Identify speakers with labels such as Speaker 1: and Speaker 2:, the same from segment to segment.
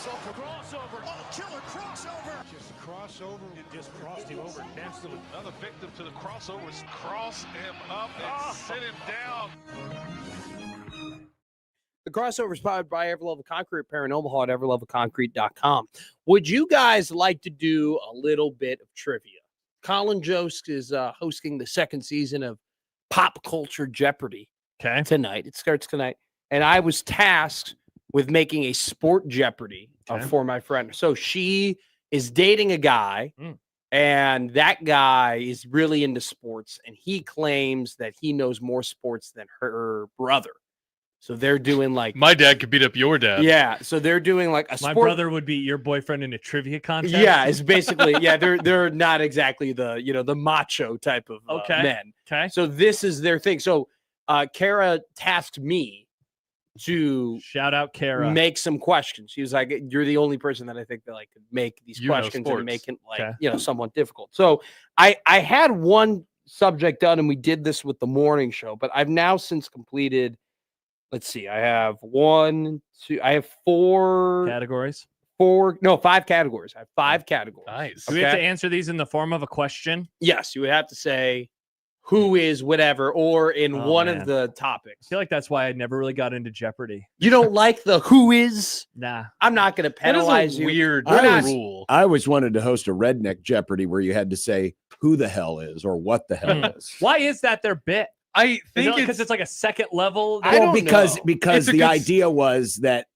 Speaker 1: Crossover. Oh, killer crossover. Just crossover. It just crossed him over. Absolutely.
Speaker 2: Another victim to the crossovers. Cross him up and sit him down.
Speaker 3: The crossover is powered by Everlevel Concrete Repair in Omaha at everlevelconcrete.com. Would you guys like to do a little bit of trivia? Colin Jost is hosting the second season of Pop Culture Jeopardy tonight. It starts tonight. And I was tasked with making a sport Jeopardy for my friend. So she is dating a guy, and that guy is really into sports, and he claims that he knows more sports than her brother. So they're doing like
Speaker 4: my dad could beat up your dad.
Speaker 3: Yeah, so they're doing like a
Speaker 5: my
Speaker 3: sport.
Speaker 5: brother would beat your boyfriend in a trivia contest.
Speaker 3: Yeah, it's basically they're not exactly the macho type of men.
Speaker 5: Okay.
Speaker 3: So this is their thing. So Kara tasked me to
Speaker 5: shout out Kara,
Speaker 3: make some questions. She was like, "You're the only person that I think that could make these questions and make it somewhat difficult." So I had one subject done, and we did this with the morning show, but I've now since completed. Let's see. I have 4
Speaker 5: categories.
Speaker 3: 5 categories. I have 5 categories.
Speaker 4: Nice.
Speaker 5: Do we have to answer these in the form of a question?
Speaker 3: Yes, you would have to say who is whatever, or in one of the topics.
Speaker 5: I feel like that's why I never really got into Jeopardy.
Speaker 3: You don't like the who is?
Speaker 5: Nah.
Speaker 3: I'm not going to penalize you.
Speaker 4: Weird rule.
Speaker 6: I always wanted to host a redneck Jeopardy where you had to say who the hell is or what the hell is.
Speaker 5: Why is that their bit?
Speaker 4: I think
Speaker 5: because it's like a second level.
Speaker 6: Because the idea was that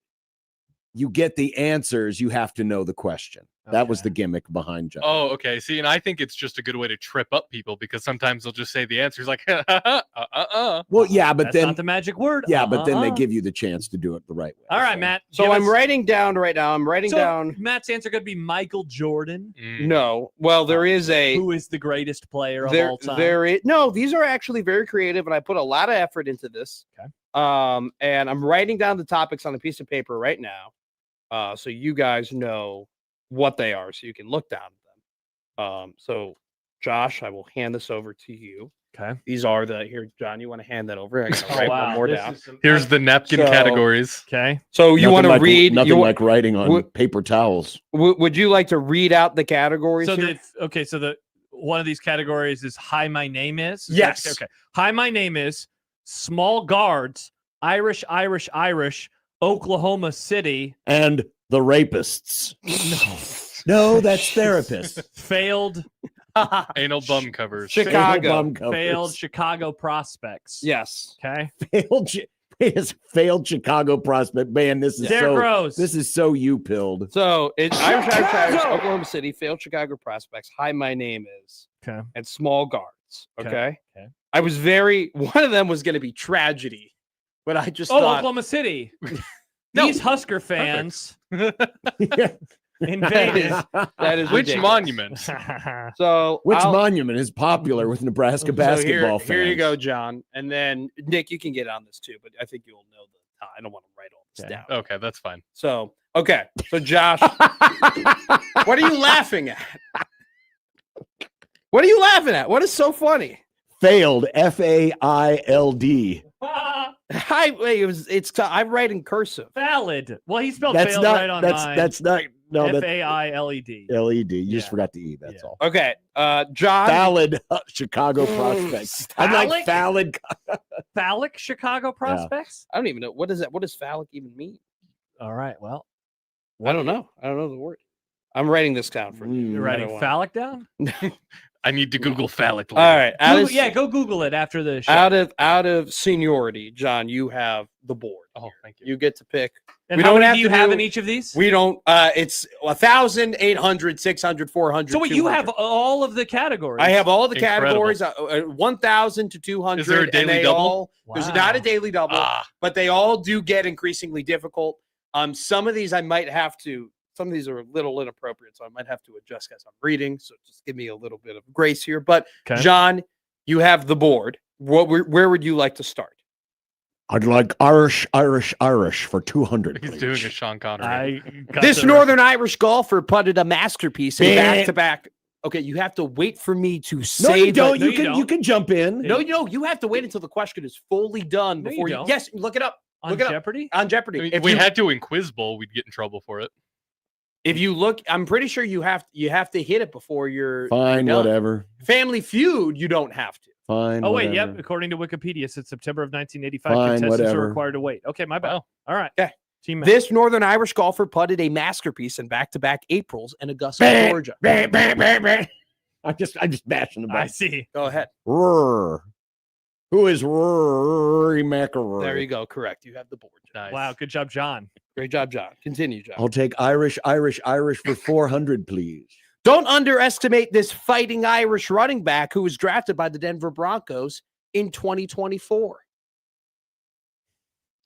Speaker 6: you get the answers, you have to know the question. That was the gimmick behind Jeopardy.
Speaker 4: Oh, okay. See, and I think it's just a good way to trip up people because sometimes they'll just say the answers like,
Speaker 6: Well, yeah, but
Speaker 5: that's
Speaker 6: then
Speaker 5: not the magic word.
Speaker 6: Yeah, but then they give you the chance to do it the right way.
Speaker 5: All right, Matt.
Speaker 3: So I'm writing down right now. I'm writing down.
Speaker 5: Matt's answer could be Michael Jordan.
Speaker 3: No. Well, there is a.
Speaker 5: Who is the greatest player of all time?
Speaker 3: There is no. These are actually very creative, and I put a lot of effort into this.
Speaker 5: Okay.
Speaker 3: And I'm writing down the topics on a piece of paper right now, so you guys know what they are, so you can look down at them. So, Josh, I will hand this over to you.
Speaker 5: Okay.
Speaker 3: These are here, John. You want to hand that over? I gotta write one more down.
Speaker 4: Here's the napkin categories.
Speaker 5: Okay.
Speaker 3: So you want to read?
Speaker 6: Nothing like writing on paper towels.
Speaker 3: Would you like to read out the categories?
Speaker 5: So
Speaker 3: here?
Speaker 5: So one of these categories is "Hi, my name is."
Speaker 3: Yes.
Speaker 5: Okay. Hi, my name is small guards, Irish, Oklahoma City,
Speaker 6: and the rapists. No, that's therapists.
Speaker 5: Failed
Speaker 4: anal bum covers.
Speaker 3: Chicago.
Speaker 5: Failed Chicago prospects.
Speaker 3: Yes.
Speaker 5: Okay.
Speaker 6: Failed Chicago prospect. Man, this is
Speaker 5: Rose.
Speaker 6: so you-pilled.
Speaker 3: So it's Irish, Oklahoma City, failed Chicago prospects. Hi, my name is.
Speaker 5: Okay.
Speaker 3: And small guards. Okay.
Speaker 5: Okay.
Speaker 3: One of them was going to be tragedy, but I just thought.
Speaker 5: Oklahoma City. These Husker fans invaded.
Speaker 3: That is
Speaker 4: which
Speaker 3: ridiculous.
Speaker 4: monument?
Speaker 3: So
Speaker 6: which monument is popular with Nebraska basketball fans?
Speaker 3: Here you go, John. And then Nick, you can get on this too, but I think you'll know I don't want to write all this down.
Speaker 4: Okay, that's fine.
Speaker 3: So So Josh, what are you laughing at? What are you laughing at? What is so funny?
Speaker 6: Failed. F-A-I-L-D.
Speaker 3: I write in cursive.
Speaker 5: Valid. Well, he spelled failed right on mine.
Speaker 6: That's not. No,
Speaker 5: F-A-I-L-E-D.
Speaker 6: L-E-D. You just forgot the E. That's all.
Speaker 3: Okay. John.
Speaker 6: Valid Chicago prospects. I'm like valid.
Speaker 5: Phallic Chicago prospects?
Speaker 3: I don't even know. What is that? What does phallic even mean?
Speaker 5: All right. Well,
Speaker 3: I don't know. I don't know the word. I'm writing this down for you.
Speaker 5: You're writing phallic down?
Speaker 4: I need to Google phallic.
Speaker 3: All right.
Speaker 5: Go Google it after the show.
Speaker 3: Out of seniority, John, you have the board.
Speaker 4: Oh, thank you.
Speaker 3: You get to pick.
Speaker 5: And how many do you have in each of these?
Speaker 3: We don't. It's 1,000, 800, 600, 400.
Speaker 5: So you have all of the categories.
Speaker 3: I have all the categories. 1,000 to 200.
Speaker 4: Is there a daily double?
Speaker 3: There's not a daily double, but they all do get increasingly difficult. Some of these I might have to. Some of these are a little inappropriate, so I might have to adjust as I'm reading. So just give me a little bit of grace here. But John, you have the board. Where would you like to start?
Speaker 6: I'd like Irish for 200.
Speaker 4: He's doing a Sean Connery.
Speaker 3: This Northern Irish golfer putted a masterpiece in back-to-back. Okay, you have to wait for me to say.
Speaker 6: No, you don't. You can jump in.
Speaker 3: No, you have to wait until the question is fully done before you. Yes, look it up.
Speaker 5: On Jeopardy?
Speaker 3: On Jeopardy.
Speaker 4: I mean, if we had to in Quiz Bowl, we'd get in trouble for it.
Speaker 3: If you look, I'm pretty sure you have to hit it before you're
Speaker 6: Fine,
Speaker 3: done.
Speaker 6: whatever.
Speaker 3: Family Feud, you don't have to.
Speaker 6: Fine.
Speaker 5: Oh, wait.
Speaker 6: whatever.
Speaker 5: Yep. According to Wikipedia, since September of 1985,
Speaker 6: Fine,
Speaker 5: contestants
Speaker 6: whatever.
Speaker 5: are required to wait. Okay, my bad.
Speaker 4: Wow.
Speaker 5: All right.
Speaker 3: Okay.
Speaker 5: Team
Speaker 3: This Northern Irish golfer putted a masterpiece in back-to-back Aprils in Augusta, Georgia.
Speaker 6: I'm just bashing the
Speaker 5: I
Speaker 6: button.
Speaker 5: see.
Speaker 3: Go ahead.
Speaker 6: Roar. Who is Rory McIlroy?
Speaker 3: There you go. Correct. You have the board.
Speaker 4: Nice.
Speaker 5: Wow. Good job, John.
Speaker 3: Great job, John. Continue, John.
Speaker 6: I'll take Irish for 400, please.
Speaker 3: Don't underestimate this fighting Irish running back who was drafted by the Denver Broncos in 2024.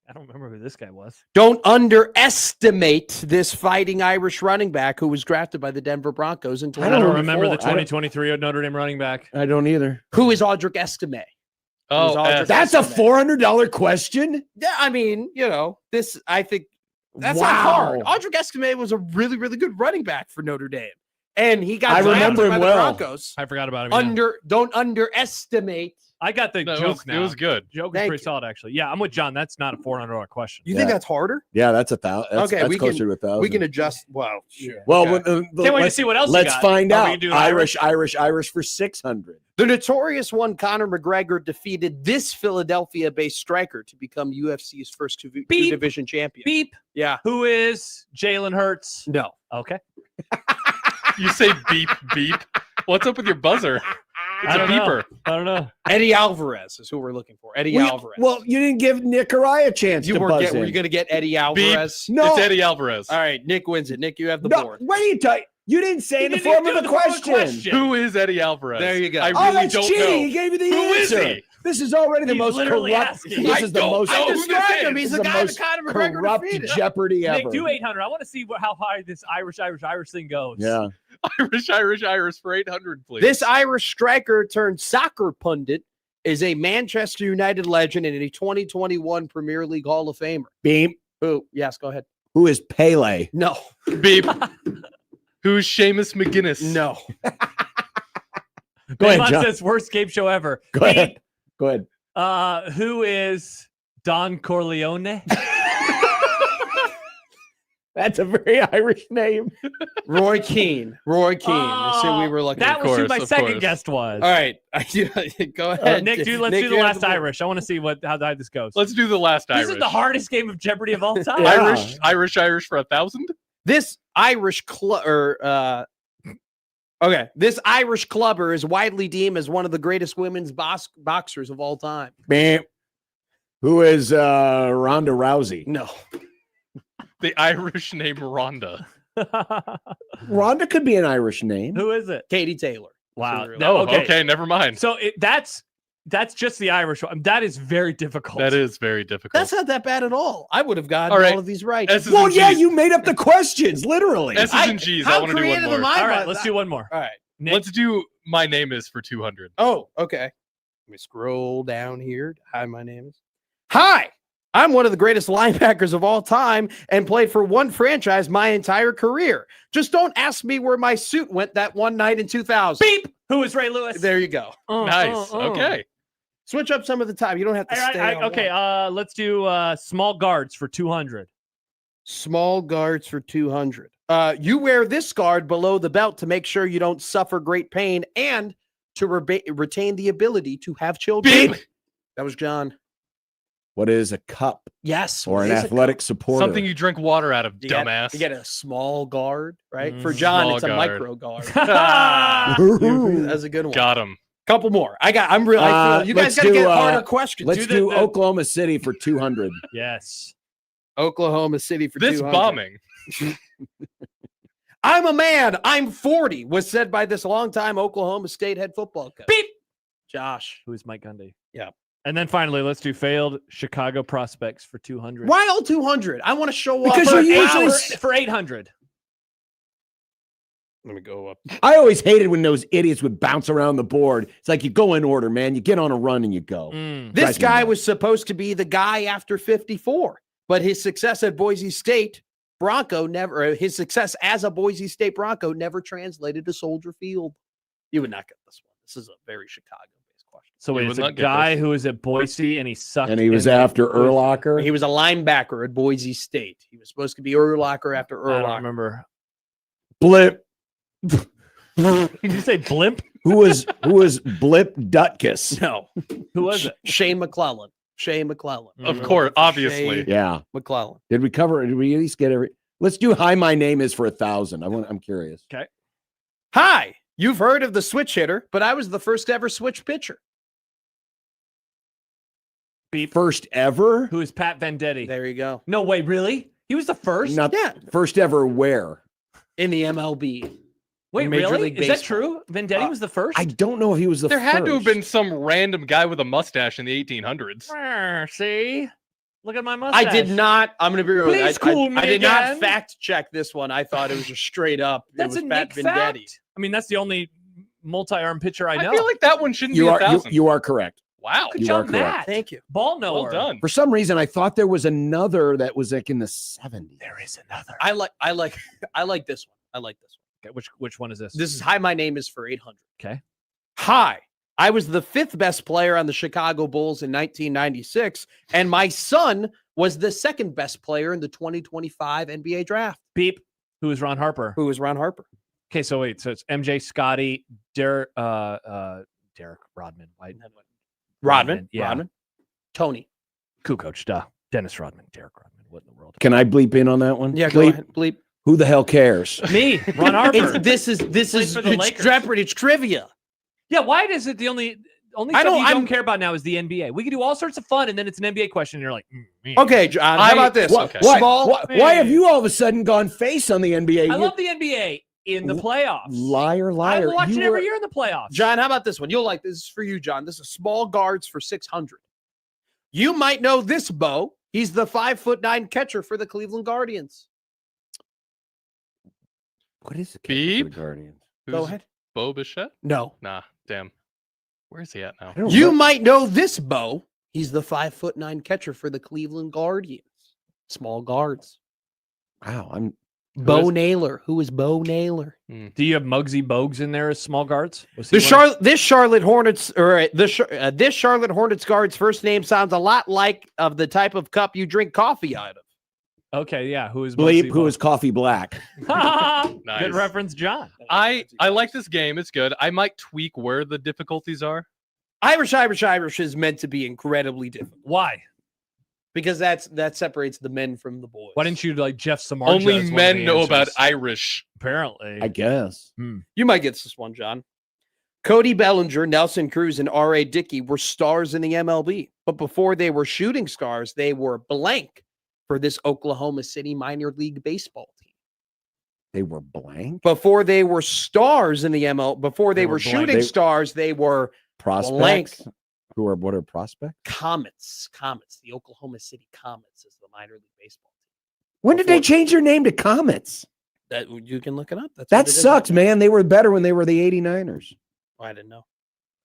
Speaker 5: I don't remember who this guy was.
Speaker 3: Don't underestimate this fighting Irish running back who was drafted by the Denver Broncos in
Speaker 5: I don't
Speaker 3: 2024.
Speaker 5: remember the
Speaker 6: I don't-
Speaker 5: 2023 Notre Dame running back.
Speaker 6: I don't either.
Speaker 3: Who is Audric Estime?
Speaker 4: Oh,
Speaker 3: Aldrich
Speaker 6: That's a
Speaker 3: Estime.
Speaker 6: $400 question?
Speaker 3: Yeah, I mean, this, I think that's
Speaker 6: Wow.
Speaker 3: not hard. Audric Estime was a really, really good running back for Notre Dame. And he got
Speaker 6: I
Speaker 3: drafted
Speaker 6: remember him
Speaker 3: by the
Speaker 6: well.
Speaker 3: Broncos.
Speaker 5: I forgot about him. Yeah.
Speaker 3: Don't underestimate.
Speaker 5: I got the
Speaker 4: no,
Speaker 5: joke now.
Speaker 4: it was good.
Speaker 5: Joke is
Speaker 3: Thank
Speaker 5: pretty
Speaker 3: you.
Speaker 5: solid, actually. Yeah, I'm with John. That's not a $400 question.
Speaker 3: You think
Speaker 6: Yeah.
Speaker 3: that's harder?
Speaker 6: Yeah, that's 1,000.
Speaker 3: Okay,
Speaker 6: That's
Speaker 3: we
Speaker 6: closer
Speaker 3: can-
Speaker 6: to 1,000.
Speaker 3: We can adjust. Wow. Sure.
Speaker 6: Well,
Speaker 3: Okay.
Speaker 5: Can't wait to
Speaker 6: let's-
Speaker 5: see what else you
Speaker 6: Let's
Speaker 5: got.
Speaker 6: find
Speaker 5: Are we
Speaker 6: out.
Speaker 5: doing
Speaker 6: Irish for 600.
Speaker 3: The notorious one, Conor McGregor, defeated this Philadelphia-based striker to become UFC's first two division champion.
Speaker 5: Beep.
Speaker 3: Yeah.
Speaker 5: Who is Jalen Hurts?
Speaker 3: No.
Speaker 5: Okay.
Speaker 4: You say beep, beep. What's up with your buzzer? It's a beeper.
Speaker 5: I don't know.
Speaker 3: Eddie Alvarez is who we're looking for. Eddie Alvarez.
Speaker 6: Well, you didn't give Nick Uriah a chance
Speaker 3: you
Speaker 6: to
Speaker 3: were
Speaker 6: buzz
Speaker 3: going
Speaker 6: in.
Speaker 3: to get Eddie Alvarez.
Speaker 6: No.
Speaker 4: It's Eddie Alvarez.
Speaker 3: All right, Nick wins it. Nick, you have the
Speaker 6: No,
Speaker 3: board.
Speaker 6: what are you talking? You didn't say
Speaker 5: He
Speaker 6: in the
Speaker 5: didn't
Speaker 6: form
Speaker 5: even
Speaker 6: of
Speaker 5: do
Speaker 6: a
Speaker 5: the form of a
Speaker 6: question.
Speaker 4: Who is Eddie Alvarez?
Speaker 3: There you go.
Speaker 4: I
Speaker 6: Oh,
Speaker 4: really
Speaker 6: that's
Speaker 4: don't
Speaker 6: cheating.
Speaker 4: know.
Speaker 6: He gave you the
Speaker 4: Who is
Speaker 6: answer.
Speaker 4: he?
Speaker 6: This is already the
Speaker 5: He's
Speaker 6: most
Speaker 5: literally
Speaker 6: corrupt.
Speaker 5: asking.
Speaker 6: This
Speaker 4: I
Speaker 6: is the
Speaker 4: don't
Speaker 6: most
Speaker 4: know who this
Speaker 3: described
Speaker 4: is.
Speaker 3: him. He's
Speaker 6: this
Speaker 3: the
Speaker 6: is
Speaker 3: guy
Speaker 6: most
Speaker 3: that Conor McGregor
Speaker 6: corrupt
Speaker 3: defeated.
Speaker 6: Jeopardy ever.
Speaker 5: Nick, do 800. I want to see how high this Irish thing goes.
Speaker 6: Yeah.
Speaker 4: Irish for 800, please.
Speaker 3: This Irish striker turned soccer pundit is a Manchester United legend and a 2021 Premier League Hall of Famer.
Speaker 6: Beam.
Speaker 3: Who? Yes, go ahead.
Speaker 6: Who is Pele?
Speaker 3: No.
Speaker 4: beep. Who's Seamus McGuinness?
Speaker 3: No.
Speaker 6: Go ahead,
Speaker 5: Belmont
Speaker 6: John.
Speaker 5: says worst game show ever.
Speaker 6: Go ahead. Go ahead.
Speaker 5: Who is Don Corleone?
Speaker 6: That's a very Irish name.
Speaker 3: Roy Keane. Roy Keane. That's who we were looking
Speaker 5: That
Speaker 3: at.
Speaker 5: was who
Speaker 4: course,
Speaker 5: my
Speaker 4: of
Speaker 5: second
Speaker 4: course.
Speaker 5: guest was.
Speaker 3: All right. Go ahead.
Speaker 5: Nick, let's do the
Speaker 3: Nick, you have
Speaker 5: last
Speaker 3: board.
Speaker 5: Irish. I want to see how high this goes.
Speaker 4: Let's do the last
Speaker 5: This
Speaker 4: Irish.
Speaker 5: is the hardest game of Jeopardy of all time.
Speaker 6: Yeah.
Speaker 4: Irish for 1,000?
Speaker 3: This Irish this Irish clubber is widely deemed as one of the greatest women's boxers of all time.
Speaker 6: Beam. Who is Ronda Rousey?
Speaker 3: No.
Speaker 4: The Irish name Rhonda.
Speaker 6: Rhonda could be an Irish name.
Speaker 5: Who is it?
Speaker 3: Katie Taylor.
Speaker 5: Wow.
Speaker 3: No,
Speaker 5: No,
Speaker 4: Okay, never mind.
Speaker 5: So that's just the Irish one. That is very difficult.
Speaker 4: That is very difficult.
Speaker 3: That's not that bad at all. I would have gotten
Speaker 4: All right.
Speaker 3: all of these right.
Speaker 4: S's
Speaker 6: Well,
Speaker 4: and
Speaker 6: yeah,
Speaker 4: G's.
Speaker 6: you made up the questions, literally.
Speaker 4: S's and G's. I
Speaker 3: how
Speaker 4: want to do one
Speaker 3: creative
Speaker 4: more.
Speaker 3: am I?
Speaker 5: All right, let's do one more.
Speaker 3: All right.
Speaker 5: Nick,
Speaker 4: Let's do My Name Is for 200.
Speaker 3: Oh, okay. Let me scroll down here. Hi, my name is. Hi, I'm one of the greatest linebackers of all time and played for one franchise my entire career. Just don't ask me where my suit went that one night in 2000.
Speaker 5: beep. Who is Ray Lewis?
Speaker 3: There you go.
Speaker 4: Nice. Okay.
Speaker 3: Switch up some of the time. You don't have to stay on
Speaker 5: Okay.
Speaker 3: one.
Speaker 5: Let's do small guards for 200.
Speaker 3: Small guards for 200. You wear this guard below the belt to make sure you don't suffer great pain and to retain the ability to have children.
Speaker 4: Beep.
Speaker 3: That was John.
Speaker 6: What is a cup
Speaker 3: Yes.
Speaker 6: or
Speaker 3: what
Speaker 6: an
Speaker 3: is a
Speaker 6: athletic supporter?
Speaker 4: Something you drink water out of,
Speaker 3: You get-
Speaker 4: dumbass.
Speaker 3: You get a small guard, right? For John,
Speaker 4: Small
Speaker 3: it's a
Speaker 4: guard.
Speaker 3: micro guard.
Speaker 6: Ooh.
Speaker 3: That's a good one.
Speaker 4: Got him.
Speaker 3: Couple more. I'm really. I feel, you guys
Speaker 6: let's
Speaker 3: got to get
Speaker 6: do,
Speaker 3: harder questions.
Speaker 6: Let's
Speaker 5: Do
Speaker 6: do
Speaker 5: the-
Speaker 6: Oklahoma City for 200.
Speaker 5: Yes.
Speaker 3: Oklahoma City for
Speaker 4: This
Speaker 3: 200.
Speaker 4: bombing.
Speaker 3: I'm a man. I'm 40. Was said by this longtime Oklahoma State head football coach.
Speaker 5: Beep.
Speaker 3: Josh.
Speaker 5: Who is Mike Gundy?
Speaker 3: Yeah.
Speaker 5: And then finally, let's do failed Chicago prospects for 200.
Speaker 3: Why all 200? I want to show off.
Speaker 6: Because
Speaker 3: for
Speaker 6: you
Speaker 3: an
Speaker 6: usually
Speaker 3: hour.
Speaker 5: For 800.
Speaker 3: Let me go up.
Speaker 6: I always hated when those idiots would bounce around the board. It's like you go in order, man. You get on a run and you go.
Speaker 5: Mm.
Speaker 3: This
Speaker 6: Drives me
Speaker 3: guy
Speaker 6: nuts.
Speaker 3: was supposed to be the guy after 54, but his success at Boise State Bronco his success as a Boise State Bronco never translated to Soldier Field. You would not get this one. This is a very Chicago-based question.
Speaker 5: So
Speaker 4: You
Speaker 5: wait,
Speaker 4: would
Speaker 5: it's a
Speaker 4: not get
Speaker 5: guy
Speaker 4: this.
Speaker 5: who was at Boise and he sucked.
Speaker 6: And he was
Speaker 5: in, like,
Speaker 6: after Urlacher.
Speaker 3: He was a linebacker at Boise State. He was supposed to be Urlacher after
Speaker 5: I don't
Speaker 3: Urlacher.
Speaker 5: remember.
Speaker 6: Blip.
Speaker 5: Did you say blimp?
Speaker 6: Who was Blip Dutkus?
Speaker 3: No.
Speaker 5: Who was it?
Speaker 3: Shea McClellan. Shea McClellan.
Speaker 4: Of course, obviously.
Speaker 6: Yeah.
Speaker 3: McClellan.
Speaker 6: Did we at least get every? Let's do Hi, My Name Is for 1,000. I'm curious.
Speaker 5: Okay.
Speaker 3: Hi, you've heard of the switch hitter, but I was the first ever switch pitcher.
Speaker 6: First ever?
Speaker 5: Who is Pat Venditti?
Speaker 3: There you go.
Speaker 5: No way, really? He was the first?
Speaker 6: Not
Speaker 3: Yeah.
Speaker 6: First ever where?
Speaker 3: In the MLB.
Speaker 5: Wait,
Speaker 3: Major
Speaker 5: really?
Speaker 3: League
Speaker 5: Is that
Speaker 3: Baseball.
Speaker 5: true? Venditti was the first?
Speaker 6: I don't know if he was the
Speaker 4: There
Speaker 6: first.
Speaker 4: had to have been some random guy with a mustache in the 1800s.
Speaker 5: See? Look at my mustache.
Speaker 3: I did not. I'm going to be real.
Speaker 5: Please cool me
Speaker 3: I did not
Speaker 5: again.
Speaker 3: fact check this one. I thought it was just straight up.
Speaker 5: That's
Speaker 3: it
Speaker 5: a
Speaker 3: was Pat
Speaker 5: Nick
Speaker 3: Venditti.
Speaker 5: fact. I mean, that's the only multi-arm pitcher I know.
Speaker 4: I feel like that one shouldn't
Speaker 6: You
Speaker 4: be
Speaker 6: are
Speaker 4: 1,000.
Speaker 6: you are correct.
Speaker 4: Wow.
Speaker 5: Good
Speaker 6: you
Speaker 5: job,
Speaker 6: are correct.
Speaker 5: Matt.
Speaker 3: Thank you.
Speaker 5: Ball knower.
Speaker 4: Well done.
Speaker 6: For some reason, I thought there was another that was like in the 70s.
Speaker 5: There is another.
Speaker 3: I like this one. I like this one.
Speaker 5: Okay, which one is this?
Speaker 3: This is Hi, My Name Is for 800.
Speaker 5: Okay.
Speaker 3: Hi, I was the 5th best player on the Chicago Bulls in 1996, and my son was the 2nd best player in the 2025 NBA draft.
Speaker 5: Beep. Who is Ron Harper?
Speaker 3: Who is Ron Harper?
Speaker 5: Okay, so wait. So it's MJ, Scotty, Derek Rodman. Right?
Speaker 3: Rodman.
Speaker 5: Yeah.
Speaker 3: Rodman. Tony.
Speaker 5: Kukoc, duh. Dennis Rodman, Derek Rodman. What in the world?
Speaker 6: Can I bleep in on that one?
Speaker 3: Yeah, go
Speaker 6: bleep.
Speaker 3: ahead. Bleep.
Speaker 6: Who the hell cares?
Speaker 5: Me, Ron Harper.
Speaker 3: This is
Speaker 5: for the Lakers.
Speaker 3: Jeopardy. It's trivia.
Speaker 5: Yeah, why is it the only stuff you don't care about now is the NBA? We can do all sorts of fun, and then it's an NBA question, and you're like,
Speaker 3: Okay, John. How about this?
Speaker 6: What,
Speaker 4: Okay.
Speaker 6: why have you all of a sudden gone face on the NBA?
Speaker 5: I love the NBA in the playoffs.
Speaker 6: Liar.
Speaker 5: I watch
Speaker 6: You
Speaker 5: it every
Speaker 6: were-
Speaker 5: year in the playoffs.
Speaker 3: John, how about this one? You'll like this. This is for you, John. This is small guards for 600. You might know this, Bo. He's the 5'9" catcher for the Cleveland Guardians.
Speaker 6: What is it?
Speaker 4: Beep.
Speaker 6: Guardians.
Speaker 3: Go
Speaker 4: Who's
Speaker 3: ahead.
Speaker 4: Bo Bichette?
Speaker 3: No.
Speaker 4: Nah, damn. Where's he at now?
Speaker 6: I don't
Speaker 3: You
Speaker 6: know.
Speaker 3: might know this, Bo. He's the 5'9" catcher for the Cleveland Guardians. Small guards.
Speaker 6: Wow, I'm
Speaker 3: Bo
Speaker 5: is-
Speaker 3: Naylor. Who is Bo Naylor?
Speaker 5: Do you have Muggsy Bogues in there as small guards? Was he
Speaker 3: This Charlotte Hornets guard's first name sounds a lot like of the type of cup you drink coffee out of.
Speaker 5: Okay, yeah. Who is
Speaker 6: bleep.
Speaker 5: Muggsy
Speaker 6: Who
Speaker 5: Bogues?
Speaker 6: is Coffee Black?
Speaker 4: Nice.
Speaker 5: Good reference, John.
Speaker 4: I like this game. It's good. I might tweak where the difficulties are.
Speaker 3: Irish is meant to be incredibly difficult
Speaker 5: Why?
Speaker 3: because that separates the men from the boys.
Speaker 5: Why didn't you like Jeff Samardzija?
Speaker 4: Only
Speaker 5: as one of
Speaker 4: men
Speaker 5: the
Speaker 4: know about
Speaker 5: answers?
Speaker 4: Irish.
Speaker 5: Apparently.
Speaker 6: I guess.
Speaker 3: You might get this one, John. Cody Bellinger, Nelson Cruz, and R.A. Dickey were stars in the MLB, but before they were shooting stars, they were blank for this Oklahoma City minor league baseball team.
Speaker 6: They were blank.
Speaker 3: Before they were stars in the ML, before they
Speaker 5: They
Speaker 3: were
Speaker 5: were blank.
Speaker 3: shooting
Speaker 6: They-
Speaker 3: stars, they were
Speaker 6: Prospects. What are prospects?
Speaker 3: Comets. The Oklahoma City Comets is the minor league baseball team.
Speaker 6: When did they change their name to Comets?
Speaker 3: That you can look it up. That's
Speaker 6: That
Speaker 3: what it is.
Speaker 6: sucks, man. They were better when they were the 89ers.
Speaker 3: Oh, I didn't know.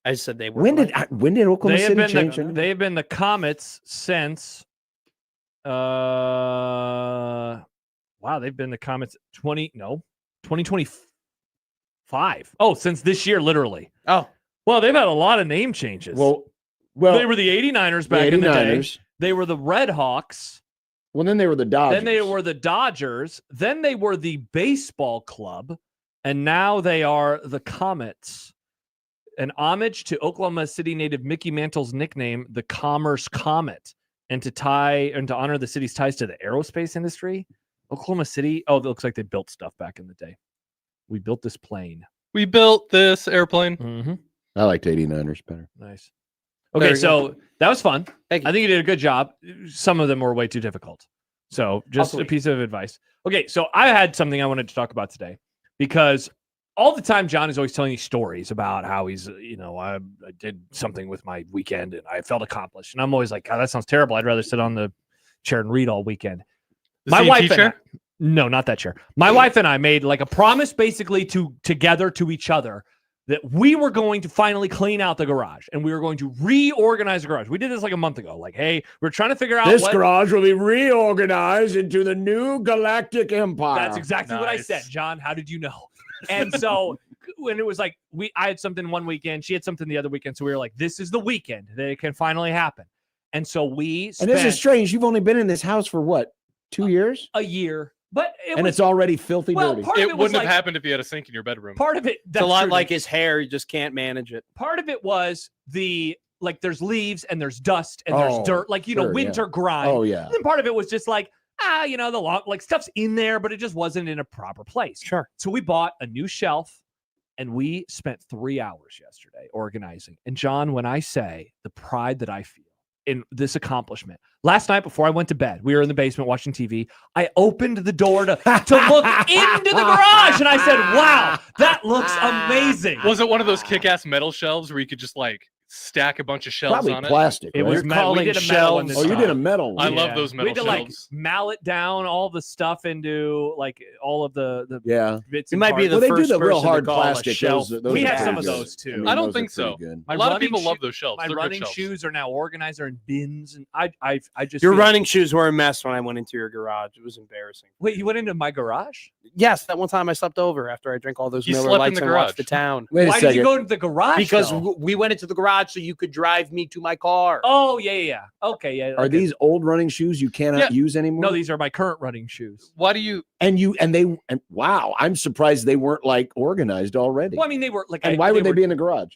Speaker 3: I just said they were.
Speaker 6: When did
Speaker 3: blank.
Speaker 6: Oklahoma
Speaker 5: They have
Speaker 6: City
Speaker 5: been
Speaker 6: change their name?
Speaker 5: they have been the Comets since wow, they've been the Comets 2025. Oh, since this year, literally.
Speaker 3: Oh,
Speaker 5: Well, they've had a lot of name changes.
Speaker 6: Well,
Speaker 5: they were the 89ers back in the day.
Speaker 6: 89ers.
Speaker 5: They were the Red Hawks.
Speaker 6: Well, then they were the Dodgers.
Speaker 5: Then they were the Dodgers. Then they were the baseball club. And now they are the Comets. An homage to Oklahoma City native Mickey Mantle's nickname, the Commerce Comet. And to honor the city's ties to the aerospace industry. Oklahoma City. Oh, it looks like they built stuff back in the day. We built this plane.
Speaker 4: We built this airplane.
Speaker 5: Mm-hmm.
Speaker 6: I liked 89ers better.
Speaker 5: Nice.
Speaker 3: There
Speaker 5: Okay,
Speaker 3: you
Speaker 5: so that was fun.
Speaker 3: Thank you.
Speaker 5: I think you did a good job. Some of them were way too difficult. So just
Speaker 3: I'll
Speaker 5: a
Speaker 3: tweak.
Speaker 5: piece of advice. Okay, so I had something I wanted to talk about today because all the time John is always telling me stories about how he's, I did something with my weekend and I felt accomplished. And I'm always like, God, that sounds terrible. I'd rather sit on the chair and read all weekend. My
Speaker 4: CT
Speaker 5: wife and
Speaker 4: chair?
Speaker 5: no, not that chair. My wife and I made like a promise basically together to each other that we were going to finally clean out the garage and we were going to reorganize the garage. We did this like a month ago. Like, hey, we're trying to figure out
Speaker 6: This
Speaker 5: what...
Speaker 6: garage will be reorganized into the new galactic empire.
Speaker 5: That's exactly what I
Speaker 4: Nice.
Speaker 5: said, John. How did you know? And so when it was like, I had something one weekend, she had something the other weekend. So we were like, this is the weekend that it can finally happen. And so we
Speaker 6: And
Speaker 5: spent
Speaker 6: this is strange. You've only been in this house for what? 2 years?
Speaker 5: a year. But
Speaker 6: it's already filthy dirty.
Speaker 5: part of
Speaker 4: It
Speaker 5: was
Speaker 4: wouldn't
Speaker 5: like,
Speaker 4: have happened if you had a sink in your bedroom.
Speaker 5: Part of it,
Speaker 3: It's
Speaker 5: that's
Speaker 3: a lot
Speaker 5: true,
Speaker 3: like
Speaker 5: Nick.
Speaker 3: his hair. You just can't manage it.
Speaker 5: Part of it was there's leaves and there's dust and
Speaker 6: Oh,
Speaker 5: there's dirt, like,
Speaker 6: sure,
Speaker 5: winter
Speaker 6: yeah.
Speaker 5: grind.
Speaker 6: Oh, yeah.
Speaker 5: And then part of it was just like, the long, like stuff's in there, but it just wasn't in a proper place.
Speaker 3: Sure.
Speaker 5: So we bought a new shelf and we spent 3 hours yesterday organizing. And John, when I say the pride that I feel in this accomplishment, last night before I went to bed, we were in the basement watching TV. I opened the door to look into the garage and I said, wow, that looks amazing.
Speaker 4: Was it one of those kick-ass metal shelves where you could just like stack a bunch of shelves
Speaker 6: Probably
Speaker 4: on it?
Speaker 6: plastic.
Speaker 5: It
Speaker 6: right?
Speaker 5: was metal. We did a metal one this
Speaker 6: Oh, you
Speaker 5: time.
Speaker 6: did a metal one.
Speaker 4: I love those
Speaker 5: We
Speaker 4: metal
Speaker 5: had to
Speaker 4: shelves.
Speaker 5: like mallet down all the stuff into like all of the
Speaker 6: Yeah.
Speaker 5: bits.
Speaker 3: You
Speaker 5: and
Speaker 3: might be
Speaker 5: parts.
Speaker 3: the
Speaker 6: Well, they do
Speaker 3: first
Speaker 6: the real
Speaker 3: person to
Speaker 6: hard
Speaker 3: call a
Speaker 6: plastic.
Speaker 3: shelf.
Speaker 6: Those
Speaker 5: We
Speaker 6: are
Speaker 5: had
Speaker 6: pretty
Speaker 5: some of
Speaker 6: good.
Speaker 5: those, too.
Speaker 6: mean,
Speaker 4: I don't
Speaker 6: those are
Speaker 4: think so.
Speaker 6: pretty good.
Speaker 5: My
Speaker 4: A lot of
Speaker 5: running
Speaker 4: people
Speaker 5: shoe-
Speaker 4: love those shelves.
Speaker 5: My
Speaker 4: They're good
Speaker 5: running
Speaker 4: shelves.
Speaker 5: shoes are now organized. They're in bins, and I just
Speaker 3: Your
Speaker 5: feel-
Speaker 3: running shoes were a mess when I went into your garage. It was embarrassing.
Speaker 5: Wait, you went into my garage?
Speaker 3: Yes, that one time I slept over after I drank all those
Speaker 4: You
Speaker 3: Miller
Speaker 4: slept in
Speaker 3: Lights
Speaker 4: the
Speaker 3: and watched
Speaker 4: garage.
Speaker 3: the town.
Speaker 6: Wait a
Speaker 5: Why did
Speaker 6: second.
Speaker 5: you go into the garage?
Speaker 3: Because
Speaker 5: though?
Speaker 3: we went into the garage so you could drive me to my car.
Speaker 5: Oh yeah. Okay, yeah.
Speaker 6: Are
Speaker 5: okay.
Speaker 6: these old running shoes you cannot use anymore?
Speaker 5: No, these are my current running shoes.
Speaker 4: Why do you?
Speaker 6: And wow, I'm surprised they weren't like organized already.
Speaker 5: Well, I mean, they were like.
Speaker 6: And why would they be in the garage?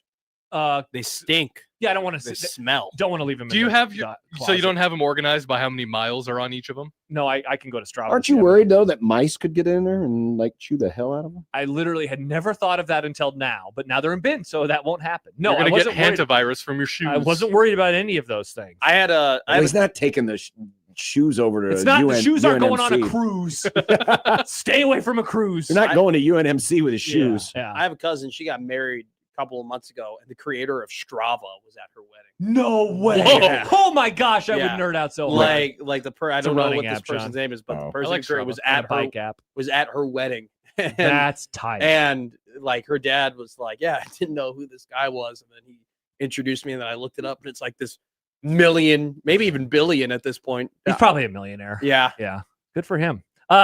Speaker 3: They stink.
Speaker 5: Yeah, I don't want
Speaker 3: They
Speaker 5: to.
Speaker 3: smell.
Speaker 5: Don't want to leave them.
Speaker 4: Do you have your? So you don't have them organized by how many miles are on each of them?
Speaker 5: No, I can go to Strava.
Speaker 6: Aren't you worried though that mice could get in there and like chew the hell out of them?
Speaker 5: I literally had never thought of that until now, but now they're in bins, so that won't happen. No,
Speaker 4: You're
Speaker 5: I
Speaker 4: gonna get
Speaker 5: wasn't worried.
Speaker 4: hantavirus from your shoes.
Speaker 5: I wasn't worried about any of those things.
Speaker 3: I had a. I had
Speaker 6: He's not taking the shoes over to
Speaker 5: It's not. The
Speaker 6: UN
Speaker 5: shoes aren't going on a
Speaker 6: UNMC.
Speaker 5: cruise. Stay away from a cruise.
Speaker 6: You're not going to UNMC with his
Speaker 5: Yeah,
Speaker 6: shoes.
Speaker 5: Yeah.
Speaker 3: I have a cousin. She got married a couple of months ago, and the creator of Strava was at her wedding.
Speaker 5: No way.
Speaker 3: Yeah.
Speaker 5: Oh my gosh, I
Speaker 3: Yeah.
Speaker 5: would nerd out so hard.
Speaker 3: Like I
Speaker 5: It's a
Speaker 3: don't know
Speaker 5: running
Speaker 3: what this
Speaker 5: app, John.
Speaker 3: person's name is, but
Speaker 6: Oh.
Speaker 3: the person
Speaker 4: like
Speaker 3: who created
Speaker 4: Strava.
Speaker 3: was
Speaker 5: And a
Speaker 3: at her
Speaker 5: bike app.
Speaker 3: was at her wedding. And,
Speaker 5: That's tight.
Speaker 3: and like her dad was like, yeah, I didn't know who this guy was, and then he introduced me, and then I looked it up, and it's like this million, maybe even billion at this point.
Speaker 5: He's probably a millionaire.
Speaker 3: Yeah.
Speaker 5: Yeah. Good for him.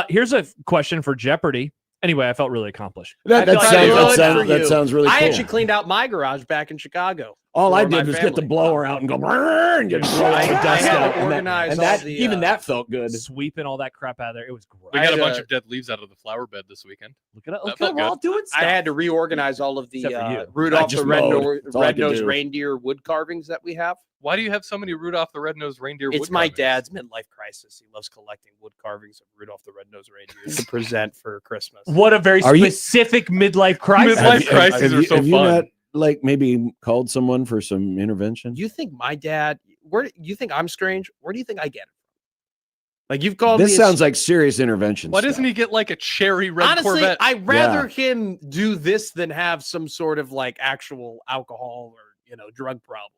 Speaker 5: Here's a question for Jeopardy. Anyway, I felt really accomplished.
Speaker 6: That,
Speaker 3: I
Speaker 6: that,
Speaker 3: feel like
Speaker 6: sounds,
Speaker 3: good
Speaker 6: that,
Speaker 3: for
Speaker 6: sounds, that
Speaker 3: you.
Speaker 6: sounds really
Speaker 3: I
Speaker 6: cool.
Speaker 3: actually cleaned out my garage back in Chicago.
Speaker 6: All I
Speaker 3: for my
Speaker 6: did was get the
Speaker 3: family.
Speaker 6: blower out and go "Brrr," and get blow all the
Speaker 3: I
Speaker 6: dust
Speaker 3: had
Speaker 6: out.
Speaker 3: to
Speaker 6: And that,
Speaker 3: organize
Speaker 6: and
Speaker 3: all
Speaker 6: that
Speaker 3: the,
Speaker 6: even that felt good.
Speaker 5: Sweeping all that crap out of there. It was great.
Speaker 4: We
Speaker 3: I
Speaker 4: got a
Speaker 3: had
Speaker 4: bunch
Speaker 3: a-
Speaker 4: of dead leaves out of the flower bed this weekend.
Speaker 5: Look at it.
Speaker 4: that
Speaker 5: Look at
Speaker 4: felt
Speaker 5: it. We're all
Speaker 4: good.
Speaker 5: doing stuff.
Speaker 3: I had to reorganize all of the
Speaker 5: Except for you.
Speaker 3: Rudolph the
Speaker 6: just mowed. That's all I could
Speaker 3: Red-Nosed
Speaker 6: do.
Speaker 3: Reindeer wood carvings that we have.
Speaker 4: Why do you have so many Rudolph the Red-Nosed Reindeer?
Speaker 3: It's
Speaker 4: wood
Speaker 3: my
Speaker 4: carvings?
Speaker 3: dad's midlife crisis. He loves collecting wood carvings of Rudolph the Red-Nosed Reindeer to present for Christmas.
Speaker 5: What a very
Speaker 6: Are you-
Speaker 5: specific midlife crisis.
Speaker 4: Midlife crises
Speaker 6: have
Speaker 4: are
Speaker 6: you,
Speaker 4: so
Speaker 6: have you
Speaker 4: fun.
Speaker 6: not like maybe called someone for some intervention?
Speaker 3: You think my dad? Where you think I'm strange? Where do you think I get it? Like you've called
Speaker 6: This
Speaker 3: me.
Speaker 6: sounds like serious intervention.
Speaker 4: Why
Speaker 6: stuff.
Speaker 4: doesn't he get like a cherry red
Speaker 3: honestly,
Speaker 4: Corvette?
Speaker 3: I'd rather him do this than have some sort of like actual alcohol or drug problem.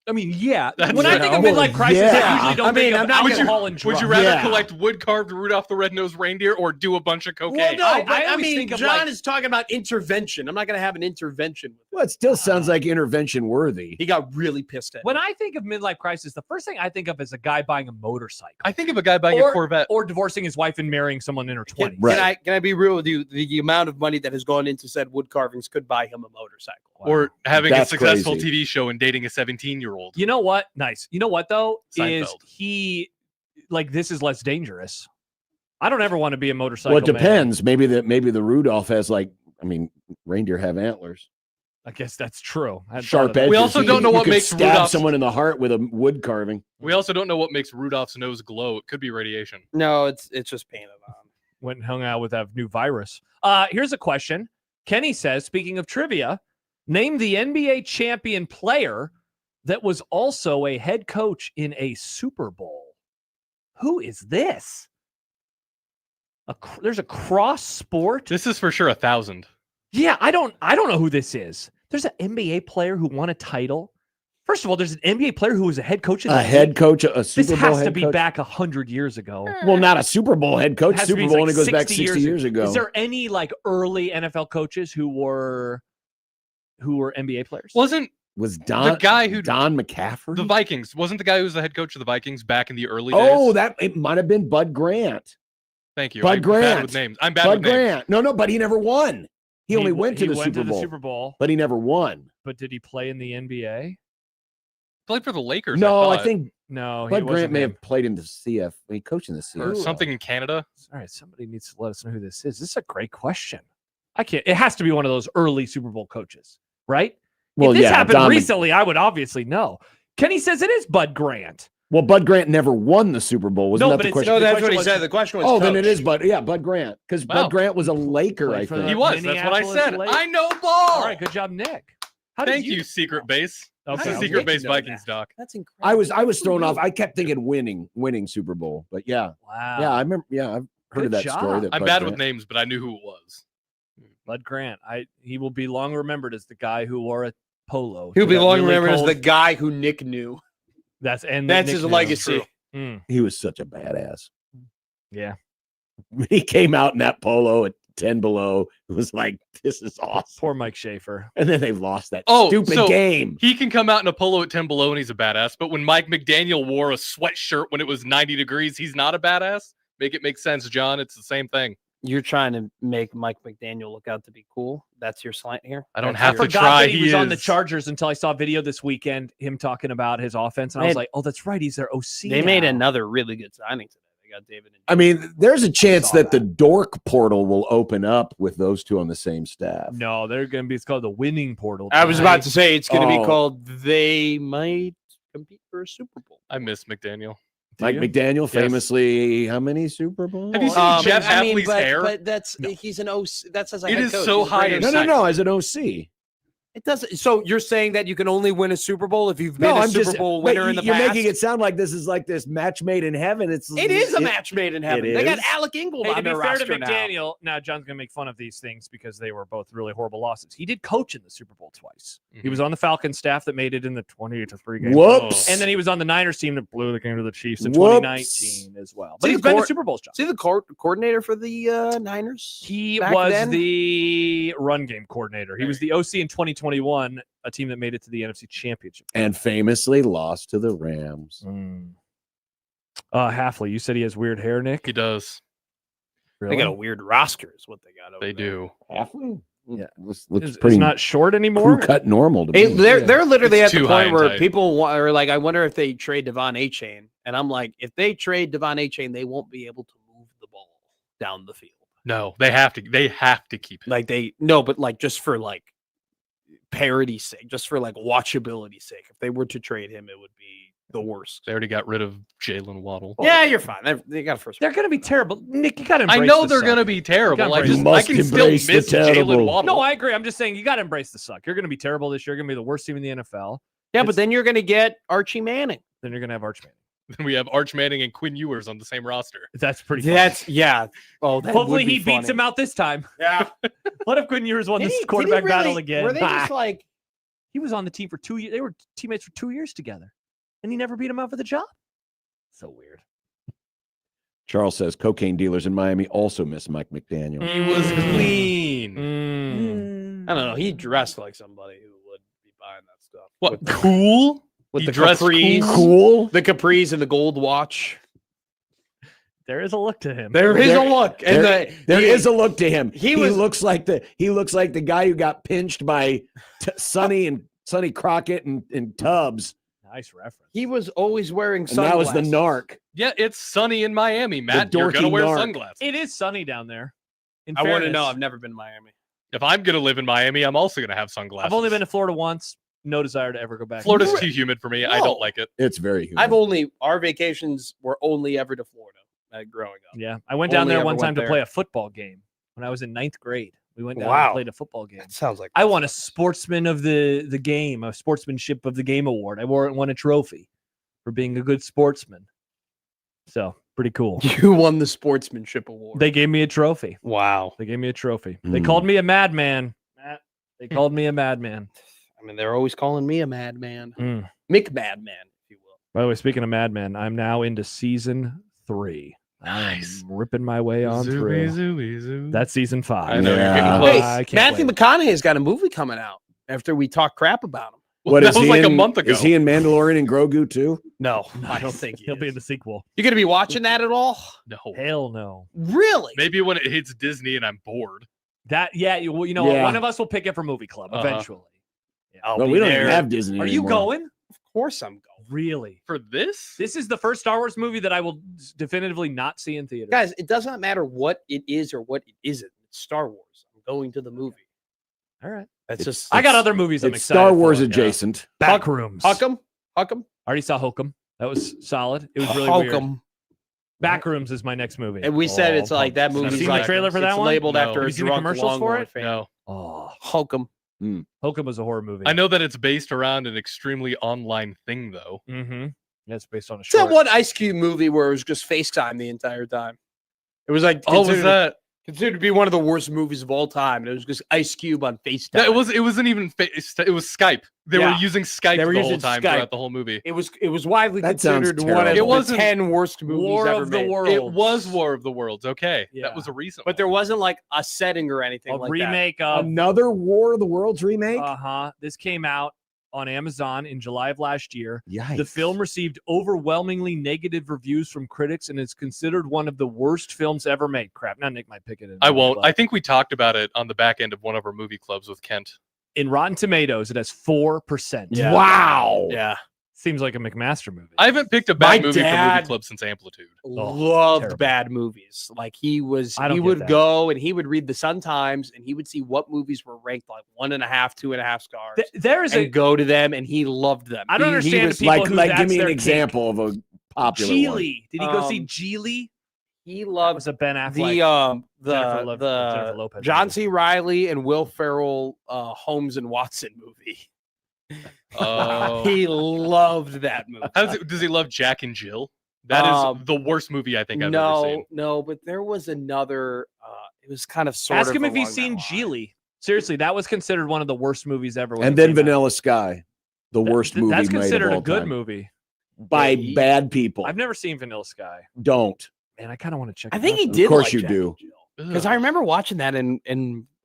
Speaker 5: I mean, yeah.
Speaker 4: That's
Speaker 5: When I think of
Speaker 6: Well,
Speaker 5: midlife crisis,
Speaker 6: yeah.
Speaker 5: I usually don't
Speaker 3: I mean,
Speaker 5: think
Speaker 3: I'm
Speaker 5: of
Speaker 3: not gonna-
Speaker 5: alcohol and
Speaker 4: Would
Speaker 5: drugs.
Speaker 4: you rather
Speaker 6: Yeah.
Speaker 4: collect wood carved Rudolph the Red-Nosed Reindeer or do a bunch of cocaine?
Speaker 3: Well, no,
Speaker 5: I
Speaker 3: but I
Speaker 5: always
Speaker 3: mean,
Speaker 5: think of,
Speaker 3: John
Speaker 5: like-
Speaker 3: is talking about intervention. I'm not going to have an intervention with him.
Speaker 6: Well, it still sounds like intervention worthy.
Speaker 3: He got really pissed at
Speaker 5: When
Speaker 3: me.
Speaker 5: I think of midlife crisis, the first thing I think of is a guy buying a motorcycle
Speaker 4: I think of a guy buying a Corvette.
Speaker 5: or divorcing his wife and marrying someone in her 20s.
Speaker 6: Right.
Speaker 3: Can I be real with you? The amount of money that has gone into said wood carvings could buy him a motorcycle.
Speaker 4: Or having
Speaker 6: That's
Speaker 4: a successful
Speaker 6: crazy.
Speaker 4: TV show and dating a 17-year-old.
Speaker 5: You know what? Nice. You know what though? Is
Speaker 4: Seinfeld.
Speaker 5: he like this is less dangerous? I don't ever want to be a motorcycle.
Speaker 6: Well, it
Speaker 5: man.
Speaker 6: depends. Maybe the Rudolph has reindeer have antlers,
Speaker 5: I guess that's true. I hadn't thought
Speaker 6: sharp
Speaker 5: of that.
Speaker 6: edges.
Speaker 4: We also
Speaker 6: You
Speaker 4: don't
Speaker 6: could-
Speaker 4: know
Speaker 6: you
Speaker 4: what
Speaker 6: could
Speaker 4: makes
Speaker 6: stab
Speaker 4: Rudolph's-
Speaker 6: someone in the heart with a wood carving.
Speaker 4: We also don't know what makes Rudolph's nose glow. It could be radiation.
Speaker 3: No, it's just painted on.
Speaker 5: Went and hung out with that new virus. Here's a question. Kenny says, speaking of trivia, name the NBA champion player that was also a head coach in a Super Bowl. Who is this? There's a cross sport.
Speaker 4: This is for sure 1,000.
Speaker 5: Yeah, I don't know who this is. There's an NBA player who won a title. First of all, there's an NBA player who was a head coach in the
Speaker 6: A head
Speaker 5: league.
Speaker 6: coach, a
Speaker 5: This
Speaker 6: Super Bowl
Speaker 5: has to
Speaker 6: head
Speaker 5: be
Speaker 6: coach.
Speaker 5: back 100 years ago.
Speaker 6: Well, not a Super Bowl head coach.
Speaker 5: It has to
Speaker 6: Super
Speaker 5: be
Speaker 6: Bowl
Speaker 5: like
Speaker 6: only goes back
Speaker 5: 60
Speaker 6: 60 years ago.
Speaker 5: Is there any like early NFL coaches who were NBA players?
Speaker 4: Wasn't
Speaker 6: Was
Speaker 4: the
Speaker 6: Don
Speaker 4: guy who
Speaker 6: Don McCaffrey?
Speaker 4: the Vikings? Wasn't the guy who was the head coach of the Vikings back in the early
Speaker 6: Oh,
Speaker 4: days?
Speaker 6: it might have been Bud Grant.
Speaker 4: Thank you.
Speaker 6: Bud
Speaker 4: I'm
Speaker 6: Grant.
Speaker 4: bad with names. I'm bad
Speaker 6: Bud
Speaker 4: with names.
Speaker 6: Grant. No, but he never won. He only went to the Super Bowl,
Speaker 5: Super Bowl,
Speaker 6: but he never won.
Speaker 5: but did he play in the NBA?
Speaker 4: Played for the Lakers.
Speaker 6: No, I
Speaker 4: thought.
Speaker 6: think
Speaker 5: No, he
Speaker 6: Bud
Speaker 5: wasn't
Speaker 6: Grant may
Speaker 5: him.
Speaker 6: have played in the CF. He coached in the
Speaker 2: Or
Speaker 6: CF.
Speaker 2: something in Canada.
Speaker 5: All right, somebody needs to let us know who this is. This is a great question. I can't. It has to be one of those early Super Bowl coaches, right?
Speaker 6: Well,
Speaker 5: if this
Speaker 6: yeah,
Speaker 5: happened
Speaker 6: Don Mc-
Speaker 5: recently, I would obviously know. Kenny says it is Bud Grant.
Speaker 6: Well, Bud Grant never won the Super Bowl. Wasn't
Speaker 5: No,
Speaker 6: that
Speaker 5: but
Speaker 6: the
Speaker 5: it's-
Speaker 6: question?
Speaker 3: No,
Speaker 5: The
Speaker 3: that's
Speaker 5: question
Speaker 3: what he
Speaker 5: was-
Speaker 3: said. The question was.
Speaker 6: Oh, then
Speaker 3: coach.
Speaker 6: it is Bud Grant. Because
Speaker 2: Wow.
Speaker 6: Bud Grant was a Laker,
Speaker 5: Played
Speaker 6: I
Speaker 5: for
Speaker 6: think.
Speaker 2: He was. That's what I
Speaker 5: Minneapolis
Speaker 2: said.
Speaker 5: Lake.
Speaker 2: I know ball.
Speaker 5: All right, good job, Nick. How did
Speaker 2: Thank you, Secret Base.
Speaker 5: Okay.
Speaker 2: It's a
Speaker 3: How
Speaker 2: Secret
Speaker 3: did
Speaker 2: Base
Speaker 3: you know
Speaker 2: Vikings
Speaker 3: that?
Speaker 2: doc.
Speaker 3: That's incredible.
Speaker 6: I was thrown off. I kept thinking winning Super Bowl. But yeah.
Speaker 5: Wow.
Speaker 6: Yeah, I remember. Yeah, I've heard of
Speaker 5: Good
Speaker 6: that story.
Speaker 5: job.
Speaker 6: That
Speaker 2: I'm
Speaker 6: Bud
Speaker 2: bad
Speaker 6: Grant-
Speaker 2: with names, but I knew who it was.
Speaker 5: Bud Grant. He will be long remembered as the guy who wore a polo.
Speaker 3: He'll
Speaker 5: to
Speaker 3: be
Speaker 5: that
Speaker 3: long
Speaker 5: really
Speaker 3: remembered as
Speaker 5: cold-
Speaker 3: the guy who Nick knew.
Speaker 5: That's his
Speaker 3: His legacy.
Speaker 5: Mm,
Speaker 6: He was such a badass.
Speaker 5: yeah.
Speaker 6: He came out in that polo at 10 below. It was like, this is awesome.
Speaker 5: Poor Mike Schaefer.
Speaker 6: And then they lost that
Speaker 2: Oh,
Speaker 6: stupid
Speaker 2: so-
Speaker 6: game.
Speaker 2: He can come out in a polo at 10 below and he's a badass. But when Mike McDaniel wore a sweatshirt when it was 90 degrees, he's not a badass. Make it make sense, John. It's the same thing.
Speaker 3: You're trying to make Mike McDaniel look out to be cool. That's your slant here.
Speaker 2: I don't
Speaker 3: That's
Speaker 2: have
Speaker 3: your-
Speaker 2: to
Speaker 5: Forgot
Speaker 2: try.
Speaker 5: that he was on the
Speaker 2: is.
Speaker 5: Chargers until I saw a video this weekend, him talking about his offense. And I was
Speaker 3: Man,
Speaker 5: like, oh, that's right. He's their OC.
Speaker 3: They made
Speaker 5: now.
Speaker 3: another really good signing today. They got David. And
Speaker 6: I mean, there's a chance
Speaker 3: saw
Speaker 6: that the
Speaker 3: that.
Speaker 6: dork portal will open up with those two on the same staff.
Speaker 5: No, they're going to be, it's called the winning portal.
Speaker 3: I was about to say it's going to
Speaker 6: Oh.
Speaker 3: be called. They might compete for a Super Bowl.
Speaker 2: I miss McDaniel.
Speaker 6: Mike McDaniel,
Speaker 2: Yes.
Speaker 6: famously, how many Super Bowls?
Speaker 2: Have you seen Jeff Hadley's hair?
Speaker 3: But that's he's an OC. That's as a
Speaker 2: It
Speaker 3: head
Speaker 2: is
Speaker 3: coach.
Speaker 2: so
Speaker 3: He's a
Speaker 2: high
Speaker 3: great
Speaker 2: in
Speaker 3: OC.
Speaker 6: No, as an OC.
Speaker 3: It doesn't. So you're saying that you can only win a Super Bowl if you've been
Speaker 6: No,
Speaker 3: a
Speaker 6: I'm
Speaker 3: Super
Speaker 6: just.
Speaker 3: Bowl
Speaker 6: Wait,
Speaker 3: winner in the
Speaker 6: you're
Speaker 3: past?
Speaker 6: making it sound like this is like this match made in heaven. It
Speaker 3: is a match made in heaven. They got
Speaker 6: is?
Speaker 3: Alec Ingold
Speaker 5: Hey, to
Speaker 3: on
Speaker 5: be
Speaker 3: their
Speaker 5: fair to
Speaker 3: roster now.
Speaker 5: McDaniel, now John's going to make fun of these things because they were both really horrible losses. He did coach in the Super Bowl twice. He was on the Falcons staff that made it in the 20-3 game.
Speaker 6: Whoops.
Speaker 5: And then he was on the Niners team that blew the game to the Chiefs in
Speaker 6: Whoops.
Speaker 5: 2019 as well. But
Speaker 3: See,
Speaker 5: he's
Speaker 3: the
Speaker 5: been to
Speaker 3: court-
Speaker 5: Super Bowls, John.
Speaker 3: See the coordinator for the Niners?
Speaker 5: He
Speaker 3: back
Speaker 5: was
Speaker 3: then?
Speaker 5: the run game coordinator. He was the OC in 2021, a team that made it to the NFC Championship.
Speaker 6: And famously lost to the Rams.
Speaker 5: Halfley, you said he has weird hair, Nick?
Speaker 2: He does.
Speaker 3: They got a weird roster, is what they got. Over
Speaker 2: They
Speaker 3: there.
Speaker 2: do.
Speaker 6: Halfway?
Speaker 5: Yeah.
Speaker 6: Looks
Speaker 5: It's
Speaker 6: pretty
Speaker 5: not short
Speaker 6: crew
Speaker 5: anymore.
Speaker 6: cut normal to
Speaker 3: Hey,
Speaker 6: me.
Speaker 3: they're literally
Speaker 2: It's
Speaker 3: at the
Speaker 2: too high
Speaker 3: point
Speaker 2: and
Speaker 3: where
Speaker 2: tight.
Speaker 3: people are like, I wonder if they trade Devon A-Chain. And I'm like, if they trade Devon A-Chain, they won't be able to move the ball down the field.
Speaker 2: No, they have to. They have to keep it.
Speaker 3: Like but like just for like parity's sake, just for like watchability's sake, if they were to trade him, it would be the worst.
Speaker 2: They already got rid of Jalen Waddle.
Speaker 3: Yeah, you're fine. They got a first.
Speaker 5: They're going to be terrible. Nick, you got to
Speaker 2: I
Speaker 5: embrace
Speaker 2: know
Speaker 5: the
Speaker 2: they're
Speaker 5: suck.
Speaker 2: going to be terrible. I
Speaker 5: embrace
Speaker 2: just
Speaker 5: it.
Speaker 2: I can still
Speaker 6: Embrace the
Speaker 2: miss Jalen
Speaker 6: terrible.
Speaker 2: Waddle.
Speaker 5: No, I agree. I'm just saying you got to embrace the suck. You're going to be terrible this year. You're going to be the worst team in the NFL.
Speaker 3: Yeah, but then you're going to get Archie Manning.
Speaker 5: Then you're going to have Arch Manning.
Speaker 2: Then we have Arch Manning and Quinn Ewers on the same roster.
Speaker 5: That's pretty funny.
Speaker 3: That's yeah. Oh, that
Speaker 5: Hopefully
Speaker 3: would be
Speaker 5: he beats
Speaker 3: funny.
Speaker 5: him out this time.
Speaker 3: Yeah.
Speaker 5: What if Quinn Ewers won
Speaker 3: Did
Speaker 5: this
Speaker 3: he- did he
Speaker 5: quarterback battle
Speaker 3: really-
Speaker 5: again?
Speaker 3: Were they just like?
Speaker 5: He was on the team for 2 years. They were teammates for 2 years together, and he never beat him out for the job. So weird.
Speaker 6: Charles says cocaine dealers in Miami also miss Mike McDaniel.
Speaker 2: He was clean.
Speaker 3: I don't know. He dressed like somebody who would be buying that stuff.
Speaker 2: What
Speaker 3: With,
Speaker 2: cool?
Speaker 3: with
Speaker 2: He
Speaker 3: the
Speaker 2: dressed
Speaker 3: capris,
Speaker 6: Cool.
Speaker 3: the capris and the gold watch.
Speaker 5: There is a look to him.
Speaker 3: There is a look, and
Speaker 6: There is a look to him.
Speaker 3: he
Speaker 6: He
Speaker 3: was-
Speaker 6: looks like the guy who got pinched by Sonny Crockett and Tubbs.
Speaker 5: Nice reference.
Speaker 3: he was always wearing
Speaker 6: And
Speaker 3: sunglasses.
Speaker 6: that was the narc.
Speaker 2: Yeah, it's sunny in Miami, Matt. You're
Speaker 6: dorky
Speaker 2: gonna wear
Speaker 6: narc.
Speaker 2: sunglasses.
Speaker 5: It is sunny down there. In
Speaker 3: I want to
Speaker 5: fairness.
Speaker 3: know. I've never been to Miami.
Speaker 2: If I'm gonna live in Miami, I'm also gonna have sunglasses.
Speaker 5: I've only been to Florida once. No desire to ever go back.
Speaker 2: Florida's too humid for me. I
Speaker 3: No.
Speaker 2: don't like it.
Speaker 6: It's very humid.
Speaker 3: Our vacations were only ever to Florida growing up.
Speaker 5: Yeah, I went down
Speaker 3: Only
Speaker 5: there
Speaker 3: ever
Speaker 5: one time
Speaker 3: went
Speaker 5: to
Speaker 3: there.
Speaker 5: play a football game when I was in 9th grade. We went down
Speaker 3: Wow.
Speaker 5: and played a football game.
Speaker 3: That sounds like
Speaker 5: I won a sportsman of the game, a sportsmanship of the game award. I won a trophy for being a good sportsman. So pretty cool.
Speaker 3: You won the sportsmanship award.
Speaker 5: They gave me a trophy.
Speaker 3: wow.
Speaker 5: They gave me a trophy. They
Speaker 6: Mm.
Speaker 5: called me a madman. Matt, they called me a madman.
Speaker 3: I mean, they're always calling me a madman,
Speaker 5: Mm.
Speaker 3: Mick Madman, if you will.
Speaker 5: By the way, speaking of madman, I'm now into season 3.
Speaker 2: Nice.
Speaker 5: I'm ripping my way on through. That's season 5.
Speaker 2: I know you're
Speaker 6: Yeah.
Speaker 2: getting
Speaker 3: Hey,
Speaker 2: close.
Speaker 5: I can't
Speaker 3: Matthew
Speaker 5: wait.
Speaker 3: McConaughey's got a movie coming out after we talk crap about him.
Speaker 6: What
Speaker 2: that
Speaker 6: is
Speaker 2: was
Speaker 6: he
Speaker 2: like a
Speaker 6: in-
Speaker 2: month ago.
Speaker 6: Is he in Mandalorian and Grogu too?
Speaker 3: No, I
Speaker 5: Nice.
Speaker 3: don't think
Speaker 5: he'll be in the sequel.
Speaker 3: You're going to be watching that at all?
Speaker 2: No.
Speaker 5: Hell no.
Speaker 3: Really?
Speaker 2: Maybe when it hits Disney and I'm bored.
Speaker 5: That well, you know
Speaker 6: Yeah.
Speaker 5: one of us will pick it for movie club
Speaker 2: Uh-huh.
Speaker 5: eventually.
Speaker 3: I'll
Speaker 6: Well,
Speaker 3: be
Speaker 6: we don't
Speaker 3: there.
Speaker 6: even have Disney
Speaker 5: Are you
Speaker 6: anymore.
Speaker 5: going?
Speaker 3: Of course I'm going.
Speaker 5: Really?
Speaker 2: For this?
Speaker 5: This is the first Star Wars movie that I will definitively not see in theaters.
Speaker 3: Guys, it does not matter what it is or what it isn't. It's Star Wars. I'm going to the movie.
Speaker 5: All right.
Speaker 3: That's just.
Speaker 5: I got other movies I'm
Speaker 6: It's
Speaker 5: excited
Speaker 6: Star Wars
Speaker 5: for.
Speaker 6: adjacent.
Speaker 5: Backrooms.
Speaker 3: Huckum.
Speaker 5: I already saw Hokum. That was solid. It was really weird.
Speaker 3: Huckum.
Speaker 5: Backrooms is my next movie.
Speaker 3: And we said it's like that
Speaker 5: Have you
Speaker 3: movie's
Speaker 5: seen
Speaker 3: like
Speaker 5: the trailer for that
Speaker 3: it's
Speaker 5: one?
Speaker 3: labeled
Speaker 2: No.
Speaker 3: after
Speaker 5: Have
Speaker 3: a
Speaker 5: you seen the
Speaker 3: drunk
Speaker 5: commercials for
Speaker 3: Longhorn
Speaker 5: it?
Speaker 3: fan.
Speaker 2: No.
Speaker 5: Oh,
Speaker 3: Huckum.
Speaker 5: Hokum was a horror movie.
Speaker 2: I know that it's based around an extremely online thing, though.
Speaker 5: Mm-hmm. Yeah, it's based on a
Speaker 3: It's that
Speaker 5: short.
Speaker 3: one Ice Cube movie where it was just FaceTime the entire time. It was like
Speaker 2: Oh, was that?
Speaker 3: considered to be one of the worst movies of all time. And it was just Ice Cube on FaceTime.
Speaker 2: No, it wasn't even. It was Skype. They were
Speaker 3: Yeah.
Speaker 2: using Skype
Speaker 3: They were
Speaker 2: the whole
Speaker 3: using
Speaker 2: time
Speaker 3: Skype.
Speaker 2: throughout the whole movie.
Speaker 3: It was widely
Speaker 6: That sounds
Speaker 3: considered one of
Speaker 6: terrible.
Speaker 3: the
Speaker 2: It wasn't
Speaker 3: 10 worst movies
Speaker 5: War
Speaker 3: ever
Speaker 5: of the
Speaker 3: made.
Speaker 5: World.
Speaker 2: It was War of the Worlds. Okay,
Speaker 5: Yeah.
Speaker 2: that was a recent.
Speaker 3: But there
Speaker 2: one.
Speaker 3: wasn't like a setting or anything
Speaker 5: A
Speaker 3: like
Speaker 5: remake of.
Speaker 6: Another War of the Worlds remake?
Speaker 5: This came out on Amazon in July of last year.
Speaker 6: Yikes.
Speaker 5: The film received overwhelmingly negative reviews from critics and is considered one of the worst films ever made. Crap. Now Nick might pick it in.
Speaker 2: I won't.
Speaker 5: but
Speaker 2: I think we talked about it on the back end of one of our movie clubs with Kent.
Speaker 5: in Rotten Tomatoes, it has 4%.
Speaker 3: Yeah.
Speaker 6: Wow.
Speaker 3: that. Yeah.
Speaker 5: Seems like a McMaster movie.
Speaker 2: I haven't picked a
Speaker 3: My
Speaker 2: bad movie for
Speaker 3: dad-
Speaker 2: movie club since Amplitude.
Speaker 3: Loved
Speaker 5: terrible.
Speaker 3: bad movies. Like he
Speaker 5: I don't
Speaker 3: he
Speaker 5: get
Speaker 3: would
Speaker 5: that.
Speaker 3: go and he would read the Sun Times and he would see what movies were ranked like 1.5, 2.5 stars.
Speaker 5: There is
Speaker 3: and
Speaker 5: a.
Speaker 3: go to them and he loved them.
Speaker 5: I don't
Speaker 3: He
Speaker 5: understand
Speaker 3: was-
Speaker 5: people
Speaker 6: Like,
Speaker 5: who
Speaker 6: give
Speaker 5: that's
Speaker 6: me an
Speaker 5: their
Speaker 6: example of a popular one.
Speaker 5: Geely. Did he go see Geely?
Speaker 3: He
Speaker 5: That
Speaker 3: loved
Speaker 5: was a Ben Affleck.
Speaker 3: the
Speaker 5: Jennifer Lopez
Speaker 3: John
Speaker 5: movie.
Speaker 3: C. Riley and Will Ferrell Holmes and Watson movie.
Speaker 2: Oh,
Speaker 3: He loved that movie.
Speaker 2: does he love Jack and Jill? That is the worst movie I think I've ever seen.
Speaker 3: No, but there was another. It was kind of sort
Speaker 5: Ask
Speaker 3: of
Speaker 5: him if he's
Speaker 3: along
Speaker 5: seen
Speaker 3: that line.
Speaker 5: Geely. Seriously, that was considered one of the worst movies ever. when
Speaker 6: And
Speaker 5: it
Speaker 6: then
Speaker 5: came out.
Speaker 6: Vanilla Sky, the worst movie
Speaker 5: That's
Speaker 6: made of
Speaker 5: considered
Speaker 6: all
Speaker 5: a good
Speaker 6: time.
Speaker 5: movie.
Speaker 6: By
Speaker 3: Yeah,
Speaker 6: bad people.
Speaker 5: I've never seen Vanilla Sky.
Speaker 6: Don't.
Speaker 5: Man, I kind of want to check.
Speaker 3: I
Speaker 5: it
Speaker 3: think
Speaker 5: out,
Speaker 3: he
Speaker 5: though.
Speaker 3: did.
Speaker 6: course
Speaker 3: like
Speaker 6: you
Speaker 3: Jack
Speaker 6: do.
Speaker 3: and Jill. Because I remember watching that in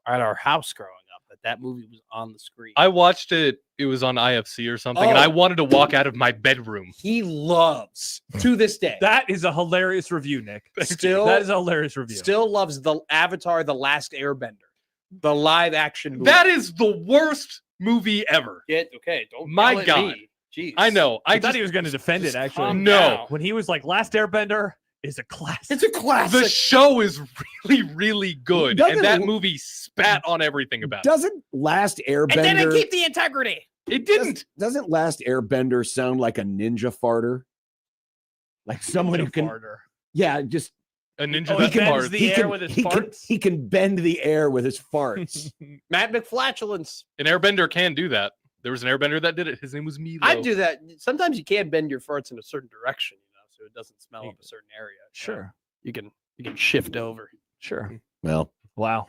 Speaker 3: at our house growing up. That movie was on the screen.
Speaker 2: I watched it. It was on IFC or something, and
Speaker 3: Oh.
Speaker 2: I wanted to walk out of my bedroom.
Speaker 3: He loves to this day.
Speaker 5: That is a hilarious review, Nick.
Speaker 3: still
Speaker 5: That is a hilarious review.
Speaker 3: still loves the Avatar: The Last Airbender, the live action movie.
Speaker 2: That is the worst movie ever.
Speaker 3: Okay. Don't
Speaker 2: My
Speaker 3: yell at
Speaker 2: God.
Speaker 3: me. Jeez.
Speaker 2: I know.
Speaker 5: I
Speaker 2: I
Speaker 5: thought
Speaker 2: just
Speaker 5: he was going to defend it.
Speaker 3: just
Speaker 5: Actually,
Speaker 3: calm
Speaker 2: No.
Speaker 3: down.
Speaker 5: when he was like, "Last Airbender is a classic."
Speaker 3: It's a classic.
Speaker 2: the show is really, really good,
Speaker 6: Doesn't
Speaker 2: and that
Speaker 6: it-
Speaker 2: movie spat on everything about it.
Speaker 6: Doesn't Last
Speaker 3: and then
Speaker 6: Airbender
Speaker 3: keep the integrity.
Speaker 2: It didn't.
Speaker 6: doesn't Last Airbender sound like a ninja farter? Like someone who can
Speaker 5: Farter.
Speaker 6: yeah, just
Speaker 2: A ninja
Speaker 5: Oh,
Speaker 2: that
Speaker 5: he bends
Speaker 2: farts.
Speaker 5: the air with his farts?
Speaker 6: he can bend the air with his farts.
Speaker 3: Matt McFlatulence.
Speaker 2: An airbender can do that. There was an airbender that did it. His name was Milo.
Speaker 3: I do that. Sometimes you can bend your farts in a certain direction, so it doesn't smell up a certain area.
Speaker 5: Sure,
Speaker 3: You can shift over.
Speaker 5: sure.
Speaker 6: Well,
Speaker 5: Wow,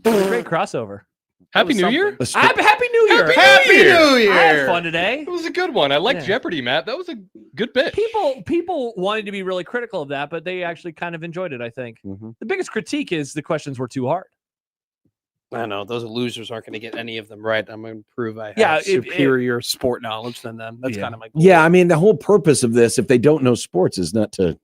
Speaker 5: great crossover.
Speaker 2: Happy New Year.
Speaker 6: let's
Speaker 5: Happy New Year.
Speaker 2: Happy New Year.
Speaker 5: I had fun today.
Speaker 2: It was a good one. I liked
Speaker 5: Yeah.
Speaker 2: Jeopardy, Matt. That was a good bit.
Speaker 5: People wanted to be really critical of that, but they actually kind of enjoyed it. I think
Speaker 6: Mhm.
Speaker 5: the biggest critique is the questions were too hard.
Speaker 3: I know those losers aren't going to get any of them right. I'm going to prove I have
Speaker 5: Yeah,
Speaker 3: superior sport knowledge than them. That's
Speaker 5: Yeah.
Speaker 3: kind of my goal.
Speaker 6: Yeah, I mean the whole purpose of this, if they don't know sports, is not to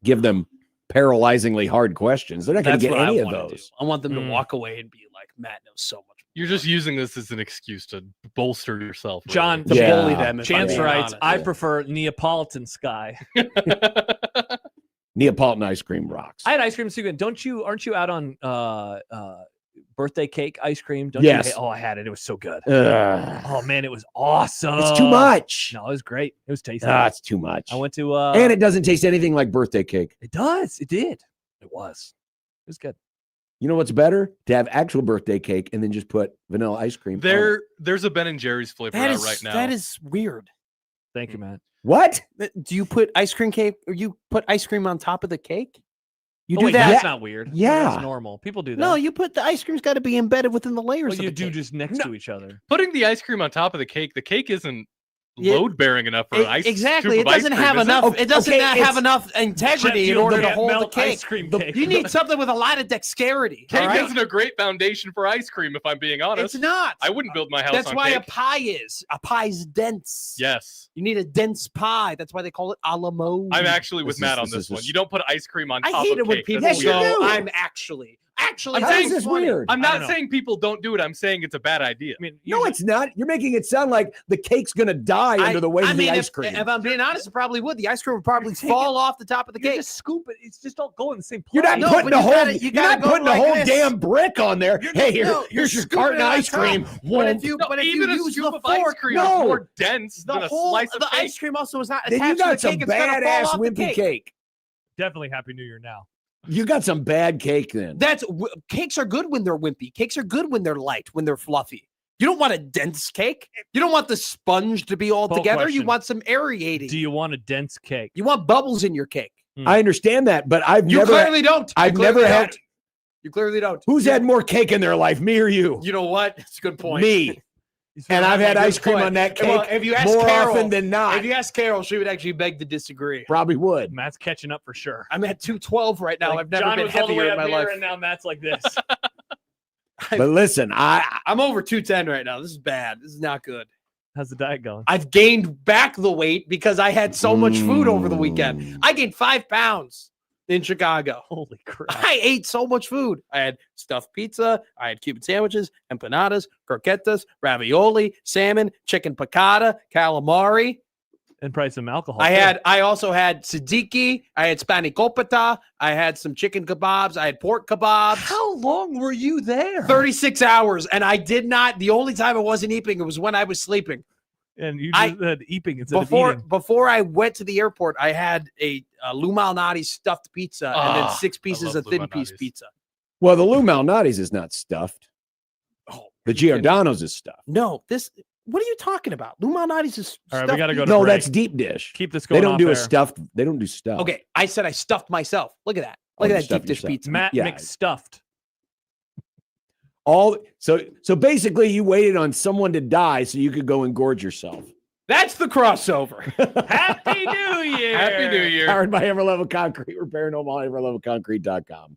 Speaker 6: give them paralyzingly hard questions. They're not going
Speaker 3: That's
Speaker 6: to get
Speaker 3: what
Speaker 6: any
Speaker 3: I
Speaker 6: of
Speaker 3: wanna
Speaker 6: those.
Speaker 3: do. I want them to
Speaker 5: Mm.
Speaker 3: walk away and be like, Matt knows so much.
Speaker 2: You're just using this as an excuse to bolster yourself. really.
Speaker 5: John,
Speaker 3: To
Speaker 6: Yeah.
Speaker 3: bully them. if I'm
Speaker 5: Chance
Speaker 3: being
Speaker 5: writes,
Speaker 3: honest.
Speaker 5: I prefer Neapolitan Sky.
Speaker 6: Neapolitan ice cream rocks.
Speaker 5: I had ice cream this weekend. Aren't you out on birthday cake ice cream? Don't
Speaker 6: Yes.
Speaker 5: you? Oh, I had it. It was so good.
Speaker 6: Ugh.
Speaker 5: Oh man, it was awesome.
Speaker 6: It's too much.
Speaker 5: No, it was great. It was tasty.
Speaker 6: Ah, it's too much.
Speaker 5: I went to
Speaker 6: and it doesn't taste anything like birthday cake.
Speaker 5: it does. It did. It was. It was good.
Speaker 6: You know what's better? To have actual birthday cake and then just put vanilla ice cream. on it.
Speaker 2: There's a Ben and Jerry's flavor
Speaker 3: That
Speaker 2: out
Speaker 3: is
Speaker 2: right now.
Speaker 3: that is weird.
Speaker 5: Thank you, man.
Speaker 6: What?
Speaker 3: Do you put ice cream cake or you put ice cream on top of the cake? You
Speaker 5: Oh,
Speaker 3: do
Speaker 5: wait,
Speaker 3: that?
Speaker 5: That's not weird.
Speaker 6: Yeah.
Speaker 5: That's normal. People do that.
Speaker 3: No, you put the ice cream's got to be embedded within the layers.
Speaker 5: well,
Speaker 3: of
Speaker 5: you
Speaker 3: the
Speaker 5: do
Speaker 3: cake.
Speaker 5: just next
Speaker 3: No.
Speaker 5: to each other.
Speaker 2: Putting the ice cream on top of the cake. The cake isn't
Speaker 3: Yeah.
Speaker 2: load bearing enough for ice.
Speaker 3: Exactly.
Speaker 2: scoop
Speaker 3: It
Speaker 2: of ice
Speaker 3: doesn't
Speaker 2: cream,
Speaker 3: have
Speaker 2: is it?
Speaker 3: enough. It doesn't
Speaker 6: Okay,
Speaker 3: not
Speaker 6: it's-
Speaker 3: have enough integrity in order to hold the cake.
Speaker 5: Ice cream
Speaker 6: The-
Speaker 5: cake.
Speaker 3: You need something with a lot of dexterity.
Speaker 2: Cake
Speaker 3: all right?
Speaker 2: isn't a great foundation for ice cream, if I'm being honest.
Speaker 3: It's not.
Speaker 2: I wouldn't build my house
Speaker 3: That's
Speaker 2: on
Speaker 3: why
Speaker 2: cake.
Speaker 3: a pie is. A pie's dense.
Speaker 2: Yes.
Speaker 3: You need a dense pie. That's why they call it a la mode.
Speaker 2: I'm actually with
Speaker 6: This is-
Speaker 2: Matt on
Speaker 6: this
Speaker 2: this
Speaker 6: is
Speaker 2: one.
Speaker 6: just-
Speaker 2: You don't put ice cream on
Speaker 3: I
Speaker 2: top
Speaker 3: hate
Speaker 2: of
Speaker 3: it when
Speaker 2: cake.
Speaker 3: people
Speaker 2: That's
Speaker 6: Yes, you
Speaker 2: weird.
Speaker 3: go,
Speaker 6: do.
Speaker 3: I'm actually. actually
Speaker 2: I'm
Speaker 6: How
Speaker 2: saying
Speaker 6: is this
Speaker 3: funny.
Speaker 6: weird?
Speaker 2: I'm
Speaker 5: I
Speaker 2: not
Speaker 5: don't know.
Speaker 2: saying people don't do it. I'm saying it's a bad idea.
Speaker 5: I mean,
Speaker 6: No, it's not. You're making it sound like the cake's going to die under the weight of the ice cream.
Speaker 3: If I'm being honest, it probably would. The ice cream would probably fall off the top of the
Speaker 5: you
Speaker 3: cake.
Speaker 5: just scoop it. It's just all going in the same place.
Speaker 6: You're not
Speaker 3: No,
Speaker 6: putting
Speaker 3: but
Speaker 6: the
Speaker 3: you
Speaker 6: whole.
Speaker 3: gotta- you
Speaker 6: You're
Speaker 3: gotta
Speaker 6: not
Speaker 3: go
Speaker 6: putting the
Speaker 3: like
Speaker 6: whole
Speaker 3: this.
Speaker 6: damn brick on there. Hey,
Speaker 3: you're
Speaker 6: here's your
Speaker 3: scooping
Speaker 6: carton
Speaker 3: it
Speaker 6: of
Speaker 3: on
Speaker 6: ice
Speaker 3: top.
Speaker 6: cream.
Speaker 3: But if you, but if you
Speaker 2: Even a
Speaker 3: use
Speaker 2: scoop
Speaker 3: the
Speaker 2: of ice
Speaker 3: fork,
Speaker 2: cream
Speaker 6: no.
Speaker 2: is more dense
Speaker 3: the
Speaker 2: than a
Speaker 3: whole
Speaker 2: slice of
Speaker 3: the
Speaker 2: cake.
Speaker 3: ice cream also is not
Speaker 6: Then you
Speaker 3: attached to the
Speaker 6: got some
Speaker 3: cake. It's gonna fall
Speaker 6: badass
Speaker 3: off the
Speaker 6: wimpy
Speaker 3: cake.
Speaker 6: cake.
Speaker 5: Definitely Happy New Year now.
Speaker 6: You got some bad cake then.
Speaker 3: Cakes are good when they're wimpy. Cakes are good when they're light, when they're fluffy. You don't want a dense cake. You don't want the sponge to be all
Speaker 5: Poll
Speaker 3: together. You
Speaker 5: question.
Speaker 3: want some aerating.
Speaker 5: Do you want a dense cake?
Speaker 3: You want bubbles in your cake.
Speaker 6: I understand that, but
Speaker 3: You clearly don't.
Speaker 6: I've
Speaker 3: You clearly
Speaker 6: never had.
Speaker 3: don't. You clearly don't.
Speaker 6: Who's had more cake in their life, me or you?
Speaker 3: You know what? It's a good point.
Speaker 6: Me. And I've had ice cream
Speaker 3: point.
Speaker 6: on that
Speaker 3: Well,
Speaker 6: cake
Speaker 3: if you ask
Speaker 6: more
Speaker 3: Carol-
Speaker 6: often than not.
Speaker 3: If you ask Carol, she would actually beg to disagree.
Speaker 6: Probably would.
Speaker 5: Matt's catching up for sure.
Speaker 3: I'm at 212 right now.
Speaker 5: Like,
Speaker 3: I've never
Speaker 5: John
Speaker 3: been
Speaker 5: was all the way
Speaker 3: heavier in
Speaker 5: up
Speaker 3: my
Speaker 5: here,
Speaker 3: life.
Speaker 5: and now Matt's like this.
Speaker 6: But listen,
Speaker 3: I'm over 210 right now. This is bad. This is not good.
Speaker 5: How's the diet going?
Speaker 3: I've gained back the weight because I had so much food over the weekend. I gained 5 pounds in Chicago.
Speaker 5: Holy crap!
Speaker 3: I ate so much food. I had stuffed pizza. I had Cuban sandwiches, empanadas, croquetas, ravioli, salmon, chicken piccata, calamari.
Speaker 5: And probably some alcohol. too.
Speaker 3: I also had tzatziki. I had spanakopita. I had some chicken kebabs. I had pork kebabs.
Speaker 5: How long were you there?
Speaker 3: 36 hours. And I did not, the only time I wasn't eating, it was when I was sleeping.
Speaker 5: And you just had eating instead of eating.
Speaker 3: Before I went to the airport, I had a Lou Malnati's stuffed pizza and then 6 pieces
Speaker 2: love
Speaker 3: of
Speaker 2: Lou
Speaker 3: thin piece
Speaker 2: Malnati's.
Speaker 3: pizza.
Speaker 6: well, the Lou Malnati's is not stuffed.
Speaker 3: Oh,
Speaker 6: The Giordano's is stuffed.
Speaker 3: no, what are you talking about? Lou Malnati's is
Speaker 5: All right, we
Speaker 3: stuffed
Speaker 5: gotta go
Speaker 3: pizza.
Speaker 5: to
Speaker 6: No,
Speaker 5: break.
Speaker 6: that's deep dish.
Speaker 5: Keep this
Speaker 6: They
Speaker 5: going.
Speaker 6: don't
Speaker 5: off
Speaker 6: do
Speaker 5: air.
Speaker 6: a stuffed. They don't do stuff.
Speaker 3: Okay, I said I stuffed myself. Look at that.
Speaker 6: Oh,
Speaker 3: Look
Speaker 6: you
Speaker 3: at that
Speaker 6: stuffed
Speaker 3: deep dish
Speaker 6: yourself.
Speaker 3: pizza.
Speaker 5: Matt
Speaker 6: Yeah.
Speaker 5: McStuffed.
Speaker 6: So basically, you waited on someone to die so you could go and gorge yourself.
Speaker 3: That's the crossover.
Speaker 5: Happy New Year!
Speaker 2: Happy New Year.
Speaker 6: Powered by Everlevel Concrete. Repair no more. Everlevelconcrete.com.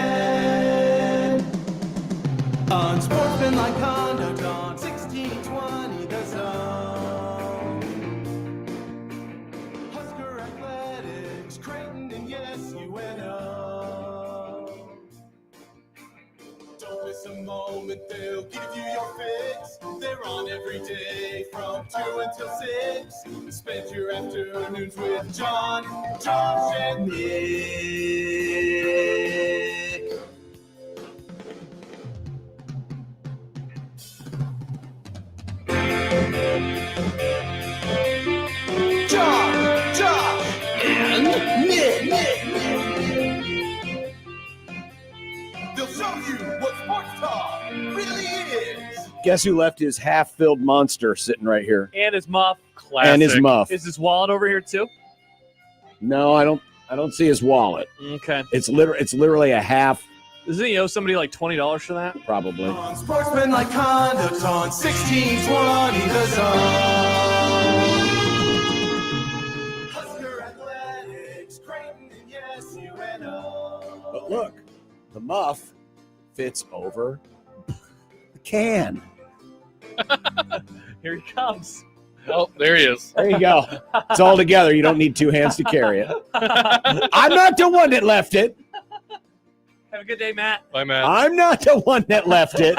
Speaker 7: KOZN. Unsportsmanlike conduct on 1620 The Zone. Husker athletics, Creighton, and yes, UNO. Don't miss a moment, they'll give you your fix. They're on every day from 2 until 6. Spend your afternoons with John, Josh, and Nick. John, Josh, and Nick. They'll show you what sports talk really is.
Speaker 6: Guess who left his half-filled monster sitting right here?
Speaker 5: And his muff.
Speaker 2: Classic.
Speaker 6: And his muff.
Speaker 5: Is his wallet over here too?
Speaker 6: No, I don't see his wallet.
Speaker 5: Okay.
Speaker 6: It's literally a half,
Speaker 5: Doesn't he owe somebody like $20 for that?
Speaker 6: probably.
Speaker 7: Unsportsmanlike conduct on 1620 The Zone. Husker athletics, Creighton, and yes, UNO.
Speaker 6: But look, the muff fits over the can.
Speaker 5: Here he comes.
Speaker 2: Oh, there he is.
Speaker 6: There you go. It's all together. You don't need two hands to carry it. I'm not the one that left it.
Speaker 5: Have a good day, Matt.
Speaker 2: Bye, Matt.
Speaker 6: I'm not the one that left it.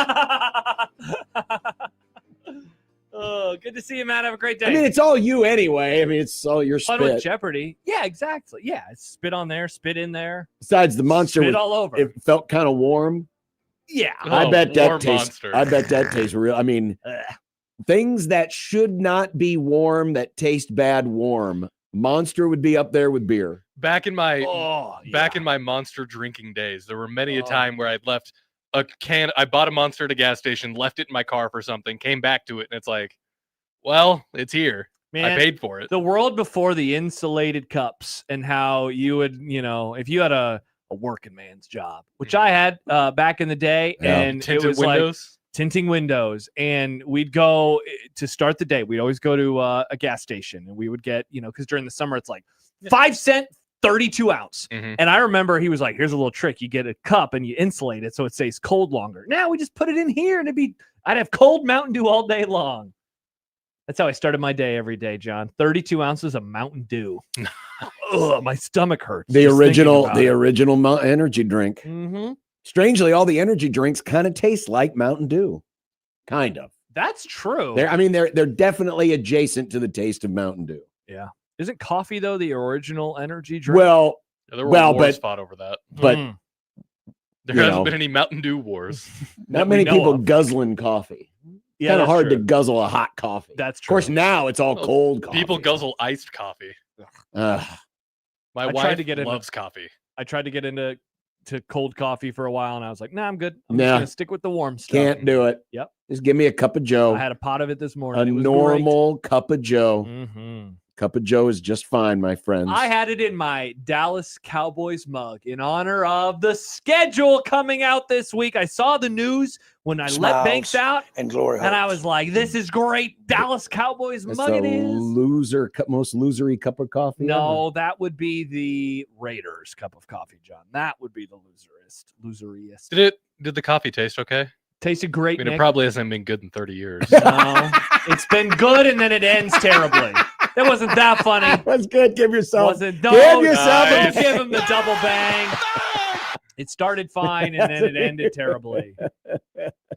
Speaker 5: Oh, good to see you, Matt. Have a great day.
Speaker 6: I mean, it's all you anyway. I mean, it's all your
Speaker 5: Fun with
Speaker 6: spit.
Speaker 5: Jeopardy. Yeah, exactly. Yeah, it's spit on there, spit in there,
Speaker 6: Besides, the monster
Speaker 5: spit
Speaker 6: was,
Speaker 5: all over.
Speaker 6: it felt kind of warm.
Speaker 5: Yeah.
Speaker 6: I
Speaker 2: Oh,
Speaker 6: bet that
Speaker 2: warm
Speaker 6: tastes.
Speaker 2: monster.
Speaker 6: I bet that tastes real. I mean, things that should not be warm that taste bad warm. Monster would be up there with beer.
Speaker 2: Back in my
Speaker 5: yeah.
Speaker 2: monster drinking days, there were many a
Speaker 5: Oh.
Speaker 2: time where I'd left a can. I bought a monster at a gas station, left it in my car for something, came back to it, and it's like, well, it's here.
Speaker 5: Man,
Speaker 2: I paid for it.
Speaker 5: the world before the insulated cups and how you would, if you had a working man's job, which I had back in the day,
Speaker 6: Yeah.
Speaker 5: and it
Speaker 2: Tinted
Speaker 5: was like
Speaker 2: windows.
Speaker 5: tinting windows, and we'd go to start the day. We'd always go to a gas station, and we would get, because during the summer it's like 5-cent 32 ounce.
Speaker 2: Mhm.
Speaker 5: And I remember he was like, here's a little trick. You get a cup and you insulate it so it stays cold longer. Now we just put it in here and I'd have cold Mountain Dew all day long. That's how I started my day every day, John. 32 ounces of Mountain Dew. Ugh, my stomach hurts.
Speaker 6: The original energy drink.
Speaker 5: Mm-hmm.
Speaker 6: Strangely, all the energy drinks kind of taste like Mountain Dew. Kind of.
Speaker 5: That's true.
Speaker 6: They're definitely adjacent to the taste of Mountain Dew.
Speaker 5: Yeah. Isn't coffee, though, the original energy drink?
Speaker 6: Well,
Speaker 2: Yeah, there were
Speaker 6: Well,
Speaker 2: wars
Speaker 6: but-
Speaker 2: fought over that.
Speaker 6: but
Speaker 5: Mm.
Speaker 2: There
Speaker 6: you
Speaker 2: hasn't
Speaker 6: know.
Speaker 2: been any Mountain Dew wars.
Speaker 6: not
Speaker 5: that we
Speaker 6: many
Speaker 5: know
Speaker 6: people
Speaker 5: of.
Speaker 6: guzzling coffee.
Speaker 5: Yeah,
Speaker 6: Kind of
Speaker 5: that's
Speaker 6: hard
Speaker 5: true.
Speaker 6: to guzzle a hot coffee.
Speaker 5: That's
Speaker 6: Of
Speaker 5: true.
Speaker 6: course, now it's all
Speaker 2: Well,
Speaker 6: cold coffee.
Speaker 2: People guzzle iced coffee.
Speaker 6: Ugh.
Speaker 2: My
Speaker 5: I tried
Speaker 2: wife
Speaker 5: to get into-
Speaker 2: loves coffee.
Speaker 5: I tried to get into cold coffee for a while, and I was like, nah, I'm good. I'm
Speaker 6: Nah.
Speaker 5: just going to stick with the warm stuff.
Speaker 6: Can't do it.
Speaker 5: Yep.
Speaker 6: Just give me a cup of Joe.
Speaker 5: I had a pot of it this morning.
Speaker 6: A
Speaker 5: It was
Speaker 6: normal cup of Joe.
Speaker 5: great. Mhm.
Speaker 6: Cup of Joe is just fine, my friends.
Speaker 5: I had it in my Dallas Cowboys mug in honor of the schedule coming out this week. I saw the news when I let Banks out,
Speaker 1: And glory
Speaker 5: and I was like, this is great. Dallas Cowboys
Speaker 6: That's
Speaker 5: mug
Speaker 6: the
Speaker 5: it is.
Speaker 6: most losery cup of coffee.
Speaker 5: No, that would be the Raiders cup of coffee, John. That would be the loseriest.
Speaker 2: Did the coffee taste okay?
Speaker 5: Tasted
Speaker 2: I
Speaker 5: great,
Speaker 2: mean, it
Speaker 5: Nick.
Speaker 2: probably hasn't been good in 30 years.
Speaker 5: No, it's been good, and then it ends terribly. That wasn't that funny.
Speaker 6: ever. That's good. Give yourself.
Speaker 5: Wasn't
Speaker 6: Give
Speaker 5: don't,
Speaker 6: yourself
Speaker 5: don't
Speaker 2: Nice.
Speaker 5: give him the double bang. It started fine and then it ended terribly.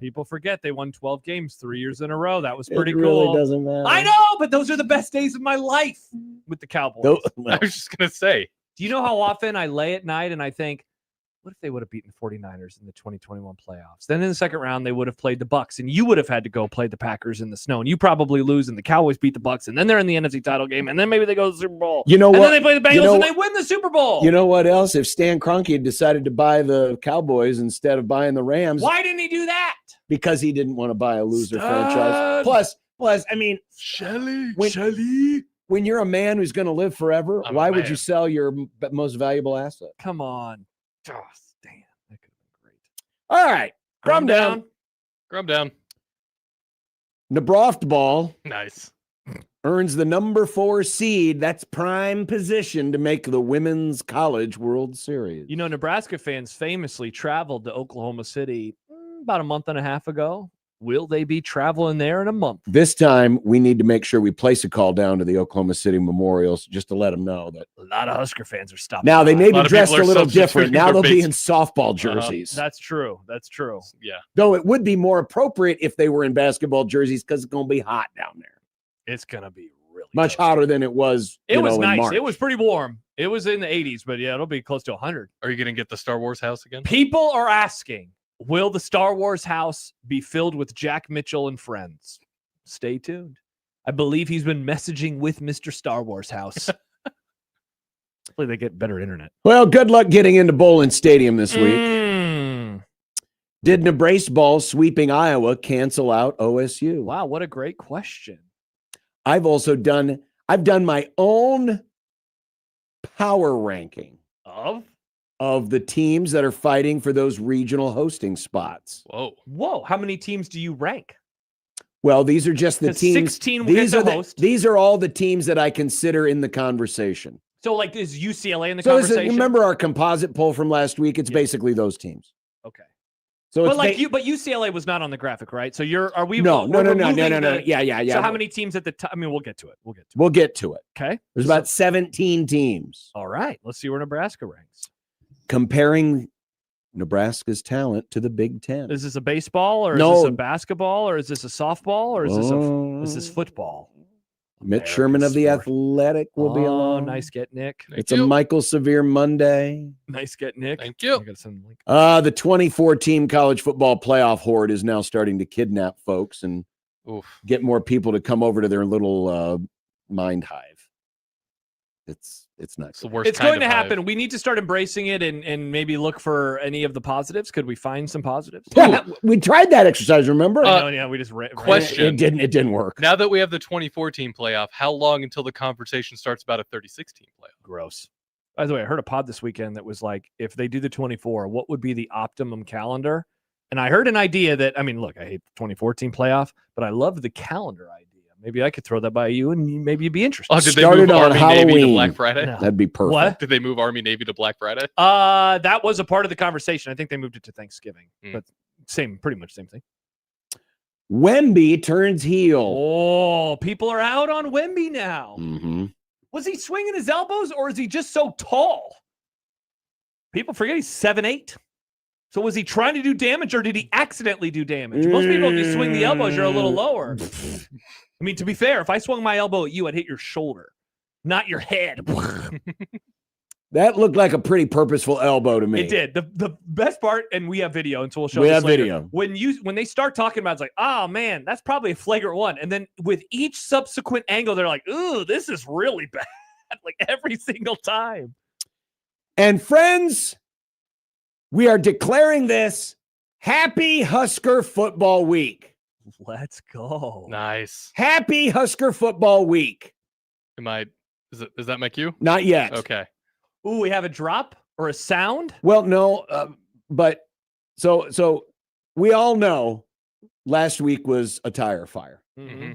Speaker 5: People forget they won 12 games 3 years in a row. That was pretty
Speaker 6: it really
Speaker 5: cool.
Speaker 6: doesn't matter.
Speaker 5: I know, but those are the best days of my life with the Cowboys.
Speaker 2: I was just gonna say.
Speaker 5: Do you know how often I lay at night and I think, what if they would have beaten 49ers in the 2021 playoffs? Then in the second round, they would have played the Bucks, and you would have had to go play the Packers in the snow, and you probably lose, and the Cowboys beat the Bucks, and then they're in the NFC title game, and then maybe they go to the Super Bowl.
Speaker 6: You know
Speaker 5: And
Speaker 6: what?
Speaker 5: then they play the Bengals,
Speaker 6: You know
Speaker 5: and
Speaker 6: what?
Speaker 5: they win the Super Bowl.
Speaker 6: You know what else? If Stan Kroenke had decided to buy the Cowboys instead of buying the Rams,
Speaker 5: Why didn't he do that?
Speaker 6: because he didn't want to buy a loser
Speaker 5: Stud.
Speaker 6: franchise. Plus, I mean,
Speaker 2: Shelly,
Speaker 6: when you're a man who's going to live forever,
Speaker 2: I'm a
Speaker 6: why would
Speaker 2: man.
Speaker 6: you sell your most valuable asset?
Speaker 5: Come on. Oh, damn. That could have been great.
Speaker 6: All right, calm down.
Speaker 2: Grub down.
Speaker 6: Nebraska ball.
Speaker 2: Nice.
Speaker 6: earns the number 4 seed. That's prime position to make the Women's College World Series.
Speaker 5: You know, Nebraska fans famously traveled to Oklahoma City about a month and a half ago. Will they be traveling there in a month?
Speaker 6: This time, we need to make sure we place a call down to the Oklahoma City Memorials just to let them know that.
Speaker 5: A lot of Husker fans are stopping.
Speaker 6: Now, they
Speaker 5: by.
Speaker 6: may
Speaker 2: lot
Speaker 6: be
Speaker 2: of
Speaker 6: dressed
Speaker 2: people
Speaker 6: a
Speaker 2: are
Speaker 6: little different.
Speaker 2: substituting
Speaker 6: Now
Speaker 2: for
Speaker 6: they'll be
Speaker 2: base-
Speaker 6: in softball jerseys.
Speaker 5: That's true. That's true.
Speaker 2: Yeah.
Speaker 6: Though it would be more appropriate if they were in basketball jerseys because it's going to be hot down there.
Speaker 5: It's going to be really
Speaker 6: Much
Speaker 5: cold.
Speaker 6: hotter than it was.
Speaker 5: It
Speaker 6: you
Speaker 5: was
Speaker 6: know, in
Speaker 5: nice.
Speaker 6: March.
Speaker 5: It was pretty warm. It was in the 80s, but yeah, it'll be close to 100.
Speaker 2: Are you going to get the Star Wars house again?
Speaker 5: People are asking, will the Star Wars house be filled with Jack Mitchell and friends? Stay tuned. I believe he's been messaging with Mr. Star Wars house. Hopefully they get better internet.
Speaker 6: Well, good luck getting into Bowling Stadium this week.
Speaker 5: Mm.
Speaker 6: Did Nebraska ball sweeping Iowa cancel out OSU?
Speaker 5: Wow, what a great question.
Speaker 6: I've done my own power ranking of the teams that are fighting for those regional hosting spots.
Speaker 5: Whoa, how many teams do you rank?
Speaker 6: Well, these are just the
Speaker 5: 'Cause
Speaker 6: teams.
Speaker 5: 16 will get to host.
Speaker 6: These are all the teams that I consider in the conversation.
Speaker 5: So, like, is UCLA in the
Speaker 6: So
Speaker 5: conversation?
Speaker 6: remember our composite poll from last week? It's basically those teams.
Speaker 5: Okay.
Speaker 6: So
Speaker 5: But
Speaker 6: it's
Speaker 5: like but UCLA was not on the graphic, right? So are we?
Speaker 6: no.
Speaker 5: we're removing
Speaker 6: Yeah.
Speaker 5: So how many teams at the time? I mean, we'll get to it.
Speaker 6: We'll get to it.
Speaker 5: Okay.
Speaker 6: There's about 17 teams.
Speaker 5: All right. Let's see where Nebraska ranks.
Speaker 6: Comparing Nebraska's talent to the Big Ten.
Speaker 5: Is this a baseball or is
Speaker 6: No.
Speaker 5: this a basketball or is this a softball or is this football?
Speaker 6: Mitch Sherman of the
Speaker 5: Sport.
Speaker 6: Athletic will be along.
Speaker 5: Nice get, Nick.
Speaker 6: It's a Michael Severe Monday.
Speaker 5: Nice get, Nick.
Speaker 2: Thank you.
Speaker 5: I gotta send the link.
Speaker 6: The 24-team college football playoff horde is now starting to kidnap folks and get more people to come over to their little mind hive. It's not.
Speaker 2: It's the worst.
Speaker 5: It's
Speaker 2: kind
Speaker 5: going to
Speaker 2: of hive.
Speaker 5: happen. We need to start embracing it and maybe look for any of the positives. Could we find some positives?
Speaker 6: Yeah, we tried that exercise. Remember?
Speaker 5: I know, yeah, we just
Speaker 2: Question.
Speaker 6: It didn't work.
Speaker 2: Now that we have the 2014 playoff, how long until the conversation starts about a 36-team playoff?
Speaker 5: Gross. By the way, I heard a pod this weekend that was like, if they do the 24, what would be the optimum calendar? And I heard an idea that, I mean, look, I hate the 24-team playoff, but I love the calendar idea. Maybe I could throw that by you and maybe you'd be interested.
Speaker 2: Oh, did they
Speaker 6: Started
Speaker 2: move
Speaker 6: on
Speaker 2: Army Navy to
Speaker 6: Halloween.
Speaker 2: Black Friday?
Speaker 5: No.
Speaker 6: That'd be perfect.
Speaker 5: What?
Speaker 2: Did they move Army Navy to Black Friday?
Speaker 5: That was a part of the conversation. I think they moved it to Thanksgiving, but pretty much same thing.
Speaker 6: Wemby turns heel.
Speaker 5: Oh, people are out on Wemby now.
Speaker 6: Mm-hmm.
Speaker 5: Was he swinging his elbows or is he just so tall? People forget he's 7'8". So was he trying to do damage or did he accidentally do damage? Most people, if you swing the elbows, you're a little lower. I mean, to be fair, if I swung my elbow at you, I'd hit your shoulder, not your head.
Speaker 6: That looked like a pretty purposeful elbow to me.
Speaker 5: It did. The best part, and we have video, and so we'll show
Speaker 6: We
Speaker 5: this
Speaker 6: have
Speaker 5: later.
Speaker 6: video.
Speaker 5: When they start talking about it, it's like, oh man, that's probably a flagrant one. And then with each subsequent angle, they're like, ooh, this is really bad. Like every single time.
Speaker 6: And friends, we are declaring this Happy Husker Football Week.
Speaker 5: Let's go.
Speaker 2: Nice.
Speaker 6: Happy Husker Football Week.
Speaker 2: Is that my cue?
Speaker 6: Not yet.
Speaker 2: Okay.
Speaker 5: Ooh, we have a drop or a sound.
Speaker 6: Well, no, but so we all know last week was a tire fire.
Speaker 2: Mm-hmm.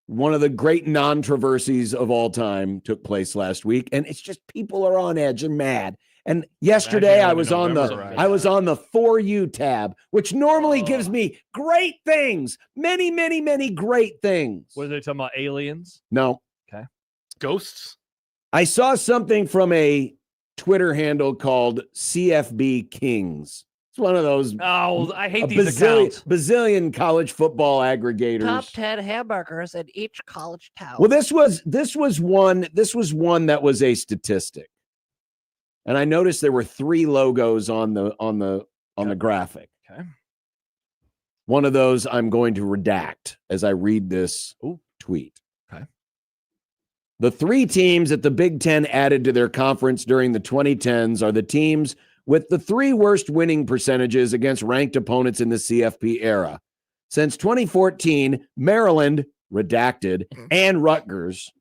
Speaker 6: One of the great non-traversies of all time took place last week, and it's just people are on edge and mad. And yesterday I was on the For You tab, which normally gives me great things, many, many, many great things.
Speaker 5: What are they talking about? Aliens?
Speaker 6: No.
Speaker 5: Okay.
Speaker 2: Ghosts?
Speaker 6: I saw something from a Twitter handle called CFB Kings. It's one of those.
Speaker 5: Oh, I hate these accounts.
Speaker 6: Bazillion college football aggregators.
Speaker 8: Top 10 hamburgers in each college town.
Speaker 6: Well, this was one that was a statistic. And I noticed there were 3 logos on the graphic.
Speaker 5: Okay.
Speaker 6: One of those I'm going to redact as I read this tweet.
Speaker 5: Okay.
Speaker 6: The 3 teams that the Big Ten added to their conference during the 2010s are the teams with the 3 worst winning percentages against ranked opponents in the CFP era. Since 2014, Maryland, redacted, and Rutgers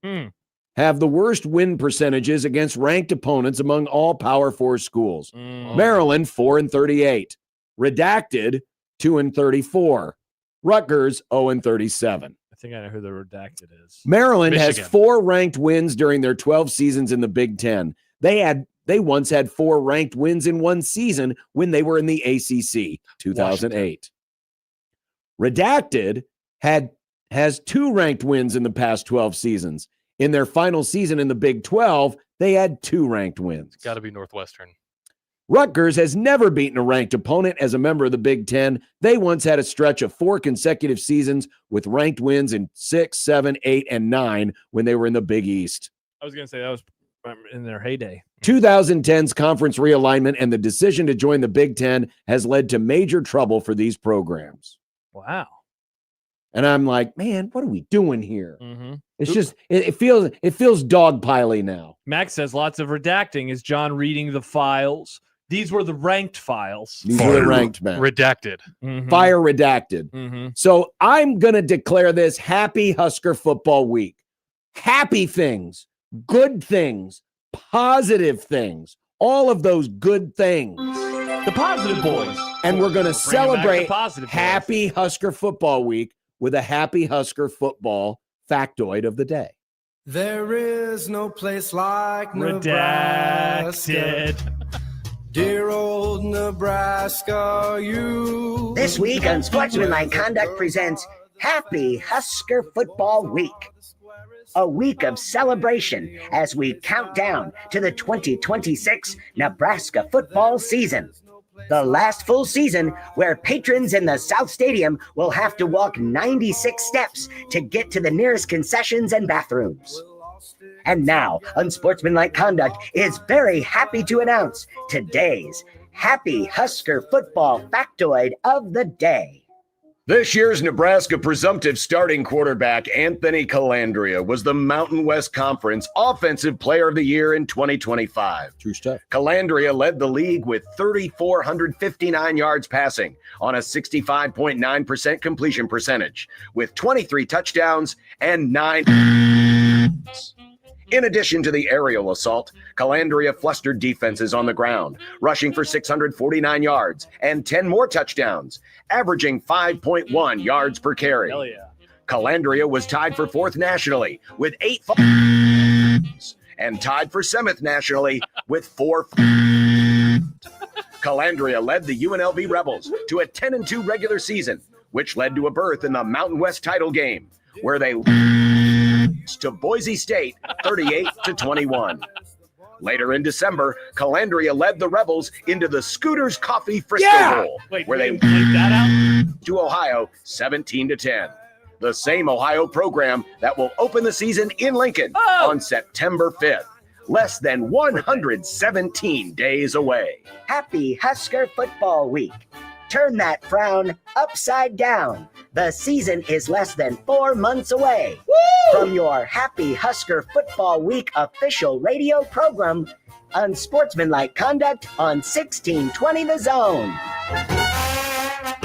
Speaker 6: have the worst win percentages against ranked opponents among all Power 4 schools. Maryland, 4-38. Redacted, 2-34. Rutgers, 0-37.
Speaker 5: think I know who the redacted is.
Speaker 6: Maryland has
Speaker 2: Michigan.
Speaker 6: 4 ranked wins during their 12 seasons in the Big Ten. They once had 4 ranked wins in one season when they were in the ACC, 2008. Redacted has 2 ranked wins in the past 12 seasons. In their final season in the Big 12, they had 2 ranked wins.
Speaker 2: Got to be Northwestern.
Speaker 6: Rutgers has never beaten a ranked opponent as a member of the Big Ten. They once had a stretch of 4 consecutive seasons with ranked wins in 6, 7, 8, and 9 when they were in the Big East.
Speaker 5: I was going to say that was in their heyday.
Speaker 6: 2010's conference realignment and the decision to join the Big Ten has led to major trouble for these programs.
Speaker 5: Wow.
Speaker 6: And I'm like, man, what are we doing here?
Speaker 5: Mm-hmm.
Speaker 6: It's just it feels dogpiley now.
Speaker 5: Max says lots of redacting. Is John reading the files? These were the ranked files.
Speaker 6: These are the ranked, man.
Speaker 2: Redacted.
Speaker 5: Mhm.
Speaker 6: Fire redacted.
Speaker 5: Mhm.
Speaker 6: So I'm going to declare this Happy Husker Football Week. Happy things, good things, positive things, all of those good things.
Speaker 5: The positive boys.
Speaker 6: And we're going to
Speaker 5: Bring back the
Speaker 6: celebrate
Speaker 5: positive boys.
Speaker 6: Happy Husker Football Week with a Happy Husker Football factoid of the day.
Speaker 7: There is no place like Nebraska.
Speaker 5: Redacted.
Speaker 7: Dear old Nebraska, you.
Speaker 9: This week, Unsportsmanlike Conduct presents Happy Husker Football Week. A week of celebration as we count down to the 2026 Nebraska football season. The last full season where patrons in the South Stadium will have to walk 96 steps to get to the nearest concessions and bathrooms. And now, Unsportsmanlike Conduct is very happy to announce today's Happy Husker Football Factoid of the Day.
Speaker 6: This year's Nebraska presumptive starting quarterback Anthony Calandria was the Mountain West Conference Offensive Player of the Year in 2025. True stuff. Calandria led the league with 3,459 yards passing on a 65.9% completion percentage, with 23 touchdowns and 9. In addition to the aerial assault, Calandria flustered defenses on the ground, rushing for 649 yards and 10 more touchdowns, averaging 5.1 yards per carry.
Speaker 5: Hell yeah.
Speaker 6: Calandria was tied for 4th nationally with 8 and tied for 7th nationally with 4. Calandria led the UNLV Rebels to a 10-2 regular season, which led to a berth in the Mountain West title game, where they to Boise State 38-21. Later in December, Calandria led the Rebels into the Scooters Coffee Frisco Bowl, where they
Speaker 5: bleep that out.
Speaker 6: to Ohio 17-10. The same Ohio program that will open the season in Lincoln on September 5th. Less than 117 days away.
Speaker 9: Happy Husker Football Week. Turn that frown upside down. The season is less than 4 months away. Woo! From your Happy Husker Football Week official radio program, Unsportsmanlike Conduct on 1620 The Zone.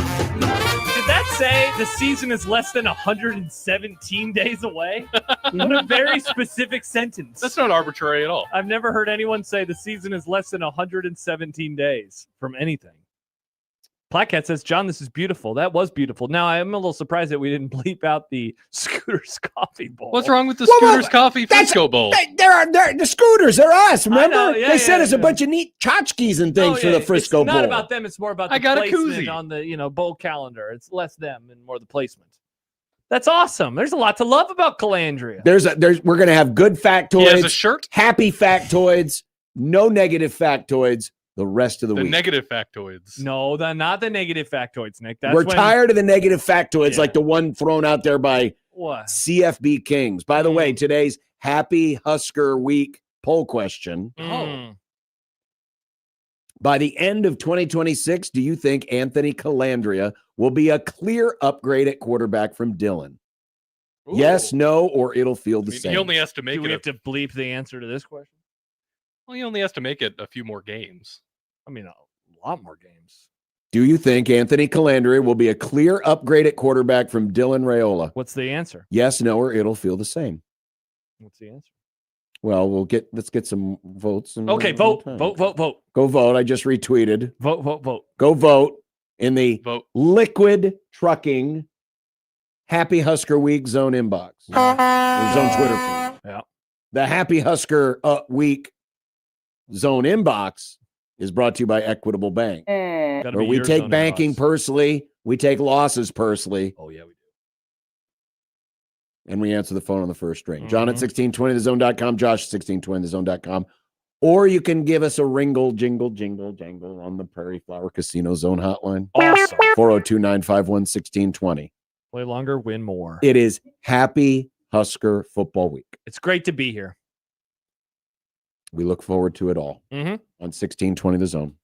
Speaker 5: Did that say the season is less than 117 days away? What a very specific sentence.
Speaker 2: That's not arbitrary at all.
Speaker 5: I've never heard anyone say the season is less than 117 days from anything. Plaquette says, John, this is beautiful. That was beautiful. Now, I'm a little surprised that we didn't bleep out the Scooters Coffee Bowl.
Speaker 2: What's wrong with the
Speaker 6: Whoa, whoa,
Speaker 2: Scooters Coffee Frisco Bowl?
Speaker 6: They're the Scooters. They're us. Remember?
Speaker 5: know, yeah,
Speaker 6: they sent
Speaker 5: yeah,
Speaker 6: us a
Speaker 5: yeah.
Speaker 6: bunch of neat tchotchkes and things for the Frisco
Speaker 5: It's
Speaker 6: Bowl.
Speaker 5: not about them. It's more about the
Speaker 2: I got a
Speaker 5: placement
Speaker 2: koozie.
Speaker 5: on the bowl calendar. It's less them and more the placement. That's awesome. There's a lot to love about Calandria.
Speaker 6: We're gonna have good factoids.
Speaker 2: He has a shirt.
Speaker 6: Happy factoids, no negative factoids the rest of the
Speaker 2: The
Speaker 6: week.
Speaker 2: negative factoids.
Speaker 5: No, not the negative factoids, Nick. That's
Speaker 6: We're
Speaker 5: when,
Speaker 6: tired of the negative factoids
Speaker 5: Yeah.
Speaker 6: like the one thrown out there by
Speaker 5: What?
Speaker 6: CFB Kings. By the way, today's Happy Husker Week poll question.
Speaker 5: Mm.
Speaker 6: By the end of 2026, do you think Anthony Calandria will be a clear upgrade at quarterback from Dylan?
Speaker 2: Ooh.
Speaker 6: Yes, no, or it'll feel the
Speaker 2: I mean,
Speaker 6: same.
Speaker 2: he only has to make
Speaker 5: Do we
Speaker 2: it.
Speaker 5: have to bleep the answer to this question?
Speaker 2: Well, he only has to make it a few more games.
Speaker 5: I mean, a lot more games.
Speaker 6: Do you think Anthony Calandria will be a clear upgrade at quarterback from Dylan Raiola?
Speaker 5: What's the answer?
Speaker 6: Yes, no, or it'll feel the same.
Speaker 5: What's the answer?
Speaker 6: Well, let's get some votes. And
Speaker 5: Okay, vote. Vote.
Speaker 6: Go vote. I just retweeted.
Speaker 5: Vote.
Speaker 6: Go vote in the
Speaker 2: Vote.
Speaker 6: Liquid Trucking Happy Husker Week Zone inbox. Or Zone Twitter feed.
Speaker 5: Yeah.
Speaker 6: The Happy Husker Week Zone inbox is brought to you by Equitable Bank.
Speaker 5: Gotta
Speaker 6: Where
Speaker 5: be
Speaker 6: we
Speaker 5: your
Speaker 6: take
Speaker 5: zone
Speaker 6: banking
Speaker 5: inbox.
Speaker 6: personally, we take losses personally,
Speaker 5: Oh, yeah, we do.
Speaker 6: and we answer the phone on the first ring. John at
Speaker 5: Mhm.
Speaker 6: 1620thezone.com, Josh at 1620thezone.com. Or you can give us a ringle, jingle, jingle, jangle on the Prairie Flower Casino Zone hotline.
Speaker 5: Awesome.
Speaker 6: 402-951-1620.
Speaker 5: Play longer, win more.
Speaker 6: It is Happy Husker Football Week.
Speaker 5: It's great to be here.
Speaker 6: We look forward to it all
Speaker 5: Mm-hmm.
Speaker 6: on 1620 The Zone.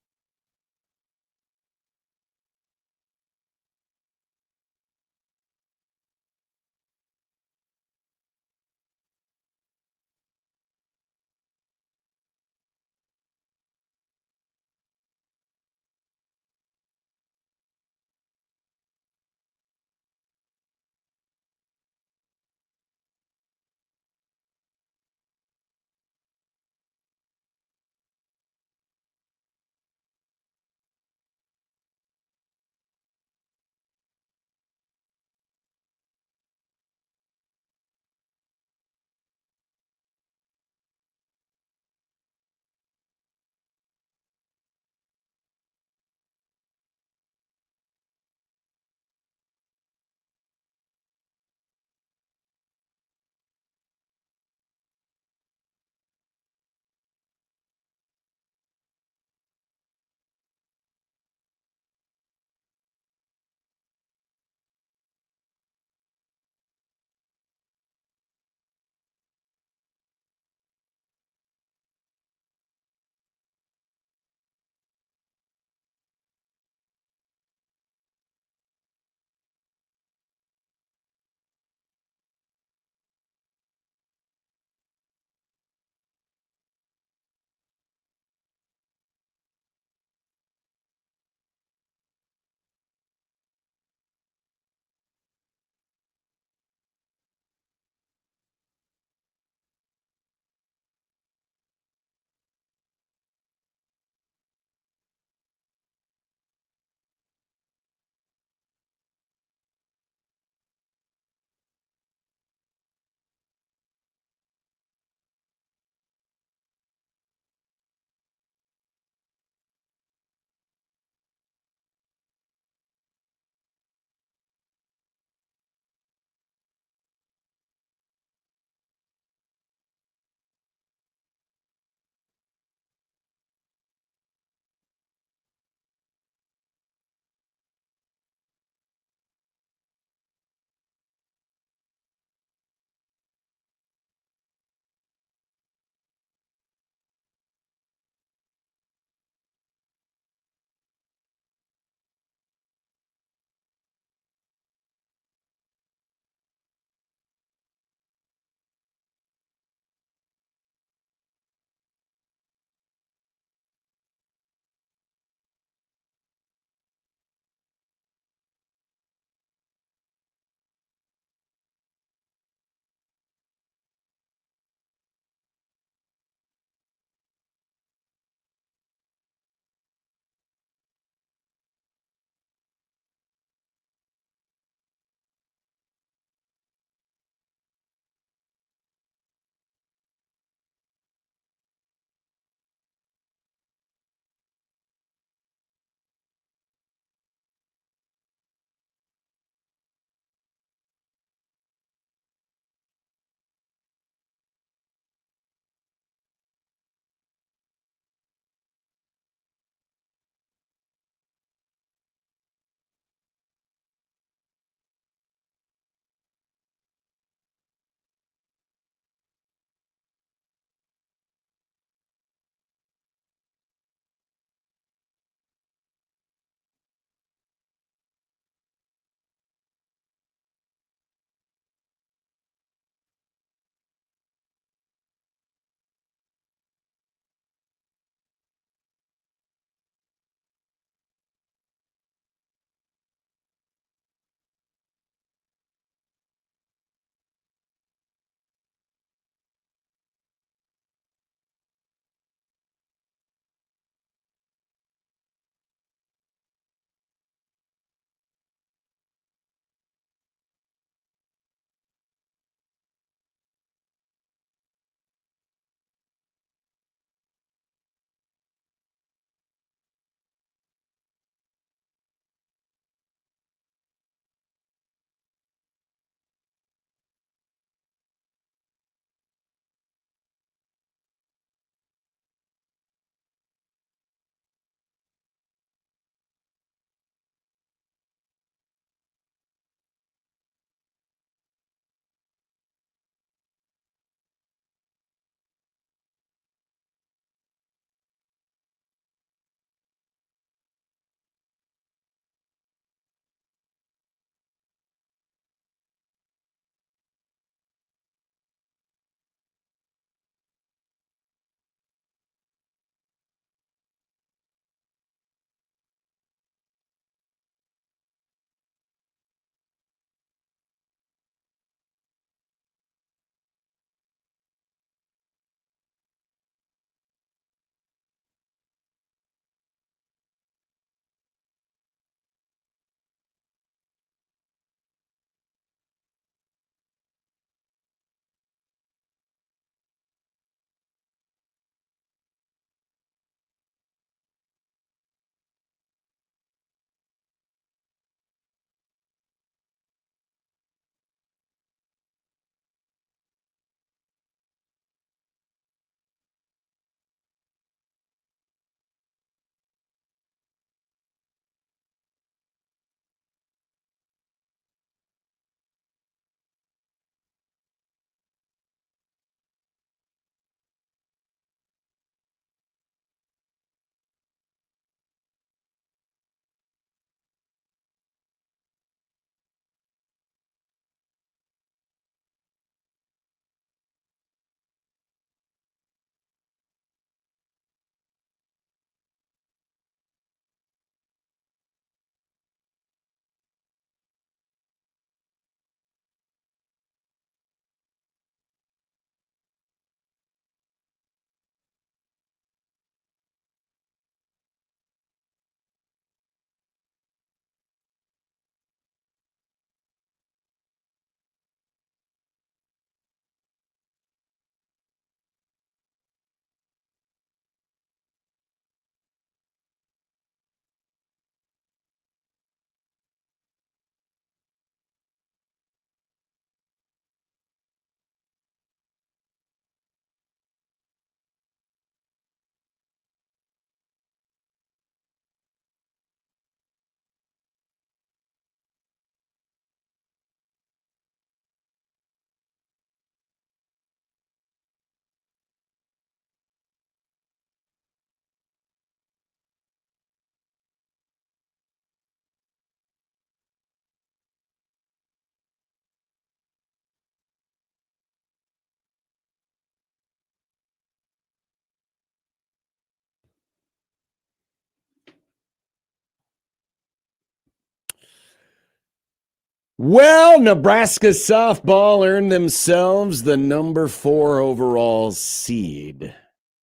Speaker 6: Well, Nebraska softball earned themselves the number 4 overall seed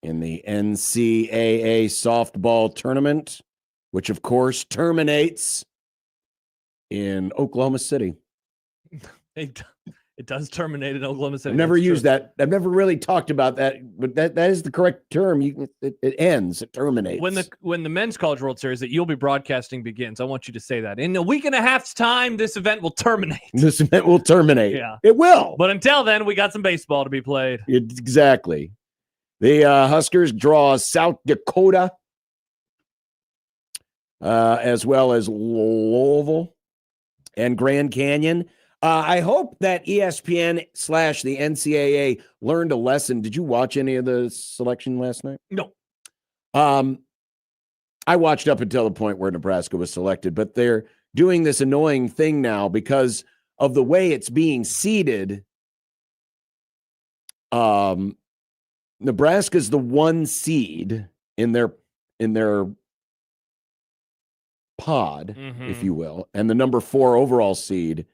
Speaker 6: in the NCAA softball tournament, which of course terminates in Oklahoma City.
Speaker 5: It does terminate in Oklahoma City.
Speaker 6: I've never used that. I've never really talked about that, but that is the correct term. It ends. It terminates.
Speaker 5: When the Men's College World Series that you'll be broadcasting begins, I want you to say that. In a week and a half's time, this event will terminate.
Speaker 6: This event will terminate.
Speaker 5: Yeah.
Speaker 6: It will.
Speaker 5: But until then, we got some baseball to be played.
Speaker 6: Exactly. The Huskers draw South Dakota as well as Louisville and Grand Canyon. I hope that ESPN / the NCAA learned a lesson. Did you watch any of the selection last night?
Speaker 5: No.
Speaker 6: I watched up until the point where Nebraska was selected, but they're doing this annoying thing now because of the way it's being seeded. Nebraska's the 1 seed in their pod, if you will, and the number 4 overall seed.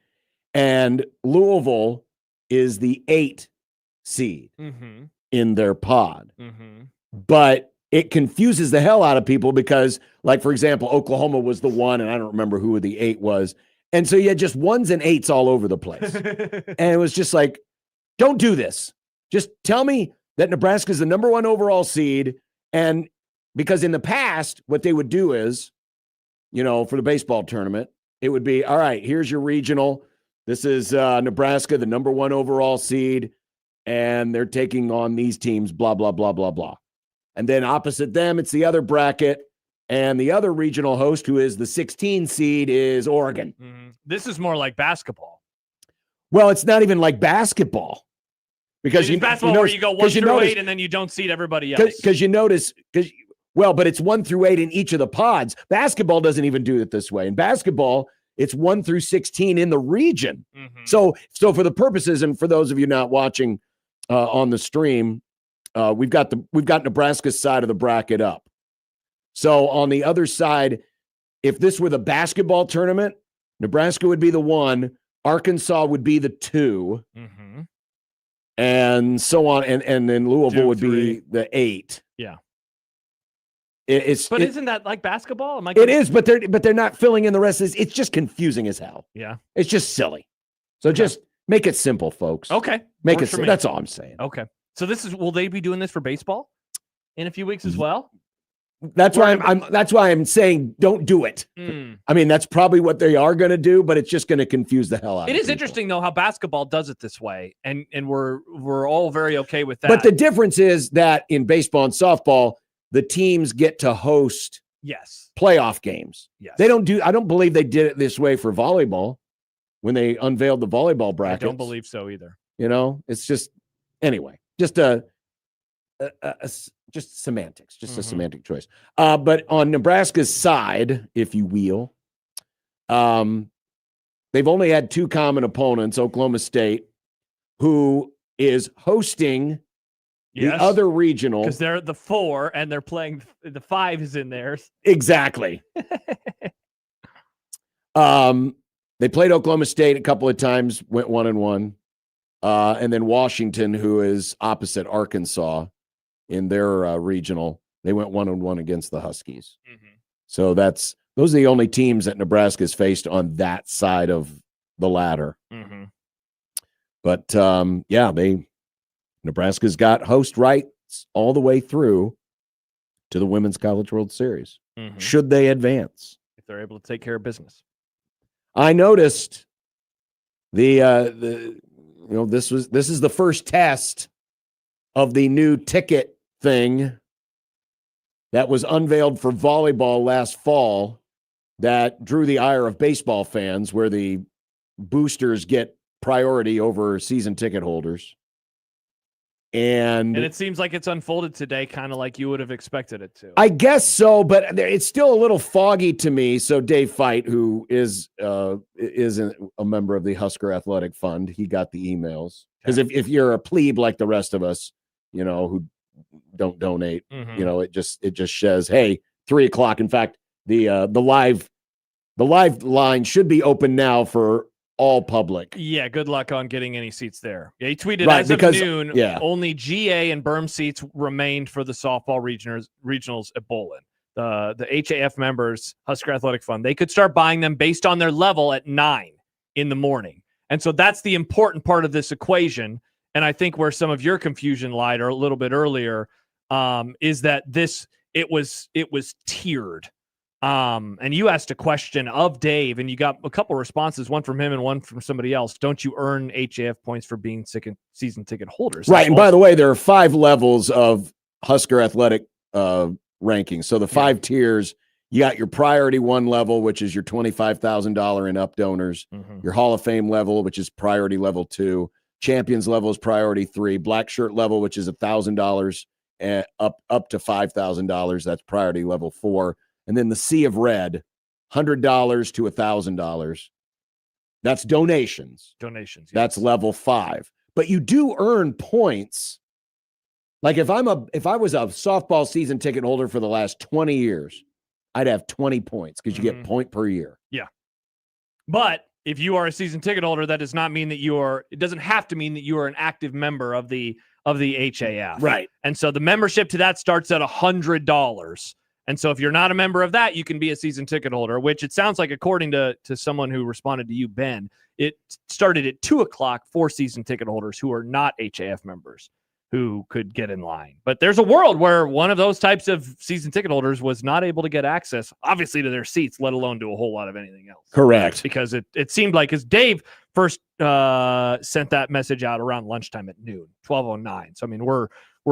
Speaker 6: And Louisville is the 8 seed in their pod. But it confuses the hell out of people because, like, for example, Oklahoma was the 1, and I don't remember who the 8 was. And so you had just 1s and 8s all over the place. And it was just like, don't do this. Just tell me that Nebraska is the number 1 overall seed. And because in the past, what they would do is, for the baseball tournament, it would be, all right, here's your regional. This is Nebraska, the number 1 overall seed, and they're taking on these teams, blah, blah, blah, blah, blah. And then opposite them, it's the other bracket, and the other regional host, who is the 16 seed, is Oregon.
Speaker 5: This is more like basketball.
Speaker 6: Well, it's not even like basketball. Because
Speaker 5: basketball where you go 1 through 8, and then you don't seed everybody else.
Speaker 6: Because you notice, but it's 1 through 8 in each of the pods. Basketball doesn't even do it this way. In basketball, it's 1 through 16 in the region. So for the purposes, and for those of you not watching on the stream, we've got Nebraska's side of the bracket up. So on the other side, if this were the basketball tournament, Nebraska would be the 1, Arkansas would be the 2, and so on, and then Louisville would be the 8.
Speaker 5: Yeah.
Speaker 6: But
Speaker 5: isn't that like basketball?
Speaker 6: It is, but they're not filling in the rest of this. It's just confusing as hell.
Speaker 5: Yeah.
Speaker 6: It's just silly. So just make it simple, folks.
Speaker 5: Okay.
Speaker 6: Make it simple. That's all I'm saying.
Speaker 5: Okay. So will they be doing this for baseball in a few weeks as well?
Speaker 6: That's why I'm saying don't do it. I mean, that's probably what they are going to do, but it's just going to confuse the hell out of
Speaker 5: it. It is
Speaker 6: people.
Speaker 5: interesting though how basketball does it this way, and we're all very okay with that.
Speaker 6: But the difference is that in baseball and softball, the teams get to host playoff games.
Speaker 5: Yes.
Speaker 6: I don't believe they did it this way for volleyball when they unveiled the volleyball brackets.
Speaker 5: I don't believe so either.
Speaker 6: It's just, anyway, just just semantics, just a semantic choice. But on Nebraska's side, if you will, they've only had 2 common opponents, Oklahoma State, who is hosting the other regional.
Speaker 5: Because they're the 4 and they're playing the 5 is in theirs.
Speaker 6: Exactly. They played Oklahoma State a couple of times, went 1-1. And then Washington, who is opposite Arkansas in their regional, they went 1-1 against the Huskies. So those are the only teams that Nebraska's faced on that side of the ladder. But Nebraska's got host rights all the way through to the Women's College World Series. Should they advance,
Speaker 5: if they're able to take care of business.
Speaker 6: I noticed this is the first test of the new ticket thing that was unveiled for volleyball last fall that drew the ire of baseball fans, where the boosters get priority over season ticket holders. And
Speaker 5: it seems like it's unfolded today, kind of like you would have expected it to.
Speaker 6: I guess so, but it's still a little foggy to me. So Dave Feit, who is a member of the Husker Athletic Fund, he got the emails. Because if you're a plebe like the rest of us, who don't donate, it just says, hey, 3:00. In fact, the live line should be open now for all public.
Speaker 5: Yeah, good luck on getting any seats there. Yeah, he tweeted
Speaker 6: Right,
Speaker 5: as
Speaker 6: because-
Speaker 5: of noon,
Speaker 6: yeah.
Speaker 5: only GA and berm seats remained for the softball regionals at Bowlin. The HAF members, Husker Athletic Fund, they could start buying them based on their level at 9 in the morning. And so that's the important part of this equation. And I think where some of your confusion lied, or a little bit earlier, is that it was tiered. And you asked a question of Dave, and you got a couple responses, one from him and one from somebody else. Don't you earn HAF points for being season ticket holders?
Speaker 6: Right. And by the way, there are 5 levels of Husker Athletic rankings. So the 5 tiers, you got your priority 1 level, which is your $25,000 and up donors, your Hall of Fame level, which is priority level 2, champions level is priority 3, black shirt level, which is $1,000 and up to $5,000. That's priority level 4. And then the sea of red, $100 to $1,000. That's donations.
Speaker 5: Donations. Yes.
Speaker 6: That's level 5. But you do earn points. Like if I was a softball season ticket holder for the last 20 years, I'd have 20 points because you get point per year.
Speaker 5: Yeah. But if you are a season ticket holder, that does not mean that it doesn't have to mean that you are an active member of the HAF.
Speaker 6: Right.
Speaker 5: And so the membership to that starts at $100. And so if you're not a member of that, you can be a season ticket holder, which it sounds like, according to someone who responded to you, Ben, it started at 2:00 for season ticket holders who are not HAF members who could get in line. But there's a world where one of those types of season ticket holders was not able to get access, obviously, to their seats, let alone to a whole lot of anything else.
Speaker 6: Correct.
Speaker 5: Because it seemed like, as Dave first sent that message out around lunchtime at noon, 12:09. So, I mean, we're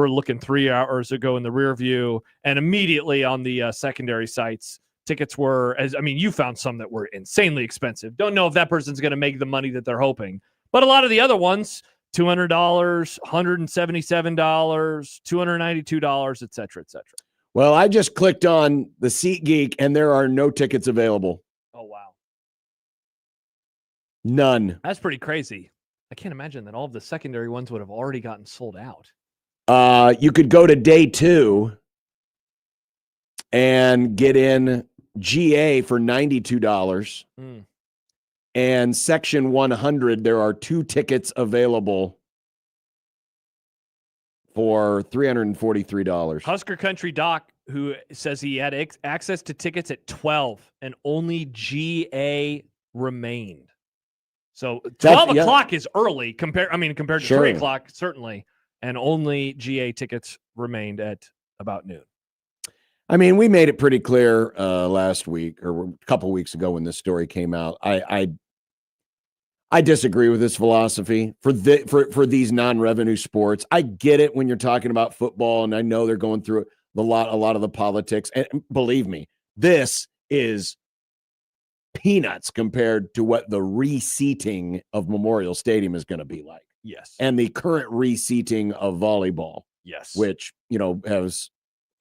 Speaker 5: looking 3 hours ago in the rear view, and immediately on the secondary sites, tickets were, you found some that were insanely expensive. Don't know if that person's going to make the money that they're hoping. But a lot of the other ones, $200, $177, $292, et cetera, et cetera.
Speaker 6: Well, I just clicked on the SeatGeek, and there are no tickets available.
Speaker 5: Oh, wow.
Speaker 6: None.
Speaker 5: That's pretty crazy. I can't imagine that all of the secondary ones would have already gotten sold out.
Speaker 6: You could go to day 2 and get in GA for $92. And section 100, there are 2 tickets available for $343.
Speaker 5: Husker Country Doc, who says he had access to tickets at 12 and only GA remained. So 12 o'clock is early compared to 3 o'clock, certainly. And only GA tickets remained at about noon.
Speaker 6: I mean, we made it pretty clear last week or a couple weeks ago when this story came out. I disagree with this philosophy for these non-revenue sports. I get it when you're talking about football, and I know they're going through a lot of the politics. And believe me, this is peanuts compared to what the reseating of Memorial Stadium is going to be like.
Speaker 5: Yes.
Speaker 6: And the current reseating of volleyball.
Speaker 5: Yes.
Speaker 6: Which, has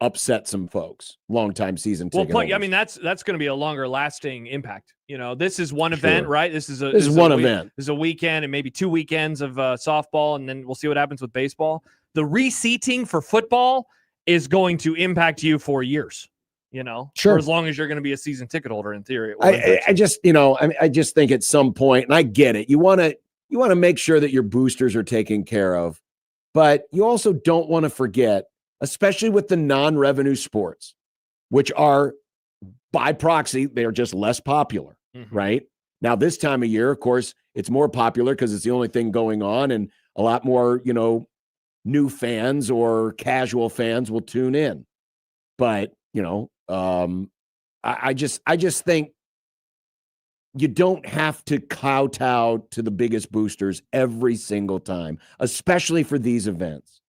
Speaker 6: upset some folks, longtime season ticket holders.
Speaker 5: I mean, that's going to be a longer lasting impact. This is one event, right? This is
Speaker 6: one event.
Speaker 5: This is a weekend and maybe 2 weekends of softball, and then we'll see what happens with baseball. The reseating for football is going to impact you for years. Sure. For as long as you're going to be a season ticket holder, in theory.
Speaker 6: I just think at some point, and I get it, you want to make sure that your boosters are taken care of, but you also don't want to forget, especially with the non-revenue sports, which are by proxy, they're just less popular, right? Now, this time of year, of course, it's more popular because it's the only thing going on, and a lot more, new fans or casual fans will tune in. But, I just think you don't have to kowtow to the biggest boosters every single time, especially for these events.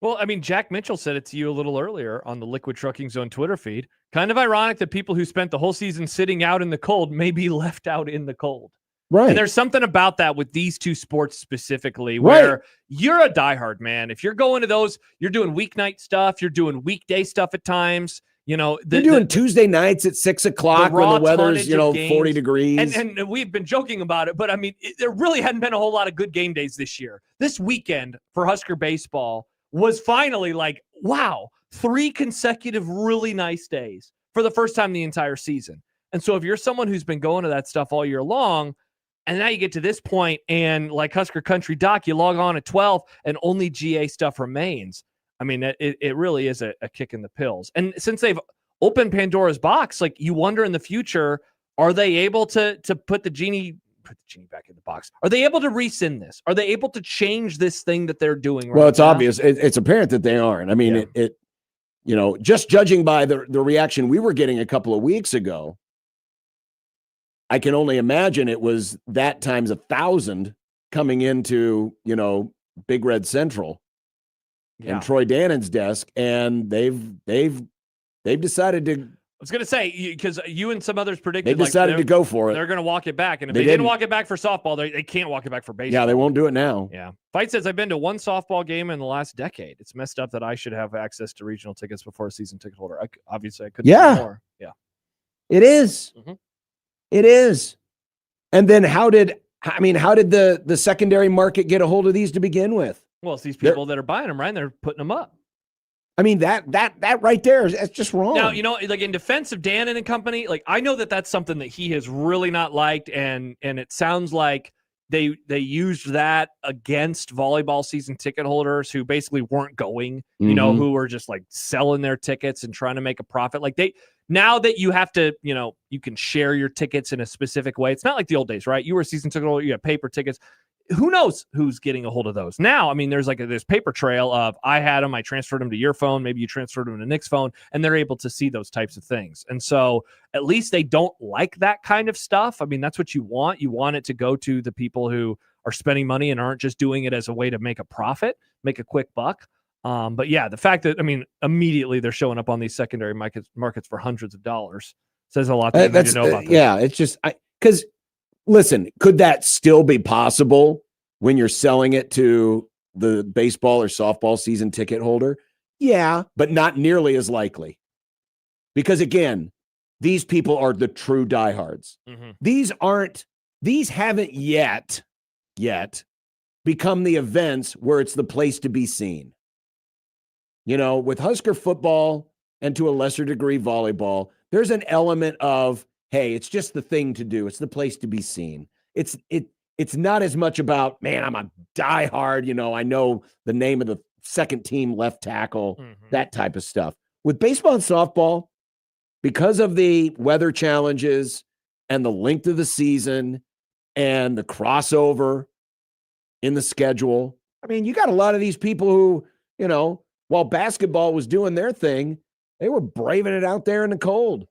Speaker 5: Well, I mean, Jack Mitchell said it to you a little earlier on the Liquid Trucking Zone Twitter feed. Kind of ironic that people who spent the whole season sitting out in the cold may be left out in the cold.
Speaker 6: Right.
Speaker 5: And there's something about that with these two sports specifically where you're a diehard, man. If you're going to those, you're doing weeknight stuff, you're doing weekday stuff at times. You're
Speaker 6: doing Tuesday nights at 6 o'clock when the weather's, 40 degrees.
Speaker 5: And we've been joking about it, but I mean, there really hadn't been a whole lot of good game days this year. This weekend for Husker baseball was finally like, wow, 3 consecutive really nice days for the first time the entire season. And so if you're someone who's been going to that stuff all year long, And now you get to this point, and like Husker Country Doc, you log on at 12 and only GA stuff remains. I mean, it really is a kick in the pills. And since they've opened Pandora's box, like you wonder in the future, are they able to put the genie back in the box? Are they able to rescind this? Are they able to change this thing that they're doing right now?
Speaker 6: Well, it's obvious. It's apparent that they aren't. I mean, it just judging by the reaction we were getting a couple of weeks ago, I can only imagine it was that times 1,000 coming into, Big Red Central and Troy Dannon's desk. And they've decided to,
Speaker 5: I was going to say, because you and some others predicted
Speaker 6: they decided to go for it.
Speaker 5: They're going to walk it back. And if
Speaker 6: They
Speaker 5: they didn't
Speaker 6: didn't.
Speaker 5: walk it back for softball, they can't walk it back for baseball.
Speaker 6: Yeah, they won't do it now.
Speaker 5: Yeah. Fight says, I've been to one softball game in the last decade. It's messed up that I should have access to regional tickets before a season ticket holder. Obviously, I couldn't
Speaker 6: Yeah.
Speaker 5: do more. Yeah.
Speaker 6: It is.
Speaker 5: Mhm.
Speaker 6: It is. And then how did the secondary market get a hold of these to begin with?
Speaker 5: Well, it's these people that are buying them, right? And they're putting them up.
Speaker 6: I mean, that right there, that's just wrong.
Speaker 5: Now, like in defense of Dannon and company, like I know that that's something that he has really not liked. And it sounds like they used that against volleyball season ticket holders who basically weren't going, who were just like selling their tickets and trying to make a profit. Like now that you have to, you can share your tickets in a specific way. It's not like the old days, right? You were a season ticket holder, you have paper tickets. Who knows who's getting a hold of those? Now, I mean, there's this paper trail of I had them, I transferred them to your phone, maybe you transferred them to Nick's phone, and they're able to see those types of things. And so at least they don't like that kind of stuff. I mean, that's what you want. You want it to go to the people who are spending money and aren't just doing it as a way to make a profit, make a quick buck. But yeah, the fact that, I mean, immediately they're showing up on these secondary markets for hundreds of dollars says a lot that you need to know about this.
Speaker 6: Yeah, it's just, because listen, could that still be possible when you're selling it to the baseball or softball season ticket holder? Yeah, but not nearly as likely. Because again, these people are the true diehards.
Speaker 5: Mm-hmm.
Speaker 6: These haven't yet become the events where it's the place to be seen. With Husker football and to a lesser degree volleyball, there's an element of, hey, it's just the thing to do. It's the place to be seen. It's not as much about, man, I'm a diehard, I know the name of the second team left tackle, that type of stuff. With baseball and softball, because of the weather challenges and the length of the season and the crossover in the schedule, I mean, you got a lot of these people who, while basketball was doing their thing, they were braving it out there in the cold,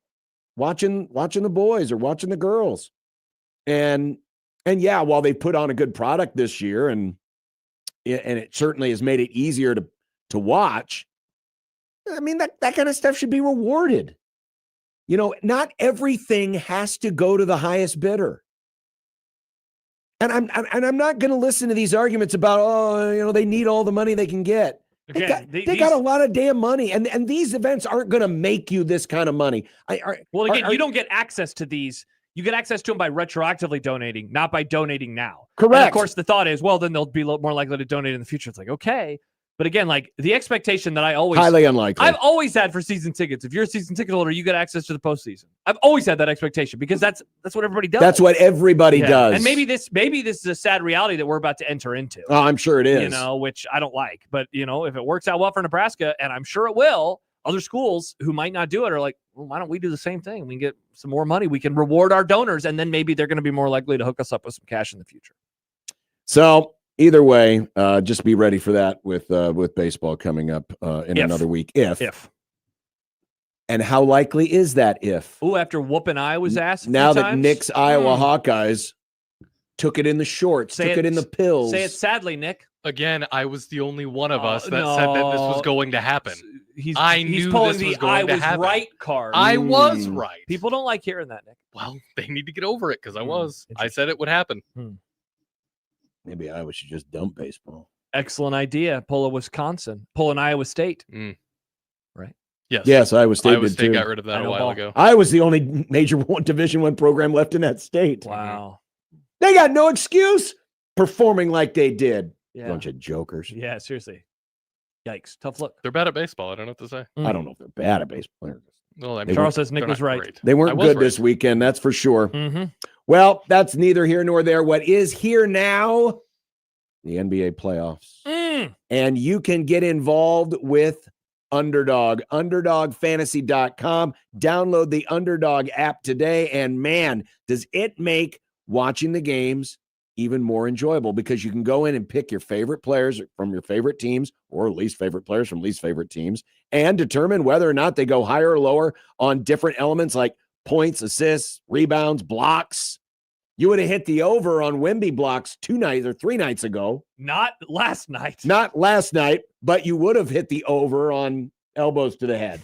Speaker 6: watching the boys or watching the girls. And yeah, while they put on a good product this year and it certainly has made it easier to watch, I mean, that kind of stuff should be rewarded. Not everything has to go to the highest bidder. And I'm not going to listen to these arguments about, they need all the money they can get. They got a lot of damn money, and these events aren't going to make you this kind of money.
Speaker 5: You don't get access to these. You get access to them by retroactively donating, not by donating now.
Speaker 6: Correct.
Speaker 5: And of course, the thought is, well, then they'll be more likely to donate in the future. It's like, okay. But again, like the expectation that
Speaker 6: highly unlikely.
Speaker 5: I've always had for season tickets. If you're a season ticket holder, you get access to the postseason. I've always had that expectation because that's what everybody does.
Speaker 6: That's what everybody does.
Speaker 5: And maybe this is a sad reality that we're about to enter into.
Speaker 6: Oh, I'm sure it is.
Speaker 5: Which I don't like. But if it works out well for Nebraska, and I'm sure it will, other schools who might not do it are like, well, why don't we do the same thing? We can get some more money. We can reward our donors, and then maybe they're going to be more likely to hook us up with some cash in the future.
Speaker 6: So either way, just be ready for that with baseball coming up in another week. If. And how likely is that if?
Speaker 5: Oh, after whooping Iowa's ass
Speaker 6: now that Nick's Iowa Hawkeyes took it in the shorts, took it in the pills.
Speaker 5: Say it sadly, Nick.
Speaker 2: Again, I was the only one of us that said that this was going to happen. I knew
Speaker 5: pulling
Speaker 2: this
Speaker 5: the
Speaker 2: was going
Speaker 5: I
Speaker 2: to
Speaker 5: was
Speaker 2: happen.
Speaker 5: right card.
Speaker 2: I was right.
Speaker 5: People don't like hearing that, Nick.
Speaker 2: Well, they need to get over it because I was. I said it would happen.
Speaker 6: Maybe Iowa should just dump baseball.
Speaker 5: Excellent idea. Pull a Wisconsin. Pull an Iowa State. Right?
Speaker 6: Yes, Iowa State
Speaker 2: Iowa
Speaker 6: did
Speaker 2: State
Speaker 6: too.
Speaker 2: got rid of that a while ago.
Speaker 6: I was the only major Division I program left in that state.
Speaker 5: Wow.
Speaker 6: They got no excuse performing like they did.
Speaker 5: Yeah.
Speaker 6: Bunch of jokers.
Speaker 5: Yeah, seriously. Yikes. Tough look.
Speaker 2: They're bad at baseball. I don't know what to say.
Speaker 6: I don't know if they're bad at baseball.
Speaker 2: Well,
Speaker 5: Charles says Nick was right.
Speaker 6: They weren't good this weekend, that's for sure. Well, that's neither here nor there. What is here now? The NBA playoffs. And you can get involved with Underdog, underdogfantasy.com. Download the Underdog app today. And man, does it make watching the games even more enjoyable, because you can go in and pick your favorite players from your favorite teams or least favorite players from least favorite teams and determine whether or not they go higher or lower on different elements like points, assists, rebounds, blocks. You would have hit the over on Wemby blocks 3 nights ago.
Speaker 5: Not last night.
Speaker 6: Not last night, but you would have hit the over on elbows to the head.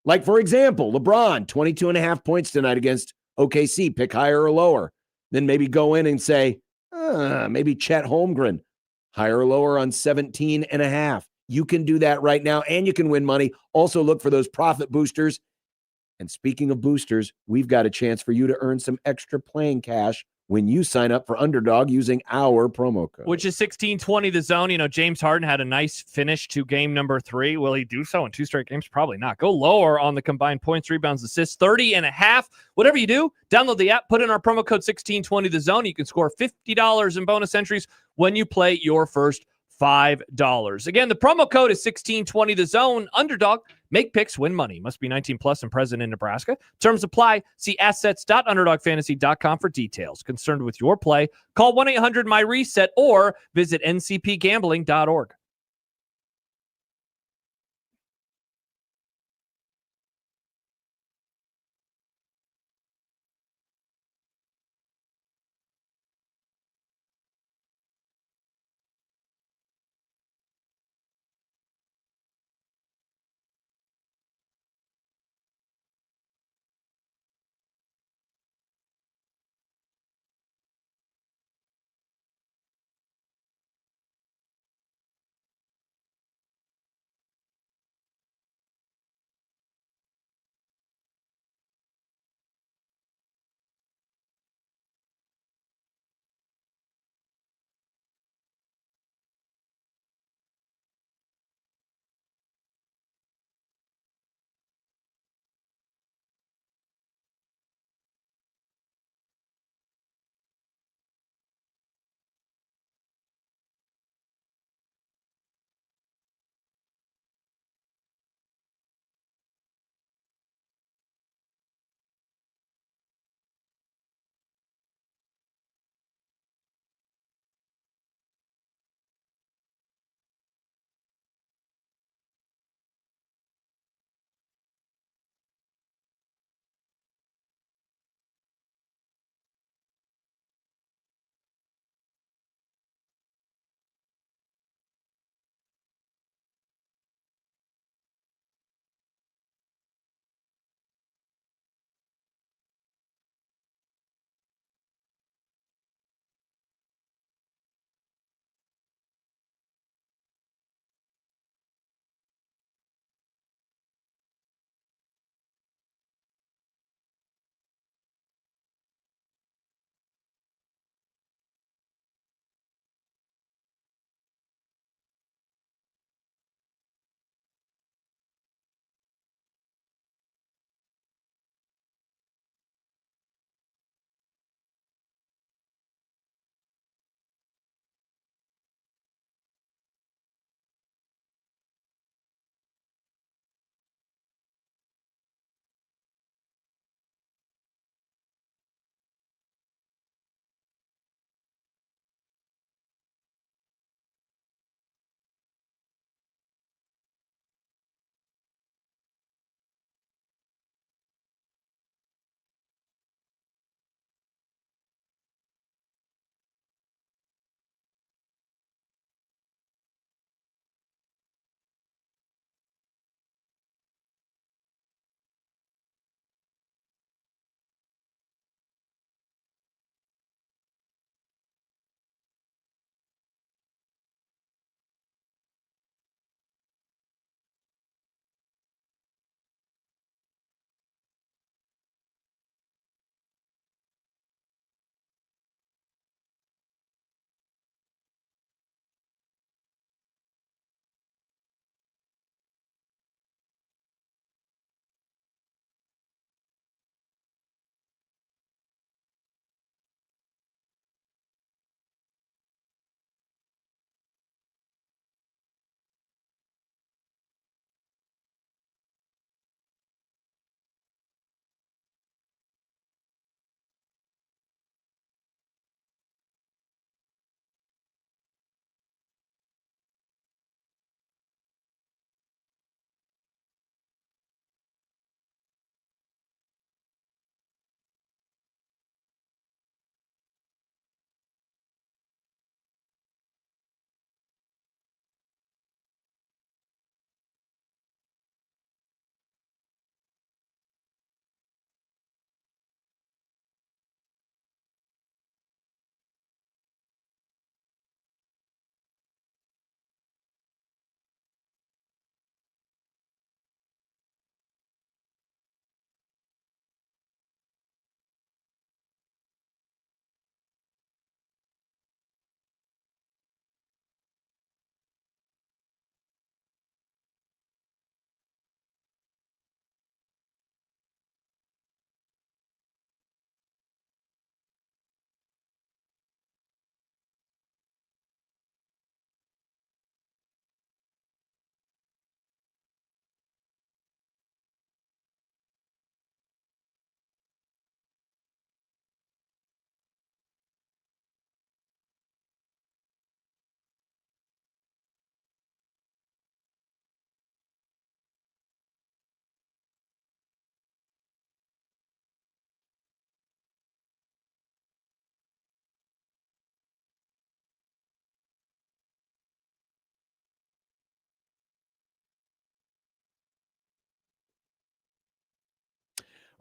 Speaker 6: Like, for example, LeBron, 22.5 points tonight against OKC. Pick higher or lower. Then maybe go in and say, maybe Chet Holmgren, higher or lower on 17.5. You can do that right now, and you can win money. Also look for those profit boosters. And speaking of boosters, we've got a chance for you to earn some extra playing cash when you sign up for Underdog using our promo code.
Speaker 5: Which is 1620 the zone. You know, James Harden had a nice finish to game number 3. Will he do so in 2 straight games? Probably not. Go lower on the combined points, rebounds, assists, 30.5. Whatever you do, download the app, put in our promo code 1620 the zone. You can score $50 in bonus entries when you play your first $5. Again, the promo code is 1620 the zone. Underdog. Make picks, win money. Must be 19 plus and present in Nebraska. Terms apply. See assets.underdogfantasy.com for details. Concerned with your play? Call 1-800-MY-RESET or visit ncpgambling.org.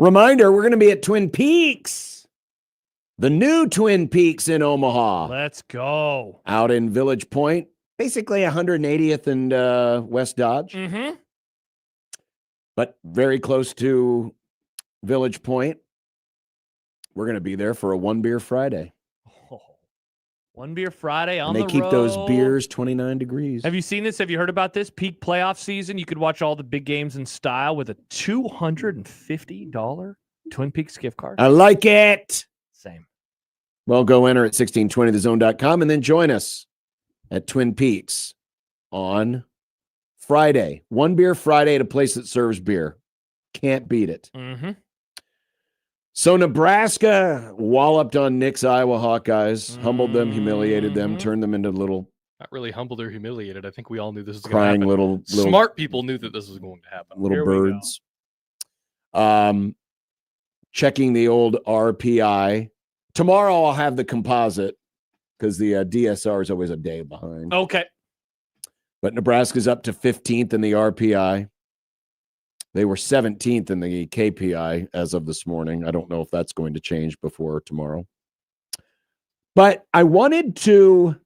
Speaker 6: Reminder, we're going to be at Twin Peaks. The new Twin Peaks in Omaha.
Speaker 5: Let's go.
Speaker 6: Out in Village Point. Basically 180th and West Dodge.
Speaker 5: Mm-hmm.
Speaker 6: But very close to Village Point. We're going to be there for a One Beer Friday.
Speaker 5: Oh, One Beer Friday on
Speaker 6: and
Speaker 5: the road.
Speaker 6: they keep those beers 29 degrees.
Speaker 5: Have you seen this? Have you heard about this? Peak playoff season. You could watch all the big games in style with a $250 Twin Peaks gift card.
Speaker 6: I like it.
Speaker 5: Same.
Speaker 6: Well, go enter at 1620thezone.com and then join us at Twin Peaks on Friday. One Beer Friday at a place that serves beer. Can't beat it.
Speaker 5: Mm-hmm.
Speaker 6: So Nebraska walloped on Nick's Iowa Hawkeyes, humbled them, humiliated them, turned them into little
Speaker 2: Not really humbled or humiliated. I think we all knew this was going to
Speaker 6: crying
Speaker 2: happen.
Speaker 6: little
Speaker 2: Smart people knew that this was going to happen.
Speaker 6: little
Speaker 5: Here we
Speaker 6: birds. Checking the old RPI. Tomorrow I'll have the composite because the DSR is always a day behind.
Speaker 5: Okay.
Speaker 6: But Nebraska's up to 15th in the RPI. They were 17th in the KPI as of this morning. I don't know if that's going to change before tomorrow. But I wanted to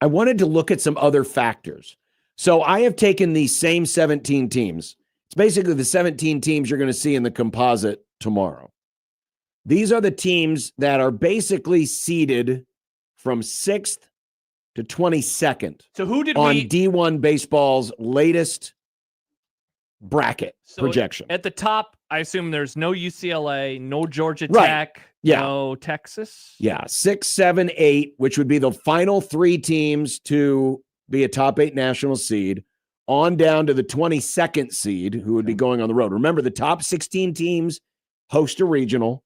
Speaker 6: look at some other factors. So I have taken these same 17 teams. It's basically the 17 teams you're going to see in the composite tomorrow. These are the teams that are basically seeded from 6th to 22nd.
Speaker 5: So who did
Speaker 6: on
Speaker 5: we
Speaker 6: D1 Baseball's latest bracket projection?
Speaker 5: At the top, I assume there's no UCLA, no Georgia
Speaker 6: Right.
Speaker 5: Tech,
Speaker 6: Yeah.
Speaker 5: no Texas.
Speaker 6: Yeah, 6, 7, 8, which would be the final 3 teams to be a top 8 national seed, on down to the 22nd seed, who would be going on the road. Remember, the top 16 teams host a regional.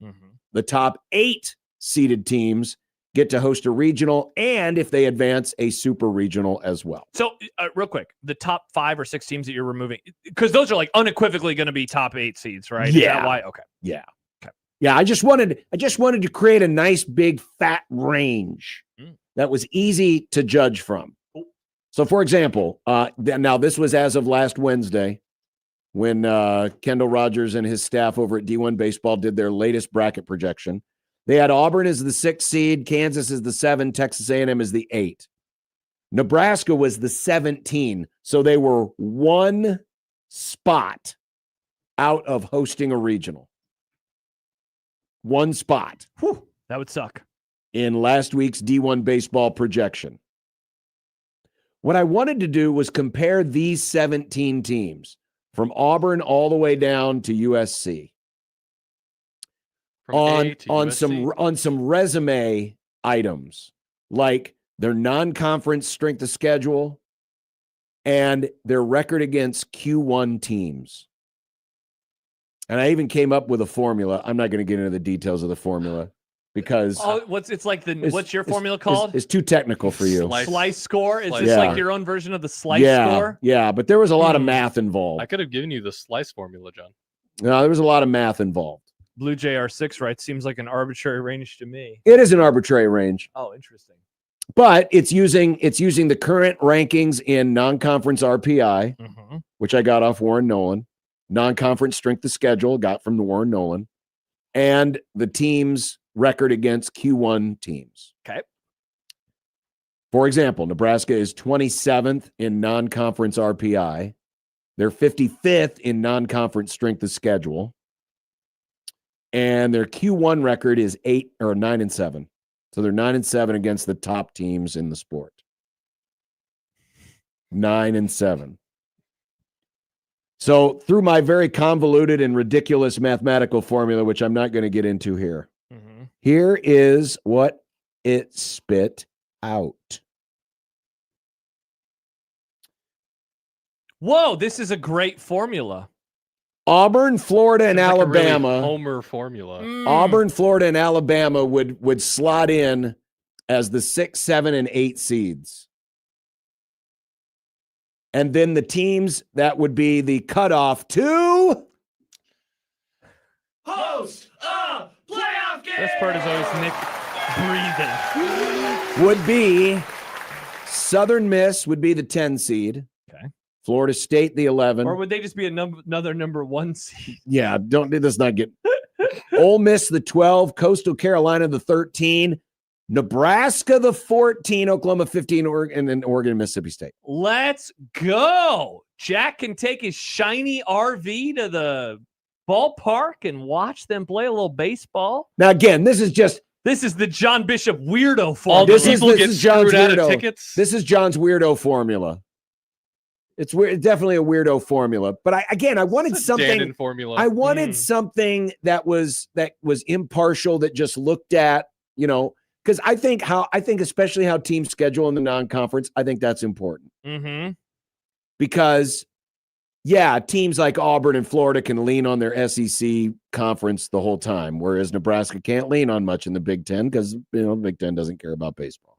Speaker 6: The top 8 seeded teams get to host a regional, and if they advance, a super regional as well.
Speaker 5: So, real quick, the top 5 or 6 teams that you're removing, because those are like unequivocally going to be top 8 seeds, right? Is
Speaker 6: Yeah.
Speaker 5: that why? Okay.
Speaker 6: Yeah.
Speaker 5: Okay.
Speaker 6: Yeah, I just wanted to create a nice big fat range that was easy to judge from. So, for example, now this was as of last Wednesday when Kendall Rogers and his staff over at D1 Baseball did their latest bracket projection. They had Auburn as the 6th seed, Kansas as the 7, Texas A&M as the 8. Nebraska was the 17, so they were 1 spot out of hosting a regional. 1 spot.
Speaker 5: Whew, that would suck.
Speaker 6: In last week's D1 Baseball projection. What I wanted to do was compare these 17 teams from Auburn all the way down to USC.
Speaker 2: From A to
Speaker 6: on
Speaker 2: USC.
Speaker 6: some resume items, like their non-conference strength of schedule and their record against Q1 teams. And I even came up with a formula. I'm not going to get into the details of the formula because
Speaker 5: what's your formula called?
Speaker 6: It's too technical for you.
Speaker 5: Slice score? Is
Speaker 2: Slice
Speaker 5: this
Speaker 6: score.
Speaker 5: like your own version of the slice score?
Speaker 6: Yeah, but there was a lot of math involved.
Speaker 2: I could have given you the slice formula, John.
Speaker 6: No, there was a lot of math involved.
Speaker 5: Blue JR6, right? Seems like an arbitrary range to me.
Speaker 6: It is an arbitrary range.
Speaker 5: Oh, interesting.
Speaker 6: But it's using the current rankings in non-conference RPI, which I got off Warren Nolan, non-conference strength of schedule got from the Warren Nolan, and the team's record against Q1 teams.
Speaker 5: Okay.
Speaker 6: For example, Nebraska is 27th in non-conference RPI. They're 55th in non-conference strength of schedule. And their Q1 record is 9-7. So they're 9-7 against the top teams in the sport. 9-7. So through my very convoluted and ridiculous mathematical formula, which I'm not going to get into here, here is what it spit out.
Speaker 5: Whoa, this is a great formula.
Speaker 6: Auburn, Florida, and
Speaker 2: It's like a really
Speaker 6: Alabama.
Speaker 2: Homer formula.
Speaker 6: Auburn, Florida, and Alabama would slot in as the 6, 7, and 8 seeds. And then the teams that would be the cutoff to
Speaker 7: Host a playoff game.
Speaker 5: Best part is always Nick breathing.
Speaker 6: would be Southern Miss would be the 10 seed.
Speaker 5: Okay.
Speaker 6: Florida State, the 11.
Speaker 5: Or would they just be another number 1 seed?
Speaker 6: Yeah, don't do this. Not get Ole Miss, the 12, Coastal Carolina, the 13, Nebraska, the 14, Oklahoma, 15, Oregon, and then Oregon and Mississippi State.
Speaker 5: Let's go. Jack can take his shiny RV to the ballpark and watch them play a little baseball.
Speaker 6: Now, again, this is
Speaker 5: the John Bishop weirdo form.
Speaker 2: All
Speaker 6: This
Speaker 2: the
Speaker 6: is-
Speaker 2: people
Speaker 6: this
Speaker 2: get
Speaker 6: is John's
Speaker 2: screwed out of
Speaker 6: weirdo.
Speaker 2: tickets.
Speaker 6: This is John's weirdo formula. It's weird, definitely a weirdo formula. But I wanted
Speaker 2: It's a
Speaker 6: something.
Speaker 2: Dannon formula.
Speaker 6: I wanted something that was impartial, that just looked at, because I think especially how teams schedule in the non-conference, I think that's important.
Speaker 5: Mm-hmm.
Speaker 6: Because teams like Auburn and Florida can lean on their SEC conference the whole time, whereas Nebraska can't lean on much in the Big Ten because the Big Ten doesn't care about baseball,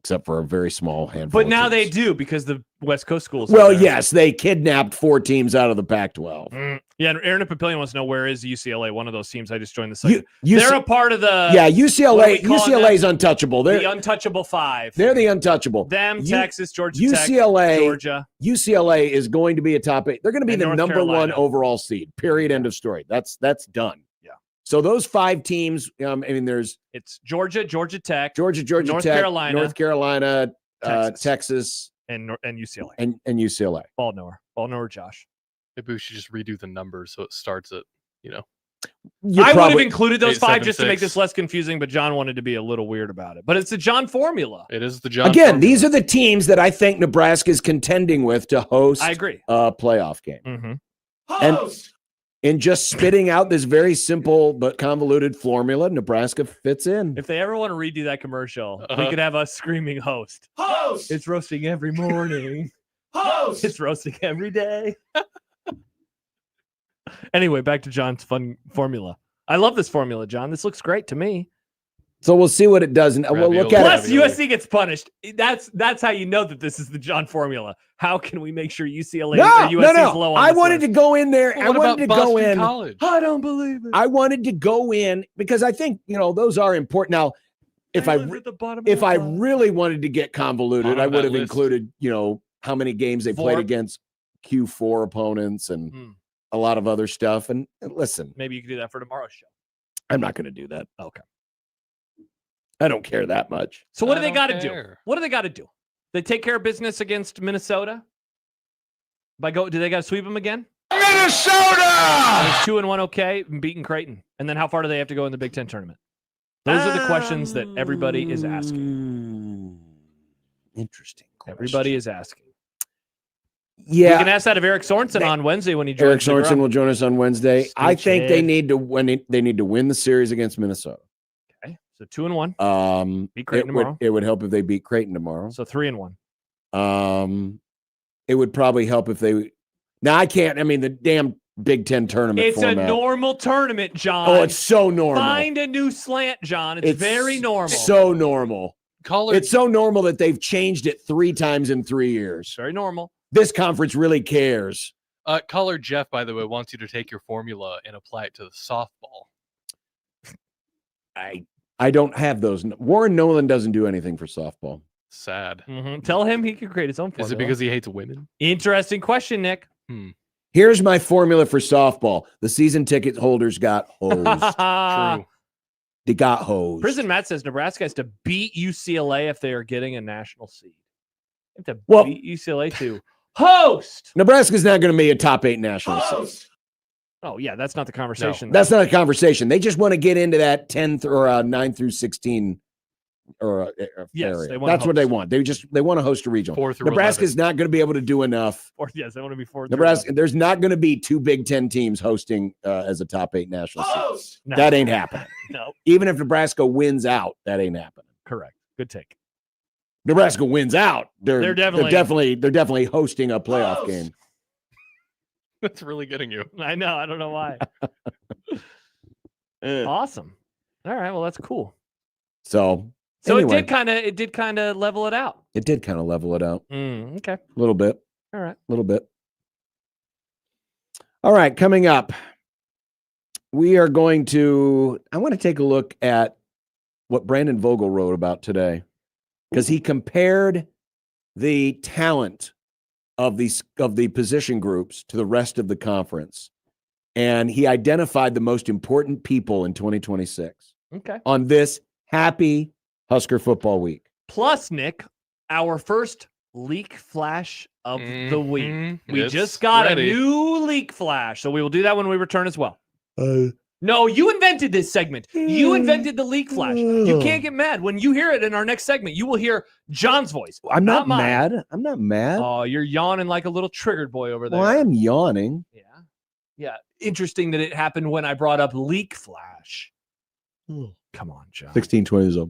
Speaker 6: except for a very small handful.
Speaker 5: But
Speaker 6: of
Speaker 5: now
Speaker 6: teams.
Speaker 5: they do, because the West Coast schools.
Speaker 6: Well,
Speaker 5: are there.
Speaker 6: yes, they kidnapped 4 teams out of the Pac-12.
Speaker 5: Yeah, and Aaron Papillion wants to know, where is UCLA, one of those teams I just joined the
Speaker 6: You,
Speaker 5: site. They're a part of the
Speaker 6: UCLA.
Speaker 5: what are we calling
Speaker 6: UCLA is untouchable.
Speaker 5: the untouchable 5.
Speaker 6: They're the untouchable.
Speaker 5: Them, Texas, Georgia
Speaker 6: UCLA,
Speaker 5: Tech, Georgia.
Speaker 6: UCLA is going to be a top 8. They're going to be
Speaker 5: And
Speaker 6: the
Speaker 5: North
Speaker 6: number
Speaker 5: Carolina.
Speaker 6: 1 overall seed. Period. End of story. That's done.
Speaker 5: Yeah.
Speaker 6: So those 5 teams. There's
Speaker 5: It's Georgia, Georgia Tech,
Speaker 6: Georgia
Speaker 5: North
Speaker 6: Tech,
Speaker 5: Carolina,
Speaker 6: North Carolina,
Speaker 5: Texas.
Speaker 6: Texas,
Speaker 5: and UCLA.
Speaker 6: and UCLA.
Speaker 5: Ball knower, Josh.
Speaker 2: Maybe we should just redo the numbers so it starts at,
Speaker 6: You
Speaker 5: I would have
Speaker 6: probably-
Speaker 5: included those
Speaker 2: 8,
Speaker 5: 5
Speaker 2: 7,
Speaker 5: just to make
Speaker 2: 6.
Speaker 5: this less confusing, but John wanted to be a little weird about it. But it's the John formula.
Speaker 2: it is the John.
Speaker 6: Again,
Speaker 2: formula.
Speaker 6: these are the teams that I think Nebraska is contending with to host
Speaker 5: I agree.
Speaker 6: a playoff game.
Speaker 5: Mm-hmm.
Speaker 6: And in just spitting out this very simple but convoluted formula, Nebraska fits in.
Speaker 5: If they ever want to redo that commercial, we
Speaker 2: Uh-huh.
Speaker 5: could have us screaming host. It's roasting every morning. It's roasting every day. Anyway, back to John's fun formula. I love this formula, John. This looks great to me.
Speaker 6: So we'll see what it does. And we'll look at
Speaker 5: Plus,
Speaker 6: it.
Speaker 5: USC gets punished. That's how you know that this is the John formula. How can we make sure UCLA
Speaker 6: No,
Speaker 5: or USC
Speaker 6: no,
Speaker 5: is low
Speaker 6: no.
Speaker 5: on
Speaker 6: I
Speaker 5: this
Speaker 6: wanted to
Speaker 5: list?
Speaker 6: go in there.
Speaker 2: Well,
Speaker 6: I
Speaker 2: what
Speaker 6: wanted
Speaker 2: about
Speaker 6: to go
Speaker 2: Boston
Speaker 6: in.
Speaker 2: College?
Speaker 5: I don't believe it.
Speaker 6: I wanted to go in because I think, those are important. Now, if I really wanted to get convoluted,
Speaker 2: On
Speaker 6: I
Speaker 2: that
Speaker 6: would have
Speaker 2: list.
Speaker 6: included, how many games they played
Speaker 5: 4.
Speaker 6: against Q4 opponents and a lot of other stuff. And listen,
Speaker 5: Maybe you could do that for tomorrow's show.
Speaker 6: I'm not going to do that.
Speaker 5: Okay.
Speaker 6: I don't care that much.
Speaker 5: So what do
Speaker 2: I
Speaker 5: they
Speaker 2: don't
Speaker 5: got to do?
Speaker 2: care.
Speaker 5: What do they got to do? They take care of business against Minnesota? Do they got to sweep them again?
Speaker 6: Minnesota!
Speaker 5: Is 2-1 okay? And beating Creighton. And then how far do they have to go in the Big Ten tournament? Those are the questions that everybody is asking.
Speaker 6: Interesting question.
Speaker 5: Everybody is asking.
Speaker 6: Yeah.
Speaker 5: You can ask that of Eric Sorensen on Wednesday when he joins
Speaker 6: Eric
Speaker 5: the group.
Speaker 6: Sorensen will join us on Wednesday. I think they
Speaker 5: Stitchhead.
Speaker 6: need to win the series against Minnesota.
Speaker 5: Okay. So 2-1. Beat Creighton tomorrow.
Speaker 6: It would help if they beat Creighton tomorrow.
Speaker 5: So 3-1.
Speaker 6: It would probably help if they. Now I can't. I mean, the damn Big Ten tournament.
Speaker 5: It's
Speaker 6: format.
Speaker 5: a normal tournament, John.
Speaker 6: Oh, it's so normal.
Speaker 5: Find a new slant, John. It's very normal.
Speaker 6: So normal.
Speaker 2: Caller,
Speaker 6: It's so normal that they've changed it 3 times in 3 years.
Speaker 5: very normal.
Speaker 6: This conference really cares.
Speaker 2: caller Jeff, by the way, wants you to take your formula and apply it to the softball.
Speaker 6: I don't have those. Warren Nolan doesn't do anything for softball.
Speaker 2: Sad.
Speaker 5: Tell him he can create his own formula.
Speaker 2: Is it because he hates winning?
Speaker 5: Interesting question, Nick.
Speaker 6: Here's my formula for softball. The season ticket holders got hosed.
Speaker 2: True.
Speaker 6: They got hosed.
Speaker 5: Prison Matt says Nebraska has to beat UCLA if they are getting a national seed. They have to
Speaker 6: Well-
Speaker 5: beat UCLA to host.
Speaker 6: Nebraska's not going to be a top 8 national seed.
Speaker 5: Oh, yeah, that's not the conversation.
Speaker 6: That's not a conversation. They just want to get into that 10th or 9 through 16 or
Speaker 5: Yes,
Speaker 6: area.
Speaker 5: they wanna
Speaker 6: That's what they
Speaker 5: host.
Speaker 6: want. They want to host a regional.
Speaker 2: 4 through
Speaker 6: Nebraska's not going to be able to do enough.
Speaker 5: Or, yes, they want to be 4.
Speaker 6: Nebraska, there's not going to be 2 Big Ten teams hosting as a top 8 national seed.
Speaker 5: No.
Speaker 6: That ain't happening.
Speaker 5: No,
Speaker 6: Even if Nebraska wins out, that ain't happening.
Speaker 5: correct. Good take.
Speaker 6: Nebraska wins out.
Speaker 5: They're definitely-
Speaker 6: they're definitely hosting a playoff game.
Speaker 2: That's really getting you.
Speaker 5: I know. I don't know why. Awesome. All right. Well, that's cool.
Speaker 6: So
Speaker 5: So
Speaker 6: anyway,
Speaker 5: it did kind of level it out.
Speaker 6: it did kind of level it out
Speaker 5: Okay.
Speaker 6: a little bit.
Speaker 5: All right.
Speaker 6: A little bit. All right, coming up, I want to take a look at what Brandon Vogel wrote about today, because he compared the talent of the position groups to the rest of the conference, and he identified the most important people in 2026
Speaker 5: Okay.
Speaker 6: on this happy Husker football week.
Speaker 5: Plus, Nick, our first leak flash of the week. We
Speaker 2: It's
Speaker 5: just got
Speaker 2: ready.
Speaker 5: a new leak flash, so we will do that when we return as well. No, you invented this segment. You invented the leak flash. You can't get mad. When you hear it in our next segment, you will hear John's voice.
Speaker 6: I'm not
Speaker 5: mine.
Speaker 6: mad. I'm not mad.
Speaker 5: Oh, you're yawning like a little triggered boy over there.
Speaker 6: Well, I am yawning.
Speaker 5: Yeah. Yeah. Interesting that it happened when I brought up leak flash. Come on, John.
Speaker 6: 1620 is up.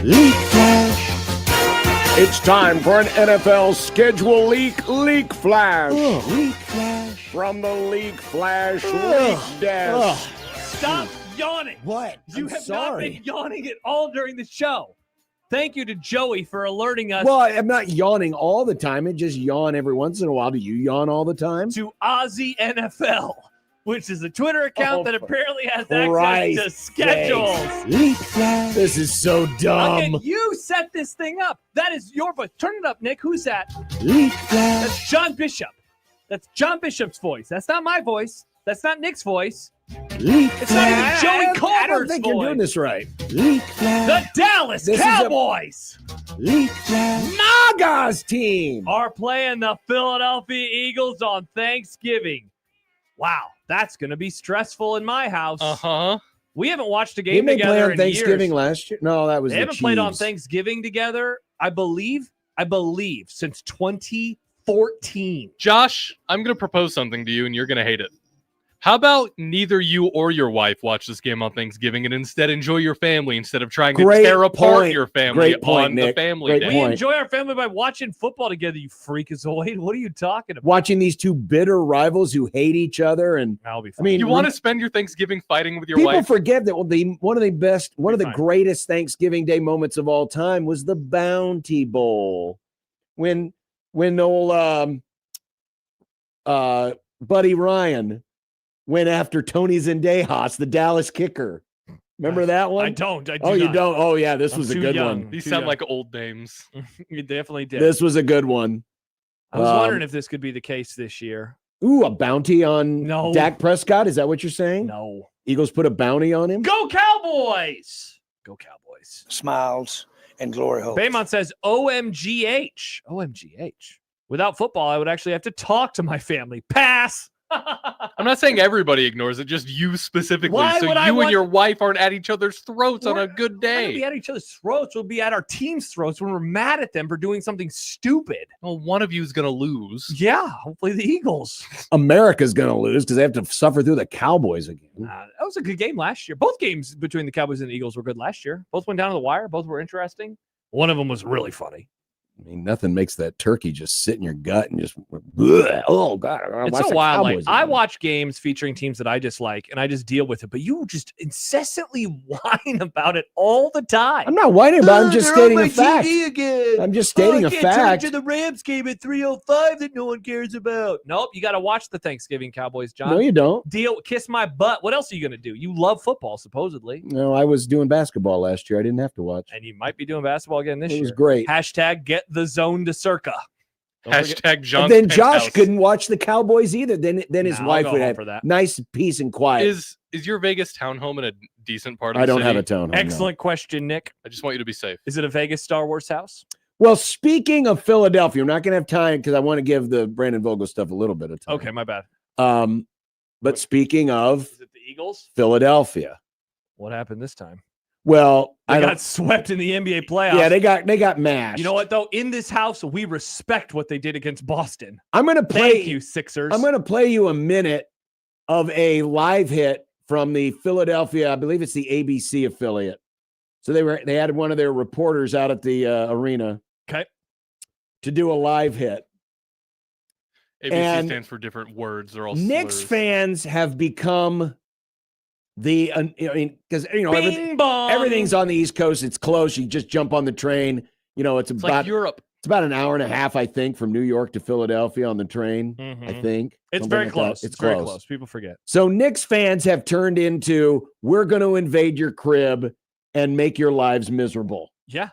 Speaker 6: Leak flash. It's time for an NFL schedule leak flash.
Speaker 3: Leak flash.
Speaker 6: From the leak flash leak desk.
Speaker 5: Stop yawning.
Speaker 3: What?
Speaker 5: You
Speaker 3: I'm
Speaker 5: have
Speaker 3: sorry.
Speaker 5: not been yawning at all during the show. Thank you to Joey for alerting us
Speaker 6: Well, I'm not yawning all the time. I just yawn every once in a while. Do you yawn all the time?
Speaker 5: to Aussie NFL, which is a Twitter account that apparently has access to
Speaker 6: Christ's
Speaker 5: schedules.
Speaker 3: Leak flash.
Speaker 6: This is so dumb.
Speaker 5: Okay, you set this thing up. That is your voice. Turn it up, Nick. Who's that?
Speaker 3: Leak flash.
Speaker 5: That's John Bishop. That's John Bishop's voice. That's not my voice. That's not Nick's voice.
Speaker 3: Leak
Speaker 5: It's not even Joey
Speaker 6: I
Speaker 5: Colbert's
Speaker 6: don't think
Speaker 5: voice.
Speaker 6: you're doing this right.
Speaker 3: Leak flash.
Speaker 5: The Dallas
Speaker 6: This is a-
Speaker 5: Cowboys
Speaker 3: Leak flash.
Speaker 6: Naga's team.
Speaker 5: are playing the Philadelphia Eagles on Thanksgiving. Wow, that's going to be stressful in my house.
Speaker 2: Uh-huh.
Speaker 5: We haven't watched a
Speaker 6: Didn't
Speaker 5: game
Speaker 6: they play
Speaker 5: together
Speaker 6: on
Speaker 5: in
Speaker 6: Thanksgiving
Speaker 5: years.
Speaker 6: last year? No, that was
Speaker 5: They
Speaker 6: the
Speaker 5: haven't played on
Speaker 6: Chiefs.
Speaker 5: Thanksgiving together, I believe, since 2014.
Speaker 2: Josh, I'm going to propose something to you, and you're going to hate it. How about neither you or your wife watch this game on Thanksgiving and instead enjoy your family instead of trying to
Speaker 6: Great
Speaker 2: tear apart
Speaker 6: point.
Speaker 2: your family
Speaker 6: Great point,
Speaker 2: on the
Speaker 6: Nick.
Speaker 2: family
Speaker 6: Great
Speaker 2: day?
Speaker 5: We
Speaker 6: point.
Speaker 5: enjoy our family by watching football together, you freakazoid. What are you talking about?
Speaker 6: Watching these two bitter rivals who hate each other, and
Speaker 5: That'll be
Speaker 6: I
Speaker 5: fun.
Speaker 6: mean,
Speaker 2: You want to spend your Thanksgiving fighting with your
Speaker 6: people
Speaker 2: wife?
Speaker 6: forget that one of the
Speaker 5: fine.
Speaker 6: greatest Thanksgiving Day moments of all time was the Bounty Bowl, when old Buddy Ryan went after Tony Zendejas, the Dallas kicker. Remember that one?
Speaker 5: I don't. I do
Speaker 6: Oh, you
Speaker 5: not.
Speaker 6: don't? Oh, yeah, this
Speaker 5: I'm
Speaker 6: was a
Speaker 5: too
Speaker 6: good
Speaker 5: young.
Speaker 6: one.
Speaker 2: These
Speaker 5: Too
Speaker 2: sound
Speaker 5: young.
Speaker 2: like old names.
Speaker 5: You definitely did.
Speaker 6: This was a good one.
Speaker 5: I was
Speaker 6: um,
Speaker 5: wondering if this could be the case this year.
Speaker 6: Ooh, a bounty on
Speaker 5: No.
Speaker 6: Dak Prescott? Is that what you're saying?
Speaker 5: No.
Speaker 6: Eagles put a bounty on him?
Speaker 5: Go Cowboys! Go Cowboys.
Speaker 1: Smiles and glory holes.
Speaker 5: Baymont says OMGH. OMGH. Without football, I would actually have to talk to my family. Pass.
Speaker 2: I'm not saying everybody ignores it, just you specifically.
Speaker 5: Why
Speaker 2: so
Speaker 5: would
Speaker 2: you
Speaker 5: I
Speaker 2: and
Speaker 5: want-
Speaker 2: your wife aren't at each other's throats on
Speaker 5: We're-
Speaker 2: a good
Speaker 5: We're not gonna
Speaker 2: day.
Speaker 5: be at each other's throats. We'll be at our team's throats when we're mad at them for doing something stupid.
Speaker 2: Well, one of you is going to lose.
Speaker 5: Yeah, hopefully the Eagles.
Speaker 6: America's going to lose because they have to suffer through the Cowboys again.
Speaker 5: That was a good game last year. Both games between the Cowboys and the Eagles were good last year. Both went down to the wire. Both were interesting. One of them was really funny.
Speaker 6: I mean, nothing makes that turkey just sit in your gut and just, bleh. Oh, God.
Speaker 5: It's so wild. Like, I watch games featuring teams that I dislike, and I just deal with it. But you just incessantly whine about it all the time.
Speaker 6: I'm not whining about it. I'm just stating a fact.
Speaker 5: Again.
Speaker 6: I'm just stating a fact.
Speaker 5: To the Rams game at 3:05 that no one cares about. Nope, you got to watch the Thanksgiving Cowboys, John.
Speaker 6: No, you don't.
Speaker 5: Kiss my butt. What else are you going to do? You love football, supposedly,
Speaker 6: No, I was doing basketball last year. I didn't have to watch.
Speaker 5: and you might be doing basketball again this
Speaker 6: It
Speaker 5: year.
Speaker 6: was great.
Speaker 5: Hashtag get the zone to Circa. Don't forget-
Speaker 2: Hashtag John.
Speaker 6: And then Josh couldn't watch the Cowboys either. Then his
Speaker 5: Nah, I'll
Speaker 6: wife
Speaker 5: go
Speaker 6: would
Speaker 5: home
Speaker 6: have
Speaker 5: for that.
Speaker 6: nice peace and quiet.
Speaker 2: Is your Vegas townhome in a decent part of the
Speaker 6: I don't
Speaker 2: city?
Speaker 6: have a tone.
Speaker 5: Excellent question, Nick.
Speaker 2: I just want you to be safe.
Speaker 5: Is it a Vegas Star Wars house?
Speaker 6: Well, speaking of Philadelphia, we're not going to have time because I want to give the Brandon Vogel stuff a little bit of time.
Speaker 5: Okay, my bad.
Speaker 6: But speaking of
Speaker 5: Is it the Eagles?
Speaker 6: Philadelphia,
Speaker 5: What happened this time?
Speaker 6: well,
Speaker 5: They
Speaker 6: I
Speaker 5: got
Speaker 6: don't.
Speaker 5: swept in the NBA playoffs.
Speaker 6: Yeah, they got mashed.
Speaker 5: You know what though? In this house, we respect what they did against Boston.
Speaker 6: I'm going to play.
Speaker 5: Thank you, Sixers.
Speaker 6: I'm going to play you a minute of a live hit from the Philadelphia. I believe it's the ABC affiliate. So they had one of their reporters out at the arena.
Speaker 5: Okay.
Speaker 6: To do a live hit.
Speaker 2: ABC
Speaker 6: And
Speaker 2: stands for different words. They're all
Speaker 6: Knicks
Speaker 2: slurs.
Speaker 6: fans have become the, I mean, because
Speaker 5: Bing bong.
Speaker 6: everything's on the East Coast. It's close. You just jump on the train. You know, it's
Speaker 2: It's
Speaker 6: about
Speaker 2: like Europe.
Speaker 6: it's about an hour and a half, I think, from New York to Philadelphia on the train. I
Speaker 5: Mhm.
Speaker 6: think
Speaker 5: It's
Speaker 6: Something
Speaker 5: very
Speaker 6: like that.
Speaker 5: close.
Speaker 6: It's
Speaker 5: very
Speaker 6: close.
Speaker 5: close. People forget.
Speaker 6: So Knicks fans have turned into we're going to invade your crib and make your lives miserable.
Speaker 5: Yeah.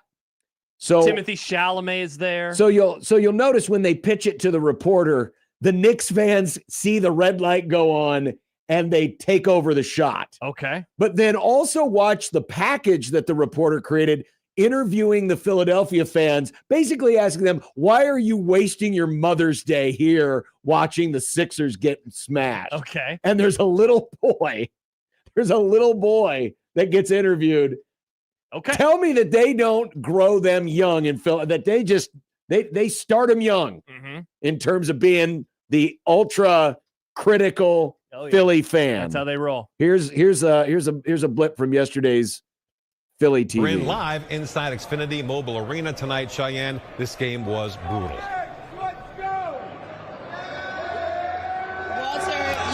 Speaker 6: So
Speaker 5: Timothy Chalamet is there.
Speaker 6: So you'll notice when they pitch it to the reporter, the Knicks fans see the red light go on and they take over the shot.
Speaker 5: Okay.
Speaker 6: But then also watch the package that the reporter created, interviewing the Philadelphia fans, basically asking them, why are you wasting your Mother's Day here watching the Sixers get smashed?
Speaker 5: Okay.
Speaker 6: And there's a little boy that gets interviewed.
Speaker 5: Okay.
Speaker 6: Tell me that they don't grow them young in Philly, that they start them young
Speaker 5: Mm-hmm.
Speaker 6: in terms of being the ultra critical
Speaker 5: Oh, yeah.
Speaker 6: Philly fan.
Speaker 5: That's how they roll.
Speaker 6: Here's a blip from yesterday's Philly
Speaker 10: We're in
Speaker 6: TV.
Speaker 10: live inside Xfinity Mobile Arena tonight, Cheyenne. This game was brutal.
Speaker 11: Walter,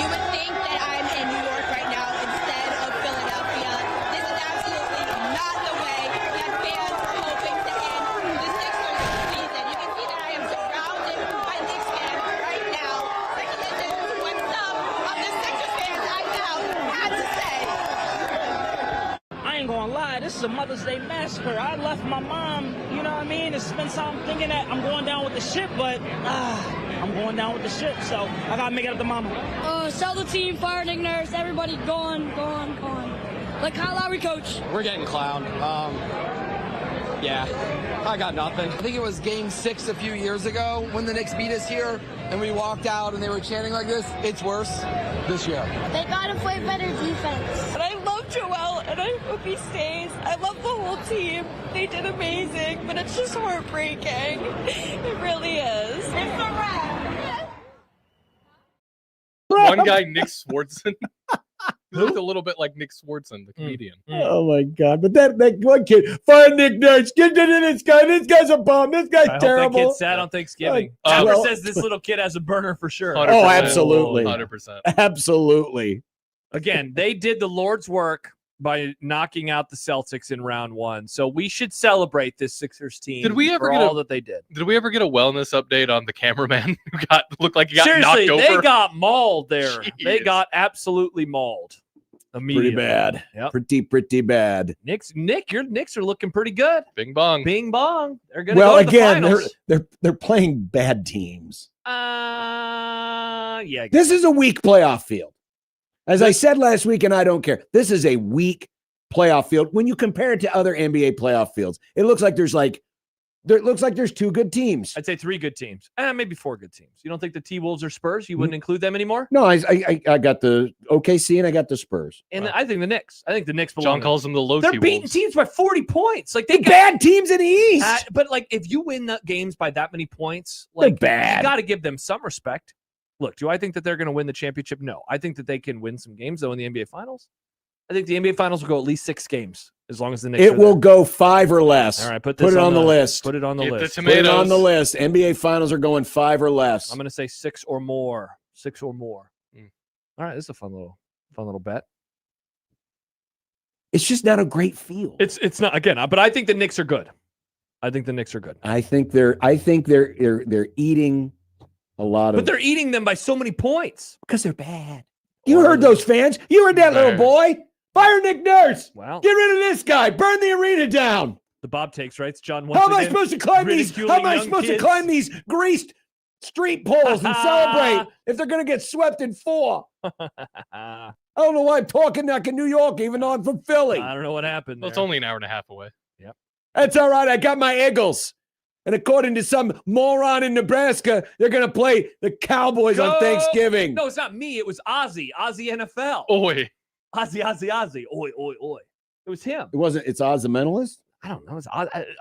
Speaker 11: you would think that I'm in New York right now instead of Philadelphia. This is absolutely not the way that fans are hoping to end the Sixers season. You can see that I am surrounded by Knicks fans right now. Take a listen to what some of the Sixers fans I know had to say.
Speaker 12: I ain't gonna lie, this is a Mother's Day massacre. I left my mom, you know what I mean, to spend time thinking that I'm going down with the ship, but I'm going down with the ship, so I gotta make it up to mama.
Speaker 11: Sell the team, fire Nick Nurse, everybody gone. Like Kyle Lowry, coach.
Speaker 12: We're getting clowned. Yeah, I got nothing.
Speaker 13: I think it was game 6 a few years ago when the Knicks beat us here and we walked out and they were chanting like this. It's worse this year.
Speaker 11: They gotta play better defense. And I love Joel, and I hope he stays. I love the whole team. They did amazing, but it's just heartbreaking. It really is. It's a wrap.
Speaker 2: One guy, Nick Swartzen. He looked a little bit like Nick Swartzen, the comedian.
Speaker 6: Oh my God! But that one kid, fire Nick Nurse, get into this guy. This guy's a bum. This guy's
Speaker 5: I hope
Speaker 6: terrible.
Speaker 5: that kid's sad on Thanksgiving. Trevor says this little kid has a burner for sure.
Speaker 2: 100%.
Speaker 6: Oh, absolutely.
Speaker 2: 100%.
Speaker 6: Absolutely.
Speaker 5: Again, they did the Lord's work by knocking out the Celtics in round 1. So we should celebrate this Sixers team
Speaker 2: Did we ever
Speaker 5: for
Speaker 2: get
Speaker 5: all that they did.
Speaker 2: Did we ever get a wellness update on the cameraman who looked like he got
Speaker 5: Seriously,
Speaker 2: knocked over?
Speaker 5: they got mauled there. They
Speaker 2: Jeez.
Speaker 5: got absolutely mauled. Immediately.
Speaker 6: Pretty bad.
Speaker 5: Yep.
Speaker 6: Pretty bad.
Speaker 5: Nick, your Knicks are looking pretty good.
Speaker 2: Bing bong.
Speaker 5: Bing bong. They're gonna
Speaker 6: Well,
Speaker 5: go to the
Speaker 6: again,
Speaker 5: finals.
Speaker 6: they're playing bad teams.
Speaker 5: Yeah.
Speaker 6: This is a weak playoff field. As I said last week, and I don't care. This is a weak playoff field. When you compare it to other NBA playoff fields, it looks like there's 2 good teams.
Speaker 5: I'd say 3 good teams. Maybe 4 good teams. You don't think the T-Wolves or Spurs? You wouldn't include them anymore?
Speaker 6: No, I got the OKC and I got the Spurs.
Speaker 5: And I think the Knicks. I think the Knicks belong.
Speaker 2: John calls them the low
Speaker 5: They're beating
Speaker 2: T-Wolves.
Speaker 5: teams by 40 points. Like
Speaker 6: They're bad teams in the East.
Speaker 5: but like if you win the games by that many points,
Speaker 6: They're
Speaker 5: like
Speaker 6: bad.
Speaker 5: you got to give them some respect. Look, do I think that they're going to win the championship? No. I think that they can win some games though in the NBA Finals. I think the NBA Finals will go at least 6 games as long as the Knicks.
Speaker 6: It will go 5 or less.
Speaker 5: All right, put
Speaker 6: it on the list.
Speaker 5: Put it on the
Speaker 2: Get the
Speaker 5: list.
Speaker 6: Put it on the
Speaker 2: tomatoes.
Speaker 6: list. NBA Finals are going 5 or less.
Speaker 5: I'm going to say 6 or more. 6 or more.
Speaker 2: Mm.
Speaker 5: All right, this is a fun little bet.
Speaker 6: It's just not a great field.
Speaker 5: It's not again, but I think the Knicks are good. I think they're eating
Speaker 6: a lot of.
Speaker 5: But they're eating them by so many points
Speaker 6: because they're bad. You heard those fans. You heard that little boy. Fire Nick Nurse.
Speaker 5: Wow.
Speaker 6: Get rid of this guy. Burn the arena down.
Speaker 5: The Bob takes, right? It's John.
Speaker 6: How am I supposed to climb these? How am I supposed to climb these greased street poles and celebrate if they're going to get swept in 4? I don't know why I'm talking like in New York, even though I'm from Philly.
Speaker 5: I don't know what happened.
Speaker 2: Well, it's only an hour and a half away.
Speaker 5: Yep.
Speaker 6: That's all right. I got my Eagles. And according to some moron in Nebraska, they're going to play the Cowboys on Thanksgiving.
Speaker 5: No, it's not me. It was Ozzy. Ozzy NFL.
Speaker 2: Oi.
Speaker 5: Ozzy. Oi. It was him.
Speaker 6: It wasn't. It's Oz the Mentalist?
Speaker 5: I don't know.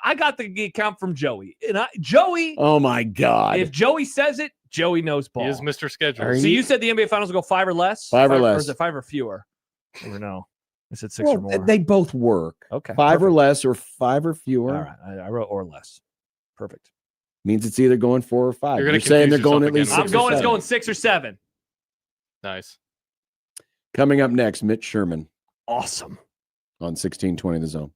Speaker 5: I got the account from Joey. And Joey.
Speaker 6: Oh, my God.
Speaker 5: If Joey says it, Joey knows ball.
Speaker 2: He is Mr. Schedule.
Speaker 5: So you said the NBA Finals will go 5 or less?
Speaker 6: 5 or less.
Speaker 5: Or is it 5 or fewer? I never know. I said 6
Speaker 6: well,
Speaker 5: or more.
Speaker 6: They both work.
Speaker 5: Okay.
Speaker 6: 5 or less or 5 or fewer.
Speaker 5: All right. I wrote or less. Perfect.
Speaker 6: Means it's either going 4 or 5.
Speaker 2: You're
Speaker 6: You're saying they're going
Speaker 2: yourself
Speaker 6: at least
Speaker 2: again.
Speaker 6: 6
Speaker 5: I'm
Speaker 6: or
Speaker 5: going. It's
Speaker 6: 7.
Speaker 5: going 6 or 7.
Speaker 2: Nice.
Speaker 6: Coming up next, Mitch Sherman
Speaker 5: Awesome.
Speaker 6: on 1620 The Zone.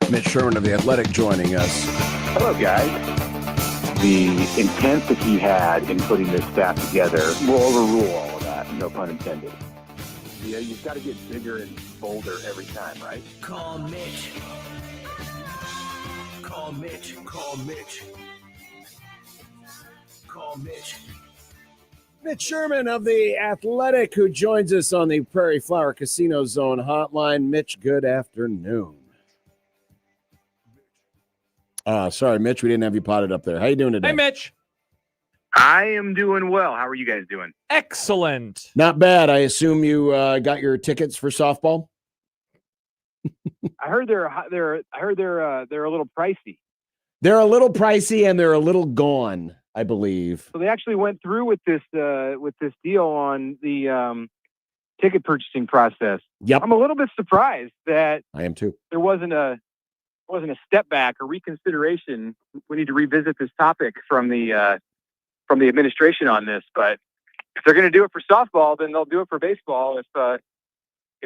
Speaker 6: Mitch Sherman of The Athletic joining us.
Speaker 14: Hello, guys. The intent that he had in putting this staff together will overrule all of that, no pun intended. Yeah, you've got to get bigger and bolder every time, right?
Speaker 7: Call Mitch. Call Mitch. Call Mitch. Call Mitch.
Speaker 6: Mitch Sherman of The Athletic, who joins us on the Prairie Flower Casino Zone hotline. Mitch, good afternoon. Sorry, Mitch, we didn't have you potted up there. How you doing today?
Speaker 5: Hey, Mitch.
Speaker 14: I am doing well. How are you guys doing?
Speaker 5: Excellent.
Speaker 6: Not bad. I assume you got your tickets for softball?
Speaker 14: I heard they're a little pricey.
Speaker 6: They're a little pricey and they're a little gone, I believe.
Speaker 14: So they actually went through with this deal on the ticket purchasing process.
Speaker 6: Yep.
Speaker 14: I'm a little bit surprised that
Speaker 6: I am too.
Speaker 14: There wasn't a step back or reconsideration. We need to revisit this topic from the administration on this. But if they're going to do it for softball, then they'll do it for baseball if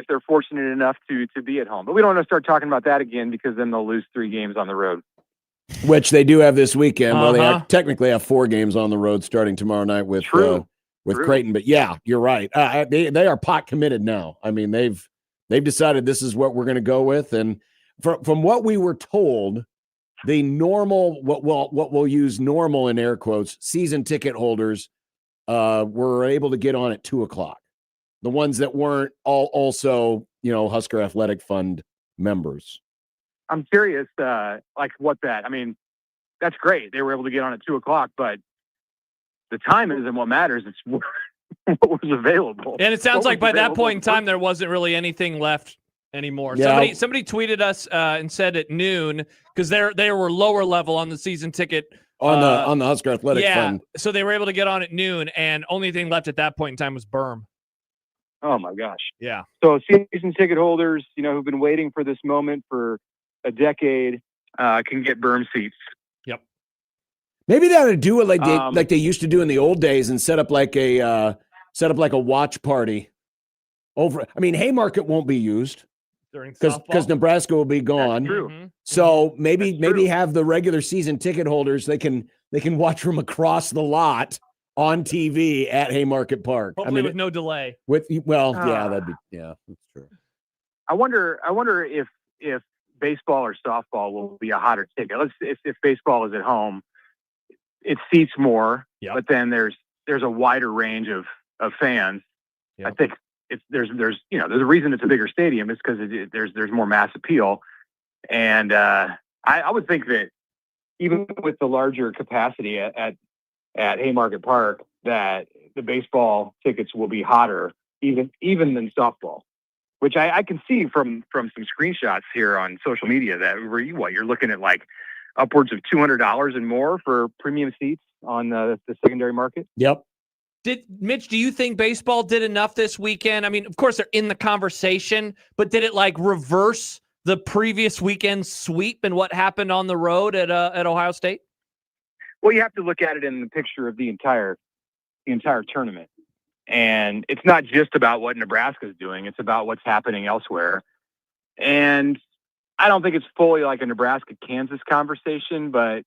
Speaker 14: they're fortunate enough to be at home. But we don't want to start talking about that again because then they'll lose 3 games on the road.
Speaker 6: Which they do have this weekend. Well, they technically have 4 games on the road starting tomorrow night with Creighton. But yeah, you're right. They are pot committed now. I mean, they've decided this is what we're going to go with. And from what we were told, the normal, what we'll use normal in air quotes, season ticket holders were able to get on at 2:00. The ones that weren't also, Husker Athletic Fund members.
Speaker 14: I'm curious, I mean, that's great. They were able to get on at 2:00, but the time isn't what matters. It's what was available.
Speaker 5: And it sounds like by that point in time, there wasn't really anything left anymore. Yeah. Somebody tweeted us and said at noon, because they were lower level on the season ticket.
Speaker 6: On the Husker Athletic Fund.
Speaker 5: So they were able to get on at noon, and only thing left at that point in time was berm.
Speaker 14: Oh, my gosh.
Speaker 5: Yeah.
Speaker 14: So season ticket holders, who've been waiting for this moment for a decade can get berm seats.
Speaker 5: Yep.
Speaker 6: Maybe they ought to do it like they used to do in the old days and set up like a watch party over. I mean, Haymarket won't be used because Nebraska will be gone.
Speaker 14: That's true.
Speaker 5: Mm-hmm.
Speaker 6: So maybe have the regular season ticket holders. They can watch from across the lot on TV at Haymarket Park.
Speaker 5: Hopefully with no delay.
Speaker 6: That's true.
Speaker 14: I wonder if baseball or softball will be a hotter ticket. If baseball is at home, it seats more, but then there's a wider range of fans. Yep. I think there's a reason it's a bigger stadium. It's because there's more mass appeal, and I would think that even with the larger capacity at Haymarket Park, that the baseball tickets will be hotter even than softball. Which I can see from some screenshots here on social media that you're looking at like upwards of $200 and more for premium seats on the secondary market.
Speaker 6: Yep.
Speaker 5: Mitch, do you think baseball did enough this weekend? I mean, of course they're in the conversation, but did it reverse the previous weekend's sweep and what happened on the road at Ohio State?
Speaker 14: Well, you have to look at it in the picture of the entire tournament. And it's not just about what Nebraska is doing. It's about what's happening elsewhere. And I don't think it's fully like a Nebraska-Kansas conversation, but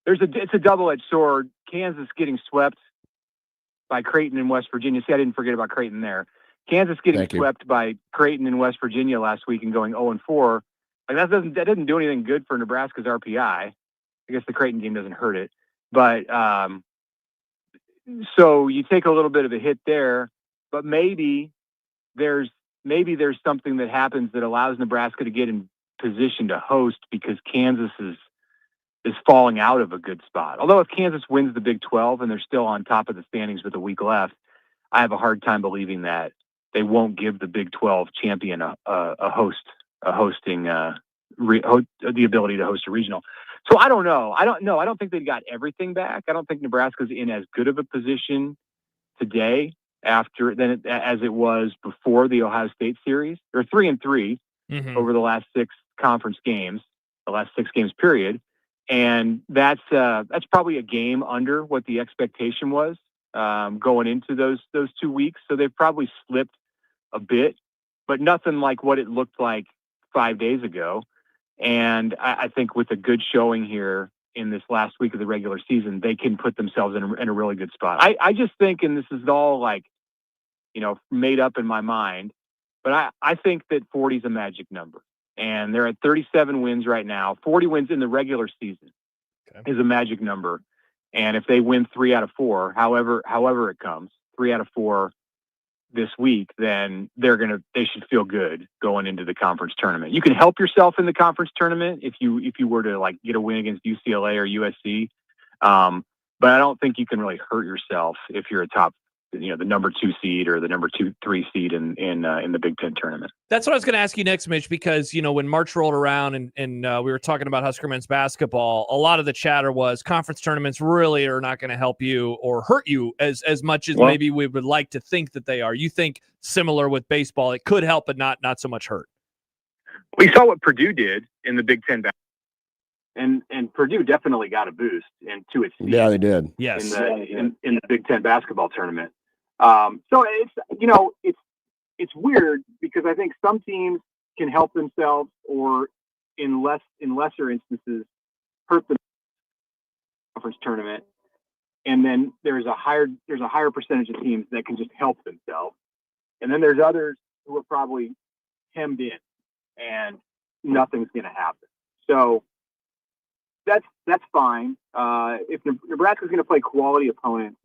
Speaker 14: it's a double-edged sword. Kansas getting swept by Creighton in West Virginia. See, I didn't forget about Creighton there. Kansas getting swept by Creighton in West Virginia last week and going 0-4. That doesn't do anything good for Nebraska's RPI. I guess the Creighton game doesn't hurt it. But so you take a little bit of a hit there, but maybe there's something that happens that allows Nebraska to get in position to host because Kansas is falling out of a good spot. Although if Kansas wins the Big 12 and they're still on top of the standings with a week left, I have a hard time believing that they won't give the Big 12 champion the ability to host a regional. So I don't know. I don't think they've got everything back. I don't think Nebraska's in as good of a position today as it was before the Ohio State series. They're 3-3 over the last 6 conference games, the last 6 games period. And that's probably a game under what the expectation was going into those 2 weeks. So they've probably slipped a bit, but nothing like what it looked like 5 days ago. And I think with a good showing here in this last week of the regular season, they can put themselves in a really good spot. I just think, and this is all like, made up in my mind, but I think that 40 is a magic number. And they're at 37 wins right now. 40 wins in the regular season is a magic number. And if they win 3 out of 4, however it comes, 3 out of 4 this week, then they should feel good going into the conference tournament. You can help yourself in the conference tournament if you were to like get a win against UCLA or USC. But I don't think you can really hurt yourself if you're a top, the number 2 seed or the number 3 seed in the Big Ten tournament.
Speaker 5: That's what I was going to ask you next, Mitch, because, when March rolled around and we were talking about Husker men's basketball, a lot of the chatter was conference tournaments really are not going to help you or hurt you as much as maybe we would like to think that they are. You think similar with baseball, it could help, but not so much hurt.
Speaker 14: We saw what Purdue did in the Big Ten and Purdue definitely got a boost into its season.
Speaker 6: Yeah, they did.
Speaker 5: Yes.
Speaker 14: In the Big Ten basketball tournament. So it's weird because I think some teams can help themselves or in lesser instances hurt the conference tournament. And then there's a higher percentage of teams that can just help themselves. And then there's others who are probably hemmed in and nothing's going to happen. So that's fine. If Nebraska's going to play quality opponents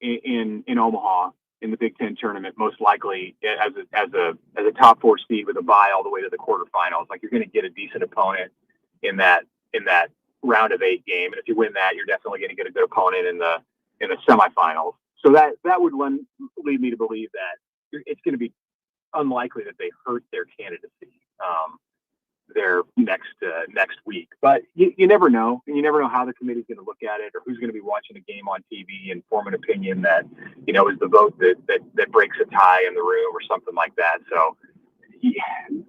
Speaker 14: in Omaha in the Big Ten tournament, most likely as a top 4 seed with a bye all the way to the quarterfinals, like you're going to get a decent opponent in that round of 8 game, and if you win that, you're definitely going to get a good opponent in the semifinals. So that would lead me to believe that it's going to be unlikely that they hurt their candidacy their next week. But you never know, and you never know how the committee's going to look at it or who's going to be watching a game on TV and form an opinion that is the vote that breaks a tie in the room or something like that. So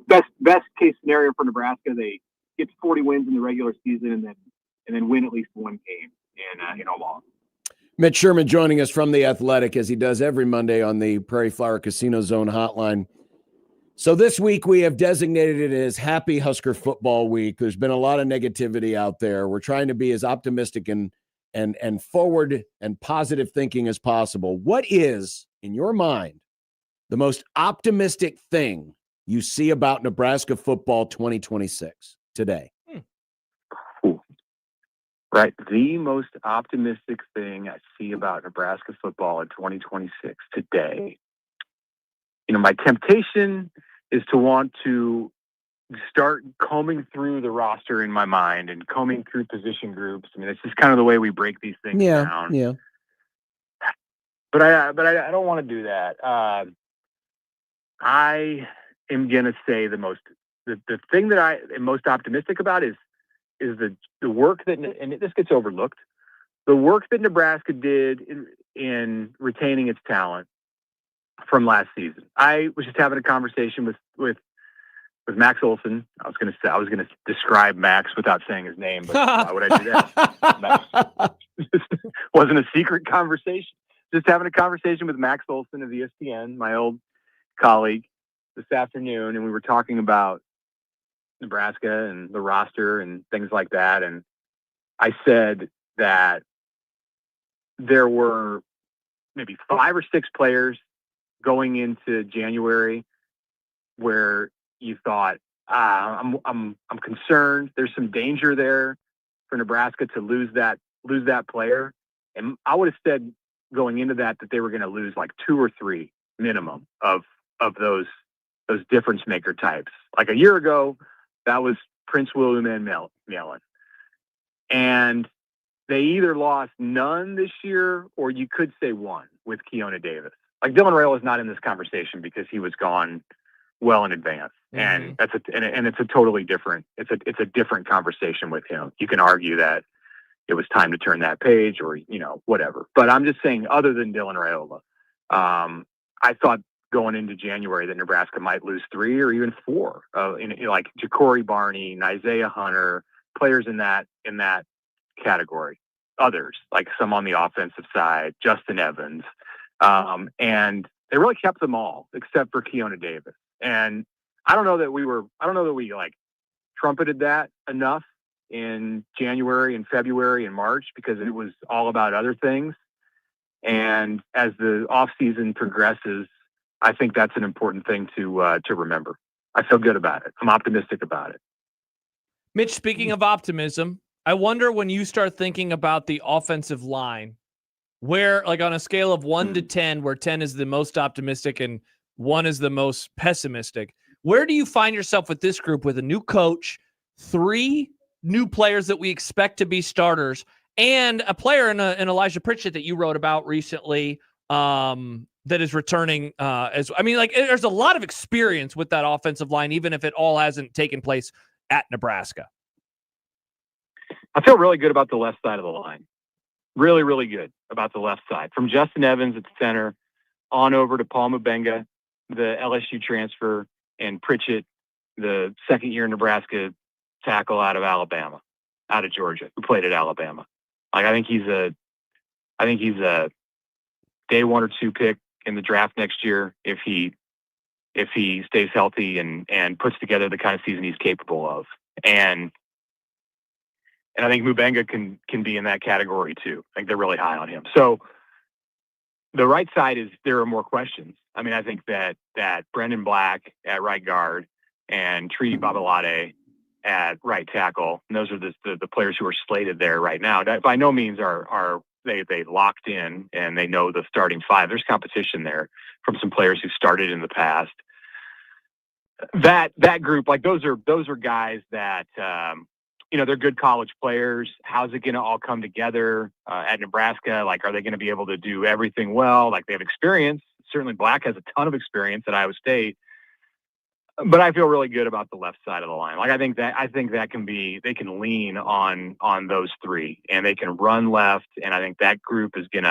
Speaker 14: best case scenario for Nebraska, they get 40 wins in the regular season and then win at least one game in Omaha.
Speaker 6: Mitch Sherman joining us from The Athletic, as he does every Monday on the Prairie Flower Casino Zone hotline. So this week we have designated it as Happy Husker Football Week. There's been a lot of negativity out there. We're trying to be as optimistic and forward and positive thinking as possible. What is, in your mind, the most optimistic thing you see about Nebraska football 2026 today?
Speaker 14: Right. The most optimistic thing I see about Nebraska football in 2026 today. My temptation is to want to start combing through the roster in my mind and combing through position groups. I mean, it's just kind of the way we break these things down.
Speaker 6: Yeah.
Speaker 14: But I don't want to do that. I am going to say the thing that I am most optimistic about is the work that, and this gets overlooked, the work that Nebraska did in retaining its talent from last season. I was just having a conversation with Max Olson. I was going to describe Max without saying his name, but why would I do that? Wasn't a secret conversation. Just having a conversation with Max Olson of ESPN, my old colleague, this afternoon, and we were talking about Nebraska and the roster and things like that. And I said that there were maybe 5 or 6 players going into January where you thought, I'm concerned. There's some danger there for Nebraska to lose that player. And I would have said going into that they were going to lose like 2 or 3 minimum of those difference maker types. Like a year ago, that was Prince William and Mellon. And they either lost none this year, or you could say 1 with Keona Davis. Like Dylan Rail is not in this conversation because he was gone well in advance.
Speaker 5: Mm-hmm.
Speaker 14: And it's a totally different, it's a different conversation with him. You can argue that it was time to turn that page or, whatever. But I'm just saying, other than Dylan Raiola, I thought going into January that Nebraska might lose 3 or even 4, like Ja'Cory Barney, Isaiah Hunter, players in that category. Others, like some on the offensive side, Justin Evans. And they really kept them all except for Keona Davis. And I don't know that we like trumpeted that enough in January and February and March because it was all about other things. And as the offseason progresses, I think that's an important thing to remember. I feel good about it. I'm optimistic about it.
Speaker 5: Mitch, speaking of optimism, I wonder when you start thinking about the offensive line, where, like, on a scale of 1 to 10, where 10 is the most optimistic and 1 is the most pessimistic, where do you find yourself with this group with a new coach, 3 new players that we expect to be starters, and a player in Elijah Pritchett that you wrote about recently that is returning there's a lot of experience with that offensive line, even if it all hasn't taken place at Nebraska.
Speaker 14: I feel really good about the left side of the line. Really, really good about the left side. From Justin Evans at center on over to Paul Mubenga, the LSU transfer, and Pritchett, the second-year Nebraska tackle out of Georgia, who played at Alabama. Like, I think he's a day 1 or 2 pick in the draft next year if he stays healthy and puts together the kind of season he's capable of. And I think Mubenga can be in that category too. I think they're really high on him. So the right side there are more questions. I mean, I think that Brendan Black at right guard and Tree Babalade at right tackle, and those are the players who are slated there right now. That by no means are they locked in and they know the starting 5. There's competition there from some players who started in the past. That group, like those are guys that they're good college players. How's it going to all come together at Nebraska? Like, are they going to be able to do everything well? Like, they have experience. Certainly Black has a ton of experience at Iowa State. But I feel really good about the left side of the line. Like, I think that they can lean on those 3 and they can run left. And I think that group is going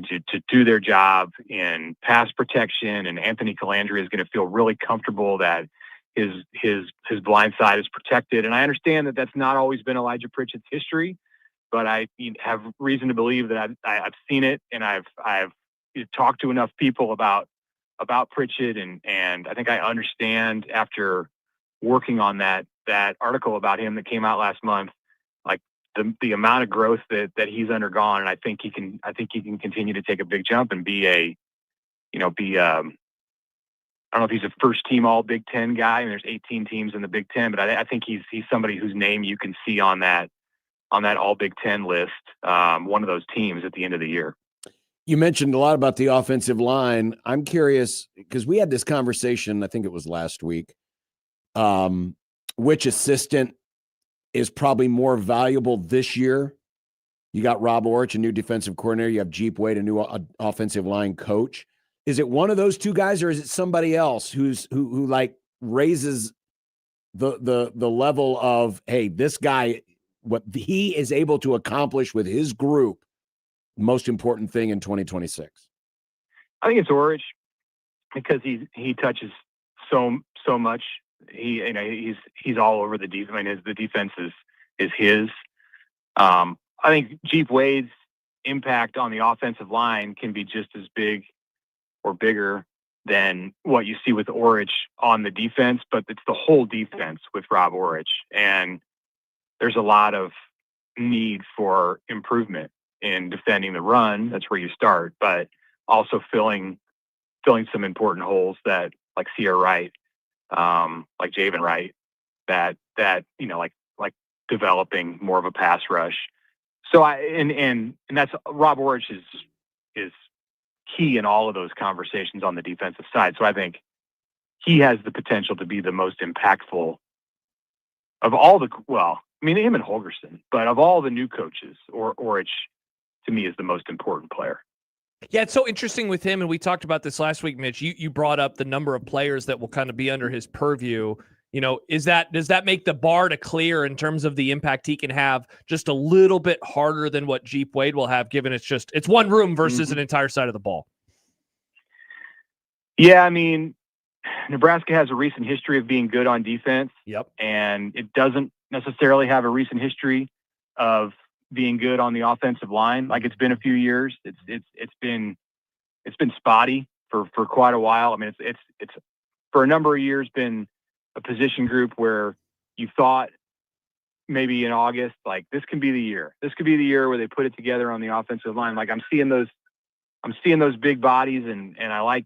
Speaker 14: to do their job in pass protection. And Anthony Calandria is going to feel really comfortable that his blind side is protected. And I understand that that's not always been Elijah Pritchett's history, but I have reason to believe that I've seen it, and I've talked to enough people about Pritchett, and I think I understand after working on that article about him that came out last month, like the amount of growth that he's undergone, and I think he can continue to take a big jump and be I don't know if he's a first team all Big Ten guy. I mean, there's 18 teams in the Big Ten, but I think he's somebody whose name you can see on that all Big Ten list, one of those teams at the end of the year.
Speaker 6: You mentioned a lot about the offensive line. I'm curious because we had this conversation, I think it was last week, which assistant is probably more valuable this year. You got Rob Orich, a new defensive coordinator. You have Jeep Wade, a new offensive line coach. Is it one of those 2 guys, or is it somebody else who like raises the level of, hey, this guy, what he is able to accomplish with his group, most important thing in 2026?
Speaker 14: I think it's Orich because he touches so much. He's all over the defense. I mean, the defense is his. I think Jeep Wade's impact on the offensive line can be just as big or bigger than what you see with Orich on the defense, but it's the whole defense with Rob Orich. And there's a lot of need for improvement in defending the run. That's where you start, but also filling some important holes that, like Seir Wright, like Javen Wright, that like developing more of a pass rush. So and that's Rob Orich is key in all of those conversations on the defensive side. So I think he has the potential to be the most impactful of all him and Holgerson, but of all the new coaches, Orich to me is the most important player.
Speaker 5: Yeah, it's so interesting with him, and we talked about this last week, Mitch. You brought up the number of players that will kind of be under his purview. Does that make the bar to clear in terms of the impact he can have just a little bit harder than what Jeep Wade will have, given it's one room versus an entire side of the ball?
Speaker 14: Yeah, I mean, Nebraska has a recent history of being good on defense.
Speaker 5: Yep. And
Speaker 14: it doesn't necessarily have a recent history of being good on the offensive line. Like, it's been a few years. It's been spotty for quite a while. I mean, it's for a number of years been a position group where you thought maybe in August, like this can be the year. This could be the year where they put it together on the offensive line. Like I'm seeing those big bodies, and I like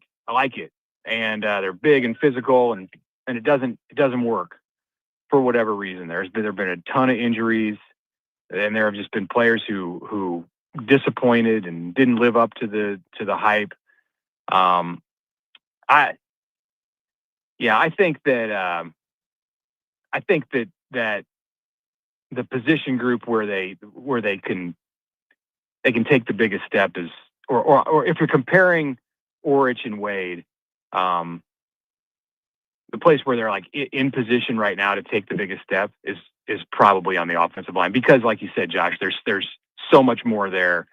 Speaker 14: it. And they're big and physical, and it doesn't work for whatever reason. There've been a ton of injuries, and there have just been players who disappointed and didn't live up to the hype. I think that the position group where they can take the biggest step is, or if you're comparing Orich and Wade, the place where they're like in position right now to take the biggest step is probably on the offensive line, because like you said, Josh, there's so much more there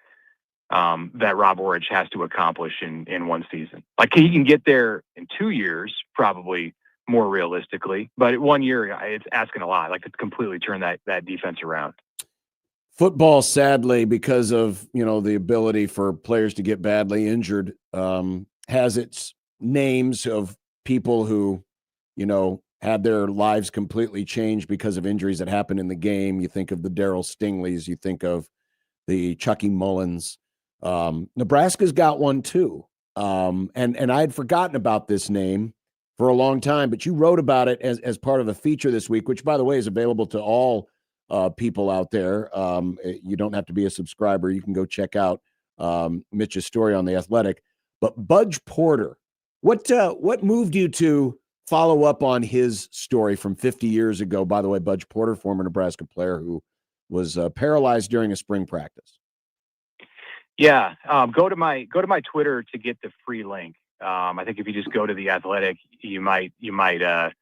Speaker 14: that Rob Orich has to accomplish in one season. Like he can get there in 2 years, probably more realistically, but 1 year, it's asking a lot, like to completely turn that defense around.
Speaker 6: Football, sadly, because of, the ability for players to get badly injured, has its names of people who, had their lives completely changed because of injuries that happened in the game. You think of the Darryl Stingleys, you think of the Chucky Mullins. Nebraska's got one too. And I had forgotten about this name for a long time, but you wrote about it as part of a feature this week, which, by the way, is available to all people out there. You don't have to be a subscriber. You can go check out Mitch's story on The Athletic. But Budge Porter, what moved you to follow up on his story from 50 years ago? By the way, Budge Porter, former Nebraska player who was paralyzed during a spring practice.
Speaker 14: Yeah, go to my Twitter to get the free link. I think if you just go to The Athletic, you might have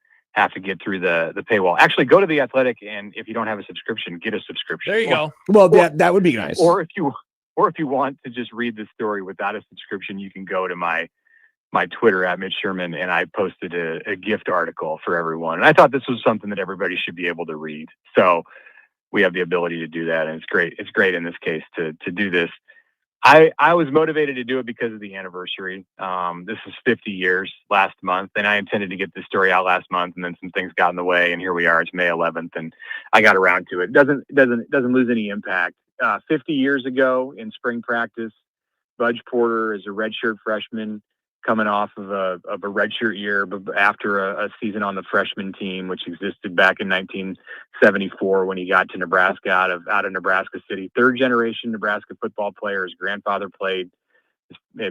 Speaker 14: to get through the paywall. Actually, go to The Athletic, and if you don't have a subscription, get a subscription.
Speaker 5: There you go.
Speaker 6: Well, that would be nice.
Speaker 14: Or if you want to just read the story without a subscription, you can go to my Twitter at Mitch Sherman, and I posted a gift article for everyone. And I thought this was something that everybody should be able to read. So we have the ability to do that, and it's great. It's great in this case to do this. I was motivated to do it because of the anniversary. This is 50 years last month, and I intended to get this story out last month, and then some things got in the way, and here we are. It's May 11th, and I got around to it. It doesn't lose any impact. 50 years ago in spring practice, Budge Porter is a redshirt freshman coming off of a redshirt year, but after a season on the freshman team, which existed back in 1974 when he got to Nebraska out of Nebraska City. Third generation Nebraska football player. His grandfather played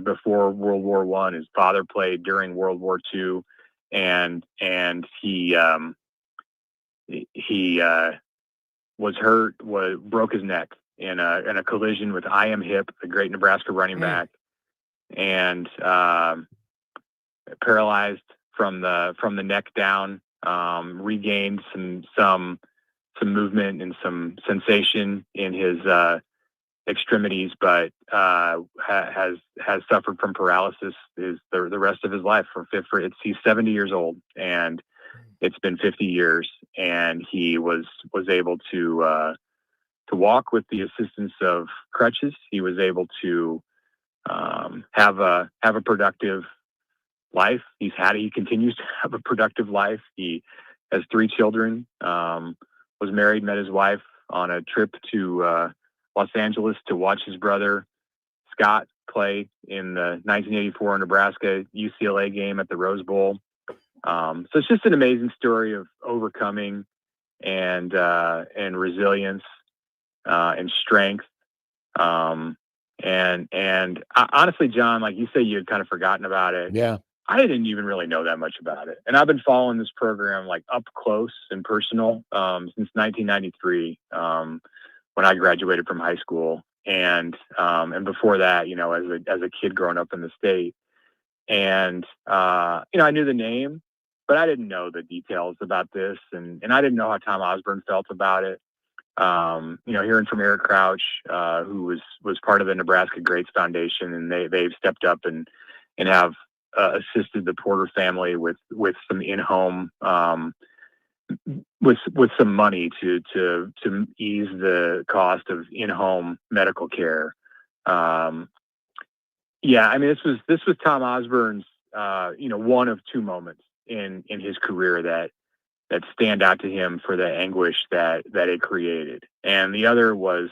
Speaker 14: before World War I. His father played during World War II, and he was hurt, broke his neck in a collision with I.M. Hip, the great Nebraska running back. And paralyzed from the neck down, regained some movement and some sensation in his extremities, but has suffered from paralysis the rest of his life. He's 70 years old, and it's been 50 years, and he was able to walk with the assistance of crutches. He was able to have a productive life. He continues to have a productive life. He has 3 children, was married, met his wife on a trip to Los Angeles to watch his brother Scott play in the 1984 Nebraska UCLA game at the Rose Bowl. So it's just an amazing story of overcoming and resilience and strength. And honestly, John, like you say, you had kind of forgotten about it.
Speaker 6: Yeah.
Speaker 14: I didn't even really know that much about it. And I've been following this program like up close and personal since 1993, when I graduated from high school. And before that, as a kid growing up in the state. And, I knew the name, but I didn't know the details about this. And I didn't know how Tom Osborne felt about it. Hearing from Eric Crouch, who was part of the Nebraska Greats Foundation, and they've stepped up and have assisted the Porter family with some in-home, with some money to ease the cost of in-home medical care. This was Tom Osborne's, one of 2 moments in his career that stand out to him for the anguish that it created. And the other was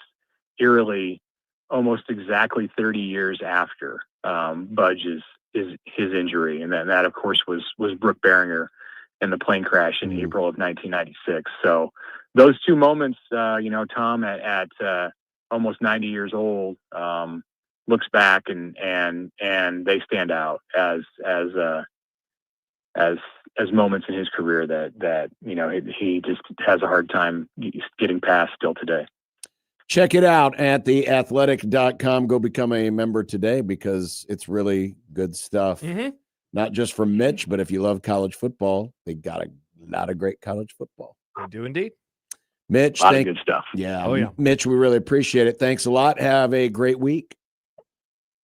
Speaker 14: eerily almost exactly 30 years after Budge's his injury, and that of course was Brooke Behringer in the plane crash in April of 1996. So those two moments, Tom at almost 90 years old, looks back and they stand out as moments in his career that he just has a hard time getting past still today.
Speaker 6: Check it out at theathletic.com. Go become a member today because it's really good stuff.
Speaker 5: Mm-hmm.
Speaker 6: Not just from Mitch, but if you love college football, they got a lot of great college football.
Speaker 5: They do indeed.
Speaker 6: Mitch,
Speaker 14: a lot of good stuff.
Speaker 6: Yeah.
Speaker 5: Oh, yeah.
Speaker 6: Mitch, we really appreciate it. Thanks a lot. Have a great week.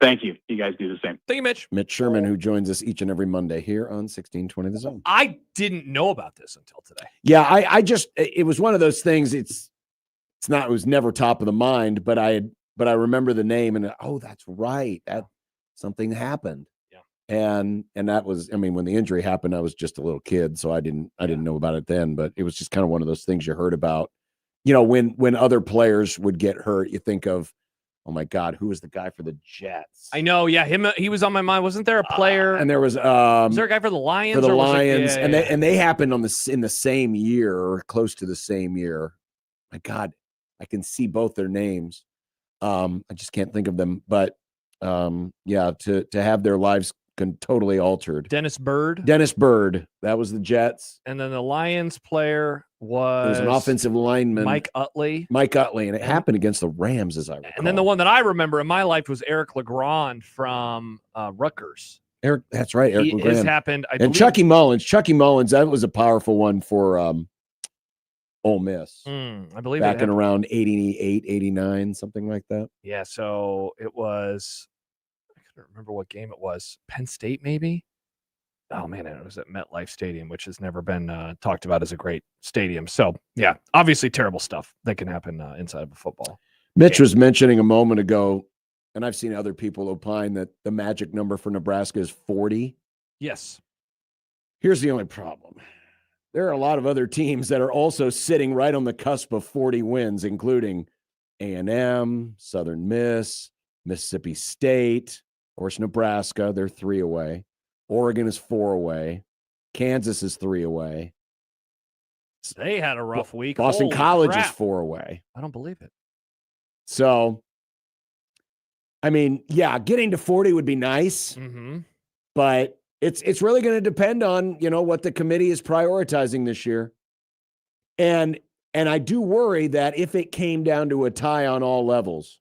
Speaker 14: Thank you. You guys do the same.
Speaker 5: Thank you, Mitch.
Speaker 6: Mitch Sherman, who joins us each and every Monday here on 1620 The Zone.
Speaker 5: I didn't know about this until today.
Speaker 6: Yeah, it was one of those things. It was never top of the mind, but I remember the name and that's right. That something happened.
Speaker 5: Yeah.
Speaker 6: And that was, when the injury happened, I was just a little kid, so I didn't know about it then, but it was just kind of one of those things you heard about. When other players would get hurt, you think of, oh my God, who was the guy for the Jets?
Speaker 5: I know, yeah, he was on my mind. Wasn't there a player?
Speaker 6: And there was
Speaker 5: there a guy for the Lions?
Speaker 6: For the
Speaker 5: or was
Speaker 6: Lions,
Speaker 5: it,
Speaker 6: and they happened in the same year or close to the same year. My God, I can see both their names. I just can't think of them. But to have their lives totally altered.
Speaker 5: Dennis Byrd.
Speaker 6: That was the Jets.
Speaker 5: And then the Lions player was
Speaker 6: an offensive lineman,
Speaker 5: Mike Utley.
Speaker 6: And it happened against the Rams, as I recall.
Speaker 5: And then the one that I remember in my life was Eric Legrand from Rutgers.
Speaker 6: Eric, that's right. Eric Legrand.
Speaker 5: Has happened.
Speaker 6: And Chucky Mullins, that was a powerful one for Ole Miss.
Speaker 5: I believe
Speaker 6: back in around 88, 89, something like that.
Speaker 5: Yeah, so it was, I couldn't remember what game it was. Penn State, maybe? Oh, man, it was at MetLife Stadium, which has never been talked about as a great stadium. So, yeah, obviously terrible stuff that can happen inside of a football.
Speaker 6: Mitch was mentioning a moment ago, and I've seen other people opine that the magic number for Nebraska is 40.
Speaker 5: Yes.
Speaker 6: Here's the only problem. There are a lot of other teams that are also sitting right on the cusp of 40 wins, including A&M, Southern Miss, Mississippi State, of course, Nebraska. They're 3 away. Oregon is 4 away. Kansas is 3 away.
Speaker 5: They had a rough week.
Speaker 6: Boston
Speaker 5: Holy
Speaker 6: College
Speaker 5: crap.
Speaker 6: is 4 away.
Speaker 5: I don't believe it.
Speaker 6: So, getting to 40 would be nice, but it's really going to depend on, what the committee is prioritizing this year. And I do worry that if it came down to a tie on all levels,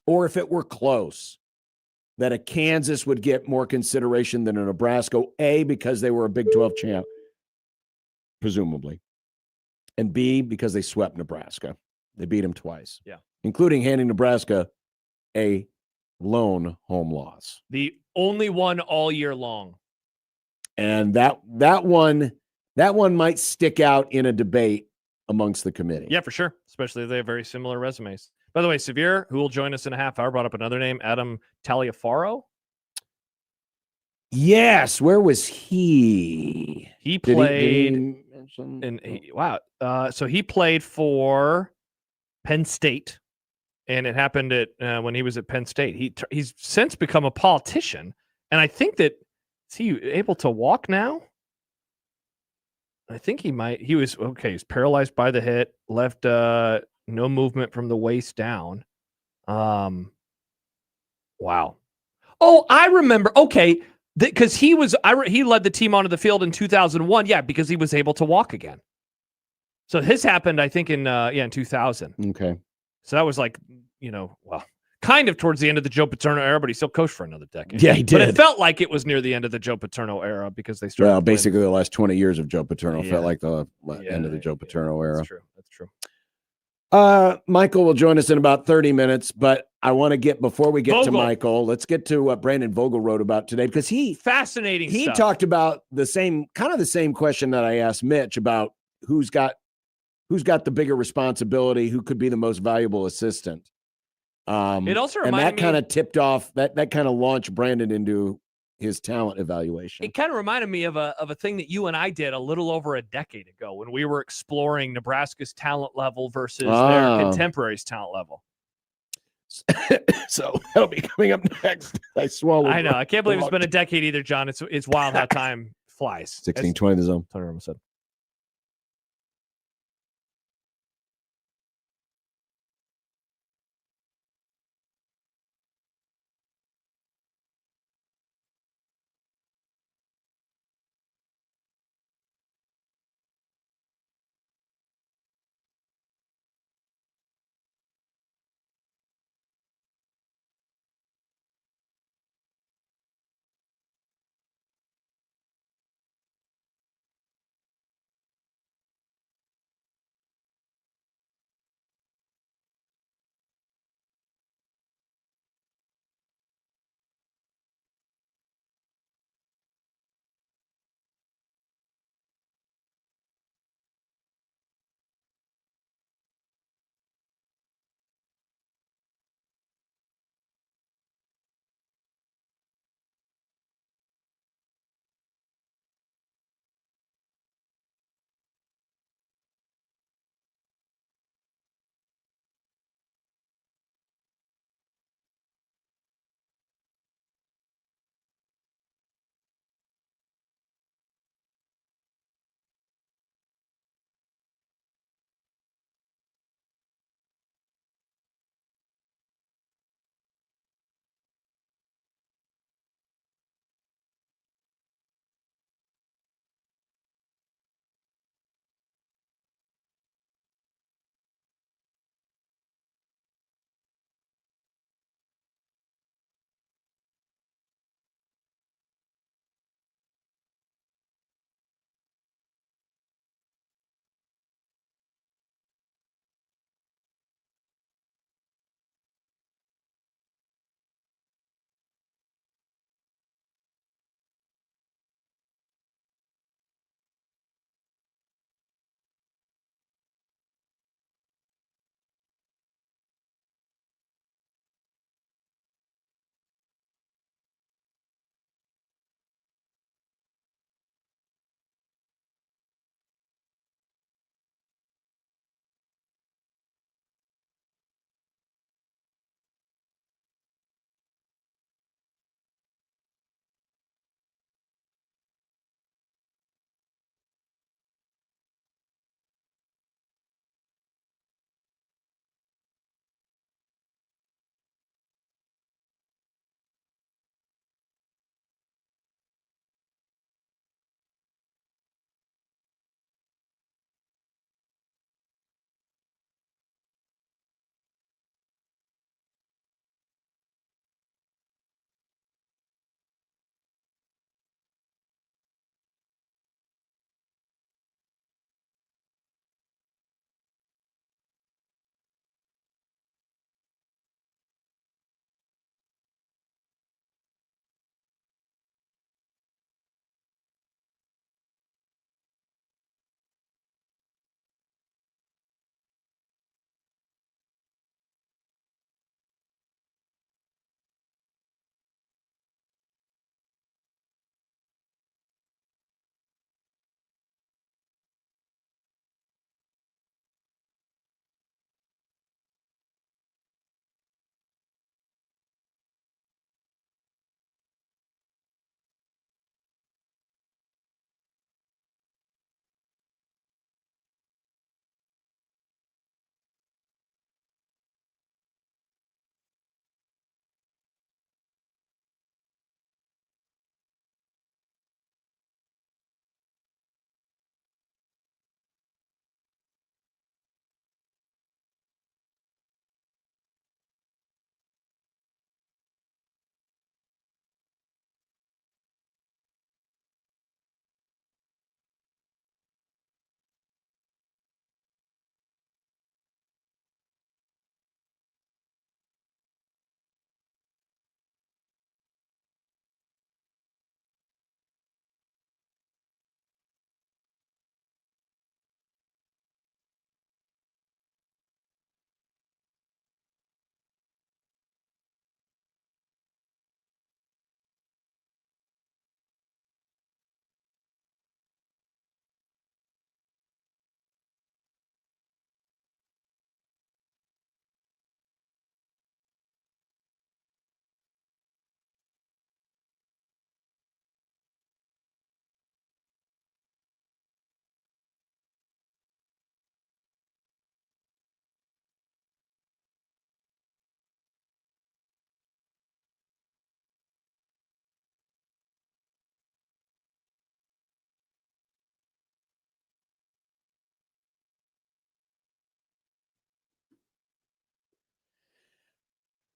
Speaker 6: or if it were close, that a Kansas would get more consideration than a Nebraska, A, because they were a Big 12 champ, presumably, and B, because they swept Nebraska. They beat them twice.
Speaker 5: Yeah.
Speaker 6: Including handing Nebraska a lone home loss.
Speaker 5: The only one all year long.
Speaker 6: And that one might stick out in a debate amongst the committee.
Speaker 5: Yeah, for sure. Especially if they have very similar resumes. By the way, Seir, who will join us in a half hour, brought up another name, Adam Taliaferro.
Speaker 6: Yes. Where was he?
Speaker 5: He played so he played for Penn State, and it happened when he was at Penn State. He's since become a politician, and I think that is he able to walk now? I think he might. He was okay. He's paralyzed by the hit, left no movement from the waist down. Wow. Oh, I remember. Okay, because he led the team onto the field in 2001. Yeah, because he was able to walk again. So his happened, I think, in 2000.
Speaker 6: Okay.
Speaker 5: So that was kind of towards the end of the Joe Paterno era, but he still coached for another decade.
Speaker 6: Yeah, he did.
Speaker 5: But it felt like it was near the end of the Joe Paterno era because they started.
Speaker 6: Well, basically the last 20 years of Joe Paterno felt like the end of the Joe Paterno era.
Speaker 5: That's true. That's true.
Speaker 6: Michael will join us in about 30 minutes, but I want to before we get
Speaker 5: Vogel.
Speaker 6: to Michael, let's get to what Brandon Vogel wrote about today, because he
Speaker 5: stuff.
Speaker 6: talked about the same question that I asked Mitch about who's got the bigger responsibility, who could be the most valuable assistant.
Speaker 5: It also
Speaker 6: and
Speaker 5: reminded
Speaker 6: that kind of tipped off that kind of launched Brandon into his talent evaluation.
Speaker 5: It kind of reminded me of a thing that you and I did a little over a decade ago when we were exploring Nebraska's talent level versus their contemporaries' talent level.
Speaker 6: So that'll be coming up next. I swallowed.
Speaker 5: I know. I can't believe it's been a decade either, John. It's wild how time flies.
Speaker 6: 16:20 the zone.
Speaker 5: Tony Romo said.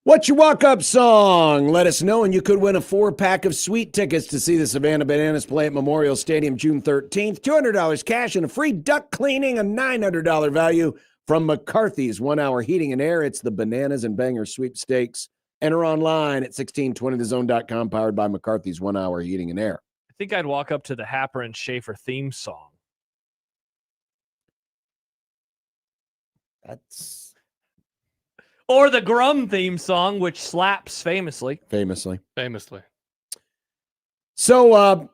Speaker 6: What's your walk-up song? Let us know, and you could win a 4-pack of sweet tickets to see the Savannah Bananas play at Memorial Stadium June 13th. $200 cash and a free duck cleaning, a $900 value from McCarthy's 1 Hour Heating and Air. It's the Bananas and Bangers sweepstakes. Enter online at 1620thezone.com, powered by McCarthy's 1 Hour Heating and Air.
Speaker 5: I think I'd walk up to the Happer and Schaefer theme song.
Speaker 6: That's...
Speaker 5: Or the Grum theme song, which slaps famously.
Speaker 6: Famously.
Speaker 5: So,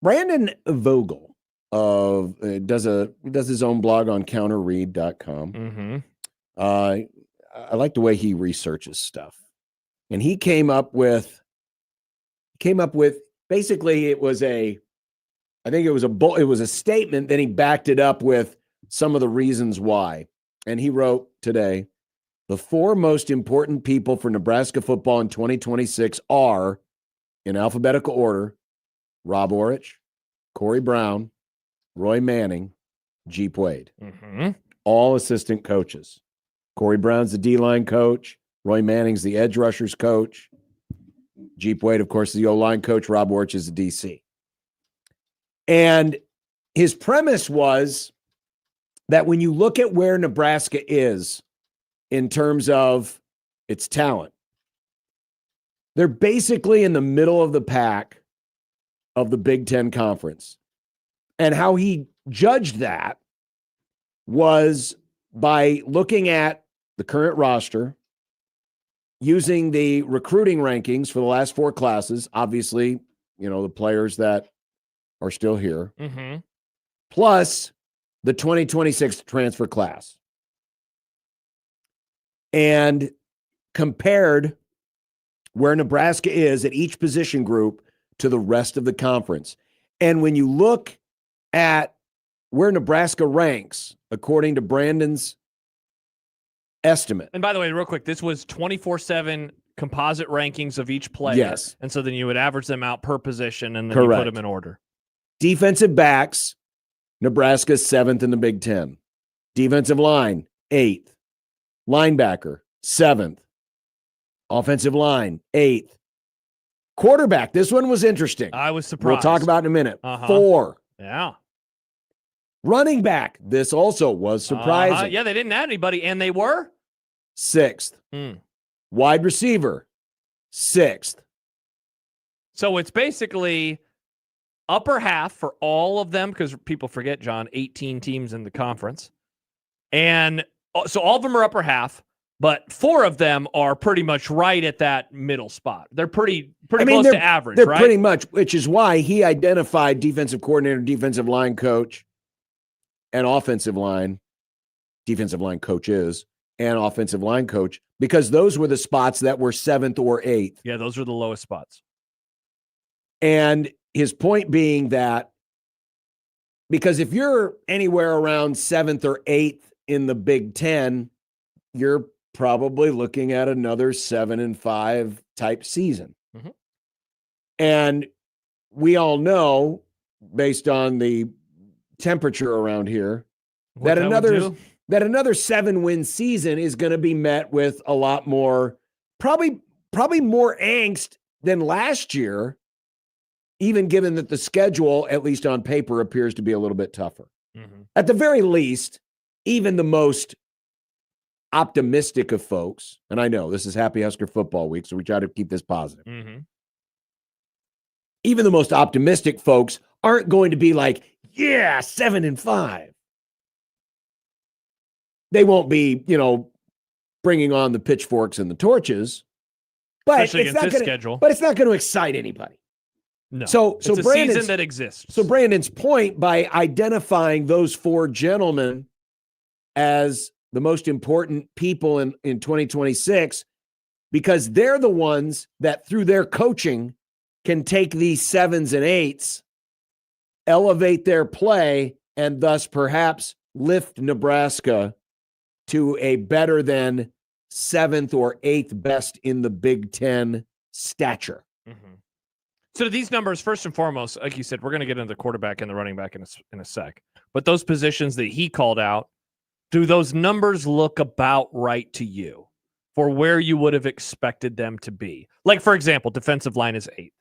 Speaker 6: Brandon Vogel does his own blog on counterread.com.
Speaker 5: Mm-hmm.
Speaker 6: I like the way he researches stuff. And he came up with basically it was a statement, then he backed it up with some of the reasons why. And he wrote today, the 4 most important people for Nebraska football in 2026 are, in alphabetical order, Rob Orich, Corey Brown, Roy Manning, Jeep Wade.
Speaker 5: Mm-hmm.
Speaker 6: All assistant coaches. Corey Brown's the D-line coach. Roy Manning's the edge rushers coach. Jeep Wade, of course, is the O-line coach. Rob Orich is the DC. And his premise was that when you look at where Nebraska is in terms of its talent, they're basically in the middle of the pack of the Big Ten Conference. And how he judged that was by looking at the current roster, using the recruiting rankings for the last 4 classes, obviously, the players that are still here,
Speaker 5: mm-hmm.
Speaker 6: plus the 2026 transfer class. And compared where Nebraska is at each position group to the rest of the conference. And when you look at where Nebraska ranks, according to Brandon's estimate.
Speaker 5: And by the way, real quick, this was 24/7 composite rankings of each player.
Speaker 6: Yes.
Speaker 5: And so then you would average them out per position and then
Speaker 6: Correct.
Speaker 5: you put them in order.
Speaker 6: Defensive backs, Nebraska's 7th in the Big Ten. Defensive line, 8th. Linebacker, 7th. Offensive line, 8th. Quarterback, this one was interesting.
Speaker 5: I was surprised.
Speaker 6: We'll talk about it in a minute.
Speaker 5: Uh-huh.
Speaker 6: 4.
Speaker 5: Yeah.
Speaker 6: Running back, this also was surprising.
Speaker 5: Yeah, they didn't add anybody, and they were
Speaker 6: 6th.
Speaker 5: Hmm.
Speaker 6: Wide receiver, 6th.
Speaker 5: So it's basically upper half for all of them, because people forget, John, 18 teams in the conference. And so all of them are upper half, but 4 of them are pretty much right at that middle spot. They're pretty close to average,
Speaker 6: they're
Speaker 5: right?
Speaker 6: Pretty much, which is why he identified defensive coordinator, defensive line coach, and offensive line coaches, and offensive line coach, because those were the spots that were 7th or 8th.
Speaker 5: Yeah, those are the lowest spots.
Speaker 6: And his point being that because if you're anywhere around 7th or 8th in the Big Ten, you're probably looking at another 7-5 type season.
Speaker 5: Mm-hmm.
Speaker 6: And we all know, based on the temperature around here, that another 7-win season is going to be met with a lot more, probably more angst than last year, even given that the schedule, at least on paper, appears to be a little bit tougher.
Speaker 5: Mm-hmm.
Speaker 6: At the very least, even the most optimistic of folks, and I know this is Happy Husker Football Week, so we try to keep this positive.
Speaker 5: Mm-hmm.
Speaker 6: Even the most optimistic folks aren't going to be like, yeah, 7-5. They won't be, bringing on the pitchforks and the torches, but
Speaker 5: Especially against this schedule.
Speaker 6: But it's not going to excite anybody.
Speaker 5: No.
Speaker 6: So
Speaker 5: it's a season that exists.
Speaker 6: So Brandon's point, by identifying those 4 gentlemen as the most important people in 2026, because they're the ones that through their coaching can take these 7s and 8s, elevate their play, and thus perhaps lift Nebraska to a better than 7th or 8th best in the Big Ten stature.
Speaker 5: Mm-hmm. So these numbers, first and foremost, like you said, we're going to get into the quarterback and the running back in a sec. But those positions that he called out, do those numbers look about right to you? for where you would have expected them to be. Like, for example, defensive line is 8.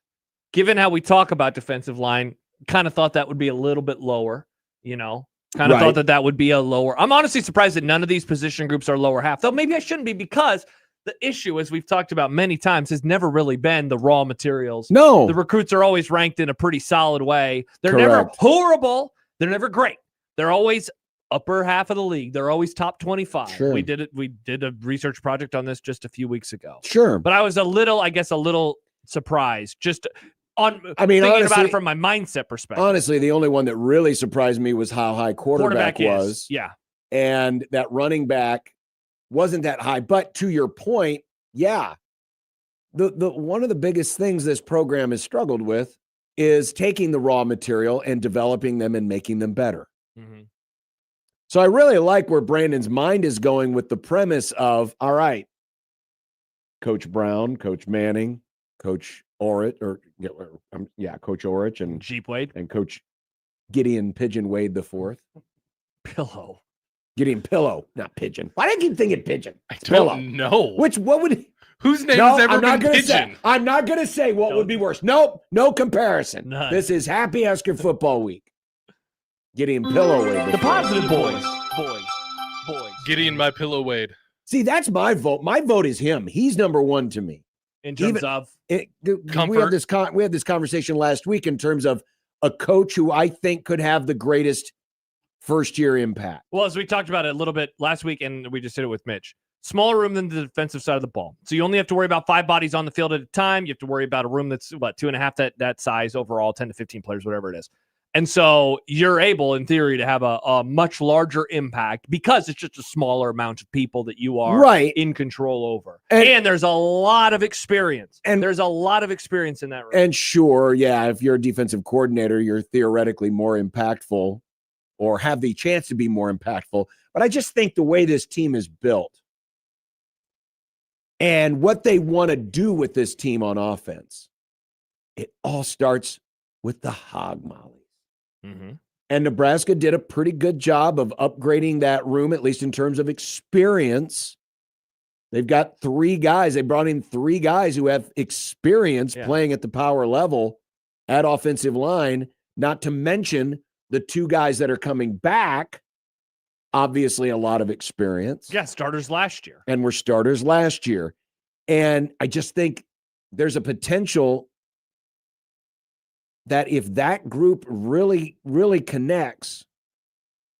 Speaker 5: Given how we talk about defensive line, kind of thought that would be a little bit lower, Kind of thought that would be a lower. I'm honestly surprised that none of these position groups are lower half, though maybe I shouldn't be, because the issue, as we've talked about many times, has never really been the raw materials.
Speaker 6: No.
Speaker 5: The recruits are always ranked in a pretty solid way. They're
Speaker 6: Correct.
Speaker 5: never horrible. They're never great. They're always upper half of the league. They're always top 25.
Speaker 6: Sure.
Speaker 5: We did a research project on this just a few weeks ago.
Speaker 6: Sure.
Speaker 5: But I was a little surprised just thinking
Speaker 6: honestly,
Speaker 5: about it from my mindset perspective.
Speaker 6: Honestly, the only one that really surprised me was how high quarterback was.
Speaker 5: Yeah.
Speaker 6: And that running back wasn't that high. But to your point, yeah. The one of the biggest things this program has struggled with is taking the raw material and developing them and making them better.
Speaker 5: Mm-hmm.
Speaker 6: So I really like where Brandon's mind is going with the premise of, all right, Coach Brown, Coach Manning, Coach Orich, Coach Orich and
Speaker 5: Jeep Wade
Speaker 6: and Coach Gideon Pigeon Wade the fourth.
Speaker 5: Pillow.
Speaker 6: Gideon Pillow, not Pigeon. Why do I keep thinking Pigeon?
Speaker 2: I don't know. Whose name has ever been Pigeon?
Speaker 6: I'm not going to say what would be worse. Nope, no comparison.
Speaker 5: None.
Speaker 6: This is Happy Husker Football Week. Gideon Pillow Wade.
Speaker 5: The positive boys.
Speaker 2: Gideon my pillow Wade.
Speaker 6: See, that's my vote. My vote is him. He's number one to me.
Speaker 5: In terms of
Speaker 6: comfort. We had this conversation last week in terms of a coach who I think could have the greatest first-year impact.
Speaker 5: Well, as we talked about it a little bit last week, and we just did it with Mitch, smaller room than the defensive side of the ball. So you only have to worry about 5 bodies on the field at a time. You have to worry about a room that's, 2.5 that size overall, 10 to 15 players, whatever it is. And so you're able, in theory, to have a much larger impact because it's just a smaller amount of people that you are in control over. And there's a lot of experience. And there's a lot of experience in that room.
Speaker 6: And sure, yeah, if you're a defensive coordinator, you're theoretically more impactful or have the chance to be more impactful. But I just think the way this team is built and what they want to do with this team on offense, it all starts with the hog molly.
Speaker 5: Mm-hmm.
Speaker 6: And Nebraska did a pretty good job of upgrading that room, at least in terms of experience. They've got 3 guys. They brought in 3 guys who have experience playing at the power level at offensive line, not to mention the 2 guys that are coming back. Obviously, a lot of experience.
Speaker 5: Yeah, starters last year.
Speaker 6: And were starters last year. And I just think there's a potential that if that group really, really connects,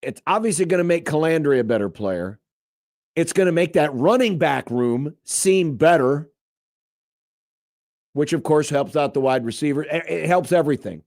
Speaker 6: it's obviously going to make Calandria a better player. It's going to make that running back room seem better, which, of course, helps out the wide receiver. It helps everything.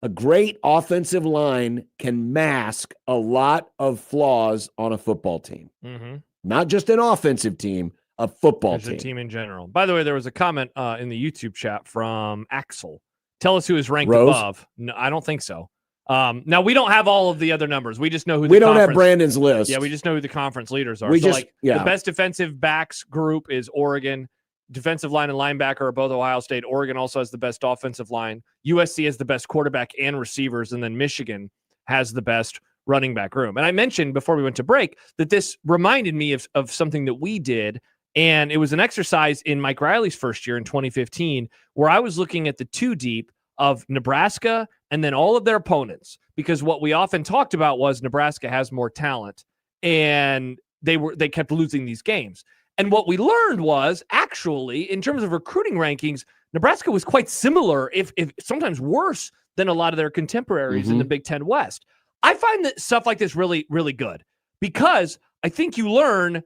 Speaker 6: A great offensive line can mask a lot of flaws on a football team.
Speaker 5: Mm-hmm.
Speaker 6: Not just an offensive team, a football team.
Speaker 5: A team in general. By the way, there was a comment in the YouTube chat from Axel. Tell us who is ranked
Speaker 6: Rose?
Speaker 5: above. No, I don't think so. Now, we don't have all of the other numbers. We just know who
Speaker 6: we don't have Brandon's list.
Speaker 5: Yeah, we just know who the conference leaders are.
Speaker 6: The
Speaker 5: best defensive backs group is Oregon. Defensive line and linebacker are both Ohio State. Oregon also has the best offensive line. USC has the best quarterback and receivers. And then Michigan has the best running back room. And I mentioned before we went to break that this reminded me of something that we did. And it was an exercise in Mike Riley's first year in 2015, where I was looking at the 2 deep of Nebraska and then all of their opponents, because what we often talked about was Nebraska has more talent and they kept losing these games. And what we learned was actually, in terms of recruiting rankings, Nebraska was quite similar, if sometimes worse than a lot of their contemporaries in the Big Ten West. I find that stuff like this really, really good because I think you learn,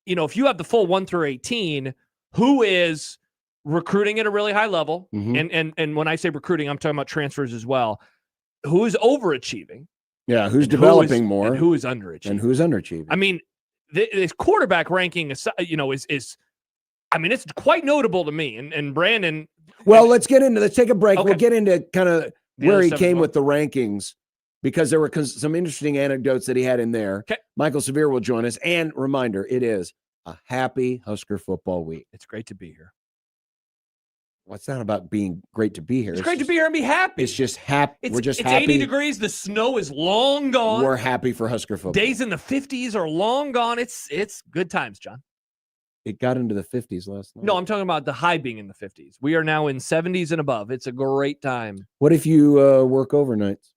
Speaker 5: if you have the full 1 through 18, who is recruiting at a really high level. And when I say recruiting, I'm talking about transfers as well. Who is overachieving?
Speaker 6: Yeah, who's developing more?
Speaker 5: And who is underachieving?
Speaker 6: And who's underachieving?
Speaker 5: I mean, this quarterback ranking is, it's quite notable to me. And Brandon.
Speaker 6: Well, let's take a break.
Speaker 5: Okay.
Speaker 6: We'll get into kind of where he came
Speaker 5: well.
Speaker 6: with the rankings, because there were some interesting anecdotes that he had in there.
Speaker 5: Okay.
Speaker 6: Michael Seir will join us. And reminder, it is a happy Husker football week.
Speaker 5: It's great to be here.
Speaker 6: Well, it's not about being great to be here.
Speaker 5: It's great to be here and be happy.
Speaker 6: It's just happy. We're just
Speaker 5: it's
Speaker 6: happy.
Speaker 5: 80 degrees. The snow is long gone.
Speaker 6: We're happy for Husker football.
Speaker 5: Days in the 50s are long gone. It's good times, John.
Speaker 6: It got into the 50s last night.
Speaker 5: No, I'm talking about the high being in the 50s. We are now in 70s and above. It's a great time.
Speaker 6: What if you work overnights?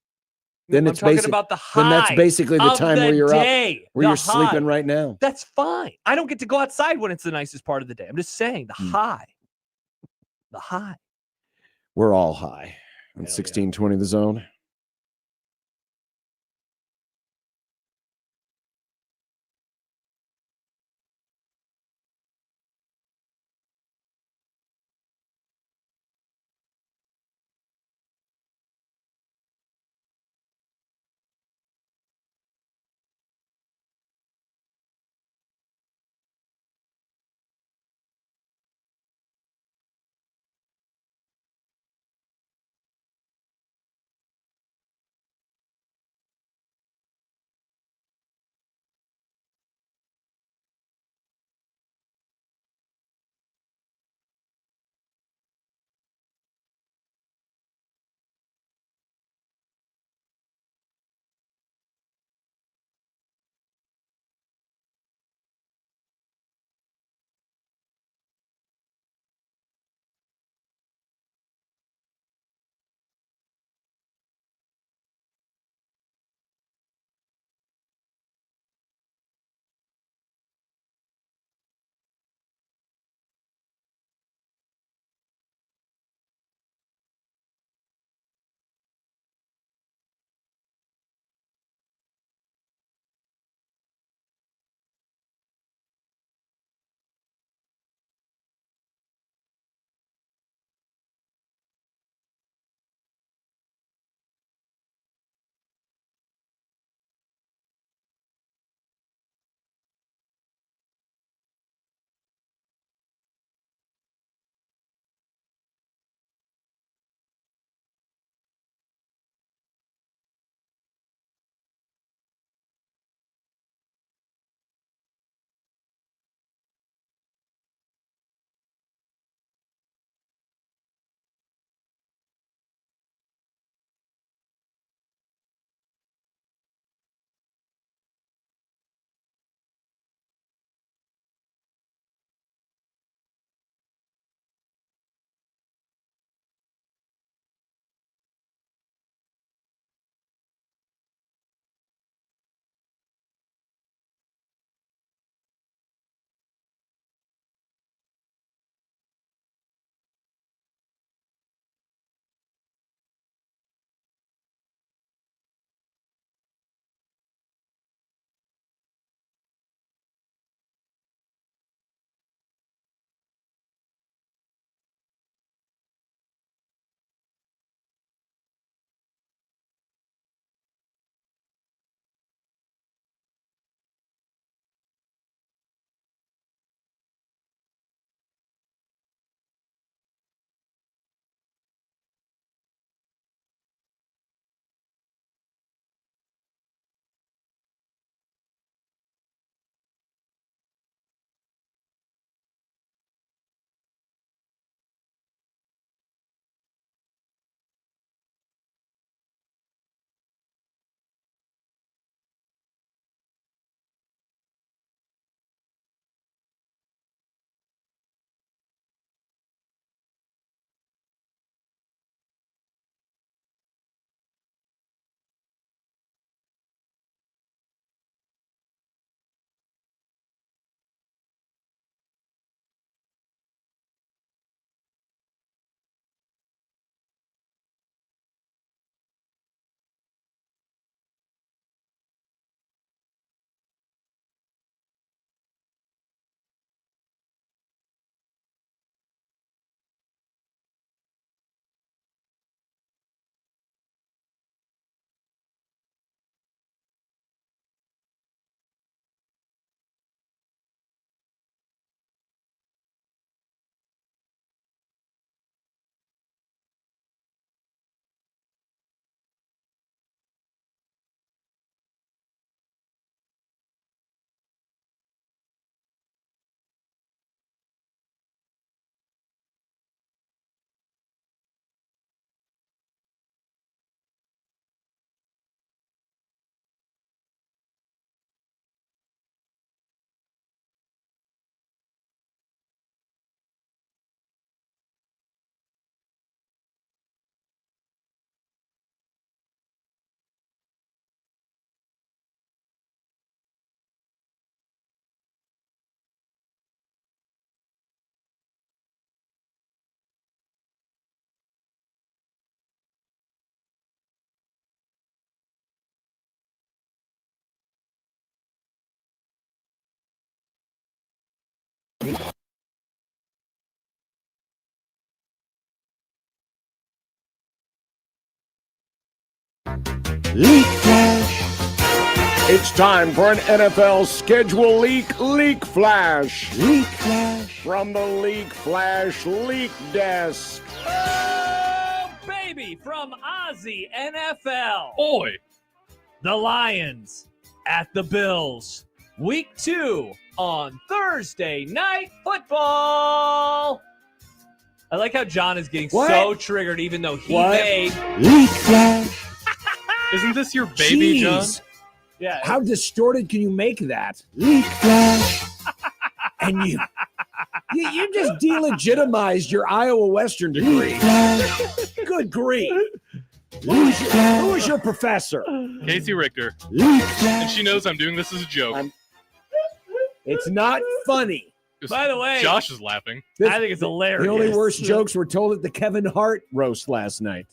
Speaker 6: Then
Speaker 5: I'm
Speaker 6: it's
Speaker 5: talking
Speaker 6: basic,
Speaker 5: about the high.
Speaker 6: Then that's basically the
Speaker 5: of
Speaker 6: time
Speaker 5: the
Speaker 6: where you're
Speaker 5: day,
Speaker 6: up, where
Speaker 5: the
Speaker 6: you're
Speaker 5: high.
Speaker 6: sleeping right now.
Speaker 5: That's fine. I don't get to go outside when it's the nicest part of the day. I'm just saying the high. The high.
Speaker 6: We're all high on 1620 The Zone. Leak Flash. It's time for an NFL schedule leak flash. Leak Flash. From the Leak Flash Leak Desk.
Speaker 5: Oh, baby, from Aussie NFL.
Speaker 2: Boy.
Speaker 5: The Lions at the Bills. Week 2 on Thursday Night Football. I like how John is getting so triggered, even though he made
Speaker 6: Leak Flash.
Speaker 2: Isn't this your baby, John?
Speaker 5: Yeah.
Speaker 3: How distorted can you make that? Leak Flash. And you just delegitimized your Iowa Western degree. Good grief. Who was your professor?
Speaker 2: Casey Richter. And she knows I'm doing this as a joke.
Speaker 3: It's not funny.
Speaker 5: By the way,
Speaker 2: Josh is laughing.
Speaker 5: I think it's hilarious.
Speaker 6: The only worst jokes were told at the Kevin Hart roast last night.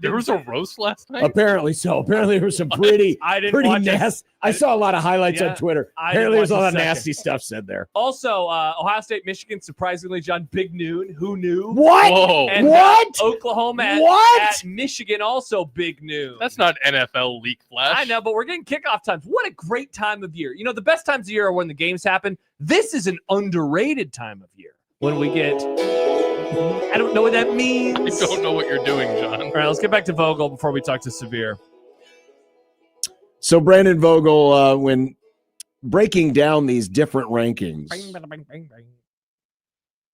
Speaker 2: There was a roast last night?
Speaker 6: Apparently so. Apparently there was some pretty
Speaker 5: watch
Speaker 6: nasty. I saw a lot of highlights on Twitter. Apparently there's a lot of
Speaker 5: second.
Speaker 6: nasty stuff said there.
Speaker 5: Also, Ohio State, Michigan, surprisingly, John, big noon. Who knew?
Speaker 6: What?
Speaker 2: Whoa.
Speaker 5: And
Speaker 6: What?
Speaker 5: Oklahoma
Speaker 6: What?
Speaker 5: at Michigan, also big noon.
Speaker 2: That's not NFL leak flash.
Speaker 5: I know, but we're getting kickoff times. What a great time of year. You know, the best times of year are when the games happen. This is an underrated time of year when we get, I don't know what that means.
Speaker 2: I don't know what you're doing, John.
Speaker 5: All right, let's get back to Vogel before we talk to Seir.
Speaker 6: So Brandon Vogel, when breaking down these different rankings,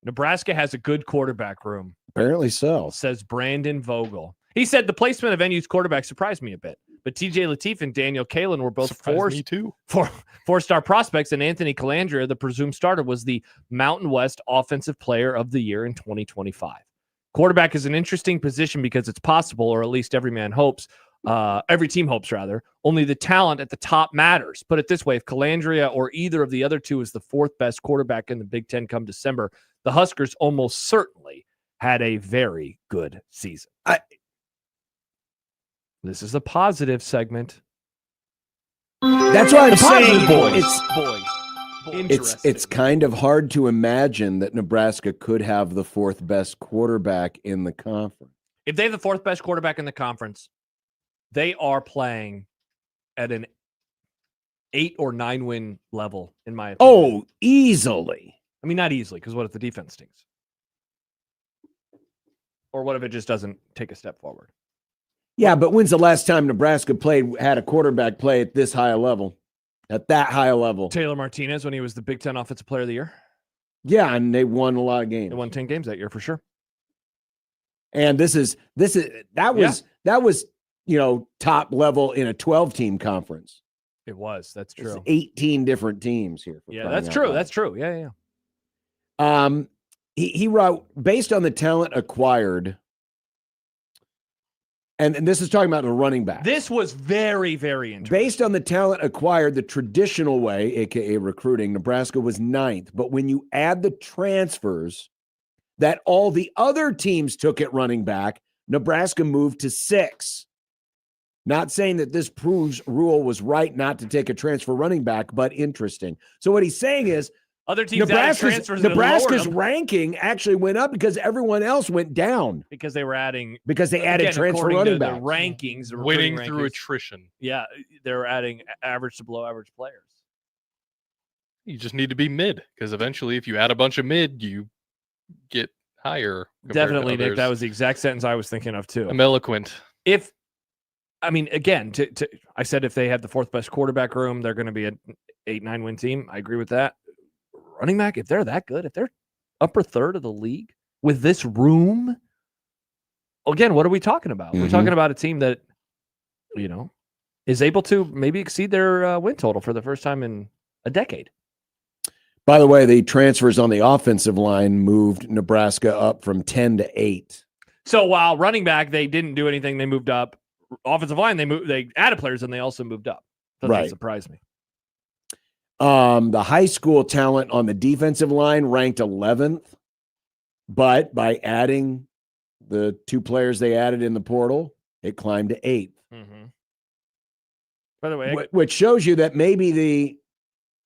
Speaker 5: Nebraska has a good quarterback room.
Speaker 6: apparently so.
Speaker 5: Says Brandon Vogel. He said the placement of NU's quarterback surprised me a bit, but TJ Lateef and Daniel Kalen were both four-star prospects, and Anthony Calandria, the presumed starter, was the Mountain West Offensive Player of the Year in 2025. Quarterback is an interesting position because it's possible, or at least every team hopes, only the talent at the top matters. Put it this way, if Calandria or either of the other two is the fourth best quarterback in the Big Ten come December, the Huskers almost certainly had a very good season. This is a positive segment.
Speaker 6: That's what I'm saying.
Speaker 5: Boys.
Speaker 6: It's kind of hard to imagine that Nebraska could have the fourth best quarterback in the conference.
Speaker 5: If they have the fourth best quarterback in the conference, they are playing at an 8 or 9 win level, in my opinion.
Speaker 6: Oh, easily.
Speaker 5: I mean, not easily, because what if the defense stinks? Or what if it just doesn't take a step forward?
Speaker 6: Yeah, but when's the last time Nebraska had a quarterback play at this high a level? At that high a level?
Speaker 5: Taylor Martinez, when he was the Big Ten Offensive Player of the Year.
Speaker 6: Yeah, and they won a lot of games.
Speaker 5: They won 10 games that year for sure.
Speaker 6: And that was top level in a 12-team conference.
Speaker 5: It was. That's true.
Speaker 6: It's 18 different teams here.
Speaker 5: Yeah, that's true. That's true. Yeah.
Speaker 6: He wrote, based on the talent acquired, and this is talking about the running back.
Speaker 5: This was very, very interesting.
Speaker 6: Based on the talent acquired the traditional way, aka recruiting, Nebraska was 9th. But when you add the transfers that all the other teams took at running back, Nebraska moved to 6. Not saying that this proves Rule was right not to take a transfer running back, but interesting. So what he's saying is
Speaker 5: other teams
Speaker 6: Nebraska's ranking actually went up because everyone else went down.
Speaker 5: Because they were adding.
Speaker 6: Because they added transfer running backs.
Speaker 5: Rankings.
Speaker 2: Winning through attrition.
Speaker 5: Yeah, they were adding average to below average players.
Speaker 2: You just need to be mid, because eventually if you add a bunch of mid, you get higher.
Speaker 5: Definitely, Nick. That was the exact sentence I was thinking of too.
Speaker 2: I'm eloquent.
Speaker 5: Again, I said if they had the fourth best quarterback room, they're going to be an 8-9 win team. I agree with that. Running back, if they're that good, if they're upper third of the league with this room, again, what are we talking about? We're talking about a team that, is able to maybe exceed their win total for the first time in a decade.
Speaker 6: By the way, the transfers on the offensive line moved Nebraska up from 10 to 8.
Speaker 5: So while running back, they didn't do anything. They moved up. Offensive line, they added players and they also moved up. Doesn't surprise me.
Speaker 6: The high school talent on the defensive line ranked 11th, but by adding the 2 players they added in the portal, it climbed to 8th.
Speaker 5: By the way,
Speaker 6: which shows you that maybe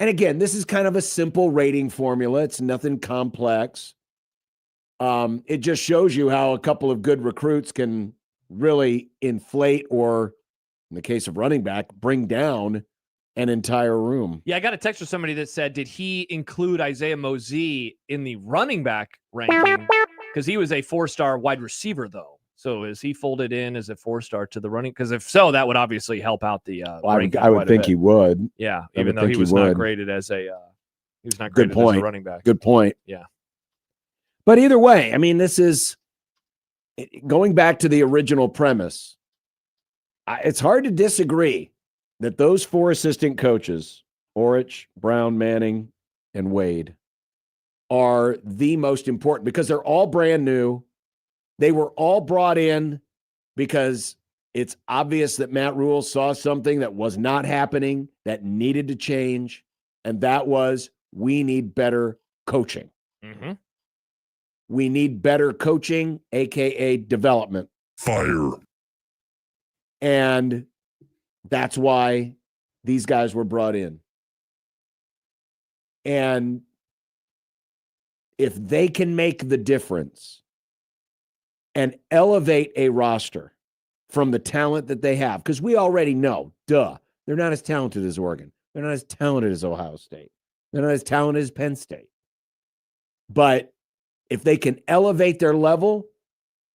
Speaker 6: And again, this is kind of a simple rating formula. It's nothing complex. It just shows you how a couple of good recruits can really inflate or, in the case of running back, bring down an entire room.
Speaker 5: Yeah, I got a text from somebody that said, did he include Isaiah Mosey in the running back ranking? Because he was a 4-star wide receiver, though. So is he folded in as a 4-star to the running? Because if so, that would obviously help out the.
Speaker 6: I would think he would.
Speaker 5: Yeah, even though he was not graded as a. He was not graded as a running back.
Speaker 6: Good point.
Speaker 5: Yeah.
Speaker 6: But either way, I mean, this is going back to the original premise. It's hard to disagree that those 4 assistant coaches, Orich, Brown, Manning, and Wade, are the most important because they're all brand new. They were all brought in because it's obvious that Matt Rule saw something that was not happening, that needed to change, and that was we need better coaching.
Speaker 5: Mm-hmm.
Speaker 6: We need better coaching, a.k.a. development.
Speaker 15: Fire.
Speaker 6: And that's why these guys were brought in. And if they can make the difference and elevate a roster from the talent that they have, because we already know, they're not as talented as Oregon. They're not as talented as Ohio State. They're not as talented as Penn State. But if they can elevate their level,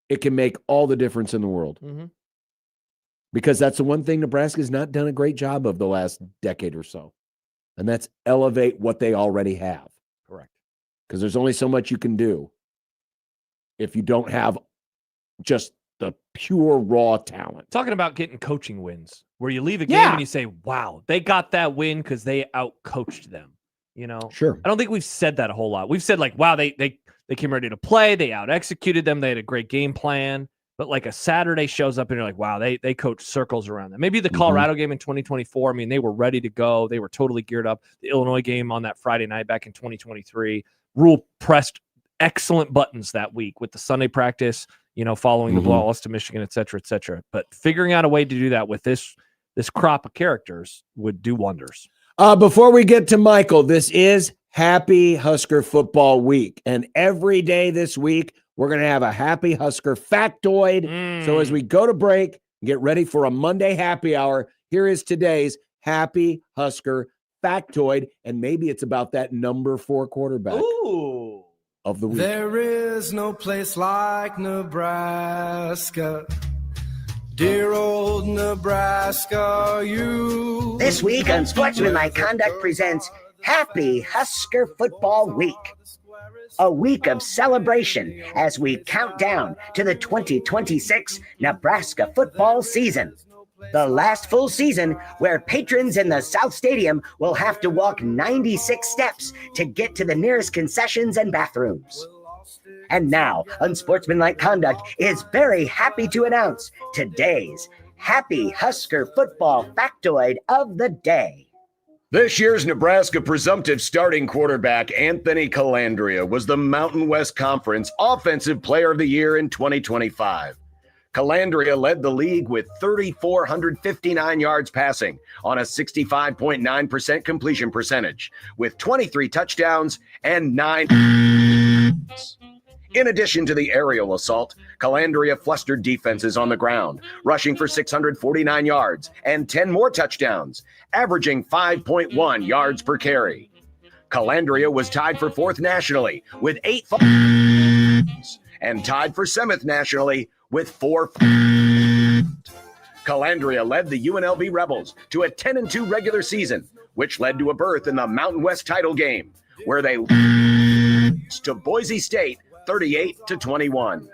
Speaker 6: it can make all the difference in the world.
Speaker 5: Mm-hmm.
Speaker 6: Because that's the one thing Nebraska's not done a great job of the last decade or so. And that's elevate what they already have.
Speaker 5: Correct.
Speaker 6: Because there's only so much you can do if you don't have just the pure raw talent.
Speaker 5: Talking about getting coaching wins, where you leave a game and you say, wow, they got that win because they out-coached them. You know?
Speaker 6: Sure.
Speaker 5: I don't think we've said that a whole lot. We've said, like, wow, they came ready to play. They out-executed them. They had a great game plan. But, like, a Saturday shows up and you're like, wow, they coached circles around them. Maybe the Colorado game in 2024, I mean, they were ready to go. They were totally geared up. The Illinois game on that Friday night back in 2023, Rule pressed excellent buttons that week with the Sunday practice, following the blow-loss to Michigan, et cetera, et cetera. But figuring out a way to do that with this crop of characters would do wonders.
Speaker 6: Before we get to Michael, this is Happy Husker Football Week. And every day this week, we're going to have a Happy Husker factoid. So as we go to break, get ready for a Monday happy hour. Here is today's Happy Husker factoid. And maybe it's about that number 4 quarterback of the week.
Speaker 7: There is no place like Nebraska. Dear old Nebraska, you.
Speaker 9: This week, Unsportsmanlike Conduct presents Happy Husker Football Week. A week of celebration as we count down to the 2026 Nebraska football season. The last full season where patrons in the South Stadium will have to walk 96 steps to get to the nearest concessions and bathrooms. And now, Unsportsmanlike Conduct is very happy to announce today's Happy Husker Football Factoid of the Day.
Speaker 6: This year's Nebraska presumptive starting quarterback Anthony Calandria was the Mountain West Conference Offensive Player of the Year in 2025. Calandria led the league with 3,459 yards passing on a 65.9% completion percentage, with 23 touchdowns and 9. In addition to the aerial assault, Calandria flustered defenses on the ground, rushing for 649 yards and 10 more touchdowns, averaging 5.1 yards per carry. Calandria was tied for 4th nationally with 8 and tied for 7th nationally with 4. Calandria led the UNLV Rebels to a 10-2 regular season, which led to a berth in the Mountain West title game, where they lost to Boise State 38-21.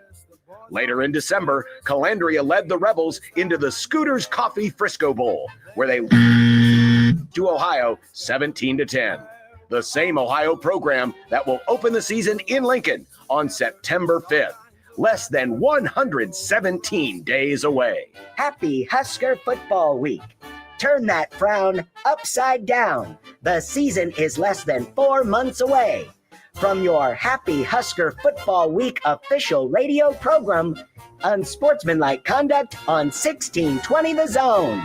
Speaker 6: Later in December, Calandria led the Rebels into the Scooters Coffee Frisco Bowl, where they lost to Ohio 17-10. The same Ohio program that will open the season in Lincoln on September 5th. Less than 117 days away.
Speaker 9: Happy Husker Football Week. Turn that frown upside down. The season is less than 4 months away. From your Happy Husker Football Week official radio program, Unsportsmanlike Conduct on 1620 The Zone.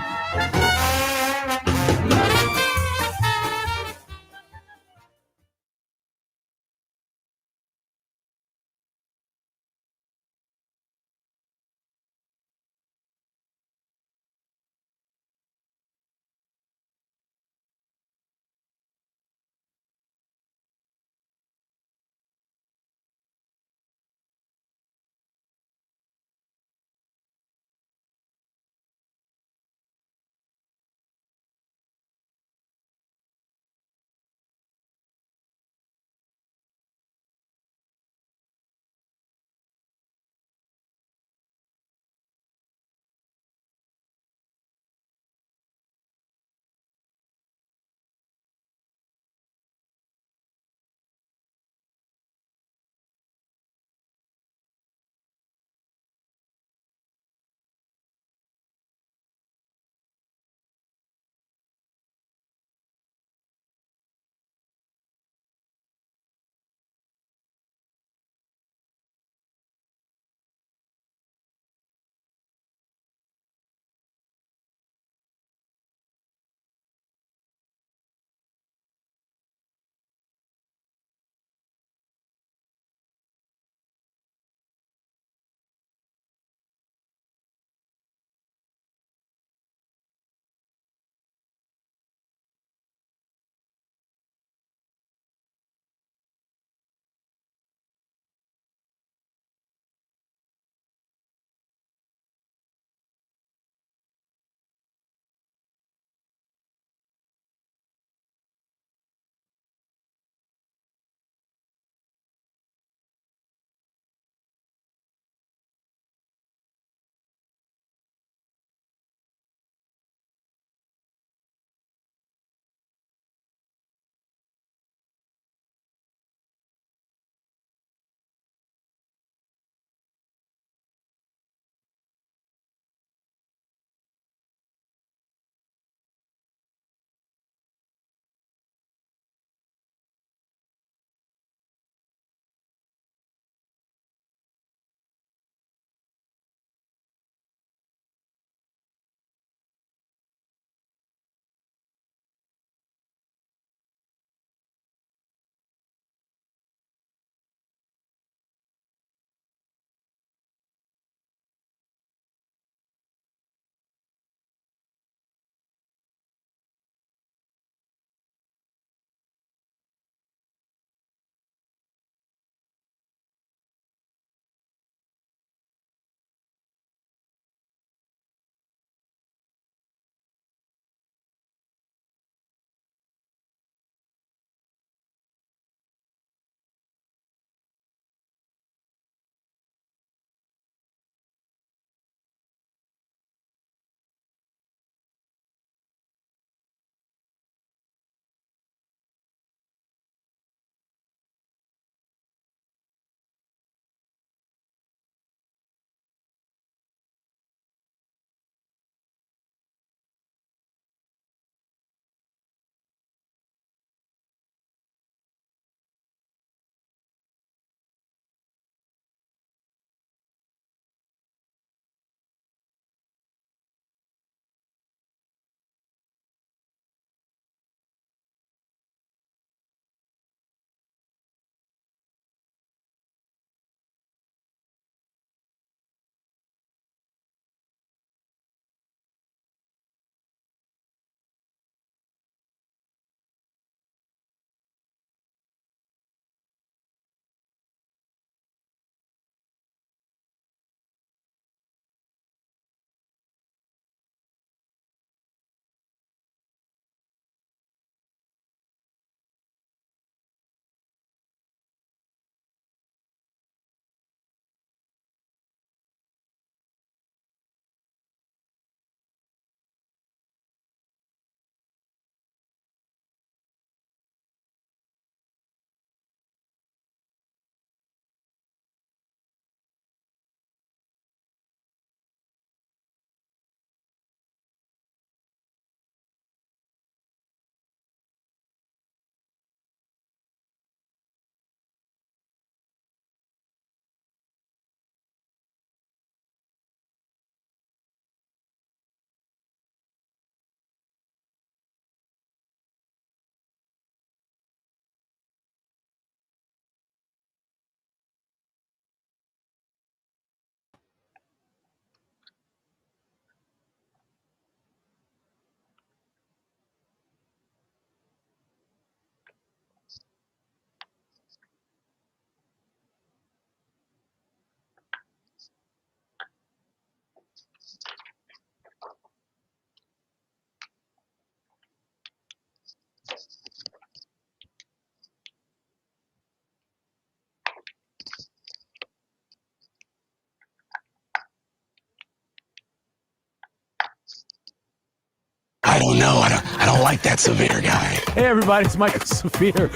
Speaker 15: No, I don't like that Seir guy.
Speaker 16: Hey, everybody, it's Michael Seir.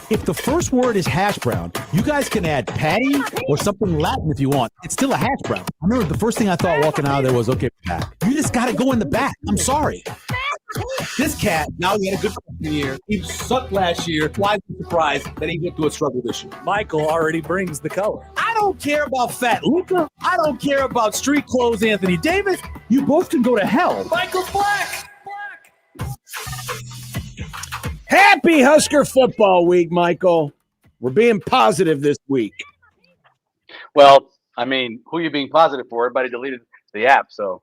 Speaker 16: If the first word is hash brown, you guys can add patty or something Latin if you want. It's still a hash brown. I remember the first thing I thought walking out of there was, okay, back. You just got to go in the back. I'm sorry. This cat, now he had a good year. He sucked last year. Why be surprised that he went through a struggle this year?
Speaker 5: Michael already brings the color.
Speaker 16: I don't care about Fat Luca. I don't care about street clothes Anthony Davis. You both can go to hell.
Speaker 5: Michael's black.
Speaker 6: Happy Husker football week, Michael. We're being positive this week.
Speaker 17: Well, I mean, who are you being positive for? Everybody deleted the app, so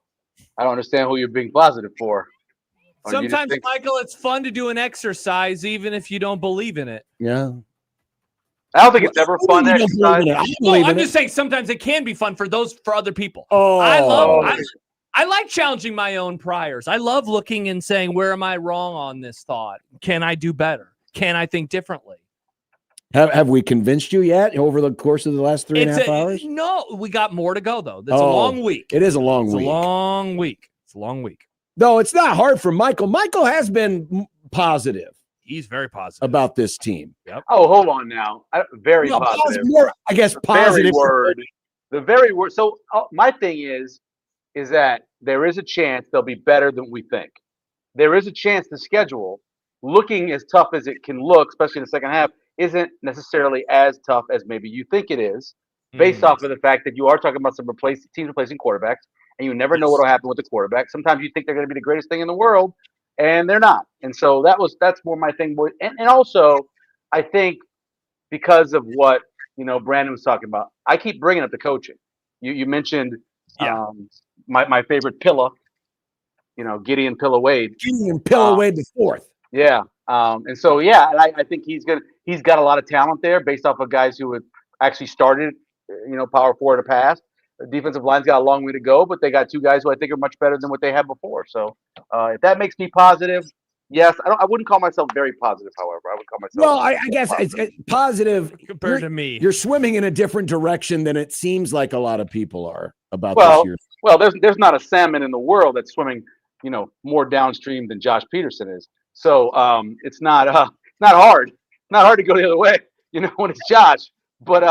Speaker 17: I don't understand who you're being positive for. Or you just
Speaker 5: Sometimes,
Speaker 17: think-
Speaker 5: Michael, it's fun to do an exercise even if you don't believe in it.
Speaker 6: Yeah.
Speaker 17: I don't think it's ever fun exercise.
Speaker 5: I'm just saying sometimes it can be fun for other people.
Speaker 6: Oh.
Speaker 5: I like challenging my own priors. I love looking and saying, where am I wrong on this thought? Can I do better? Can I think differently?
Speaker 6: Have we convinced you yet over the course of the last 3.5 hours?
Speaker 5: No, we got more to go, though. It's a long week.
Speaker 6: It is a long week.
Speaker 5: It's a long week. It's a long week.
Speaker 6: No, it's not hard for Michael. Michael has been positive.
Speaker 5: He's very positive
Speaker 6: about this team.
Speaker 5: Yep.
Speaker 17: Oh, hold on now. Very positive.
Speaker 6: More, I guess positive.
Speaker 17: The very word. So my thing is that there is a chance they'll be better than we think. There is a chance the schedule, looking as tough as it can look, especially in the second half, isn't necessarily as tough as maybe you think it is, based off of the fact that you are talking about some teams replacing quarterbacks, and you never know what will happen with the quarterback. Sometimes you think they're going to be the greatest thing in the world, and they're not. And so that's more my thing. And also, I think because of what Brandon was talking about, I keep bringing up the coaching. You mentioned my favorite pillar, Gideon Pilla-Wade.
Speaker 6: Gideon Pilla-Wade the fourth.
Speaker 17: Yeah. And so, I think he's got a lot of talent there based off of guys who have actually started, power forward in the past. The defensive line's got a long way to go, but they got two guys who I think are much better than what they had before. So if that makes me positive, yes. I wouldn't call myself very positive, however. I would call myself.
Speaker 6: Well, I guess it's positive
Speaker 5: compared to me.
Speaker 6: You're swimming in a different direction than it seems like a lot of people are about
Speaker 17: Well,
Speaker 6: this year.
Speaker 17: well, there's not a salmon in the world that's swimming, more downstream than Josh Peterson is. So it's not hard. Not hard to go the other way, when it's Josh. But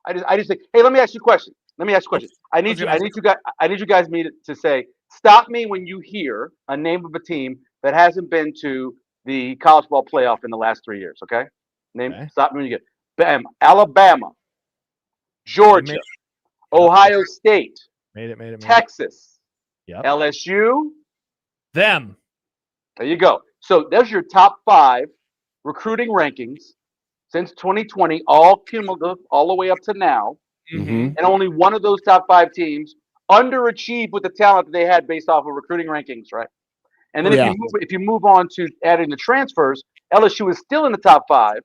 Speaker 17: I just think, hey, let me ask you a question. I need you guys to say, stop me when you hear a name of a team that hasn't been to the college ball playoff in the last 3 years. Okay, Stop me when you get bam. Alabama, Georgia, Ohio State,
Speaker 5: Made it.
Speaker 17: Texas,
Speaker 5: Yep.
Speaker 17: LSU.
Speaker 5: Them.
Speaker 17: There you go. So there's your top 5 recruiting rankings since 2020, all cumulative, all the way up to now.
Speaker 6: Mm-hmm.
Speaker 17: And only one of those top 5 teams underachieved with the talent that they had based off of recruiting rankings, right? And then if you move on to adding the transfers, LSU is still in the top 5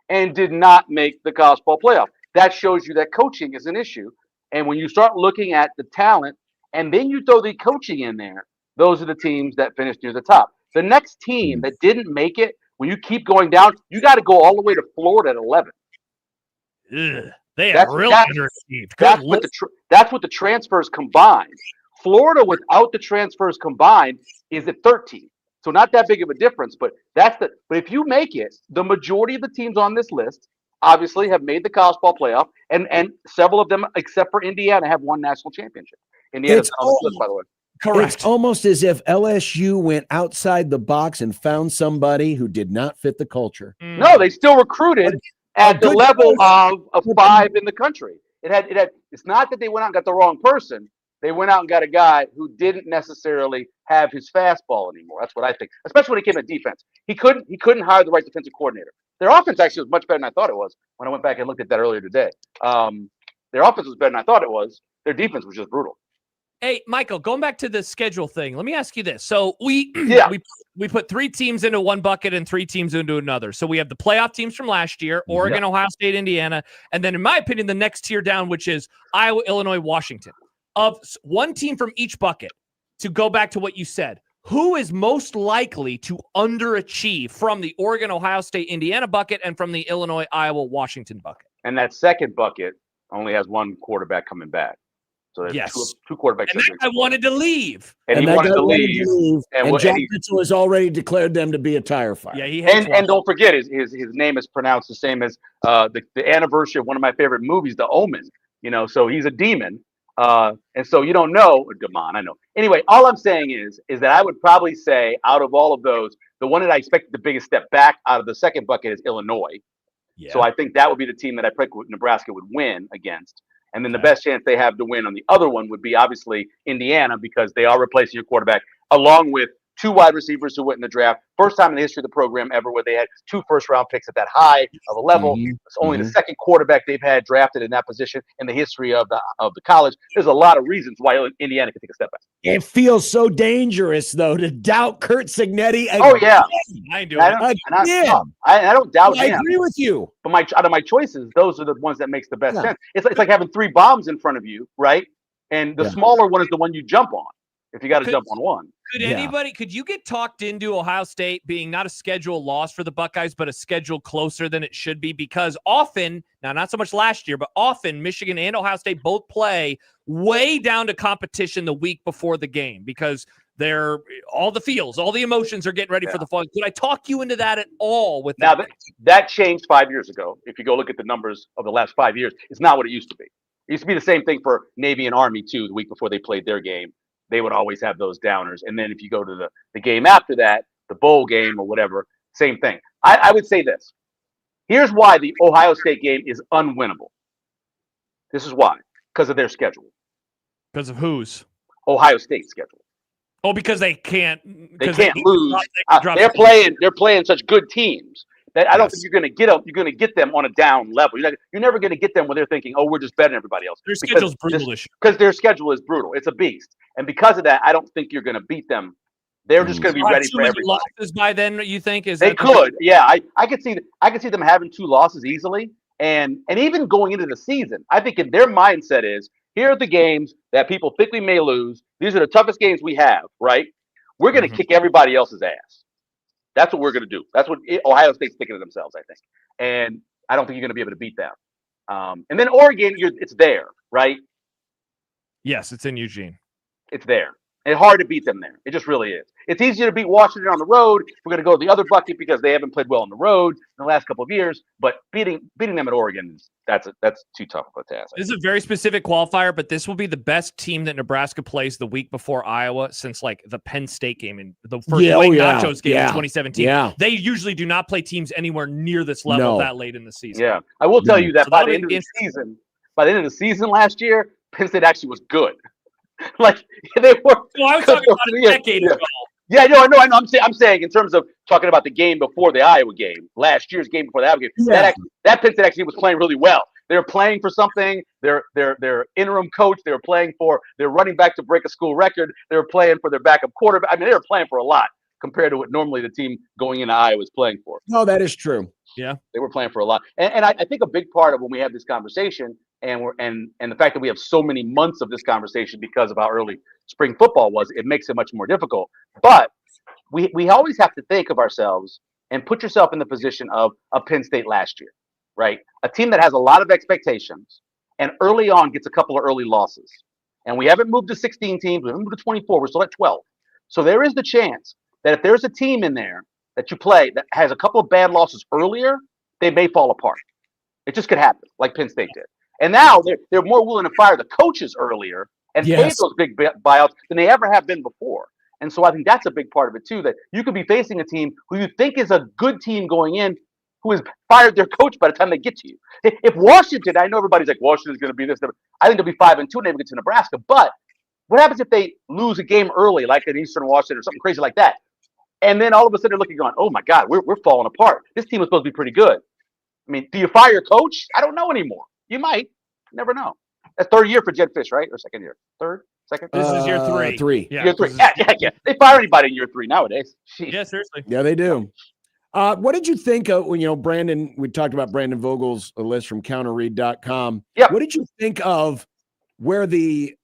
Speaker 17: and did not make the college ball playoff. That shows you that coaching is an issue. And when you start looking at the talent and then you throw the coaching in there, those are the teams that finished near the top. The next team that didn't make it, when you keep going down, you got to go all the way to Florida at 11.
Speaker 5: They are really underachieved.
Speaker 17: That's what the transfers combined. Florida without the transfers combined is at 13. So not that big of a difference, but but if you make it, the majority of the teams on this list obviously have made the college ball playoff, and several of them, except for Indiana, have won national championship. Indiana's on the list, by the way.
Speaker 6: Correct. It's almost as if LSU went outside the box and found somebody who did not fit the culture.
Speaker 17: No, they still recruited at the level of 5 in the country. It's not that they went out and got the wrong person. They went out and got a guy who didn't necessarily have his fastball anymore. That's what I think, especially when it came to defense. He couldn't hire the right defensive coordinator. Their offense actually was much better than I thought it was when I went back and looked at that earlier today. Their offense was better than I thought it was. Their defense was just brutal.
Speaker 5: Hey, Michael, going back to the schedule thing, let me ask you this. So we put 3 teams into one bucket and 3 teams into another. So we have the playoff teams from last year, Oregon, Ohio State, Indiana, and then in my opinion, the next tier down, which is Iowa, Illinois, Washington. Of one team from each bucket, to go back to what you said, who is most likely to underachieve from the Oregon, Ohio State, Indiana bucket and from the Illinois, Iowa, Washington bucket?
Speaker 17: And that second bucket only has one quarterback coming back. So there's
Speaker 5: Yes.
Speaker 17: two quarterbacks.
Speaker 5: And that guy wanted to leave.
Speaker 17: And he
Speaker 6: that
Speaker 17: wanted
Speaker 6: guy
Speaker 17: to leave.
Speaker 6: And Jack Mitchell has already declared them to be a tire fire.
Speaker 5: Yeah, he hates
Speaker 17: and don't forget his name is pronounced the same as the anniversary of one of my favorite movies, The Omen. So he's a demon. And so you don't know Demon, I know. Anyway, all I'm saying is that I would probably say out of all of those, the one that I expected the biggest step back out of the second bucket is Illinois.
Speaker 5: Yeah.
Speaker 17: So I think that would be the team that I predict Nebraska would win against. And then the best chance they have to win on the other one would be obviously Indiana, because they are replacing your quarterback, along with 2 wide receivers who went in the draft. First time in the history of the program ever where they had 2 first-round picks at that high of a level. It's only the second quarterback they've had drafted in that position in the history of the college. There's a lot of reasons why Indiana can take a step back.
Speaker 6: It feels so dangerous, though, to doubt Kurt Signetti again.
Speaker 17: Oh, yeah.
Speaker 5: I ain't doing
Speaker 17: I
Speaker 5: it.
Speaker 17: I don't doubt
Speaker 6: I
Speaker 17: him.
Speaker 6: agree with you.
Speaker 17: But out of my choices, those are the ones that makes the best sense. It's like having 3 bombs in front of you, right? And the smaller one is the one you jump on if you got to jump on one.
Speaker 5: Could you get talked into Ohio State being not a schedule loss for the Buckeyes, but a schedule closer than it should be? Because often, now not so much last year, but often Michigan and Ohio State both play way down to competition the week before the game because they're all the feels, all the emotions are getting ready for the fall. Could I talk you into that at all? With
Speaker 17: now that changed 5 years ago. If you go look at the numbers of the last 5 years, it's not what it used to be. It used to be the same thing for Navy and Army too. The week before they played their game, they would always have those downers. And then if you go to the game after that, the bowl game or whatever, same thing. I would say this. Here's why the Ohio State game is unwinnable. This is why. Because of their schedule.
Speaker 5: Because of whose?
Speaker 17: Ohio State's schedule.
Speaker 5: Oh, because they can't.
Speaker 17: They can't lose. They're playing such good teams that I don't think you're going to get them. You're going to get them on a down level. You're never going to get them when they're thinking, "Oh, we're just better than everybody else."
Speaker 5: Their schedule's brutal this year.
Speaker 17: Because their schedule is brutal. It's a beast, and because of that, I don't think you're going to beat them. They're just going to be ready for everybody.
Speaker 5: Losses by then, you think?
Speaker 17: They could? Yeah, I could see. I could see them having 2 losses easily, and even going into the season, I think in their mindset is, here are the games that people think we may lose. These are the toughest games we have, right? We're going to kick everybody else's ass. That's what we're going to do. That's what Ohio State's thinking of themselves, I think. And I don't think you're going to be able to beat them. And then Oregon, it's there, right?
Speaker 5: Yes, it's in Eugene.
Speaker 17: It's there. It's hard to beat them there. It just really is. It's easier to beat Washington on the road. We're going to go to the other bucket because they haven't played well on the road in the last couple of years. But beating them at Oregon, that's too tough of a task.
Speaker 5: This is a very specific qualifier, but this will be the best team that Nebraska plays the week before Iowa since like the Penn State game in the first Nachos game in 2017.
Speaker 6: Yeah.
Speaker 5: They usually do not play teams anywhere near this level that late in the season.
Speaker 17: Yeah, I will tell you that by the end of the season last year, Penn State actually was good. Like they were.
Speaker 5: Well, I was talking about a decade ago.
Speaker 17: Yeah, no, I'm saying in terms of talking about the game before the Iowa game, last year's game before the Iowa game. Yeah. That Penn State actually was playing really well. They were playing for something. Their interim coach. They were playing for their running back to break a school record. They were playing for their backup quarterback. I mean, they were playing for a lot compared to what normally the team going into Iowa is playing for.
Speaker 6: No, that is true.
Speaker 5: Yeah,
Speaker 17: they were playing for a lot, and I think a big part of when we have this conversation. And the fact that we have so many months of this conversation because of how early spring football was, it makes it much more difficult. But we always have to think of ourselves and put yourself in the position of a Penn State last year, right? A team that has a lot of expectations and early on gets a couple of early losses. And we haven't moved to 16 teams. We haven't moved to 24. We're still at 12. So there is the chance that if there's a team in there that you play that has a couple of bad losses earlier, they may fall apart. It just could happen, like Penn State did. And now they're more willing to fire the coaches earlier and pay those big buyouts than they ever have been before. And so I think that's a big part of it too, that you could be facing a team who you think is a good team going in, who has fired their coach by the time they get to you. If Washington, I know everybody's like, Washington's going to be this. I think they'll be 5-2 and they will get to Nebraska. But what happens if they lose a game early, like in Eastern Washington or something crazy like that? And then all of a sudden they're looking going, oh my God, we're falling apart. This team was supposed to be pretty good. I mean, do you fire your coach? I don't know anymore. You might. Never know. That's 3rd year for Jed Fish, right? Or 2nd year? 3rd? 2nd?
Speaker 5: This is year 3.
Speaker 6: 3.
Speaker 5: Yeah.
Speaker 17: Year 3. Yeah. They fire anybody in year 3 nowadays. Jeez.
Speaker 5: Yeah, seriously.
Speaker 6: Yeah, they do. What did you think of when, Brandon, we talked about Brandon Vogel's list from counterread.com.
Speaker 17: Yeah.
Speaker 6: What did you think of where the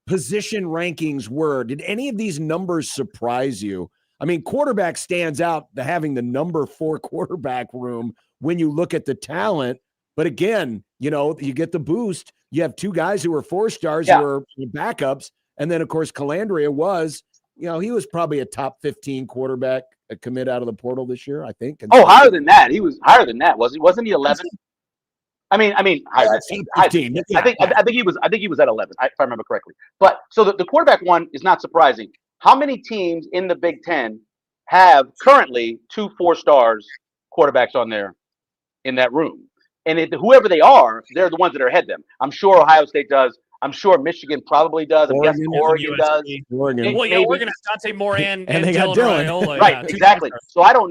Speaker 6: position rankings were? Did any of these numbers surprise you? I mean, quarterback stands out, having the number 4 quarterback room when you look at the talent. But again, you get the boost. you have two guys who were 4-stars
Speaker 17: Yeah.
Speaker 6: who are backups. And then, of course, Calandria was, he was probably a top 15 quarterback commit out of the portal this year, I think. And
Speaker 17: Oh, higher than that. He was higher than that, wasn't he? Wasn't he 11? I mean, higher than
Speaker 6: 15.
Speaker 17: I think he was at 11, if I remember correctly. But so the quarterback one is not surprising. How many teams in the Big Ten have currently 2 4-stars quarterbacks on there in that room? And whoever they are, they're the ones that are ahead of them. I'm sure Ohio State does. I'm sure Michigan probably does. I'm guessing Oregon does.
Speaker 6: Oregon.
Speaker 5: Well, yeah, Oregon has Dante Moran and
Speaker 6: they got
Speaker 5: Dylan
Speaker 6: Dylan.
Speaker 5: Raiola.
Speaker 17: Right,
Speaker 5: Yeah, 2
Speaker 17: exactly.
Speaker 5: stars.
Speaker 17: So I don't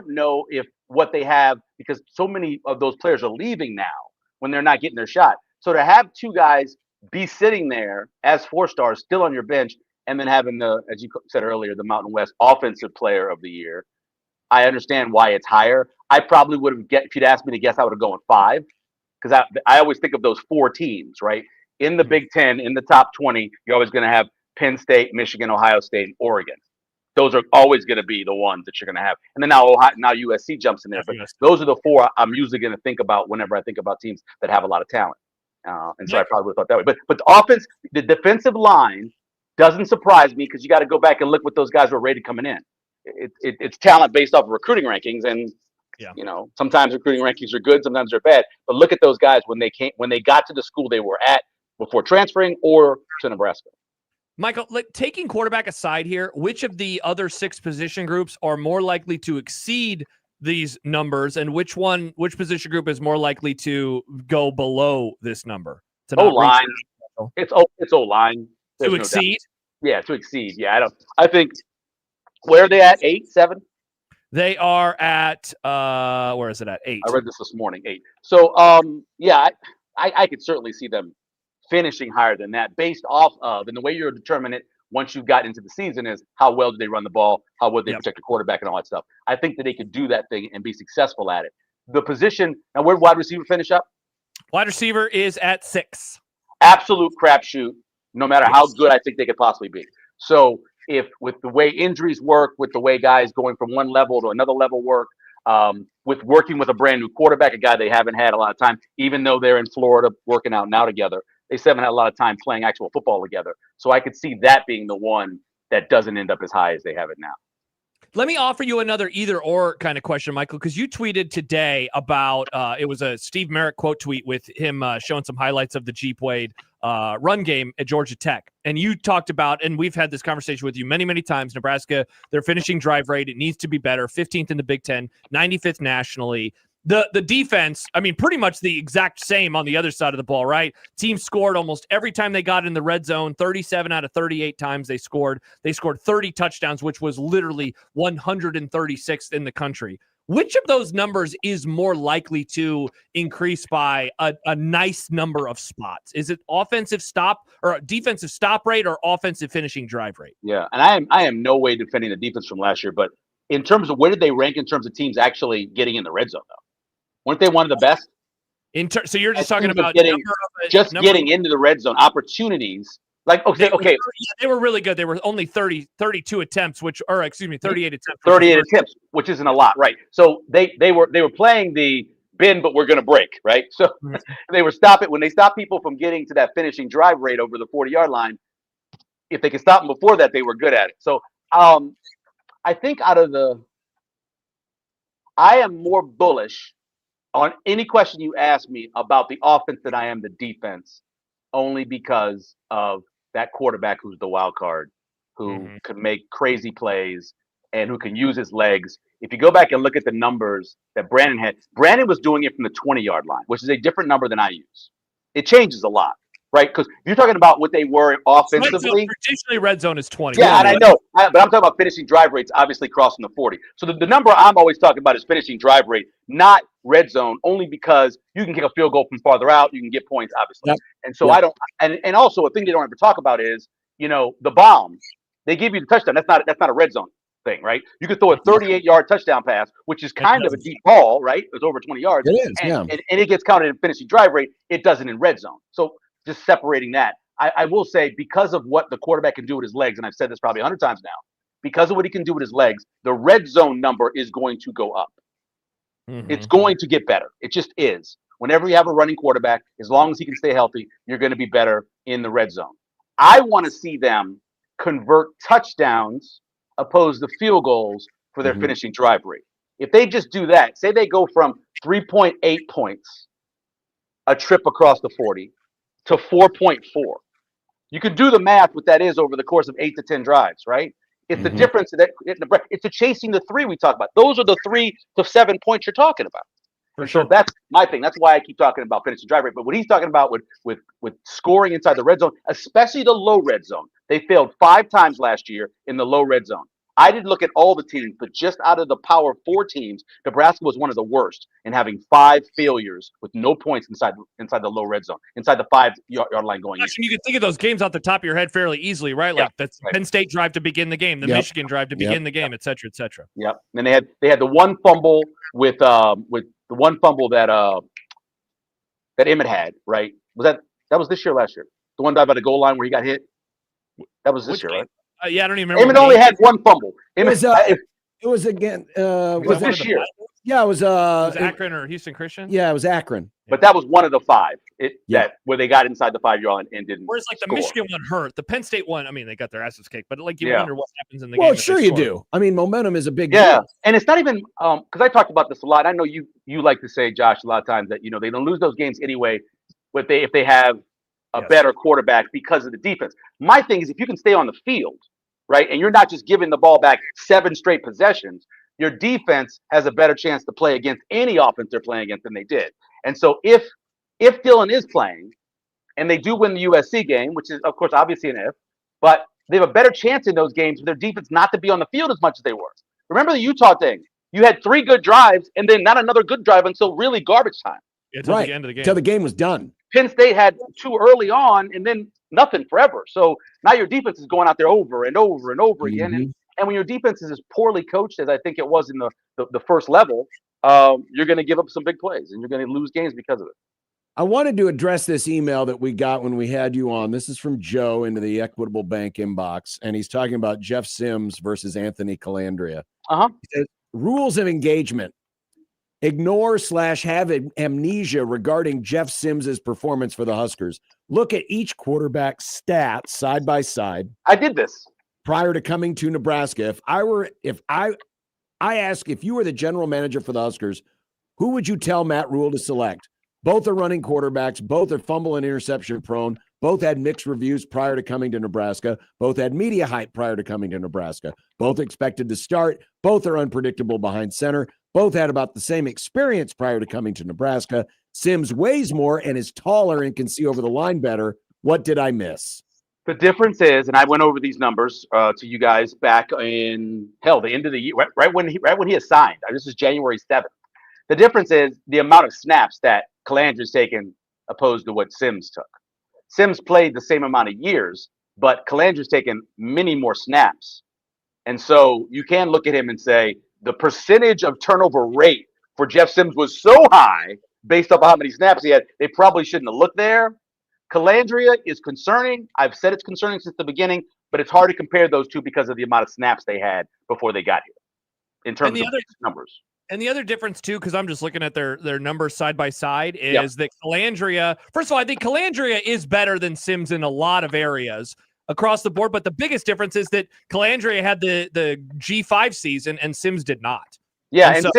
Speaker 17: know if what they have, because so many of those players are leaving now when they're not getting their shot. So to have 2 guys be sitting there as 4-stars still on your bench, and then having the, as you said earlier, the Mountain West Offensive Player of the Year, I understand why it's higher. I probably would have if you'd asked me to guess, I would have gone 5, because I always think of those 4 teams, right? In the Big Ten, in the top 20, you're always going to have Penn State, Michigan, Ohio State, and Oregon. Those are always going to be the ones that you're going to have. And then now USC jumps in there. But those are the 4 I'm usually going to think about whenever I think about teams that have a lot of talent. And so I probably would have thought that way. But the offense, the defensive line doesn't surprise me, because you got to go back and look what those guys were rated coming in. It's talent based off of recruiting rankings, and sometimes recruiting rankings are good, sometimes they're bad. But look at those guys when they got to the school they were at before transferring or to Nebraska.
Speaker 5: Michael, taking quarterback aside here, which of the other 6 position groups are more likely to exceed these numbers, and which position group is more likely to go below this number?
Speaker 17: O-line. It's O-line.
Speaker 5: To exceed?
Speaker 17: Yeah, to exceed. Yeah, I think, where are they at? 8, 7?
Speaker 5: They are at where is it at? 8.
Speaker 17: I read this morning, 8. So I could certainly see them finishing higher than that, based off of, and the way you're determining it once you've got into the season is how well do they run the ball, how well they protect the quarterback, and all that stuff. I think that they could do that thing and be successful at it. The position, now where did wide receiver finish up?
Speaker 5: Wide receiver is at 6.
Speaker 17: Absolute crapshoot, no matter how good I think they could possibly be. So if with the way injuries work, with the way guys going from one level to another level work, with working with a brand new quarterback, a guy they haven't had a lot of time, even though they're in Florida working out now together, they still haven't had a lot of time playing actual football together. So I could see that being the one that doesn't end up as high as they have it now.
Speaker 5: Let me offer you another either or kind of question, Michael, because you tweeted today about it was a Steve Merrick quote tweet with him showing some highlights of the Jeep Wade run game at Georgia Tech. And you talked about, and we've had this conversation with you many, many times, Nebraska, their finishing drive rate, it needs to be better. 15th in the Big Ten, 95th nationally. The defense, I mean, pretty much the exact same on the other side of the ball, right? Team scored almost every time they got in the red zone. 37 out of 38 times they scored. They scored 30 touchdowns, which was literally 136th in the country. Which of those numbers is more likely to increase by a nice number of spots? Is it offensive stop or defensive stop rate or offensive finishing drive rate?
Speaker 17: Yeah, and I am no way defending the defense from last year, but in terms of where did they rank in terms of teams actually getting in the red zone, though? Weren't they one of the best?
Speaker 5: So you're just talking about
Speaker 17: getting into the red zone opportunities. Like, okay.
Speaker 5: They were really good. They were only 32 attempts, 38 attempts.
Speaker 17: 38 attempts, which isn't a lot, right? So they were playing the bend, but we're going to break, right? So they were when they stopped people from getting to that finishing drive rate over the 40-yard line. If they could stop them before that, they were good at it. So I think I am more bullish on any question you ask me about the offense than I am the defense, only because of that quarterback who's the wild card, who can make crazy plays and who can use his legs. If you go back and look at the numbers that Brandon had, Brandon was doing it from the 20-yard line, which is a different number than I use. It changes a lot, right? Because you're talking about what they were offensively.
Speaker 5: Traditionally, red zone is 20.
Speaker 17: Yeah, and I know, but I'm talking about finishing drive rates, obviously crossing the 40. So the number I'm always talking about is finishing drive rate, not red zone, only because you can kick a field goal from farther out, you can get points, obviously. Yep. And so I don't, and also a thing they don't ever talk about is, the bombs. They give you the touchdown. That's not a red zone thing, right? You could throw a 38-yard touchdown pass, which is kind of a deep ball, right? It's over 20 yards.
Speaker 6: It is,
Speaker 17: and it gets counted in finishing drive rate. It doesn't in red zone. So just separating that. I will say, because of what the quarterback can do with his legs, and I've said this probably 100 times now, because of what he can do with his legs, the red zone number is going to go up. It's going to get better. It just is. whenever you have a running quarterback, as long as he can stay healthy, you're going to be better in the red zone. I want to see them convert touchdowns opposed to field goals for their finishing drive rate. If they just do that, say they go from 3.8 points a trip across the 40 to 4.4. You can do the math what that is over the course of 8 to 10 drives, right? It's the difference that it's the chasing the 3 we talk about. Those are the 3 to 7 points you're talking about.
Speaker 5: For sure.
Speaker 17: So that's my thing. That's why I keep talking about finishing drive rate. But what he's talking about with scoring inside the red zone, especially the low red zone, they failed 5 times last year in the low red zone. I didn't look at all the teams, but just out of the Power 4 teams, Nebraska was one of the worst in having 5 failures with no points inside the low red zone, inside the 5-yard line going in.
Speaker 5: You can think of those games off the top of your head fairly easily, right? Like that's Penn State drive to begin the game, the Michigan drive to begin the game, et cetera, et cetera.
Speaker 17: Yep. And then they had the one fumble with the one fumble that Emmett had, right? That was this year or last year? The one dive by the goal line where he got hit? That was this year, right?
Speaker 5: Yeah, I don't even remember.
Speaker 17: Emmett only had one fumble.
Speaker 6: It was again.
Speaker 17: Was this year?
Speaker 6: Yeah, it was.
Speaker 5: Was Akron or Houston Christian?
Speaker 6: Yeah, it was Akron.
Speaker 17: But that was one of the 5 that where they got inside the 5-yard line and didn't.
Speaker 5: Whereas like the
Speaker 17: score.
Speaker 5: Michigan one hurt, the Penn State one. I mean, they got their asses kicked, but like you wonder what happens in the game.
Speaker 6: Well, sure you do. I mean, momentum is a big
Speaker 17: deal.
Speaker 6: deal.
Speaker 17: And it's not even because I talked about this a lot. I know you like to say, Josh, a lot of times that they don't lose those games anyway, but if they have a better quarterback because of the defense. My thing is if you can stay on the field, right, and you're not just giving the ball back 7 straight possessions, your defense has a better chance to play against any offense they're playing against than they did. And so if Dylan is playing and they do win the USC game, which is, of course, obviously an if, but they have a better chance in those games for their defense not to be on the field as much as they were. Remember the Utah thing? You had 3 good drives and then not another good drive until really garbage time.
Speaker 5: Until the end of the game.
Speaker 6: Until the game was done.
Speaker 17: Penn State had 2 early on and then nothing forever. So now your defense is going out there over and over and over again. And when your defense is as poorly coached as I think it was in the first level, you're going to give up some big plays and you're going to lose games because of it.
Speaker 6: I wanted to address this email that we got when we had you on. This is from Joe into the Equitable Bank inbox, and he's talking about Jeff Sims versus Anthony Calandria. He says, rules of engagement. Ignore/have amnesia regarding Jeff Sims's performance for the Huskers. Look at each quarterback's stats side by side.
Speaker 17: I did this
Speaker 6: prior to coming to Nebraska. I ask if you were the general manager for the Huskers, who would you tell Matt Rule to select? Both are running quarterbacks. Both are fumble and interception prone. Both had mixed reviews prior to coming to Nebraska. Both had media hype prior to coming to Nebraska. Both expected to start. Both are unpredictable behind center. Both had about the same experience prior to coming to Nebraska. Sims weighs more and is taller and can see over the line better. What did I miss?
Speaker 17: The difference is, and I went over these numbers to you guys back in the end of the year, right when he assigned. This is January 7th. The difference is the amount of snaps that Calandria's taken opposed to what Sims took. Sims played the same amount of years, but Calandria's taken many more snaps. And so you can look at him and say the percentage of turnover rate for Jeff Sims was so high based off how many snaps he had, they probably shouldn't have looked there. Calandria is concerning. I've said it's concerning since the beginning, but it's hard to compare those two because of the amount of snaps they had before they got here in terms of numbers.
Speaker 5: And the other difference, too, because I'm just looking at their numbers side by side, is that Calandria, first of all, I think Calandria is better than Sims in a lot of areas across the board. But the biggest difference is that Calandria had the G5 season and Sims did not.
Speaker 17: Yeah, and
Speaker 5: so,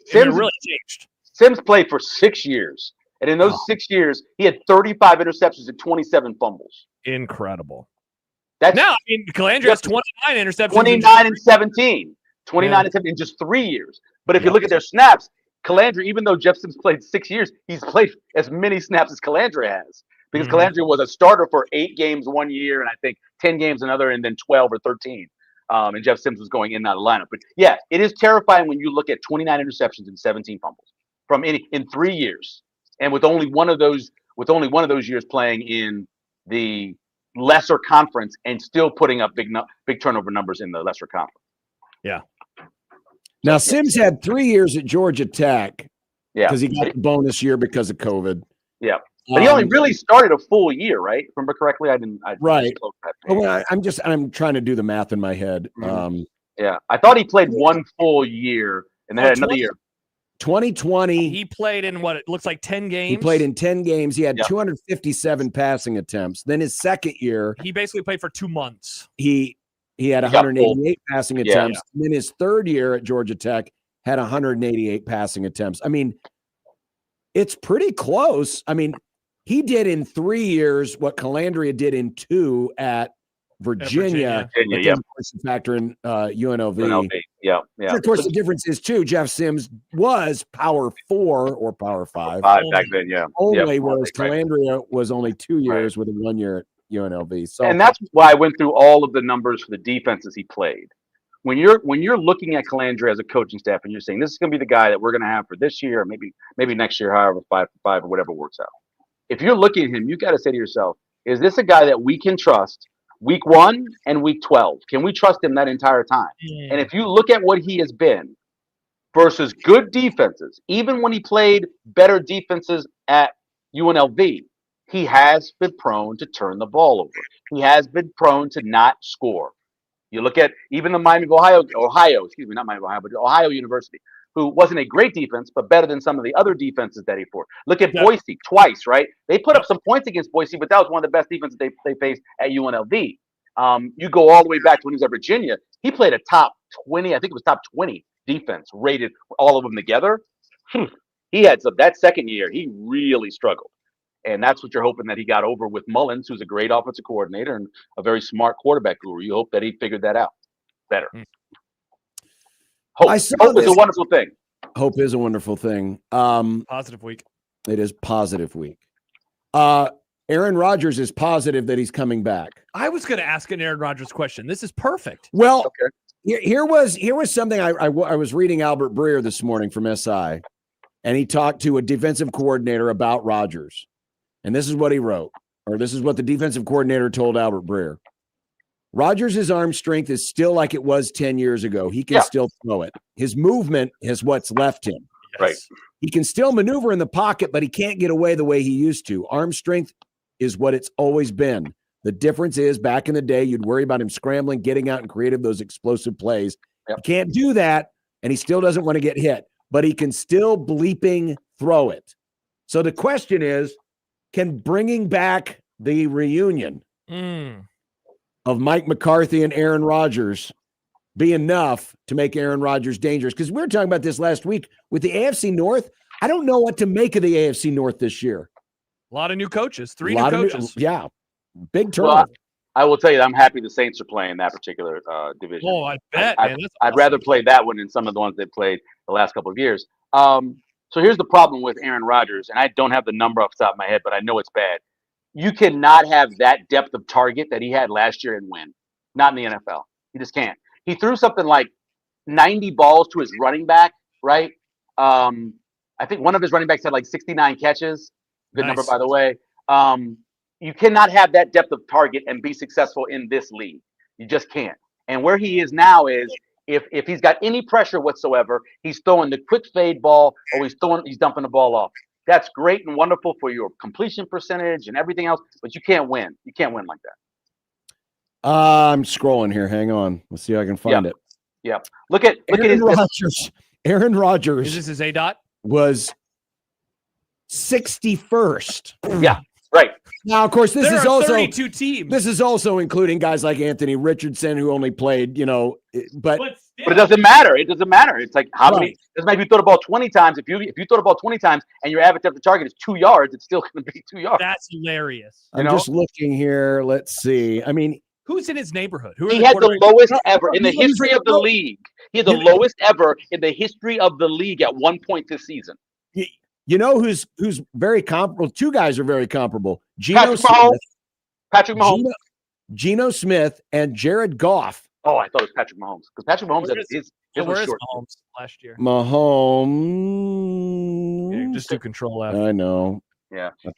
Speaker 17: Sims
Speaker 5: really changed.
Speaker 17: Sims played for 6 years. And in those 6 years, he had 35 interceptions and 27 fumbles.
Speaker 5: Incredible.
Speaker 17: Calandria
Speaker 5: has 29 interceptions.
Speaker 17: 29 and 17. 29 and 17 in just 3 years. But if you look at their snaps, Calandria, even though Jeff Sims played 6 years, he's played as many snaps as Calandria has. Because Calandria was a starter for 8 games 1 year, and I think 10 games another, and then 12 or 13. And Jeff Sims was going in and out of the lineup. But yeah, it is terrifying when you look at 29 interceptions and 17 fumbles in 3 years. And with only one of those years playing in the lesser conference and still putting up big turnover numbers in the lesser conference.
Speaker 5: Yeah.
Speaker 6: Now, Sims had 3 years at Georgia Tech because he got the bonus year because of COVID.
Speaker 17: Yeah. But he only really started a full year, right? If I remember correctly,
Speaker 6: right. I'm trying to do the math in my head.
Speaker 17: Yeah. I thought he played 1 full year and then had another year.
Speaker 6: 2020.
Speaker 5: He played in what it looks like 10 games.
Speaker 6: He played in 10 games. He had 257 passing attempts. Then his second year,
Speaker 5: He basically played for 2 months.
Speaker 6: he had 188 passing attempts. And then his third year at Georgia Tech had 188 passing attempts. I mean, it's pretty close. I mean, he did in 3 years what Calandria did in 2 at Virginia. Of course, you factor in UNLV.
Speaker 17: Yeah.
Speaker 6: And of course, the difference is too. Jeff Sims was Power 4 or Power 5
Speaker 17: back then.
Speaker 6: only, whereas Calandria was only 2 years with a 1 year at UNLV. So,
Speaker 17: and that's why I went through all of the numbers for the defenses he played. When you're looking at Calandria as a coaching staff and you're saying this is going to be the guy that we're going to have for this year, or maybe next year, however 5 for 5 or whatever works out. If you're looking at him, you got to say to yourself, is this a guy that we can trust? Week 1 and week 12. Can we trust him that entire time? And if you look at what he has been versus good defenses, even when he played better defenses at UNLV, he has been prone to turn the ball over. He has been prone to not score. You look at even the Miami of Ohio, not Miami of Ohio, but Ohio University, who wasn't a great defense, but better than some of the other defenses that he fought. Look at Boise twice, right? They put up some points against Boise, but that was one of the best defenses they faced at UNLV. You go all the way back to when he was at Virginia. He played a top 20, I think it was top 20 defense, rated all of them together. He had that second year, he really struggled. And that's what you're hoping that he got over with Mullins, who's a great offensive coordinator and a very smart quarterback guru. You hope that he figured that out better. Hope is a wonderful thing.
Speaker 6: Hope is a wonderful thing.
Speaker 5: Positive week. It
Speaker 6: is positive week. Aaron Rodgers is positive that he's coming back.
Speaker 5: I was going to ask an Aaron Rodgers question. This is perfect.
Speaker 6: Well, here was something I was reading Albert Breer this morning from SI, and he talked to a defensive coordinator about Rodgers. And this is what he wrote, or this is what the defensive coordinator told Albert Breer. Rodgers' arm strength is still like it was 10 years ago. He can still throw it. His movement is what's left him.
Speaker 17: Right.
Speaker 6: He can still maneuver in the pocket, but he can't get away the way he used to. Arm strength is what it's always been. The difference is back in the day, you'd worry about him scrambling, getting out and creating those explosive plays. He can't do that, and he still doesn't want to get hit, but he can still bleeping throw it. So the question is, can bringing back the reunion of Mike McCarthy and Aaron Rodgers be enough to make Aaron Rodgers dangerous? Because we were talking about this last week with the AFC North. I don't know what to make of the AFC North this year.
Speaker 5: A lot of new coaches, 3 new coaches.
Speaker 6: Big turnover.
Speaker 17: Well, I will tell you, I'm happy the Saints are playing that particular division.
Speaker 5: Oh, I bet, man.
Speaker 17: I'd rather play that one than some of the ones they played the last couple of years. So here's the problem with Aaron Rodgers, and I don't have the number off the top of my head, but I know it's bad. You cannot have that depth of target that he had last year and win. Not in the NFL. You just can't. He threw something like 90 balls to his running back, right? I think one of his running backs had like 69 catches. Good number, by the way. You cannot have that depth of target and be successful in this league. You just can't. And where he is now is if he's got any pressure whatsoever, he's throwing the quick fade ball or he's dumping the ball off. That's great and wonderful for your completion percentage and everything else, but you can't win. You can't win like that.
Speaker 6: I'm scrolling here. Hang on. Let's see if I can find it.
Speaker 17: Yeah. Look at his
Speaker 6: Rodgers. Aaron Rodgers.
Speaker 5: Is this his A-dot?
Speaker 6: Was 61st.
Speaker 17: Yeah. Right.
Speaker 6: Now, of course, this
Speaker 5: there
Speaker 6: is
Speaker 5: are
Speaker 6: also
Speaker 5: 32 teams.
Speaker 6: This is also including guys like Anthony Richardson, who only played, but
Speaker 17: it doesn't matter. It doesn't matter. It's like how many? Doesn't matter if you throw the ball 20 times. If you throw the ball 20 times and your average depth of target is 2 yards, it's still going to be 2 yards.
Speaker 5: That's hilarious.
Speaker 6: I'm just looking here. Let's see. I mean,
Speaker 5: who's in his neighborhood?
Speaker 17: He had the lowest ever in the history of the league. He had the lowest ever in the history of the league at one point this season.
Speaker 6: You know who's very comparable? 2 guys are very comparable.
Speaker 17: Patrick Mahomes.
Speaker 6: Geno Smith and Jared Goff.
Speaker 17: Oh, I thought it was Patrick Mahomes because Patrick Mahomes his was short.
Speaker 5: Mahomes last year.
Speaker 6: Mahomes.
Speaker 5: Just do control F.
Speaker 6: I know.
Speaker 17: Yeah.
Speaker 6: I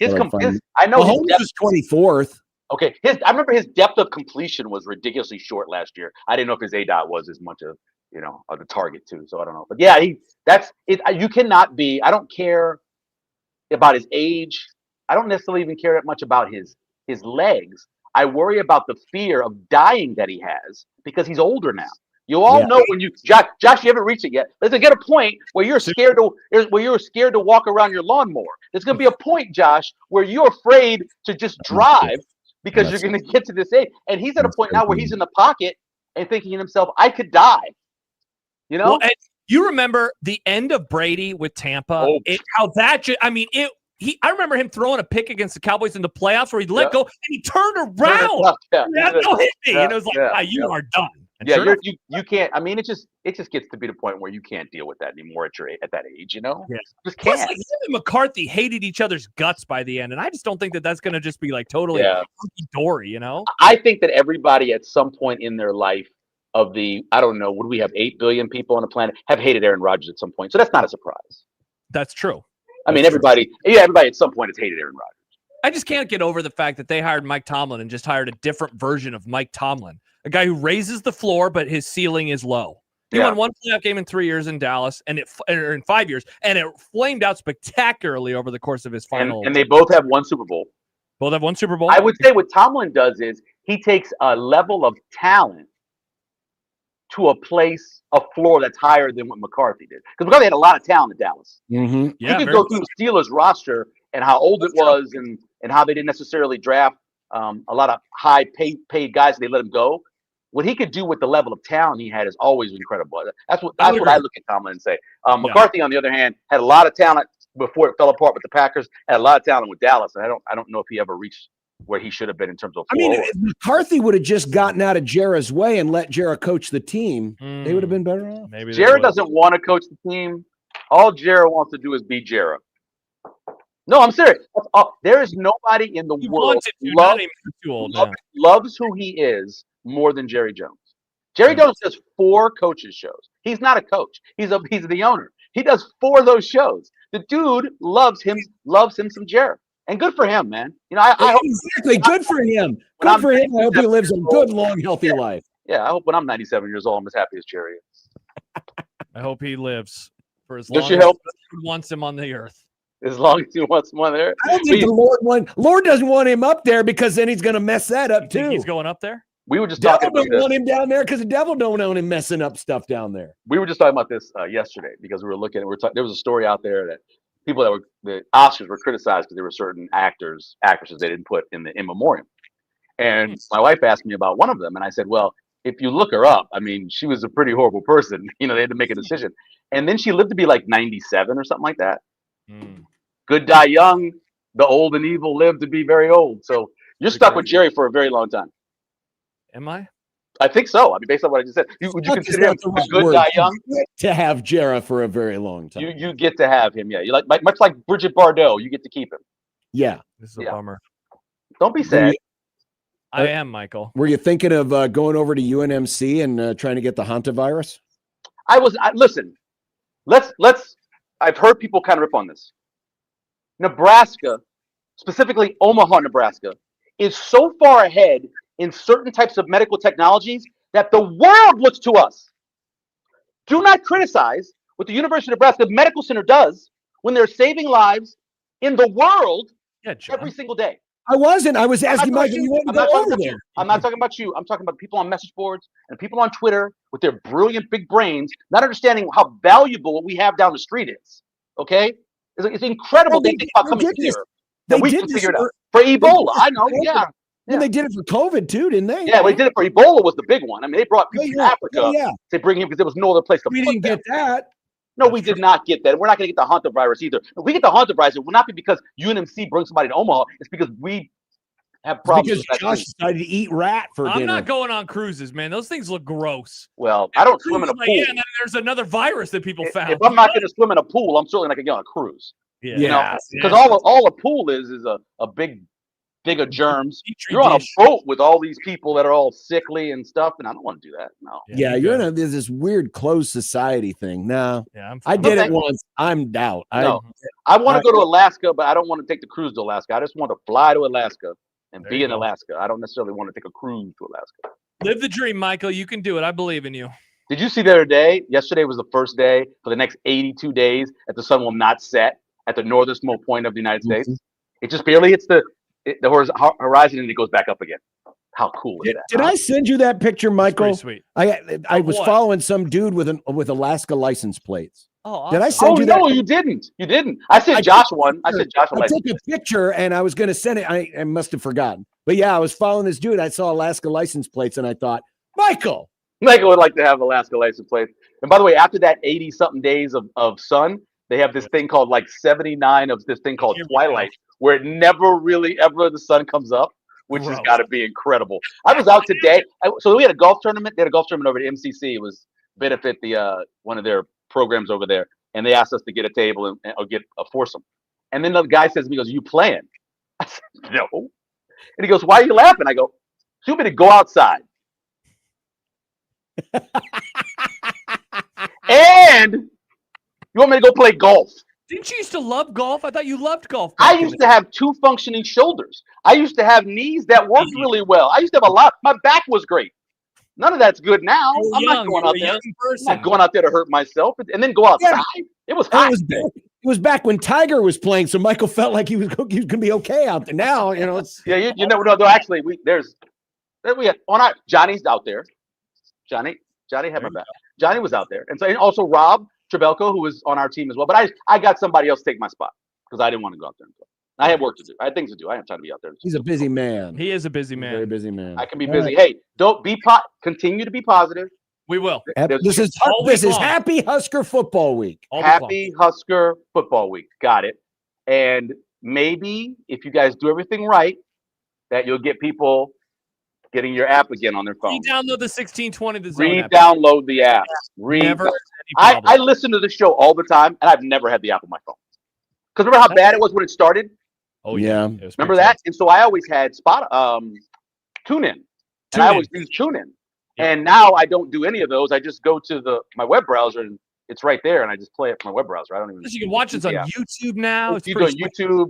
Speaker 6: know Mahomes was 24th.
Speaker 17: Okay. I remember his depth of completion was ridiculously short last year. I didn't know if his A-dot was as much of the target too. So I don't know. But yeah, that's it. You cannot be. I don't care about his age. I don't necessarily even care that much about his legs. I worry about the fear of dying that he has because he's older now. You all know when you Josh, you haven't reached it yet. There's gonna get a point where you're scared to walk around your lawnmower. There's gonna be a point, Josh, where you're afraid to just drive because you're gonna get to this age. And he's at a point now where he's in the pocket and thinking to himself, I could die. You know?
Speaker 5: Well, and you remember the end of Brady with Tampa? I remember him throwing a pick against the Cowboys in the playoffs where he let go and he turned around. No hit me. And it was like, you are done. And
Speaker 17: you can't. I mean, it just gets to be the point where you can't deal with that anymore at that age. You know, just can't.
Speaker 5: Plus, like, him and McCarthy hated each other's guts by the end, and I just don't think that that's going to just be like totally hunky-dory. You know,
Speaker 17: I think that everybody at some point in their life of the I don't know, would we have 8 billion people on the planet have hated Aaron Rodgers at some point? So that's not a surprise.
Speaker 5: That's true.
Speaker 17: I mean, everybody at some point has hated Aaron Rodgers.
Speaker 5: I just can't get over the fact that they hired Mike Tomlin and just hired a different version of Mike Tomlin. A guy who raises the floor, but his ceiling is low. He won one playoff game in 3 years in Dallas, or in 5 years, and it flamed out spectacularly over the course of his final.
Speaker 17: And they both have one Super Bowl.
Speaker 5: Both have one Super Bowl.
Speaker 17: I would say what Tomlin does is he takes a level of talent to a floor that's higher than what McCarthy did. Because McCarthy had a lot of talent in Dallas.
Speaker 6: Mm-hmm.
Speaker 17: You could go through the Steelers roster and how old it was and how they didn't necessarily draft a lot of high paid guys and they let him go. What he could do with the level of talent he had is always incredible. That's what I look at Tomlin and say. McCarthy, on the other hand, had a lot of talent before it fell apart with the Packers. Had a lot of talent with Dallas, and I don't know if he ever reached where he should have been in terms of.
Speaker 6: I mean, if McCarthy would have just gotten out of Jarrah's way and let Jarrah coach the team, they would have been better off.
Speaker 5: Maybe
Speaker 17: Jarrah doesn't want to coach the team. All Jarrah wants to do is beat Jarrah. No, I'm serious. There is nobody in the world loves who he is more than Jerry Jones. Jerry Jones does 4 coaches shows. He's not a coach. He's the owner. He does 4 of those shows. The dude loves him some Jerry. And good for him, man. You know, I hope
Speaker 6: exactly good for him. Good for him. I hope he lives a good, long, healthy life.
Speaker 17: Yeah, I hope when I'm 97 years old, I'm as happy as Jerry is.
Speaker 5: I hope he lives for as long as
Speaker 17: he
Speaker 5: wants him on the earth.
Speaker 17: As long as he wants him on there.
Speaker 6: I don't think the Lord doesn't want him up there because then he's going to mess that up too.
Speaker 5: He's going up there?
Speaker 17: We were just talking about
Speaker 6: don't want him down there because the devil don't want him messing up stuff down there.
Speaker 17: We were just talking about this yesterday because we were looking at there was a story out there that people the Oscars were criticized because there were certain actresses they didn't put in memoriam. And my wife asked me about one of them, and I said, well, if you look her up, I mean, she was a pretty horrible person. You know, they had to make a decision. And then she lived to be like 97 or something like that. Good die young, the old and evil live to be very old. So you're stuck with Jerry for a very long time.
Speaker 5: Am I?
Speaker 17: I think so. I mean, based on what I just said, would you consider him a good die young?
Speaker 6: To have Jarrah for a very long time.
Speaker 17: You get to have him, yeah. You like much like Bridget Bardot, you get to keep him.
Speaker 6: Yeah.
Speaker 5: This is a bummer.
Speaker 17: Don't be sad.
Speaker 5: I am, Michael.
Speaker 6: Were you thinking of going over to UNMC and trying to get the hantavirus?
Speaker 17: Listen. I've heard people kind of rip on this. Nebraska, specifically Omaha, Nebraska, is so far ahead in certain types of medical technologies that the world looks to us. Do not criticize what the University of Nebraska Medical Center does when they're saving lives in the world every single day.
Speaker 6: I wasn't. I was asking Mike if you wanted to go over there.
Speaker 17: I'm not talking about you. I'm talking about people on message boards and people on Twitter with their brilliant big brains, not understanding how valuable what we have down the street is. Okay? It's incredible they think about coming here.
Speaker 6: They
Speaker 17: we
Speaker 6: did
Speaker 17: can
Speaker 6: this
Speaker 17: figure it out. For Ebola, I know, yeah.
Speaker 6: And they did it for COVID too, didn't they?
Speaker 17: Yeah, they did it for Ebola was the big one. I mean, they brought people from Africa to bring him because there was no other place to put them.
Speaker 6: We didn't get that.
Speaker 17: No, we did not get that. We're not going to get the hantavirus either. If we get the hantavirus, it will not be because UNMC brings somebody to Omaha. It's because we have problems.
Speaker 6: Because Josh decided to eat rat for dinner.
Speaker 5: I'm not going on cruises, man. Those things look gross.
Speaker 17: Well, I don't swim in a pool.
Speaker 5: Yeah, and then there's another virus that people found.
Speaker 17: If I'm not going to swim in a pool, I'm certainly not going to get on a cruise.
Speaker 5: Yeah,
Speaker 17: you know, because all a pool is a big of germs. You're on a boat with all these people that are all sickly and stuff, and I don't want to do that. No.
Speaker 6: Yeah, you're in there's this weird closed society thing. No, I did it once. I'm out.
Speaker 17: No, I want to go to Alaska, but I don't want to take the cruise to Alaska. I just want to fly to Alaska and be in Alaska. I don't necessarily want to take a cruise to Alaska.
Speaker 5: Live the dream, Michael. You can do it. I believe in you.
Speaker 17: Did you see the other day? Yesterday was the first day for the next 82 days that the sun will not set at the northernmost point of the United States. It just barely hits the horizon and it goes back up again. How cool is that?
Speaker 6: Did I send you that picture, Michael?
Speaker 5: Sweet.
Speaker 6: I was
Speaker 5: what?
Speaker 6: following some dude with Alaska license plates.
Speaker 5: Oh, awesome.
Speaker 6: Did I send you that?
Speaker 17: No, you didn't. You didn't. I sent Josh one. I sent Josh a
Speaker 6: I
Speaker 17: license.
Speaker 6: took a picture and I was going to send it. I must have forgotten. But yeah, I was following this dude. I saw Alaska license plates and I thought, Michael
Speaker 17: would like to have Alaska license plate. And by the way, after that 80-something days of sun, they have this thing called like 79 of this thing called twilight, where it never really ever the sun comes up, which has got to be incredible. I was out today. So we had a golf tournament. They had a golf tournament over at MCC. It was benefit the one of their programs over there. And they asked us to get a table or get a foursome. And then the guy says to me, he goes, "You playing?" I said, "No." And he goes, "Why are you laughing?" I go, "You want me to go outside and you want me to go play golf?"
Speaker 5: Didn't you used to love golf? I thought you loved golf.
Speaker 17: I used to have 2 functioning shoulders. I used to have knees that worked really well. I used to have a lot. My back was great. None of that's good now. I'm not going out there. I'm not going out there to hurt myself and then go outside. It was hot.
Speaker 6: It was back when Tiger was playing, so Michael felt like he was going to be okay out there. Now, it's
Speaker 17: you never know. Though actually, we had on our Johnny's out there. Johnny had my back. Johnny was out there, and also Rob Trebelko, who was on our team as well. But I got somebody else to take my spot because I didn't want to go out there and play. I had work to do. I had things to do. I didn't have time to be out there.
Speaker 6: He's a busy man.
Speaker 5: He is a busy man.
Speaker 6: Very busy man.
Speaker 17: I can be busy. Hey, don't be continue to be positive.
Speaker 5: We will.
Speaker 6: This is Happy Husker Football Week.
Speaker 17: Happy Husker Football Week. Got it. And maybe if you guys do everything right, that you'll get people getting your app again on their phone.
Speaker 5: Re-download the 1620 The Zone app.
Speaker 17: Re-download the app. I listen to the show all the time, and I've never had the app on my phone. Because remember how bad it was when it started?
Speaker 5: Oh yeah.
Speaker 17: Remember that? And so I always had TuneIn. And I always use TuneIn. And now I don't do any of those. I just go to my web browser and it's right there, and I just play it from my web browser. I don't even.
Speaker 5: You can watch it on YouTube now.
Speaker 17: It's on YouTube.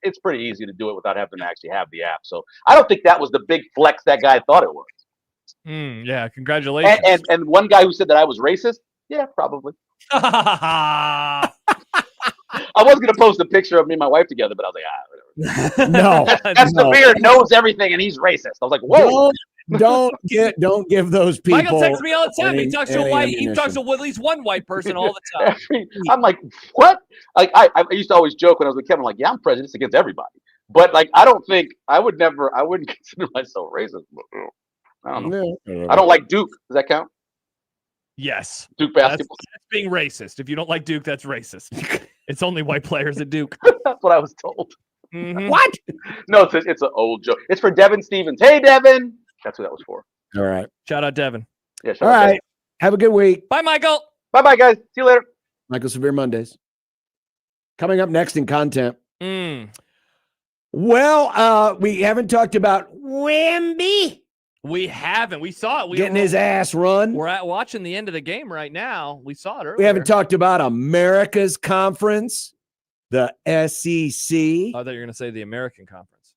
Speaker 17: It's pretty easy to do it without having to actually have the app. So I don't think that was the big flex that guy thought it was.
Speaker 5: Yeah, congratulations.
Speaker 17: And one guy who said that I was racist. Yeah, probably. I was gonna post a picture of me and my wife together, but I was like, whatever.
Speaker 6: No,
Speaker 17: that's the beard knows everything, and he's racist. I was like, whoa.
Speaker 6: Don't give those people.
Speaker 5: Michael texts me all the time. He talks to a white. He talks to at least one white person all the time.
Speaker 17: I'm like, what? Like I used to always joke when I was with Kevin, like, yeah, I'm prejudiced against everybody, but like I wouldn't consider myself racist. I don't know. I don't like Duke. Does that count?
Speaker 5: Yes.
Speaker 17: Duke basketball.
Speaker 5: That's being racist. If you don't like Duke, that's racist. It's only white players at Duke.
Speaker 17: That's what I was told.
Speaker 5: Mm-hmm.
Speaker 6: What?
Speaker 17: No, it's an old joke. It's for Devin Stevens. Hey, Devin. That's what that was for.
Speaker 6: All right.
Speaker 5: Shout out Devin.
Speaker 17: Yeah.
Speaker 6: All right. Devin. Have a good week.
Speaker 5: Bye, Michael.
Speaker 17: Bye, guys. See you later.
Speaker 6: Michael Severe Mondays. Coming up next in content. Well, we haven't talked about Wemby.
Speaker 5: We haven't. We saw it.
Speaker 6: Getting his ass run.
Speaker 5: We're watching the end of the game right now. We saw it earlier.
Speaker 6: We haven't talked about America's conference, the SEC.
Speaker 5: I thought you were going to say the American Conference.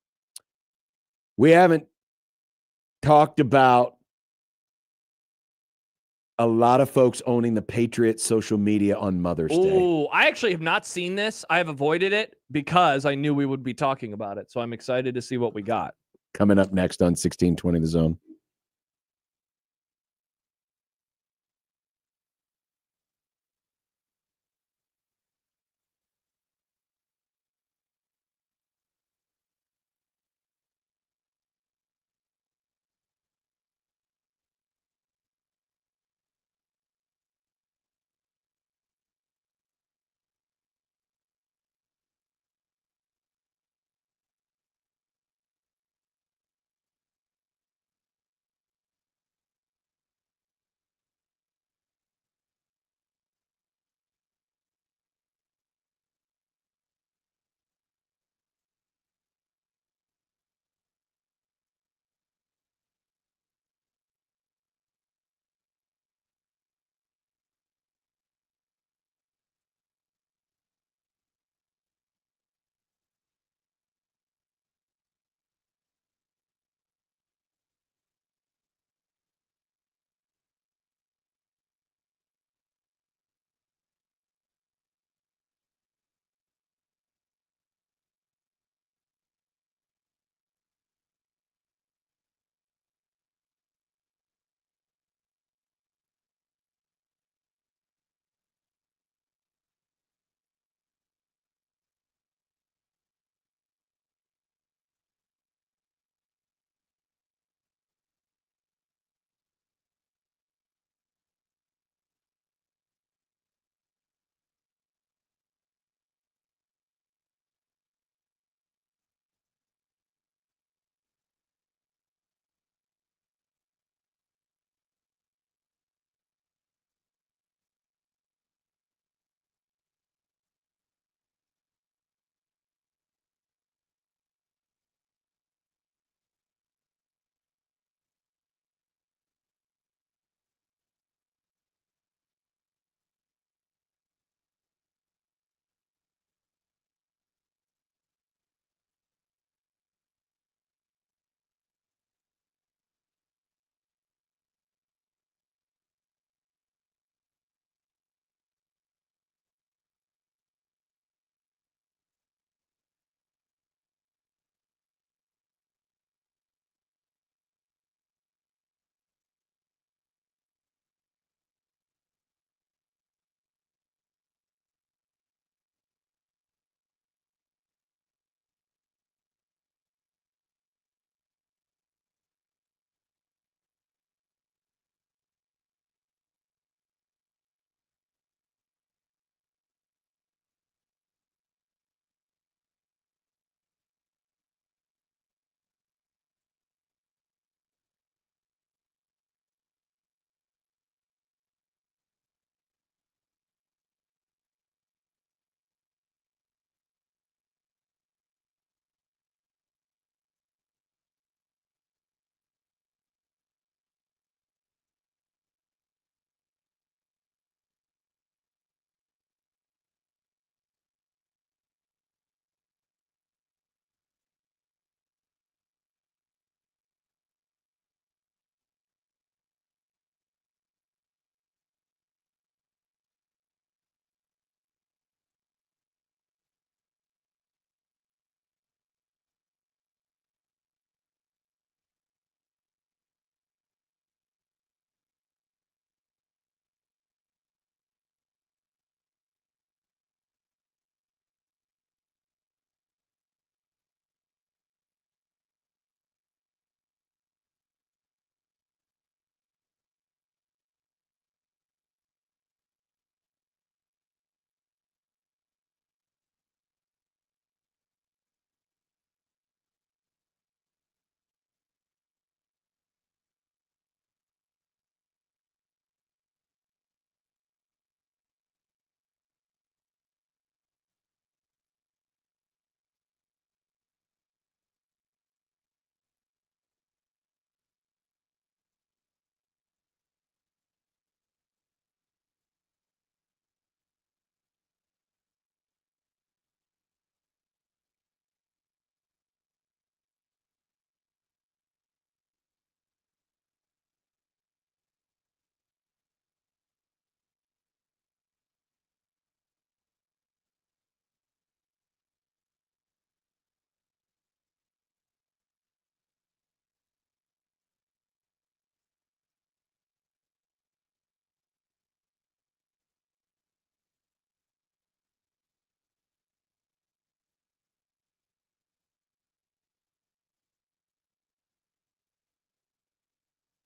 Speaker 6: We haven't talked about a lot of folks owning the Patriots social media on Mother's Day.
Speaker 5: Oh, I actually have not seen this. I have avoided it because I knew we would be talking about it. So I'm excited to see what we got.
Speaker 6: Coming up next on 1620 The Zone.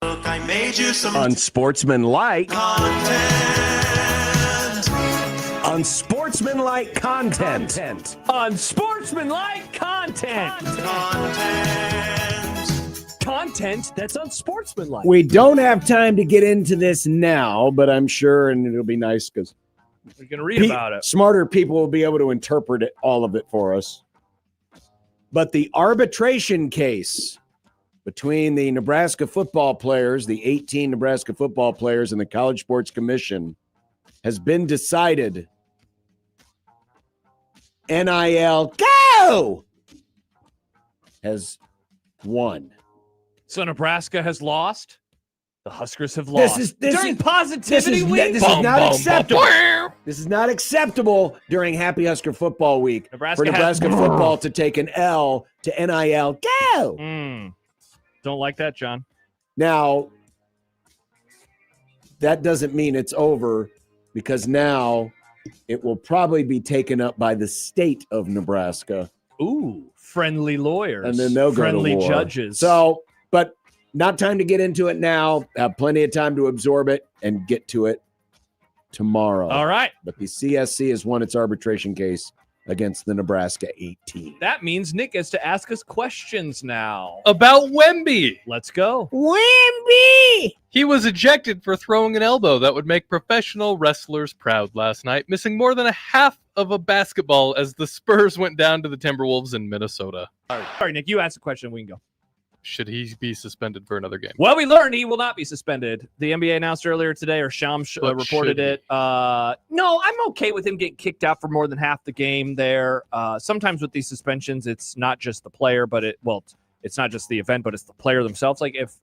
Speaker 7: Look, I made you some
Speaker 6: Unsportsmanlike
Speaker 7: content.
Speaker 6: Unsportsmanlike content.
Speaker 5: Unsportsmanlike content. Content that's unsportsmanlike.
Speaker 6: We don't have time to get into this now, but I'm sure, and it'll be nice because
Speaker 5: we can read about it.
Speaker 6: Smarter people will be able to interpret it, all of it for us. But the arbitration case between the Nebraska football players, the 18 Nebraska football players, and the College Sports Commission has been decided. NIL go has won.
Speaker 5: So Nebraska has lost. The Huskers have lost. During Positivity Week.
Speaker 6: This is not acceptable. This is not acceptable during Happy Husker Football Week for Nebraska football to take an L to NIL go.
Speaker 5: Don't like that, John.
Speaker 6: Now, that doesn't mean it's over, because now it will probably be taken up by the state of Nebraska.
Speaker 5: Ooh, friendly lawyers.
Speaker 6: And then they'll go
Speaker 5: friendly
Speaker 6: to war.
Speaker 5: Judges.
Speaker 6: So, but not time to get into it now. Have plenty of time to absorb it and get to it tomorrow.
Speaker 5: All right.
Speaker 6: But the CSC has won its arbitration case against the Nebraska 18.
Speaker 5: That means Nick gets to ask us questions now.
Speaker 2: About Wemby.
Speaker 5: Let's go.
Speaker 6: Wemby!
Speaker 2: He was ejected for throwing an elbow that would make professional wrestlers proud last night, missing more than a half of a basketball as the Spurs went down to the Timberwolves in Minnesota.
Speaker 5: All right, Nick, you asked a question. We can go.
Speaker 2: Should he be suspended for another game?
Speaker 5: Well, we learned he will not be suspended. The NBA announced earlier today, or Shams reported it. No, I'm okay with him getting kicked out for more than half the game there. Sometimes with these suspensions, it's not just the player, but it's not just the event, but it's the player themselves. Like if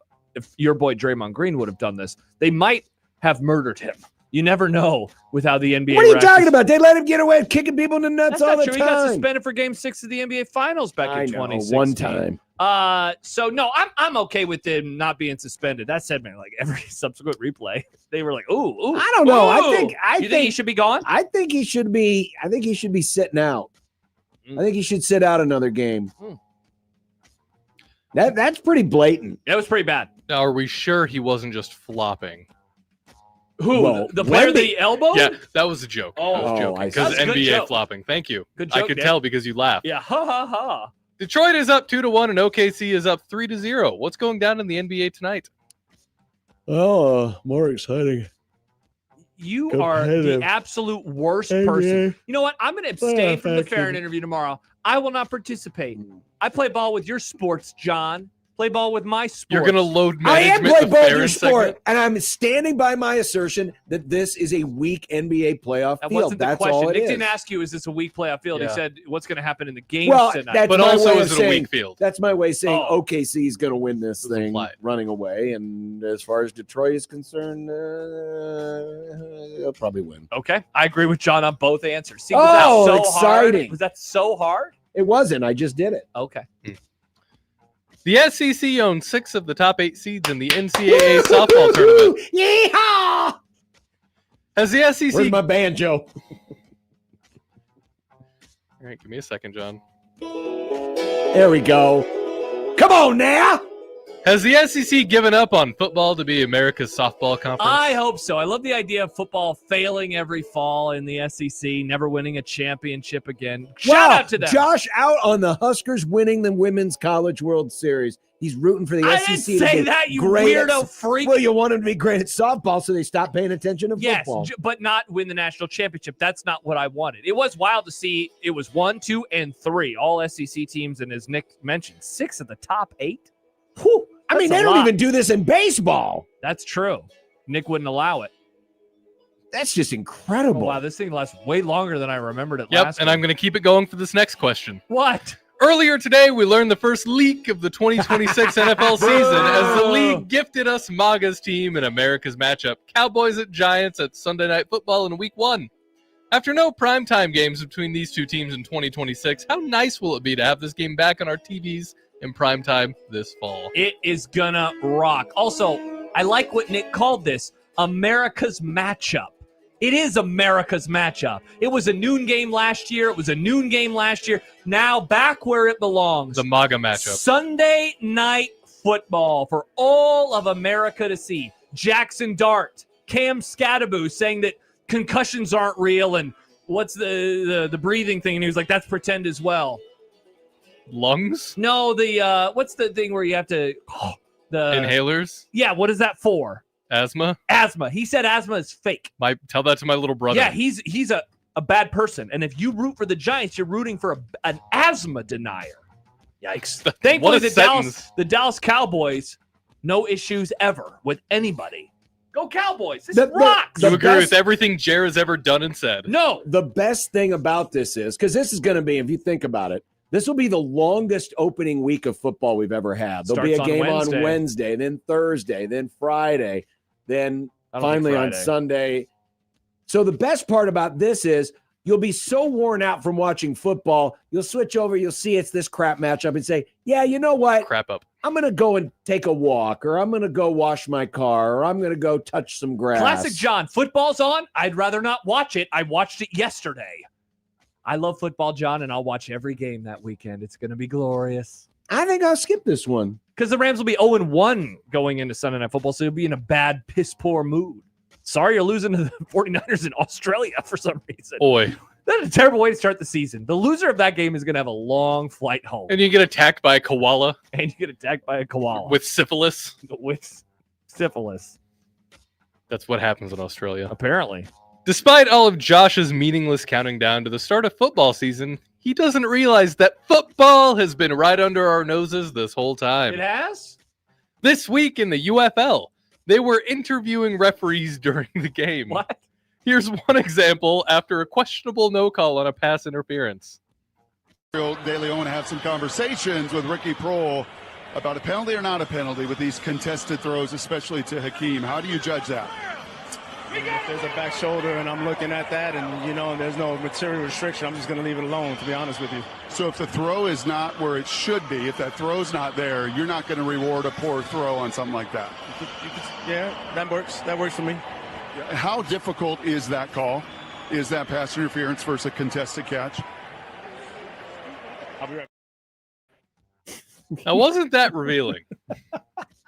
Speaker 5: your boy Draymond Green would have done this, they might have murdered him. You never know with how the NBA.
Speaker 6: What are you talking about? They let him get away with kicking people in the nuts all the time.
Speaker 5: He got suspended for Game 6 of the NBA Finals back in 2016.
Speaker 6: One time.
Speaker 5: So no, I'm okay with him not being suspended. That said, man, like every subsequent replay, they were like, "Ooh,
Speaker 6: I don't know.
Speaker 5: ooh."
Speaker 6: I
Speaker 5: think he should be gone.
Speaker 6: I think he should be sitting out. I think he should sit out another game. That's pretty blatant.
Speaker 5: That was pretty bad.
Speaker 2: Now, are we sure he wasn't just flopping?
Speaker 5: Who?
Speaker 6: Well,
Speaker 5: the player of the elbow?
Speaker 2: Yeah, that was a joke.
Speaker 5: Oh,
Speaker 2: I was joking.
Speaker 6: I see.
Speaker 2: Because
Speaker 5: That's a good
Speaker 2: NBA
Speaker 5: joke.
Speaker 2: flopping. Thank you.
Speaker 5: Good
Speaker 2: I
Speaker 5: joke,
Speaker 2: could
Speaker 5: Nick.
Speaker 2: tell because you laughed.
Speaker 5: Yeah, ha ha ha.
Speaker 2: Detroit is up 2-1 and OKC is up 3-0. What's going down in the NBA tonight?
Speaker 6: Oh, more exciting.
Speaker 5: You are the absolute worst person. You know what? I'm going to abstain from the Farron interview tomorrow. I will not participate. I play ball with your sports, John. Play ball with my sports.
Speaker 2: You're going to load
Speaker 6: I am
Speaker 2: management
Speaker 6: play
Speaker 2: of
Speaker 6: ball with
Speaker 2: Farron
Speaker 6: your sport,
Speaker 2: segment?
Speaker 6: and I'm standing by my assertion that this is a weak NBA playoff
Speaker 5: That
Speaker 6: field.
Speaker 5: wasn't the
Speaker 6: That's
Speaker 5: question.
Speaker 6: all it
Speaker 5: Nick
Speaker 6: is.
Speaker 5: didn't ask you, is this a weak playoff field?
Speaker 2: Yeah.
Speaker 5: He said, what's going to happen in the games
Speaker 6: Well,
Speaker 5: tonight?
Speaker 6: that's
Speaker 2: But
Speaker 6: my
Speaker 2: also,
Speaker 6: way
Speaker 2: is
Speaker 6: of
Speaker 2: it a
Speaker 6: saying-
Speaker 2: weak field?
Speaker 6: That's my way of saying
Speaker 5: Oh.
Speaker 6: OKC is going to win this
Speaker 2: Doesn't
Speaker 6: thing
Speaker 2: apply.
Speaker 6: running away. And as far as Detroit is concerned, they'll probably win.
Speaker 5: Okay. I agree with John on both answers. See,
Speaker 6: Oh,
Speaker 5: was that so
Speaker 6: exciting.
Speaker 5: hard? Was that so hard?
Speaker 6: It wasn't. I just did it.
Speaker 5: Okay.
Speaker 2: The SEC owns 6 of the top 8 seeds in the NCAA softball tournament.
Speaker 6: Yeehaw!
Speaker 2: Has the SEC...
Speaker 6: Where's my banjo?
Speaker 2: All right, give me a second, John.
Speaker 6: There we go. Come on now.
Speaker 2: Has the SEC given up on football to be America's softball conference?
Speaker 5: I hope so. I love the idea of football failing every fall in the SEC, never winning a championship again. Shout out to them.
Speaker 6: Josh out on the Huskers winning the Women's College World Series. He's rooting for the
Speaker 5: I
Speaker 6: SEC
Speaker 5: didn't
Speaker 6: to
Speaker 5: say
Speaker 6: be
Speaker 5: that, you
Speaker 6: great
Speaker 5: weirdo
Speaker 6: at,
Speaker 5: freak.
Speaker 6: Well, you want him to be great at softball, so they stop paying attention to
Speaker 5: Yes,
Speaker 6: football.
Speaker 5: but not win the national championship. That's not what I wanted. It was wild to see. It was 1, 2, and 3, all SEC teams, and as Nick mentioned, 6 of the top 8. Whew,
Speaker 6: I mean,
Speaker 5: that's
Speaker 6: they
Speaker 5: a
Speaker 6: don't
Speaker 5: lot.
Speaker 6: even do this in baseball.
Speaker 5: That's true. Nick wouldn't allow it.
Speaker 6: That's just
Speaker 5: Oh,
Speaker 6: incredible.
Speaker 5: wow, this thing lasts way longer than I remembered it
Speaker 2: Yep,
Speaker 5: last.
Speaker 2: and I'm going to keep it going for this next question.
Speaker 5: What?
Speaker 2: Earlier today, we learned the first leak of the 2026 NFL season as the league gifted us MAGA's team in America's matchup, Cowboys at Giants at Sunday Night Football in Week 1. After no primetime games between these two teams in 2026, how nice will it be to have this game back on our TVs in primetime this fall?
Speaker 5: It is gonna rock. Also, I like what Nick called this America's matchup. It is America's matchup. It was a noon game last year. It was a noon game last year. Now back where it belongs.
Speaker 2: The MAGA matchup.
Speaker 5: Sunday Night football for all of America to see. Jackson Dart, Cam Scattaboo saying that concussions aren't real, and what's the breathing thing? And he was like, that's pretend as well.
Speaker 2: Lungs?
Speaker 5: No, the what's the thing where you have to the
Speaker 2: Inhalers?
Speaker 5: Yeah, what is that for?
Speaker 2: Asthma?
Speaker 5: Asthma. He said asthma is fake.
Speaker 2: Tell that to my little brother.
Speaker 5: Yeah, he's a bad person, and if you root for the Giants, you're rooting for an asthma denier. Yikes! Thankfully, the Dallas Cowboys, no issues ever with anybody. Go Cowboys! This rocks.
Speaker 2: You agree with everything Jer has ever done and said?
Speaker 5: No.
Speaker 6: The best thing about this is, because this is going to be, if you think about it, this will be the longest opening week of football we've ever had. There'll be a game on Wednesday, then Thursday, then Friday, then finally on Sunday. So the best part about this is you'll be so worn out from watching football, you'll switch over, you'll see it's this crap matchup and say, yeah, you know what?
Speaker 2: Crap up.
Speaker 6: I'm going to go and take a walk, or I'm going to go wash my car, or I'm going to go touch some grass.
Speaker 5: Classic John. Football's on. I'd rather not watch it. I watched it yesterday. I love football, John, and I'll watch every game that weekend. It's going to be glorious.
Speaker 6: I think I'll skip this one.
Speaker 5: Because the Rams will be 0-1 going into Sunday Night Football, so you'll be in a bad, piss-poor mood. Sorry you're losing to the 49ers in Australia for some reason.
Speaker 2: Boy.
Speaker 5: That's a terrible way to start the season. The loser of that game is going to have a long flight home.
Speaker 2: And you get attacked by a koala.
Speaker 5: And you get attacked by a koala.
Speaker 2: With syphilis.
Speaker 5: With syphilis.
Speaker 2: That's what happens in Australia.
Speaker 5: Apparently.
Speaker 2: Despite all of Josh's meaningless counting down to the start of football season, he doesn't realize that football has been right under our noses this whole time.
Speaker 5: It has?
Speaker 2: This week in the UFL, they were interviewing referees during the game.
Speaker 5: What?
Speaker 2: Here's one example after a questionable no call on a pass interference.
Speaker 18: De Leon had some conversations with Ricky Prohl about a penalty or not a penalty with these contested throws, especially to Hakeem. How do you judge that?
Speaker 19: If there's a back shoulder and I'm looking at that and, there's no material restriction, I'm just going to leave it alone, to be honest with you.
Speaker 18: So if the throw is not where it should be, if that throw's not there, you're not going to reward a poor throw on something like that?
Speaker 19: Yeah, that works. That works for me.
Speaker 18: How difficult is that call? Is that pass interference versus a contested catch?
Speaker 19: I'll be right back.
Speaker 2: Now, wasn't that revealing?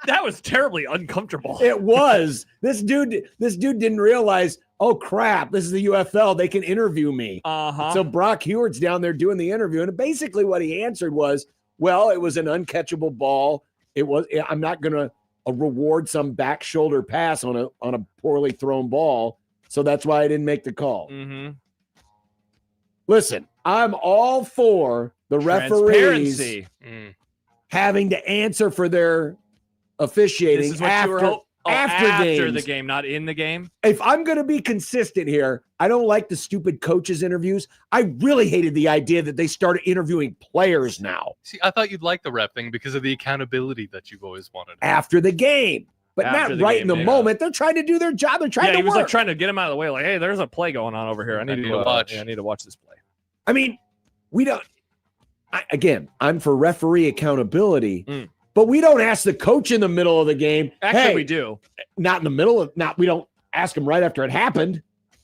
Speaker 5: That was terribly uncomfortable.
Speaker 6: It was. This dude didn't realize, oh, crap, this is the UFL. They can interview me.
Speaker 5: Uh-huh.
Speaker 6: So Brock Hewitt's down there doing the interview. And basically what he answered was, well, it was an uncatchable ball. I'm not going to reward some back shoulder pass on a poorly thrown ball. So that's why I didn't make the call.
Speaker 5: Mm-hmm.
Speaker 6: Listen, I'm all for the referees having to answer for their officiating
Speaker 5: This is what after the game, not in the game.
Speaker 6: If I'm going to be consistent here, I don't like the stupid coaches interviews. I really hated the idea that they started interviewing players now.
Speaker 2: See, I thought you'd like the ref thing because of the accountability that you've always wanted.
Speaker 6: After the game, but
Speaker 5: After
Speaker 6: not
Speaker 5: the
Speaker 6: right
Speaker 5: game,
Speaker 6: in the moment. They're trying to do their job. They're trying to
Speaker 5: he was
Speaker 6: work.
Speaker 5: like trying to get him out of the way. Like, hey, there's a play going on over here. I need to watch. I need to watch this play.
Speaker 6: I mean, we don't. I'm for referee accountability. But we don't ask the coach in the middle of the game.
Speaker 5: Actually,
Speaker 6: hey,
Speaker 5: we do.
Speaker 6: Not in the middle of we don't ask him right after it happened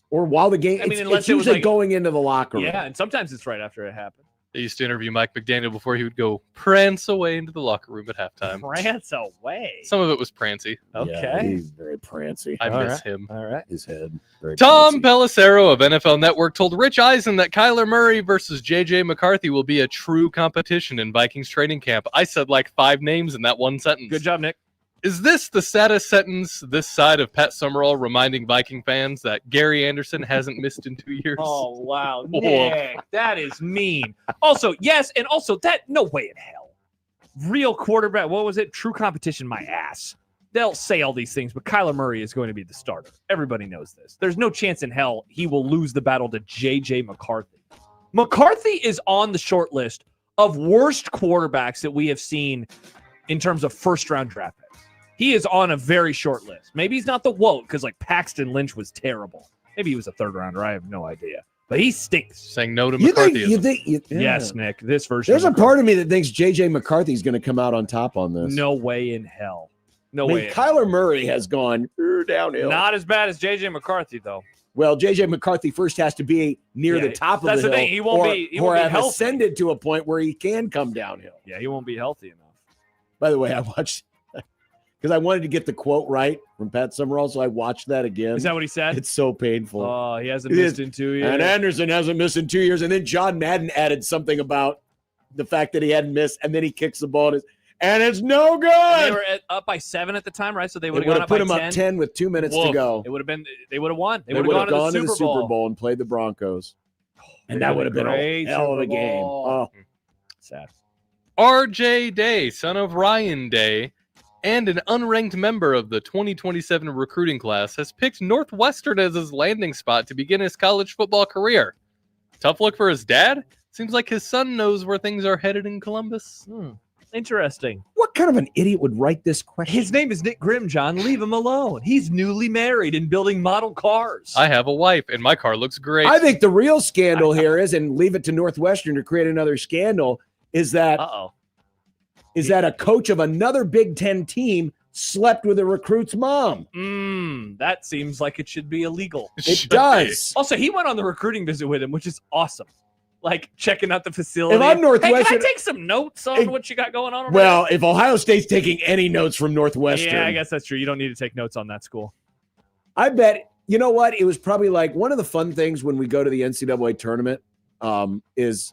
Speaker 6: or while the game. It's usually going into the locker room.
Speaker 5: Yeah, and sometimes it's right after it happened.
Speaker 2: They used to interview Mike McDaniel before he would go prance away into the locker room at halftime.
Speaker 5: Prance away.
Speaker 2: Some of it was prancy.
Speaker 5: Okay.
Speaker 6: Yeah, he's very prancy.
Speaker 2: I miss him.
Speaker 5: All right.
Speaker 6: His head. Very
Speaker 2: Tom Pelissero of NFL Network told Rich Eisen that Kyler Murray versus J.J. McCarthy will be a true competition in Vikings training camp. I said like 5 names in that one sentence.
Speaker 5: Good job, Nick.
Speaker 2: Is this the saddest sentence this side of Pat Summerall reminding Viking fans that Gary Anderson hasn't missed in 2 years?
Speaker 5: Oh, wow. Nick, that is mean. Also, yes, and also that, no way in hell. Real quarterback, what was it? True competition, my ass. They'll say all these things, but Kyler Murray is going to be the starter. Everybody knows this. There's no chance in hell he will lose the battle to J.J. McCarthy. McCarthy is on the short list of worst quarterbacks that we have seen in terms of first-round draft picks. He is on a very short list. Maybe he's not the WOAT because like Paxton Lynch was terrible. Maybe he was a 3rd rounder. I have no idea. But he stinks.
Speaker 2: Saying no to McCarthy.
Speaker 6: You think
Speaker 5: Yes, Nick. This version.
Speaker 6: There's a part of me that thinks J.J. McCarthy's going to come out on top on this.
Speaker 5: No way in hell. No way.
Speaker 6: Kyler Murray has gone downhill.
Speaker 5: Not as bad as J.J. McCarthy, though.
Speaker 6: Well, J.J. McCarthy first has to be near the top of the hill.
Speaker 5: That's the thing. He won't be
Speaker 6: have
Speaker 5: healthy.
Speaker 6: ascended to a point where he can come downhill.
Speaker 5: Yeah, he won't be healthy enough.
Speaker 6: By the way, I watched because I wanted to get the quote right from Pat Summerall, so I watched that again.
Speaker 5: Is that what he said?
Speaker 6: It's so painful.
Speaker 5: Oh, he hasn't missed in 2 years.
Speaker 6: And Anderson hasn't missed in 2 years. And then John Madden added something about the fact that he hadn't missed, and then he kicks the ball, and it's no good.
Speaker 5: And they were up by 7 at the time, right? So they would have gone up
Speaker 6: put
Speaker 5: by
Speaker 6: him
Speaker 5: 10.
Speaker 6: up 10 with 2 minutes to go.
Speaker 5: It would have been. They would have won. They
Speaker 6: They
Speaker 5: would have gone to the Super Bowl.
Speaker 6: and played the Broncos. And that would have been a hell of a game. Oh,
Speaker 5: sad.
Speaker 2: RJ Day, son of Ryan Day, and an unranked member of the 2027 recruiting class, has picked Northwestern as his landing spot to begin his college football career. Tough look for his dad? Seems like his son knows where things are headed in Columbus.
Speaker 5: Interesting.
Speaker 6: What kind of an idiot would write this question?
Speaker 5: His name is Nick Grimm, John. Leave him alone. He's newly married and building model cars.
Speaker 2: I have a wife, and my car looks great.
Speaker 6: I think the real scandal here is, and leave it to Northwestern to create another scandal, is that a coach of another Big Ten team slept with a recruit's mom.
Speaker 5: That seems like it should be illegal.
Speaker 6: It does.
Speaker 5: Also, he went on the recruiting visit with him, which is awesome. Like checking out the facility.
Speaker 6: If I'm Northwestern,
Speaker 5: hey, can I take some notes on what you got going on over
Speaker 6: well,
Speaker 5: there?
Speaker 6: if Ohio State's taking any notes from Northwestern,
Speaker 5: Yeah, I guess that's true. You don't need to take notes on that school.
Speaker 6: I bet, you know what? It was probably like one of the fun things when we go to the NCAA tournament is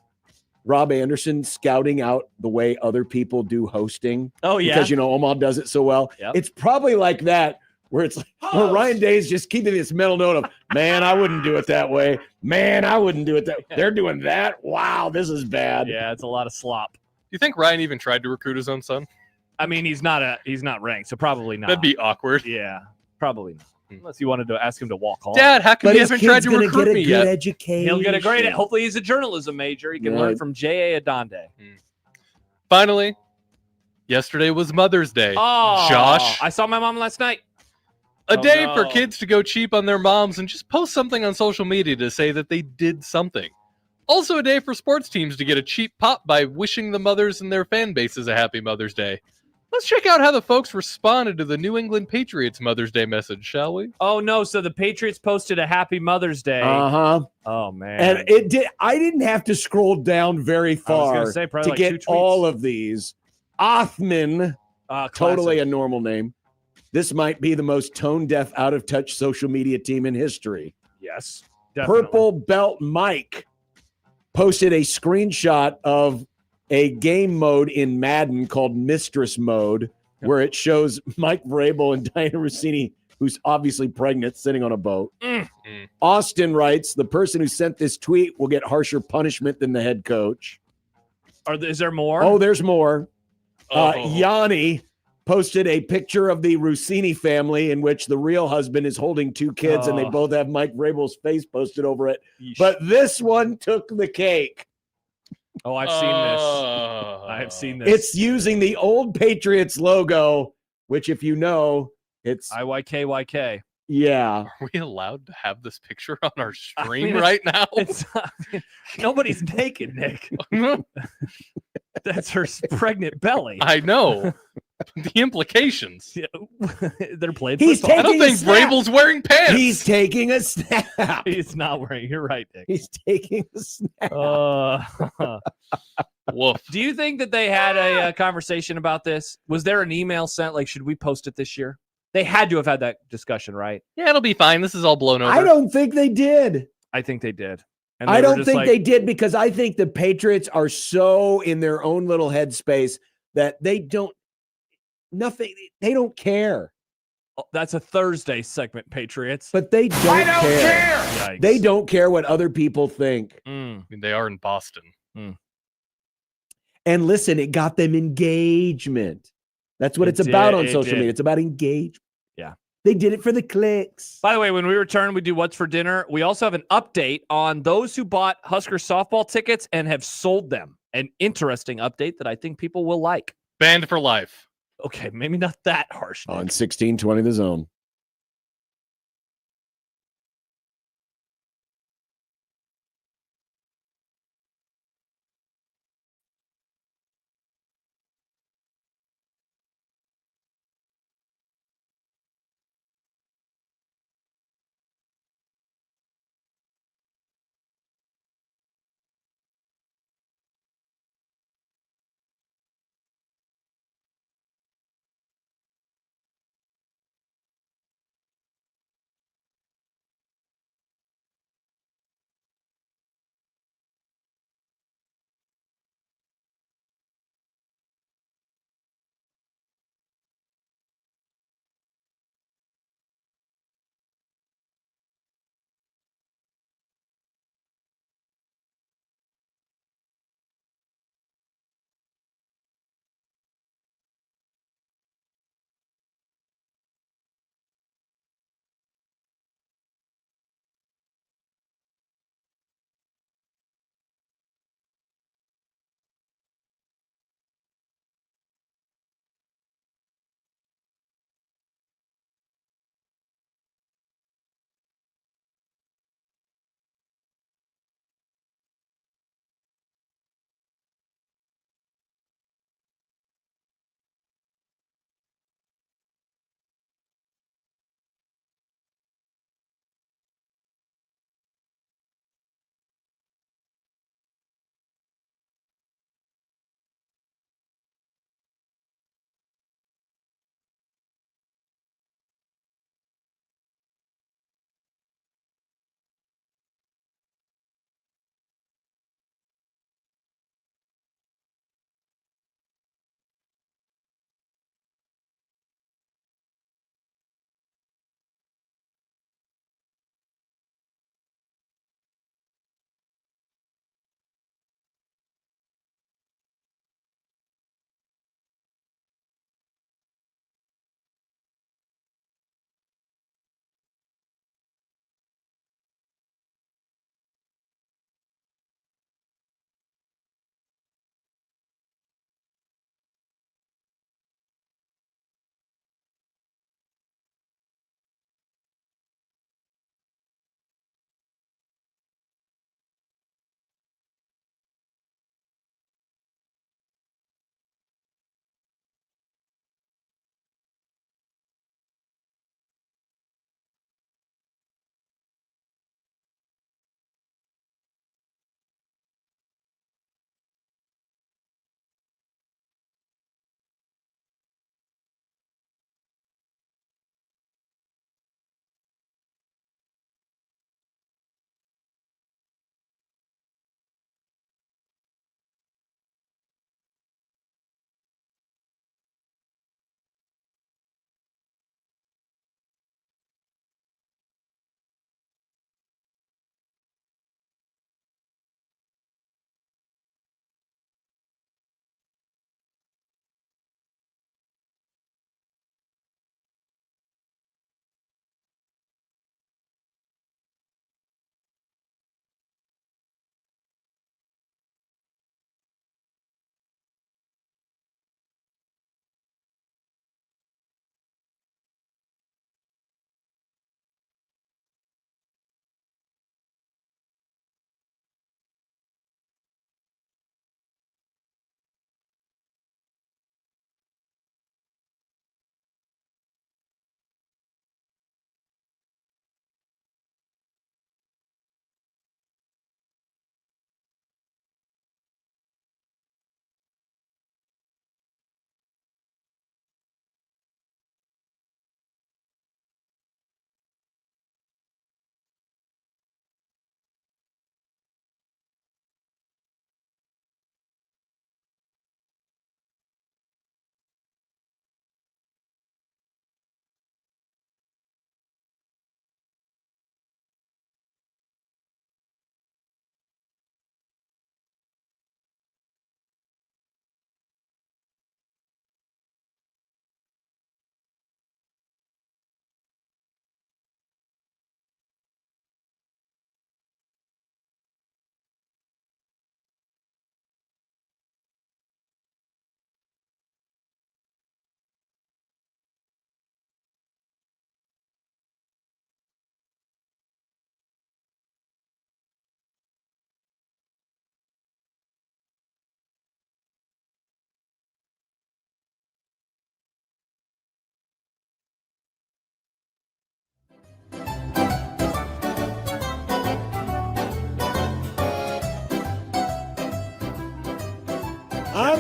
Speaker 6: Rob Anderson scouting out the way other people do hosting.
Speaker 5: Oh, yeah.
Speaker 6: Because, Omaha does it so well.
Speaker 5: Yep.
Speaker 6: It's probably like that where it's like, where Ryan Day's just keeping this mental note of, man, I wouldn't do it that way. Man, I wouldn't do it that way. They're doing that. Wow, this is bad.
Speaker 5: Yeah, it's a lot of slop.
Speaker 2: Do you think Ryan even tried to recruit his own son?
Speaker 5: I mean, he's not ranked, so probably not.
Speaker 2: That'd be awkward.
Speaker 5: Yeah, probably not. Unless you wanted to ask him to walk home.
Speaker 2: Dad, how come you haven't tried to recruit me yet?
Speaker 6: Education.
Speaker 5: He'll get a great. Hopefully, he's a journalism major. He can learn from J.A. Adonde.
Speaker 2: Finally, yesterday was Mother's Day.
Speaker 5: Oh,
Speaker 2: Josh.
Speaker 5: I saw my mom last night.
Speaker 2: A day for kids to go cheap on their moms and just post something on social media to say that they did something. Also a day for sports teams to get a cheap pop by wishing the mothers and their fan bases a happy Mother's Day. Let's check out how the folks responded to the New England Patriots Mother's Day message, shall we?
Speaker 5: Oh, no. So the Patriots posted a happy Mother's Day.
Speaker 6: Uh-huh.
Speaker 5: Oh, man.
Speaker 6: And it did. I didn't have to scroll down very far
Speaker 5: say,
Speaker 6: to
Speaker 5: like
Speaker 6: get all of these. Othman, totally a normal name. This might be the most tone-deaf, out-of-touch social media team in history.
Speaker 5: Yes, definitely.
Speaker 6: Purple Belt Mike posted a screenshot of a game mode in Madden called Mistress Mode, where it shows Mike Vrabel and Diana Rossini, who's obviously pregnant, sitting on a boat. Austin writes, the person who sent this tweet will get harsher punishment than the head coach.
Speaker 5: Is there more?
Speaker 6: Oh, there's more. Yanni posted a picture of the Rossini family in which the real husband is holding two kids and they both have Mike Vrabel's face posted over it.
Speaker 5: Yeesh.
Speaker 6: But this one took the cake.
Speaker 5: Oh, I've seen this. I have seen this.
Speaker 6: It's using the old Patriots logo, which if you know, it's
Speaker 5: IYKYK.
Speaker 6: Yeah.
Speaker 2: Are we allowed to have this picture on our stream right now?
Speaker 5: Nobody's naked, Nick. That's her pregnant belly.
Speaker 2: I know. The implications.
Speaker 5: Yeah. They're playing
Speaker 6: He's
Speaker 5: football.
Speaker 2: I don't think Vrabel's wearing pants.
Speaker 6: He's taking a snap.
Speaker 5: He's not wearing. You're right, Nick.
Speaker 6: He's taking a snap.
Speaker 2: Woof.
Speaker 5: Do you think that they had a conversation about this? Was there an email sent? Like, should we post it this year? They had to have had that discussion, right?
Speaker 2: Yeah, it'll be fine. This is all blown over.
Speaker 6: I don't think they did.
Speaker 5: I think they did. And
Speaker 6: I don't think they did because I think the Patriots are so in their own little headspace that they don't care.
Speaker 5: Oh, that's a Thursday segment, Patriots.
Speaker 6: But they don't care.
Speaker 5: Yikes.
Speaker 6: They don't care what other people think.
Speaker 2: I mean, they are in Boston.
Speaker 6: And listen, it got them engagement. That's what it's about on social media. It's about engagement.
Speaker 5: Yeah.
Speaker 6: They did it for the clicks.
Speaker 5: By the way, when we return, we do What's for Dinner. We also have an update on those who bought Husker softball tickets and have sold them. An interesting update that I think people will like.
Speaker 2: Banned for life.
Speaker 5: Okay, maybe not that harsh.
Speaker 6: On 1620 The Zone.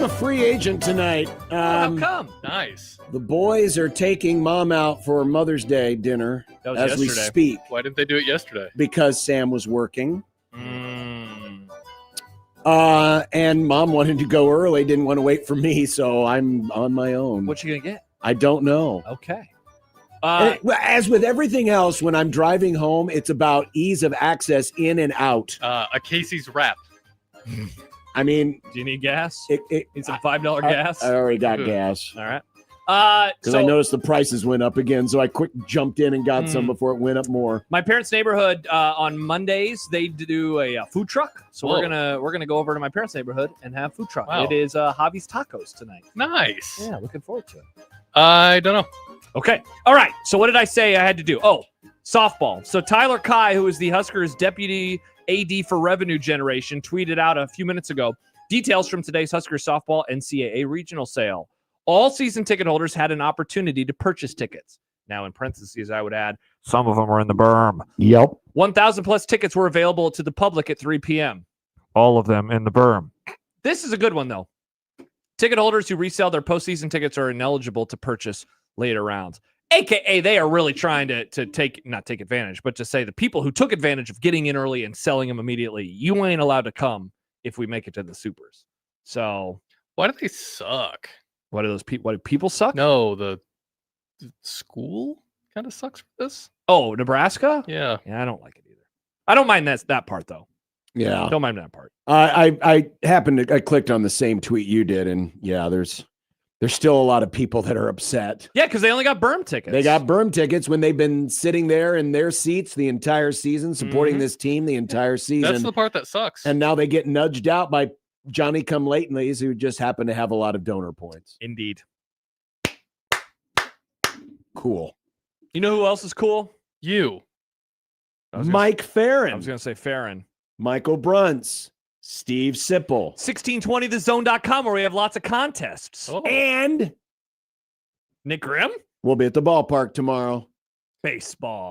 Speaker 6: a free agent tonight.
Speaker 5: How come?
Speaker 2: Nice.
Speaker 6: The boys are taking Mom out for Mother's Day dinner
Speaker 2: That was
Speaker 6: as we
Speaker 2: yesterday.
Speaker 6: speak.
Speaker 2: Why didn't they do it yesterday?
Speaker 6: Because Sam was working.
Speaker 2: Mm.
Speaker 6: And Mom wanted to go early, didn't want to wait for me, so I'm on my own.
Speaker 5: What you gonna get?
Speaker 6: I don't know.
Speaker 5: Okay.
Speaker 6: As with everything else, when I'm driving home, it's about ease of access in and out.
Speaker 2: A Casey's wrap.
Speaker 6: I mean,
Speaker 5: do you need gas?
Speaker 6: Need
Speaker 5: some $5 gas?
Speaker 6: I already got gas.
Speaker 5: All right.
Speaker 6: Because I noticed the prices went up again, so I quick jumped in and got some before it went up more.
Speaker 5: My parents' neighborhood on Mondays they do a food truck, so we're gonna go over to my parents' neighborhood and have food truck.
Speaker 2: Wow.
Speaker 5: It is Javi's Tacos tonight.
Speaker 2: Nice.
Speaker 5: Yeah, looking forward to it.
Speaker 2: I don't know.
Speaker 5: Okay. All right. So what did I say I had to do? Oh, softball. So Tyler Kai, who is the Huskers' deputy AD for revenue generation, tweeted out a few minutes ago details from today's Huskers softball NCAA regional sale. All season ticket holders had an opportunity to purchase tickets. Now, in parentheses, I would add, some of them were in the berm.
Speaker 6: Yep.
Speaker 5: 1,000 plus tickets were available to the public at 3 p.m. All of them in the berm. This is a good one, though. Ticket holders who resell their postseason tickets are ineligible to purchase later rounds. AKA, they are really trying to not take advantage, but to say the people who took advantage of getting in early and selling them immediately, you ain't allowed to come if we make it to the supers. So
Speaker 2: why do they suck?
Speaker 5: What do those people? What do people suck?
Speaker 2: No, the school kind of sucks for this.
Speaker 5: Oh, Nebraska?
Speaker 2: Yeah.
Speaker 5: Yeah, I don't like it either. I don't mind that part though.
Speaker 6: Yeah.
Speaker 5: Don't mind that part.
Speaker 6: I happened to I clicked on the same tweet you did, and yeah, there's still a lot of people that are upset.
Speaker 5: Yeah, because they only got berm tickets.
Speaker 6: They got berm tickets when they've been sitting there in their seats the entire season, supporting this team the entire season.
Speaker 2: That's the part that sucks.
Speaker 6: And now they get nudged out by Johnny come latelys who just happen to have a lot of donor points.
Speaker 5: Indeed.
Speaker 6: Cool.
Speaker 5: You know who else is cool?
Speaker 2: You.
Speaker 6: Mike Farron.
Speaker 5: I was going to say Farron.
Speaker 6: Michael Bruntz. Steve Sipple.
Speaker 5: 1620thezone.com where we have lots of contests.
Speaker 2: Oh.
Speaker 6: And
Speaker 5: Nick Grimm?
Speaker 6: we'll be at the ballpark tomorrow.
Speaker 5: Baseball.